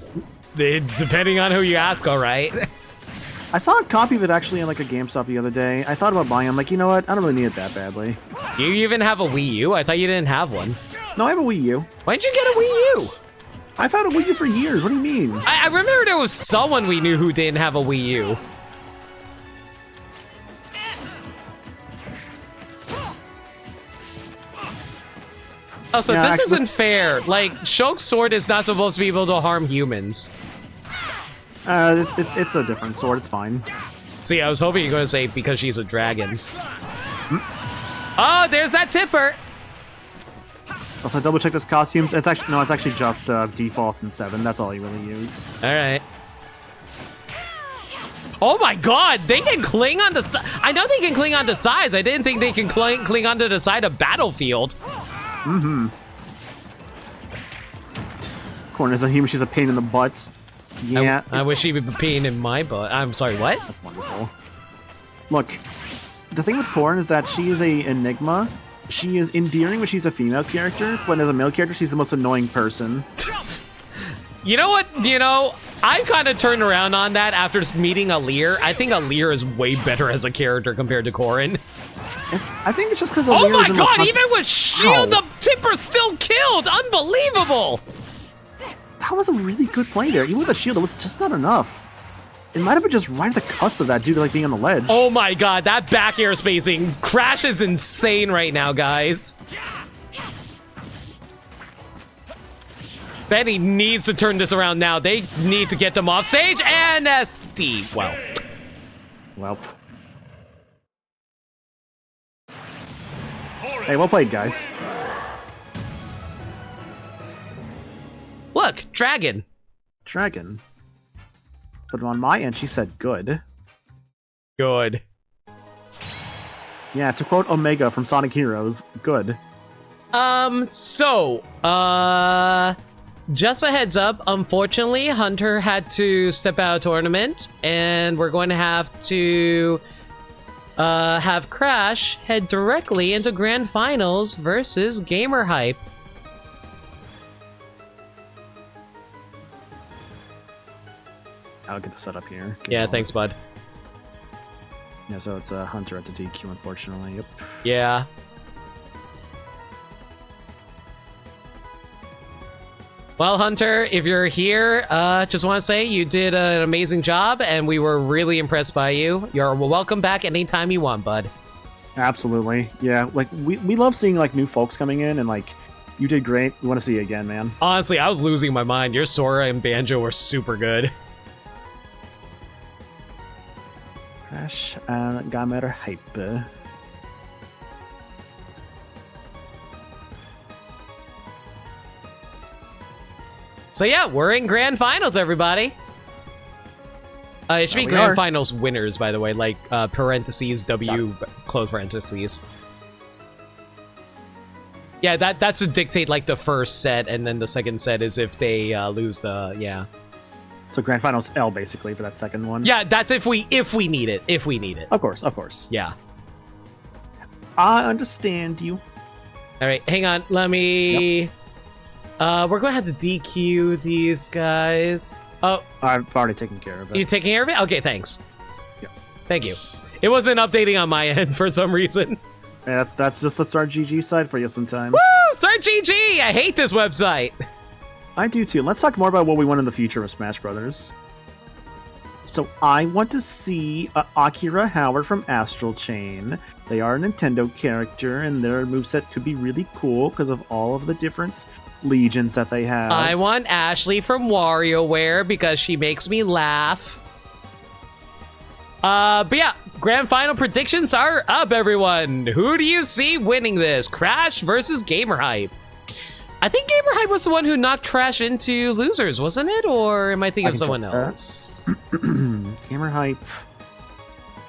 depending on who you ask, all right? I saw a copy of it actually in like a GameStop the other day. I thought about buying it. I'm like, you know what? I don't really need it that badly. You even have a Wii U? I thought you didn't have one. No, I have a Wii U. Why'd you get a Wii U? I've had a Wii U for years. What do you mean? I remember there was someone we knew who didn't have a Wii U. Also, Yeah, this actually- isn't fair. Like, Shulk's sword is not supposed to be able to harm humans. It's a different sword. It's fine. See, I was hoping you were going to say because she's a dragon. Oh, there's that tipper. Also, double check those costumes. It's actually just default in 7. That's all you really use. All right. Oh my god, they can cling on the side. I know they can cling on the sides. I didn't think they can cling onto the side of Battlefield. Mm-hmm. Corner's a human. She's a pain in the butt. Yeah. I wish she would be peeing in my butt. I'm sorry, what? That's wonderful. Look, the thing with Corn is that she is a enigma. She is endearing when she's a female character, but as a male character, she's the most annoying person. You know what? You know, I've kind of turned around on that after meeting Aleer. I think Aleer is way better as a character compared to Corrin. I think it's just because Oh my god, even with shield, Ow. the tipper still killed! Unbelievable! That was a really good play there. Even with the shield, it was just not enough. It might have been just right at the cusp of that due to like being on the ledge. Oh my god, that back air spacing. Crash is insane right now, guys. Benny needs to turn this around now. They need to get them off stage, and SD. Well. Well. Hey, well played, guys. Look, Dragon. Dragon. But on my end, she said good. Good. Yeah, to quote Omega from Sonic Heroes, good. Just a heads up, unfortunately, Hunter had to step out of tournament, and we're going to have to have Crash head directly into Grand Finals versus Gamer Hype. I'll get the setup here. Yeah, thanks, bud. Yeah, so it's Hunter at the DQ, unfortunately. Yep. Yeah. Well, Hunter, if you're here, just want to say you did an amazing job, and we were really impressed by you. You're welcome back anytime you want, bud. Absolutely. Yeah, like we love seeing like new folks coming in, and like you did great. We want to see you again, man. Honestly, I was losing my mind. Your Sora and Banjo were super good. Crash and Gamer Hype. So yeah, we're in grand finals, everybody. It should be we grand are. finals winners, by the way, like parentheses W close parentheses. Yeah, that's to dictate like the first set, and then the second set is if they lose the So grand finals L basically for that second one. Yeah, that's if we need it. If we need it. Of course. Yeah. I understand you. All right, hang on. Let me. We're gonna have to DQ these guys. Oh, I've already taken care of it. you taking care of it? Okay, thanks. Yeah. Thank you. It wasn't updating on my end for some reason. Yeah, that's just the Start GG side for you sometimes. Woo! Start GG! I hate this website. I do too. Let's talk more about what we want in the future of Smash Brothers. So I want to see Akira Howard from Astral Chain. They are a Nintendo character, and their moveset could be really cool because of all of the different legions that they have. I want Ashley from WarioWare because she makes me laugh. But yeah, grand final predictions are up, everyone. Who do you see winning this? Crash versus Gamer Hype. I think Gamer Hype was the one who knocked Crash into losers, wasn't it? Or am I thinking of someone else? Gamer Hype.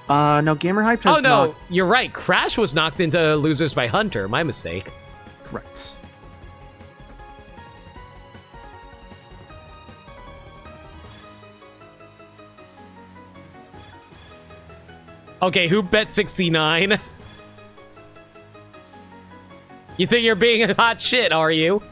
No, Gamer Hype has Oh no, not... you're right. Crash was knocked into losers by Hunter. My mistake. Correct. Okay, who bet 69? You think you're being a hot shit, are you?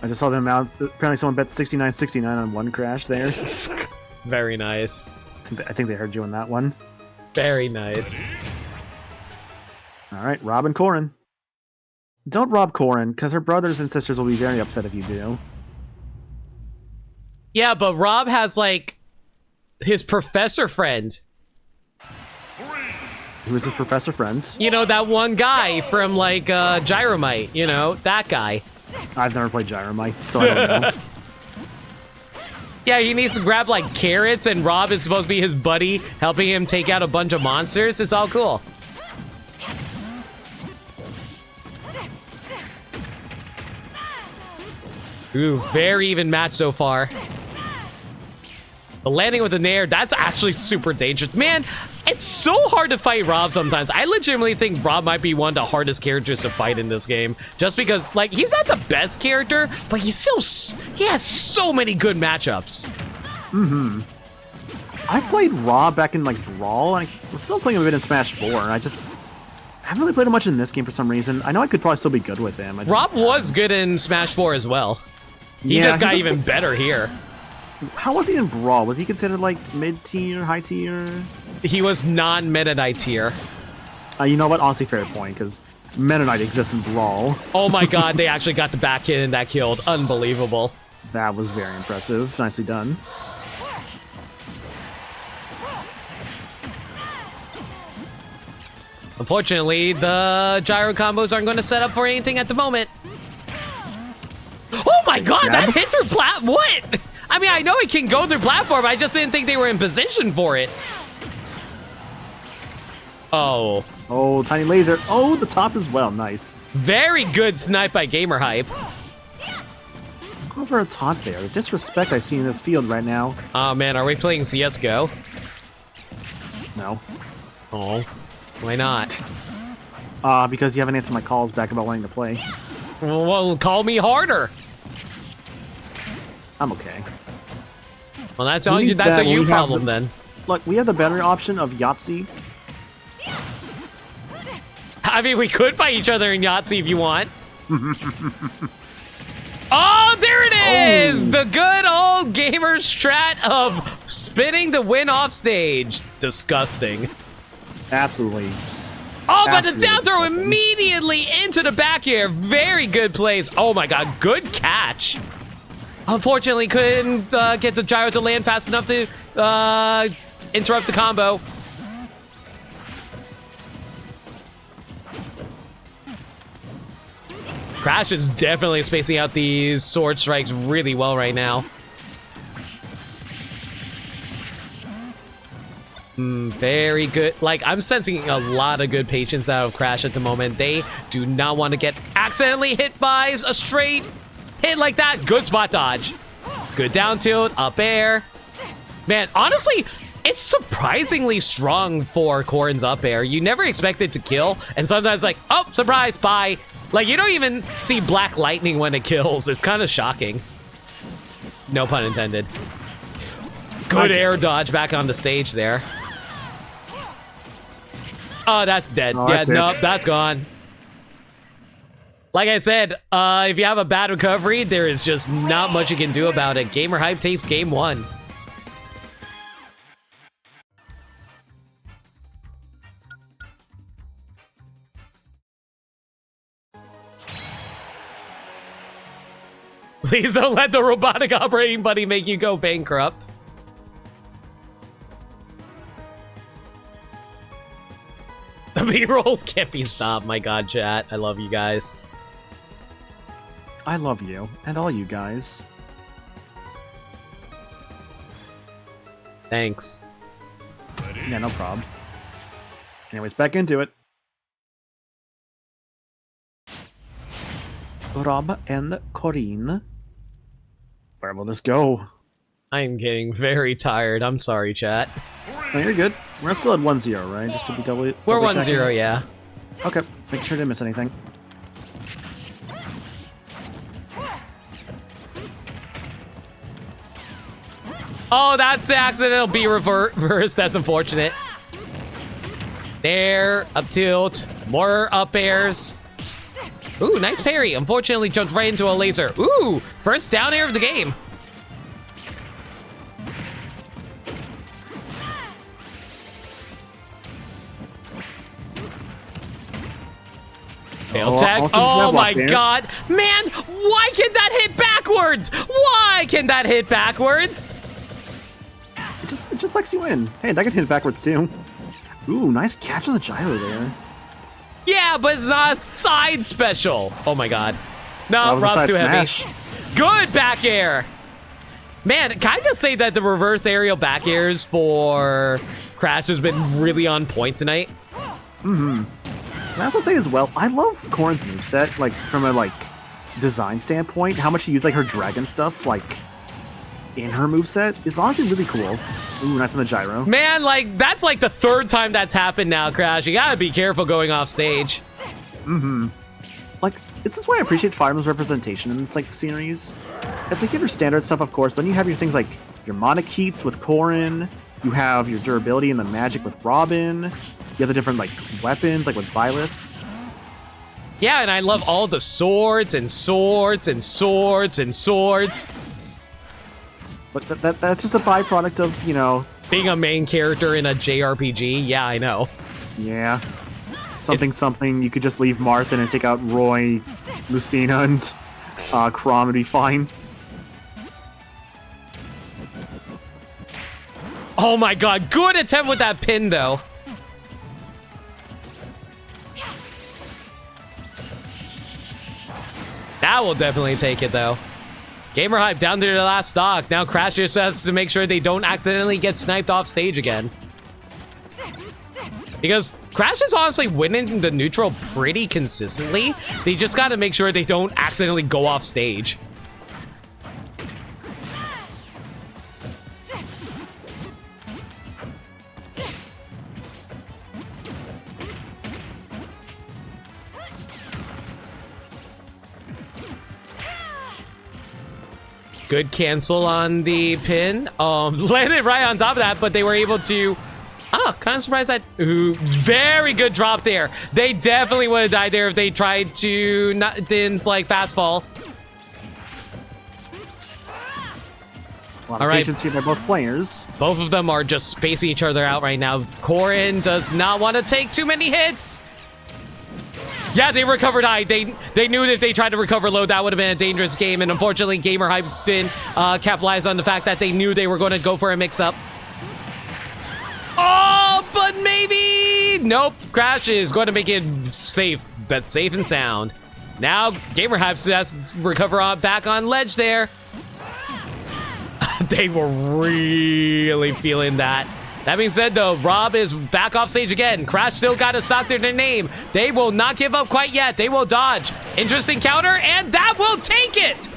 I just saw the amount. Apparently someone bet 69.69 on one Crash there. Very nice. I think they heard you on that one. Very nice. All right, Rob and Corin. Don't rob Corin, because her brothers and sisters will be very upset if you do. Yeah, but Rob has, like, his professor friend. Who is his professor friends? You know, that one guy from, like, Gyromite. You know, that guy. I've never played Gyromite, so I don't know. Yeah, he needs to grab, like, carrots, and Rob is supposed to be his buddy, helping him take out a bunch of monsters. It's all cool. Ooh, very even match so far. The landing with the nair, that's actually super dangerous. Man, it's so hard to fight Rob sometimes. I legitimately think Rob might be one of the hardest characters to fight in this game. Just because, like, he's not the best character, but he has so many good matchups. Mm-hmm. I played Rob back in, like, Brawl, and I'm still playing a bit in Smash 4, and I haven't really played him much in this game for some reason. I know I could probably still be good with him. Rob was good in Smash 4 as well. He just got even better here. How was he in Brawl? Was he considered like mid-tier, high-tier? He was non-Meta Knight tier. You know what? Honestly, fair point, because Meta Knight exists in Brawl. Oh my god, they actually got the back hit and that killed. Unbelievable. That was very impressive. Nicely done. Unfortunately, the gyro combos aren't going to set up for anything at the moment. Oh my god, that hit through what? I mean, I know it can go through platform, I just didn't think they were in position for it. Oh. Oh, tiny laser. Oh, the top as well. Nice. Very good snipe by Gamer Hype. Go for a taunt there. The disrespect I see in this field right now. Oh man, are we playing CSGO? No. Oh. Why not? Because you haven't answered my calls back about wanting to play. Well, call me harder. I'm okay. Well, that's all you. That's a you problem then. Look, we have the better option of Yahtzee. I mean, we could fight each other in Yahtzee if you want. Oh, there it is! Oh. The good old gamer strat of spinning the win off stage. Disgusting. Absolutely. Oh, but the Absolutely down throw disgusting. immediately into the back air. Very good plays. Oh my god, good catch. Unfortunately, couldn't get the gyro to land fast enough to interrupt the combo. Crash is definitely spacing out these sword strikes really well right now. Very good. Like, I'm sensing a lot of good patience out of Crash at the moment. They do not want to get accidentally hit by a straight hit like that. Good spot dodge. Good down tilt, up air. Man, honestly, it's surprisingly strong for Corrin's up air. You never expect it to kill, and sometimes like, oh, surprise, bye. Like, you don't even see black lightning when it kills. It's kind of shocking. No pun intended. Good air dodge back on the stage there. Oh, that's dead. Oh, yeah, that's nope, it. that's gone. Like I said, if you have a bad recovery, there is just not much you can do about it. Gamer Hype taped game 1. Please don't let the robotic operating buddy make you go bankrupt. The B-rolls can't be stopped. My god, chat. I love you guys. I love you and all you guys. Thanks. Yeah, no problem. Anyways, back into it. Rob and Corinne. Where will this go? I'm getting very tired. I'm sorry, chat. Oh, you're good. We're still at 1-0, right? Just to be double. We're double 1-0, yeah. Okay, make sure I didn't miss anything. Oh, that's the accidental B reverse. That's unfortunate. There, up tilt, more up airs. Ooh, nice parry. Unfortunately, jumped right into a laser. Ooh, first down air of the game. Fail tag. awesome Oh jab my block there. god. Man, why can that hit backwards? Why can that hit backwards? It just lets you in. Hey, that can hit backwards too. Ooh, nice catch on the gyro there. Yeah, but it's not a side special. Oh my god. That No, was a Rob's side too heavy. smash. Good back air. Man, can I just say that the reverse aerial back airs for Crash has been really on point tonight? Can I also say as well, I love Corrin's moveset, like, from a, design standpoint. How much she used, her dragon stuff, in her moveset is honestly really cool. Ooh, nice on the gyro. Man, that's the third time that's happened now, Crash. You gotta be careful going off stage. This is why I appreciate Fire Emblem's representation in this, series. If they give her standard stuff, of course, but then you have your things like your Monokeets with Corrin, you have your durability and the magic with Robin, you have the different, weapons, with Byleth. Yeah, and I love all the swords and swords and swords and swords. But that's just a byproduct of, Being a main character in a JRPG, yeah, I know. yeah. Something, you could just leave Martha and take out Roy, Lucina, and Chrom and be fine. Oh my god, good attempt with that pin, though. That will definitely take it, though. Gamer Hype down to the last stock. Now Crash just has to make sure they don't accidentally get sniped off stage again. Because Crash is honestly winning the neutral pretty consistently. They just got to make sure they don't accidentally go off stage. Good cancel on the pin. Landed right on top of that, but they were able to... Oh, kind of surprised that... Ooh, very good drop there. They definitely would have died there if they tried to... didn't, fast fall. A lot of All right. patience here by both players. Both of them are just spacing each other out right now. Corrin does not want to take too many hits. Yeah, they recovered high. They knew that if they tried to recover low, that would have been a dangerous game. And unfortunately, Gamer Hype didn't capitalize on the fact that they knew they were going to go for a mix-up. Oh, but maybe... Nope, Crash is going to make it safe, but safe and sound. Now, Gamer Hype has to recover back on ledge there. They were really feeling that. That being said, though, Rob is back off stage again. Crash still got a stock to their name. They will not give up quite yet. They will dodge. Interesting counter, and that will take it!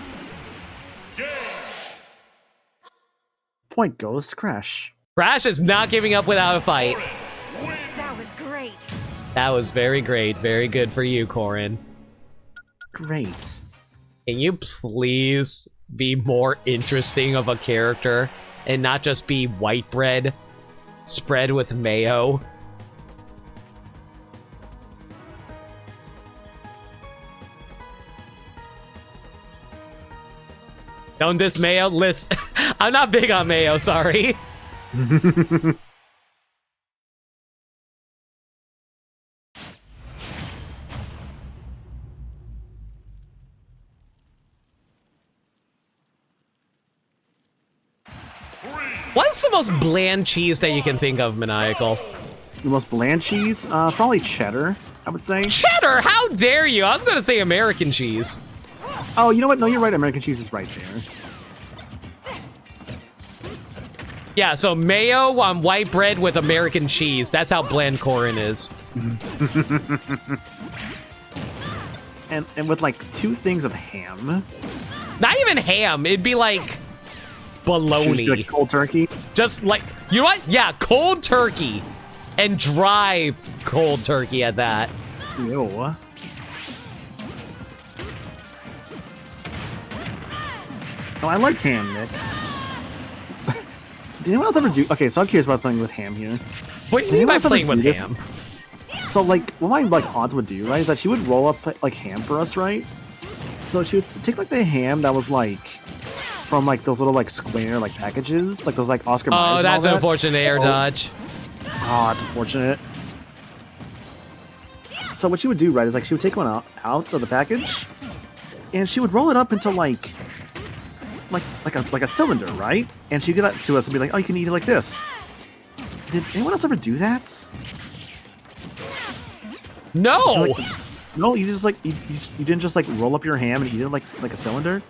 Point goes to Crash. Crash is not giving up without a fight. That was great. That was very great. Very good for you, Corin. Great. Can you please be more interesting of a character and not just be white bread spread with mayo? Don't diss mayo. List. I'm not big on mayo, sorry. What's the most bland cheese that you can think of, Maniacal? The most bland cheese? Probably cheddar, I would say. Cheddar? How dare you? I was going to say American cheese. Oh, you know what? No, you're right. American cheese is right there. Yeah, so mayo on white bread with American cheese. That's how bland Corin is. and with like 2 things of ham. Not even ham. It'd be like bologna. Like cold turkey. Just like, you know what? Yeah, cold turkey. And dry cold turkey at that. Ew. Oh, I like ham, Nick. Did anyone else ever do... Okay, so I'm curious about playing with ham here. What do you mean by playing with ham? So, like, what my, like, aunt would do, right, is that she would roll up, like, ham for us, right? So she would take, like, the ham that was, like, from, like, those little, like, square, like, packages. Like, those, like, Oscar Mayer. Oh, that's an unfortunate air dodge. Oh, that's unfortunate. So what she would do, right, is, like, she would take one out of the package, and she would roll it up into, like a cylinder, right? And she'd give that to us and be like, oh, you can eat it like this. Did anyone else ever do that? No! So, like, no, you just, like, you didn't just, like, roll up your ham and eat it like a cylinder?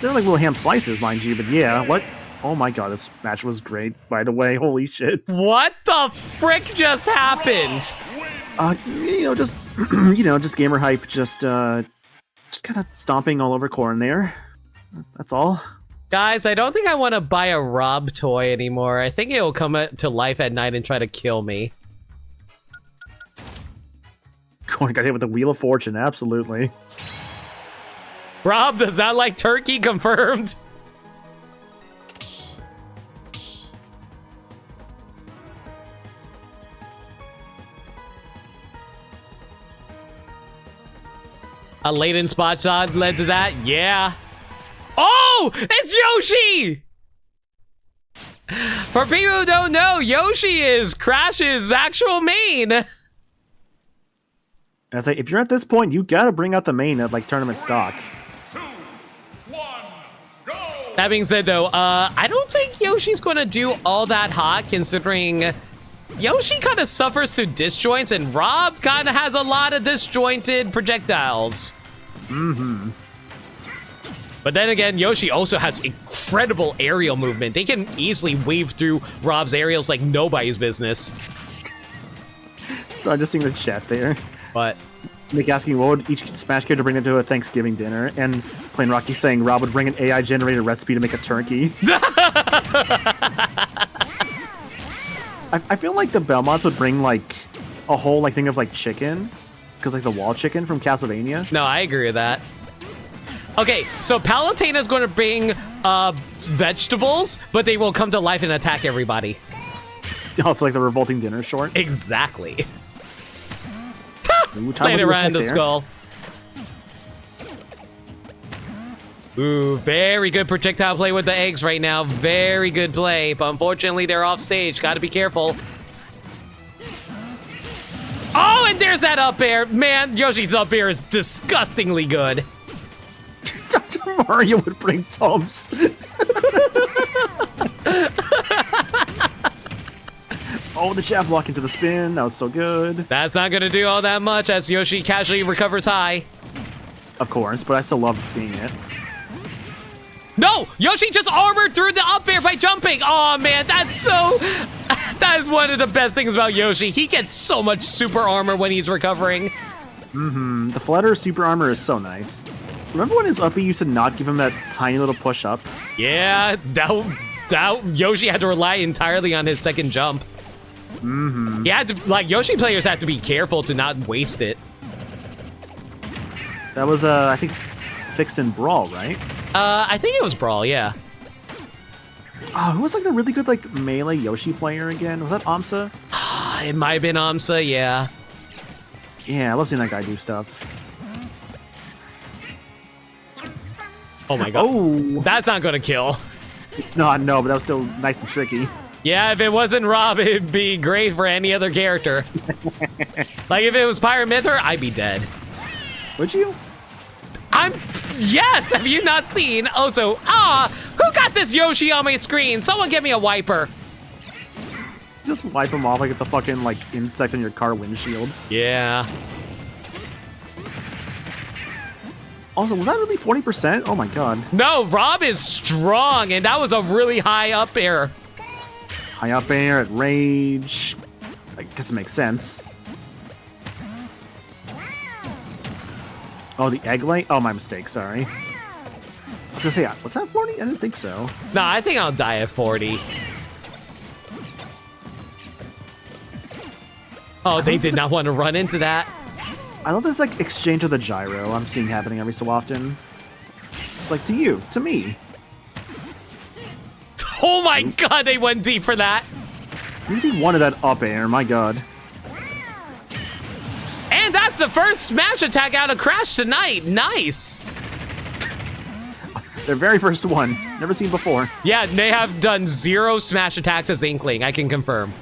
They're like little ham slices, mind you, but yeah, what? Oh my god, this match was great, by the way, holy shit. What the frick just happened? You know, just, you know, just Gamer Hype, just kind of stomping all over Corin there. That's all. Guys, I don't think I want to buy a Rob toy anymore. I think it will come to life at night and try to kill me. Corin got hit with the Wheel of Fortune, absolutely. Rob does not like turkey, confirmed. A latent spot shot led to that? Yeah. Oh! It's Yoshi! For people who don't know, Yoshi is Crash's actual main. And I say, if you're at this point, you gotta bring out the main at, like, tournament stock. 2, 1, go! That being said, though, I don't think Yoshi's going to do all that hot, considering Yoshi kind of suffers through disjoints, and Rob kind of has a lot of disjointed projectiles. Mm-hmm. But then again, Yoshi also has incredible aerial movement. They can easily weave through Rob's aerials like nobody's business. So I'm just seeing the chat there. But Nick asking, what would each Smash character bring into a Thanksgiving dinner? And Plain Rocky saying Rob would bring an AI-generated recipe to make a turkey. I feel like the Belmonts would bring, like, a whole, like, thing of, like, chicken. Because, like, the wall chicken from Castlevania. No, I agree with that. Okay, so Palutena is going to bring vegetables, but they will come to life and attack everybody. Also, like the revolting dinner short. Exactly. Ooh, Playing it right in the skull. Ooh, very good projectile play with the eggs right now. Very good play, but unfortunately they're off stage. Got to be careful. Oh, and there's that up air. Man, Yoshi's up air is disgustingly good. Dr. Mario would bring Tums. Oh, the jab block into the spin. That was so good. That's not going to do all that much as Yoshi casually recovers high. Of course, but I still love seeing it. No! Yoshi just armored through the up air by jumping! Oh man, that's so... That is one of the best things about Yoshi. He gets so much super armor when he's recovering. Mm-hmm. The flutter super armor is so nice. Remember when his uppy used to not give him that tiny little push up? Yeah, that Yoshi had to rely entirely on his second jump. Mm-hmm. He had to, like, Yoshi players have to be careful to not waste it. That was, I think, fixed in Brawl, right? I think it was Brawl, yeah. Oh, who was, like, the really good, like, melee Yoshi player again? Was that Amsa? It might have been Amsa, yeah. Yeah, I love seeing that guy do stuff. Oh my god. Oh! That's not gonna kill. No, but that was still nice and tricky. Yeah, if it wasn't Rob, it'd be great for any other character. Like, if it was Pyramithra, I'd be dead. Would you? Yes! Have you not seen? Also, who got this Yoshi on my screen? Someone get me a wiper. Just wipe him off like it's a fucking, like, insect on your car windshield. Yeah. Also, was that really 40%? Oh my god. No, Rob is strong, and that was a really high up air. High up air at rage. I guess it makes sense. Oh, the egg light? Oh, my mistake, sorry. I was gonna say, was that 40? I didn't think so. No, I think I'll die at 40. Oh, they did not want to run into that. I love this, like, exchange of the gyro I'm seeing happening every so often. It's like, to you, to me. Oh my god, they went deep for that. You really wanted that up air, my god. And that's the first smash attack out of Crash tonight. Nice. Their very first one. Never seen before. Yeah, they have done 0 smash attacks as Inkling, I can confirm.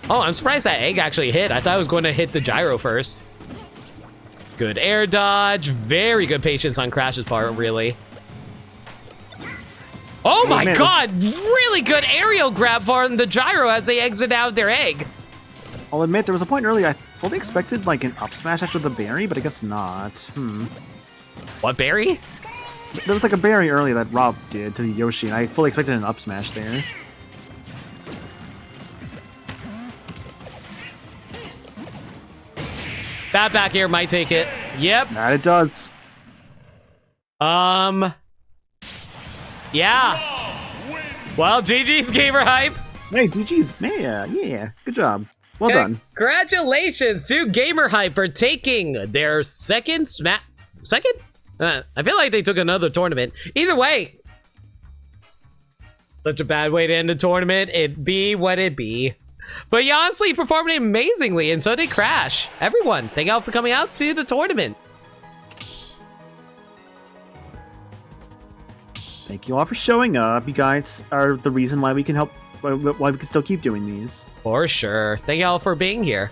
Oh, I'm surprised that egg actually hit. I thought it was going to hit the gyro first. Good air dodge. Very good patience on Crash's part, really. Oh my god! Really good aerial grab on the gyro as they exit out their egg. I'll admit, there was a point earlier I fully expected, like, an up smash after the berry, but I guess not. What berry? There was, like, a berry earlier that Rob did to the Yoshi, and I fully expected an up smash there. That back air might take it. Yep. That it does. Yeah. Well, GG's Gamer Hype. Hey, GG's, man, yeah, good job. Well done. Congratulations to Gamer Hype for taking their second smash. Second? I feel like they took another tournament. Either way, such a bad way to end the tournament. It be what it be. But you honestly performed amazingly, and so did Crash. Everyone, thank y'all for coming out to the tournament. Thank you all for showing up. You guys are the reason why we can help, why we can still keep doing these. For sure. Thank y'all for being here.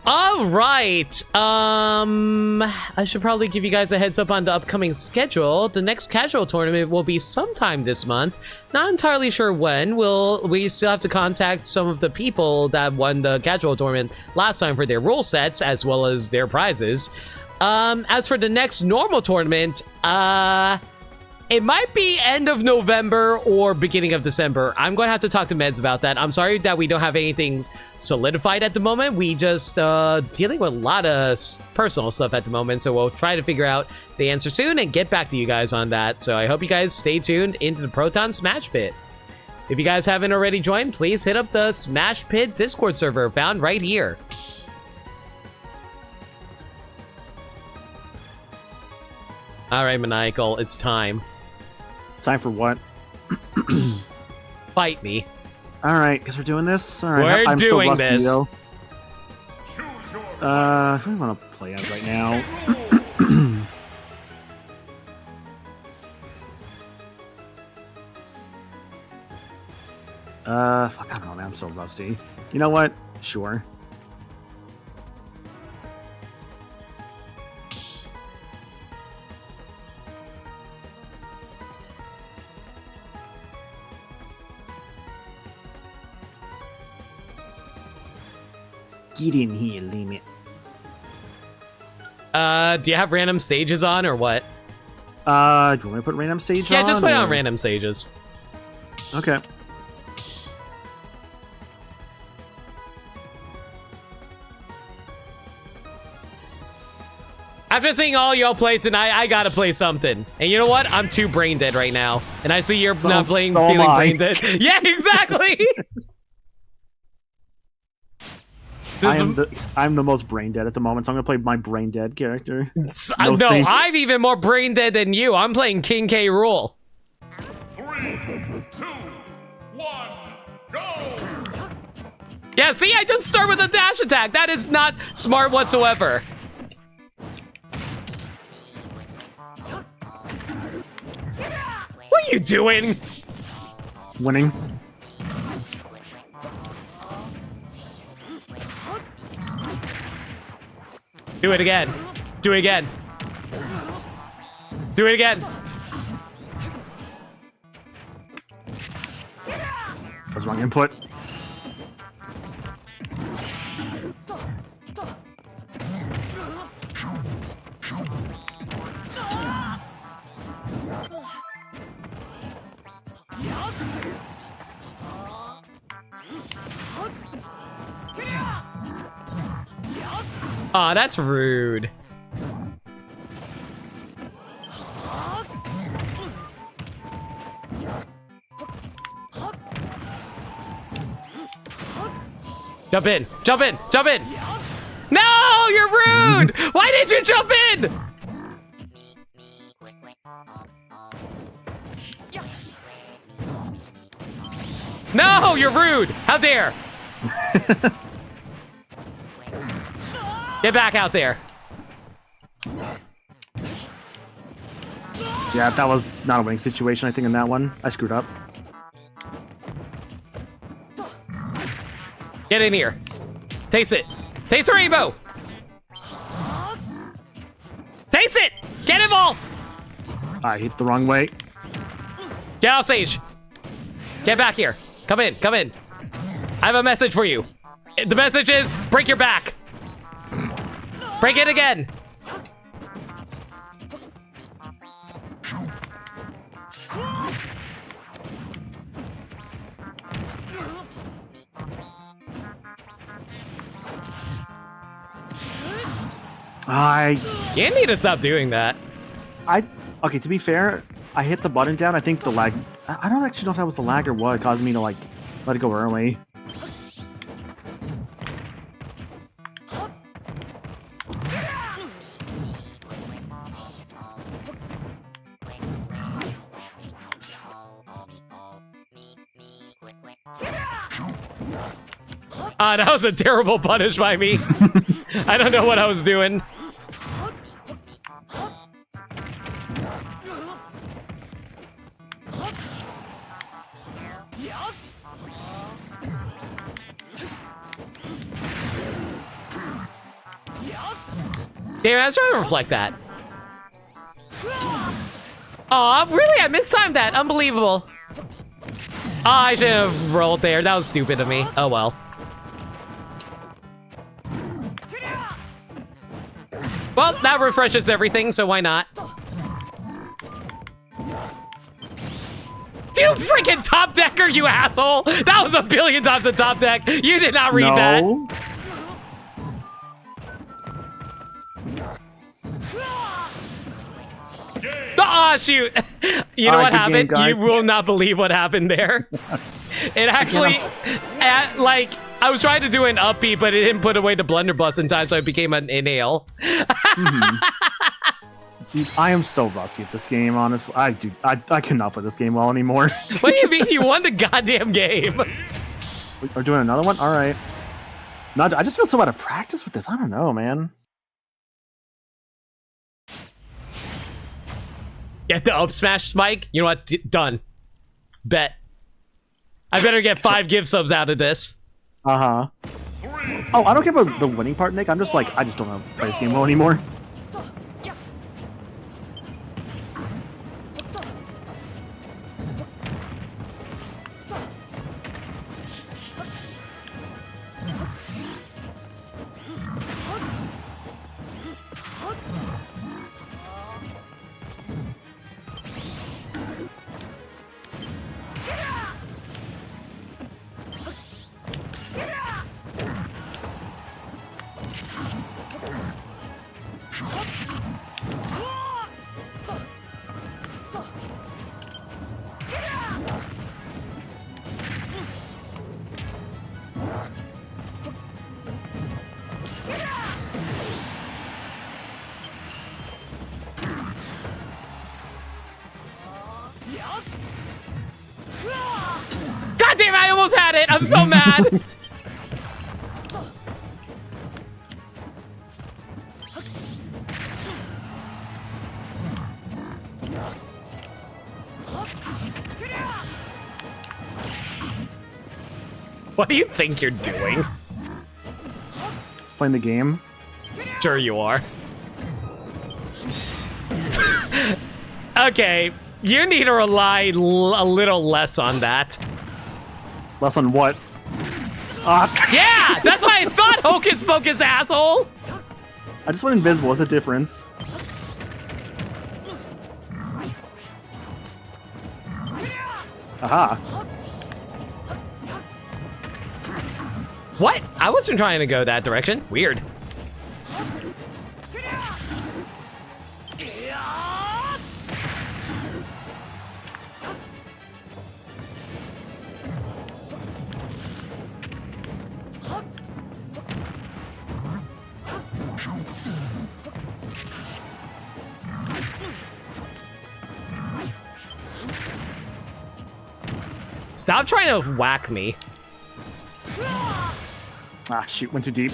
All right. I should probably give you guys a heads up on the upcoming schedule. The next casual tournament will be sometime this month. Not entirely sure when. We still have to contact some of the people that won the casual tournament last time for their rule sets as well as their prizes. As for the next normal tournament, it might be end of November or beginning of December. I'm going to have to talk to Meds about that. I'm sorry that we don't have anything solidified at the moment. We just dealing with a lot of personal stuff at the moment, so we'll try to figure out the answer soon and get back to you guys on that. So I hope you guys stay tuned into the Proton Smash Pit. If you guys haven't already joined, please hit up the Smash Pit Discord server found right here. All right, Maniacal, it's time. Time for what? Fight me. All right, because we're doing this. All right, We're doing rusty, this. Though. I don't want to play as right now. Fuck, I don't know, man. I'm so rusty. You know what? Sure. Get in here, limit. Do you have random stages on or what? Do you want me to put random stage on? Yeah, just put it on or- random stages. Okay. After seeing all y'all play tonight, I gotta play something. And you know what? I'm too brain dead right now. And I see you're not playing, so am feeling I. brain dead. Yeah, exactly! I'm the most brain dead at the moment, so I'm gonna play my brain dead character. No, thank- I'm even more brain dead than you. I'm playing King K. Rool. 3, 2, 1, go! Yeah, see, I just start with a dash attack. That is not smart whatsoever. What are you doing? Winning. Do it again. Do it again. Do it again. That's wrong input. Aw, that's rude. Jump in! Jump in! Jump in! No! You're rude! Why did you jump in? No! You're rude! How dare! Get back out there. Yeah, that was not a winning situation, I think, in that one. I screwed up. Get in here. Taste it. Taste the rainbow. Taste it! Get him all! I hit the wrong way. Get out, Sage. Get back here. Come in, come in. I have a message for you. The message is, break your back. Break it again. You need to stop doing that. Okay, to be fair, I hit the button down. I think the lag. I don't actually know if that was the lag or what caused me to like let it go early. That was a terrible punish by me. I don't know what I was doing. Damn, I was trying to reflect that. Aw, really? I mistimed that. Unbelievable. I should have rolled there. That was stupid of me. Oh well. Well, that refreshes everything, so why not? You freaking top decker, you asshole! That was a billion times a top deck. You did not read that. Oh shoot! You know what happened? You will not believe what happened there. It actually, like, I was trying to do an upbeat, but it didn't put away the blunderbuss in time, so it became an inhale. Dude, I am so rusty at this game, honestly. I cannot play this game well anymore. What do you mean? You won the goddamn game. We're doing another one? Alright. I just feel so out of practice with this. I don't know, man. Get the up smash spike. You know what? Done. Bet. I better get 5 gift subs out of this. Uh-huh. Oh, I don't care about the winning part, Nick. I'm just like, I just don't know how to play this game well anymore. God damn it, I almost had it! I'm so mad! What do you think you're doing? Playing the game. Sure you are. Okay, you need to rely a little less on that. Less on what? Yeah, that's what I thought, Hocus Pocus, asshole! I just went invisible. What's the difference? Aha. What? I wasn't trying to go that direction. Weird. Stop trying to whack me. Ah, shoot, went too deep.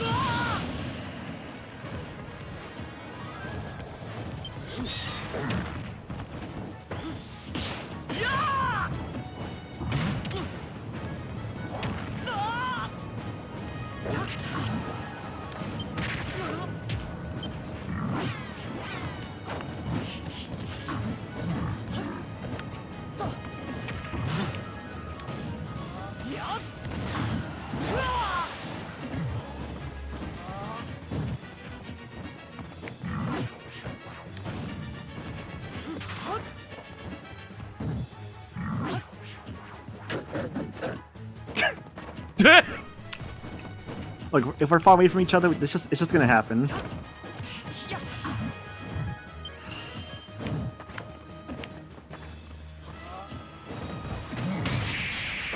Like, if we're far away from each other, it's just gonna happen.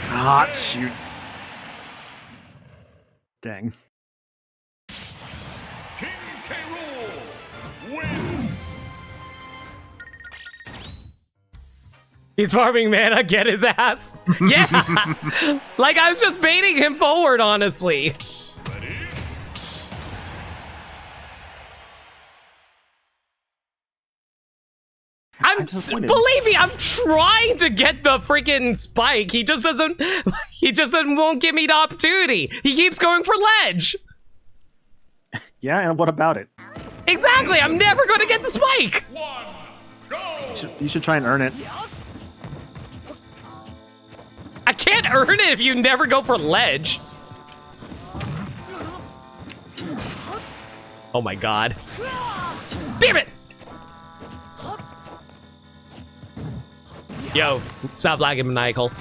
Ah, shoot. Dang. King K. Rool wins. He's farming mana, get his ass. Yeah! Like, I was just baiting him forward, honestly. Ready? I'm disappointed. believe me, I'm trying to get the freaking spike. He just won't give me the opportunity. He keeps going for ledge. Yeah, and what about it? Exactly, I'm never going to get the spike. One, go. You should try and earn it. I can't earn it if you never go for ledge. Oh my god. Damn it! Yo, stop lagging, Maniacal.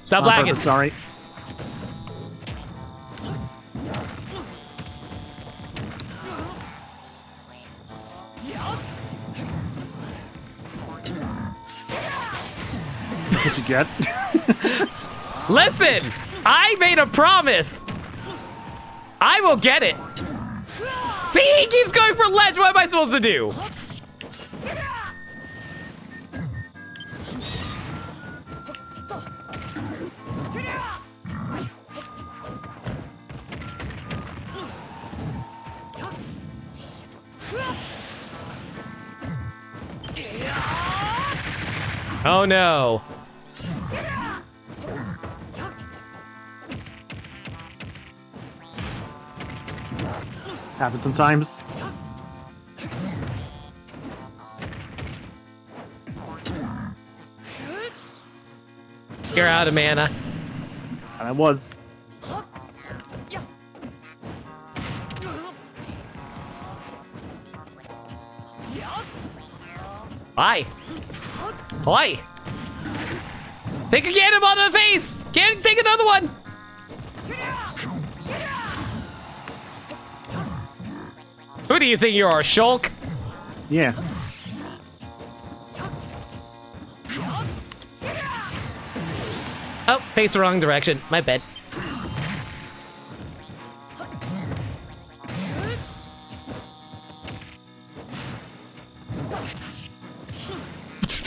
Stop On lagging. purpose, sorry. That's what you get. Listen, I made a promise. I will get it. See, he keeps going for ledge. What am I supposed to do? Oh no. Happens sometimes. You're out of mana. And I was. Hi. Hi. Take a cannonball to the face. Can't take another one. Who do you think you are, Shulk? Yeah. Oh, face the wrong direction. My bad.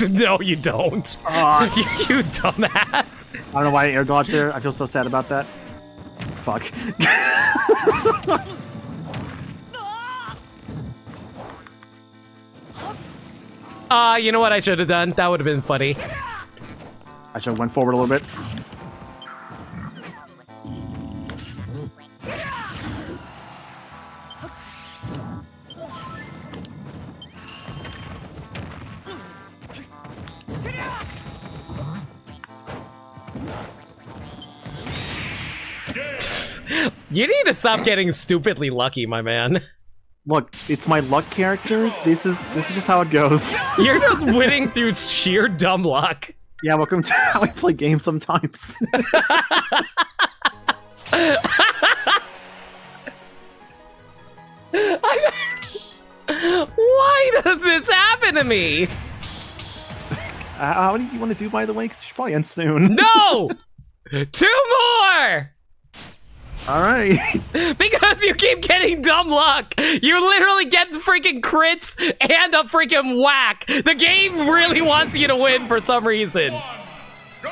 No, you don't. You dumbass. I don't know why I air dodged there. I feel so sad about that. Fuck. You know what I should have done? That would have been funny. I should have went forward a little bit. You need to stop getting stupidly lucky, my man. Look, it's my luck character. This is just how it goes. You're just winning through sheer dumb luck. Yeah, welcome to how I play games sometimes. Why does this happen to me? How many do you want to do, by the way? Because you should probably end soon. No! 2 more! Alright. Because you keep getting dumb luck. You literally get the freaking crits and a freaking whack. The game really wants you to win for some reason. Go!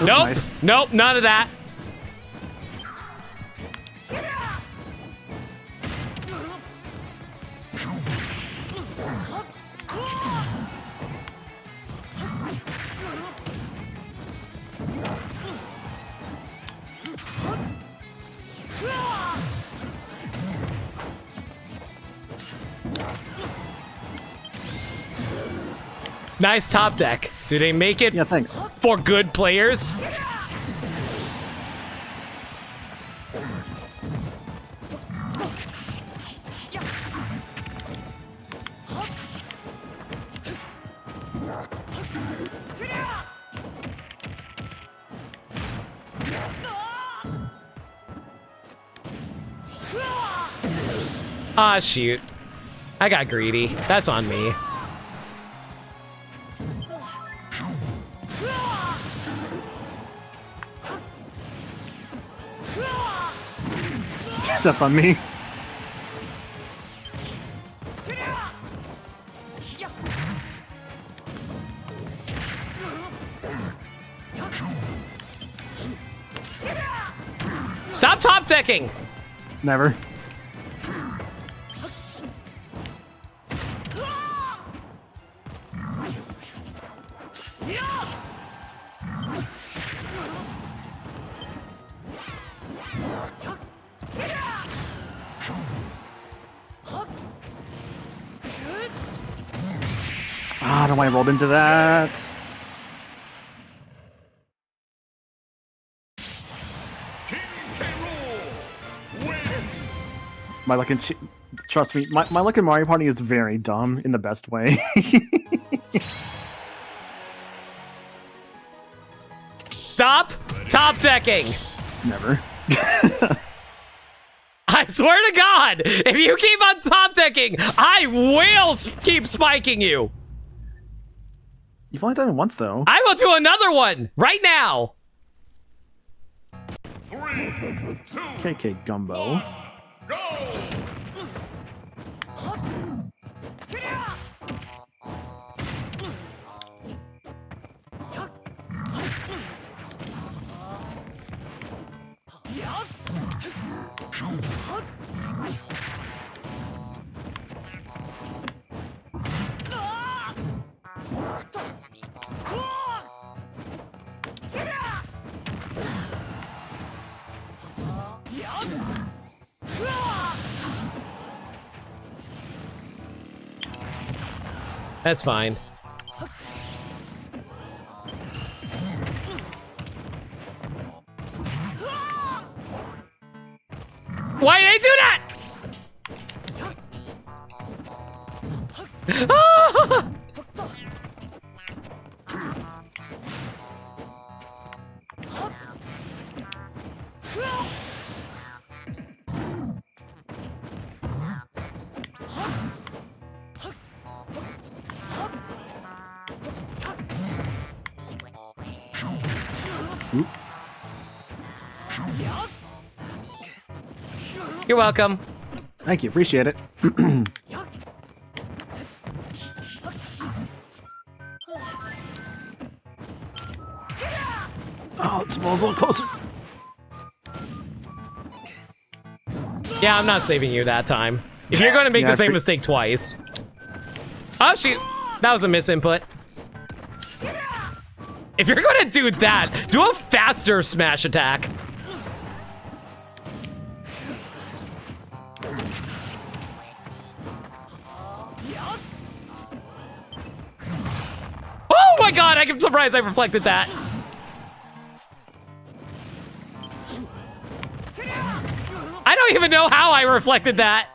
Nope. Nice. Nope, none of that. Nice top deck. Do they make it Yeah, thanks. for good players? Ah, shoot. I got greedy. That's on me. That's on me. Stop top decking! Never. Ah, I don't know why I rolled into that. King K. Rool wins. My luck in trust me, my luck in Mario Party is very dumb in the best way. Stop top decking! Never. I swear to God, if you keep on top decking, I will keep spiking you. You've only done it once though. I will do another one right now. 3, 2, KK Gumbo. go! That's fine. Why did I do that? Ah! You're welcome. Thank you, appreciate it. Oh, this ball's a little closer. Yeah, I'm not saving you that time. If you're going to make Yeah, the same for- mistake twice. Oh, shoot. That was a misinput. If you're going to do that, do a faster smash attack. Oh my god, I'm surprised I reflected that. I don't even know how I reflected that.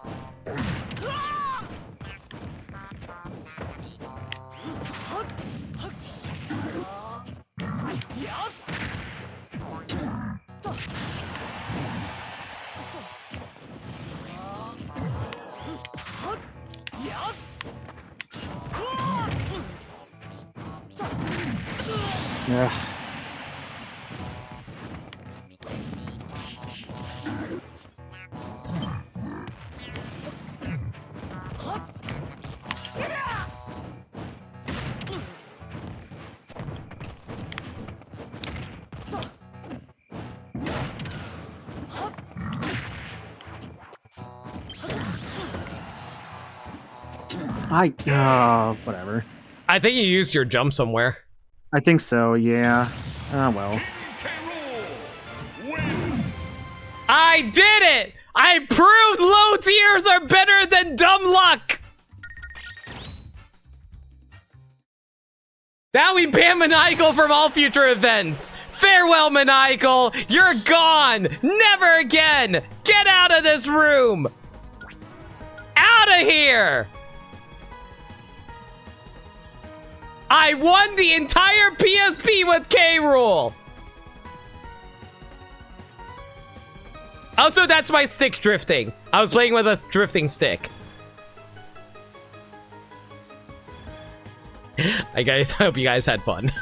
Yeah. Whatever. I think you used your jump somewhere. I think so, yeah. Well. King K. Rool wins. I did it! I proved low tiers are better than dumb luck! Now we ban Maniacal from all future events! Farewell, Maniacal! You're gone! Never again! Get out of this room! Out of here! I won the entire PSP with K. Rool! Also, that's my stick drifting. I was playing with a drifting stick. I hope you guys had fun.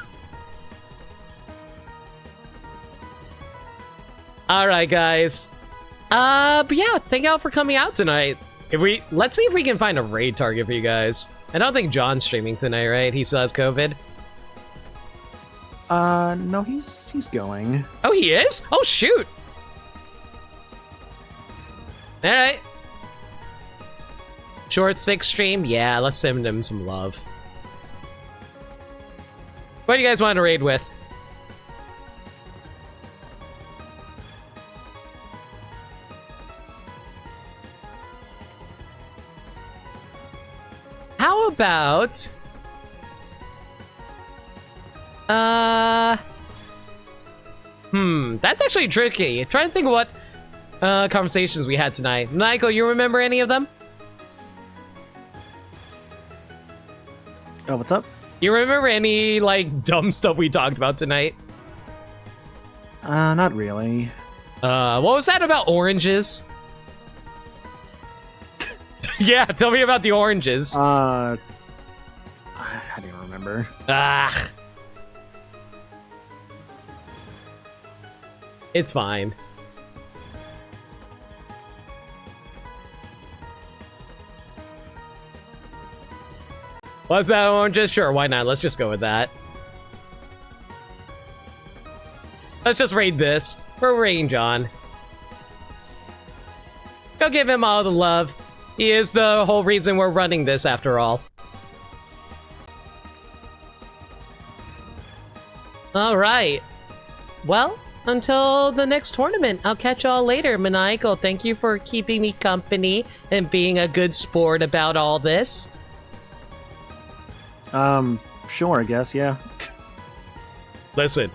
Alright, guys. But yeah, thank y'all for coming out tonight. Let's see if we can find a raid target for you guys. I don't think John's streaming tonight, right? He still has COVID. No, he's going. Oh, he is? Oh, shoot. All right. Short 6 stream? Yeah, let's send him some love. What do you guys want to raid with? How about... That's actually tricky. I'm trying to think of what conversations we had tonight. Nico, you remember any of them? Oh, what's up? You remember any, like, dumb stuff we talked about tonight? Not really. What was that about oranges? Yeah, tell me about the oranges. I don't even remember. Ah. It's fine. What's that oranges? Sure, why not? Let's just go with that. Let's just raid this. We're raiding John. Go give him all the love. He is the whole reason we're running this, after all. Alright. Well, until the next tournament, I'll catch y'all later. Maniacal, thank you for keeping me company and being a good sport about all this. Sure, I guess, yeah. Listen,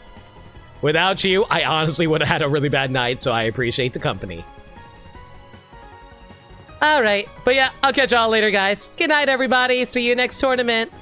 without you, I honestly would have had a really bad night, so I appreciate the company. Alright, but yeah, I'll catch y'all later, guys. Good night, everybody. See you next tournament.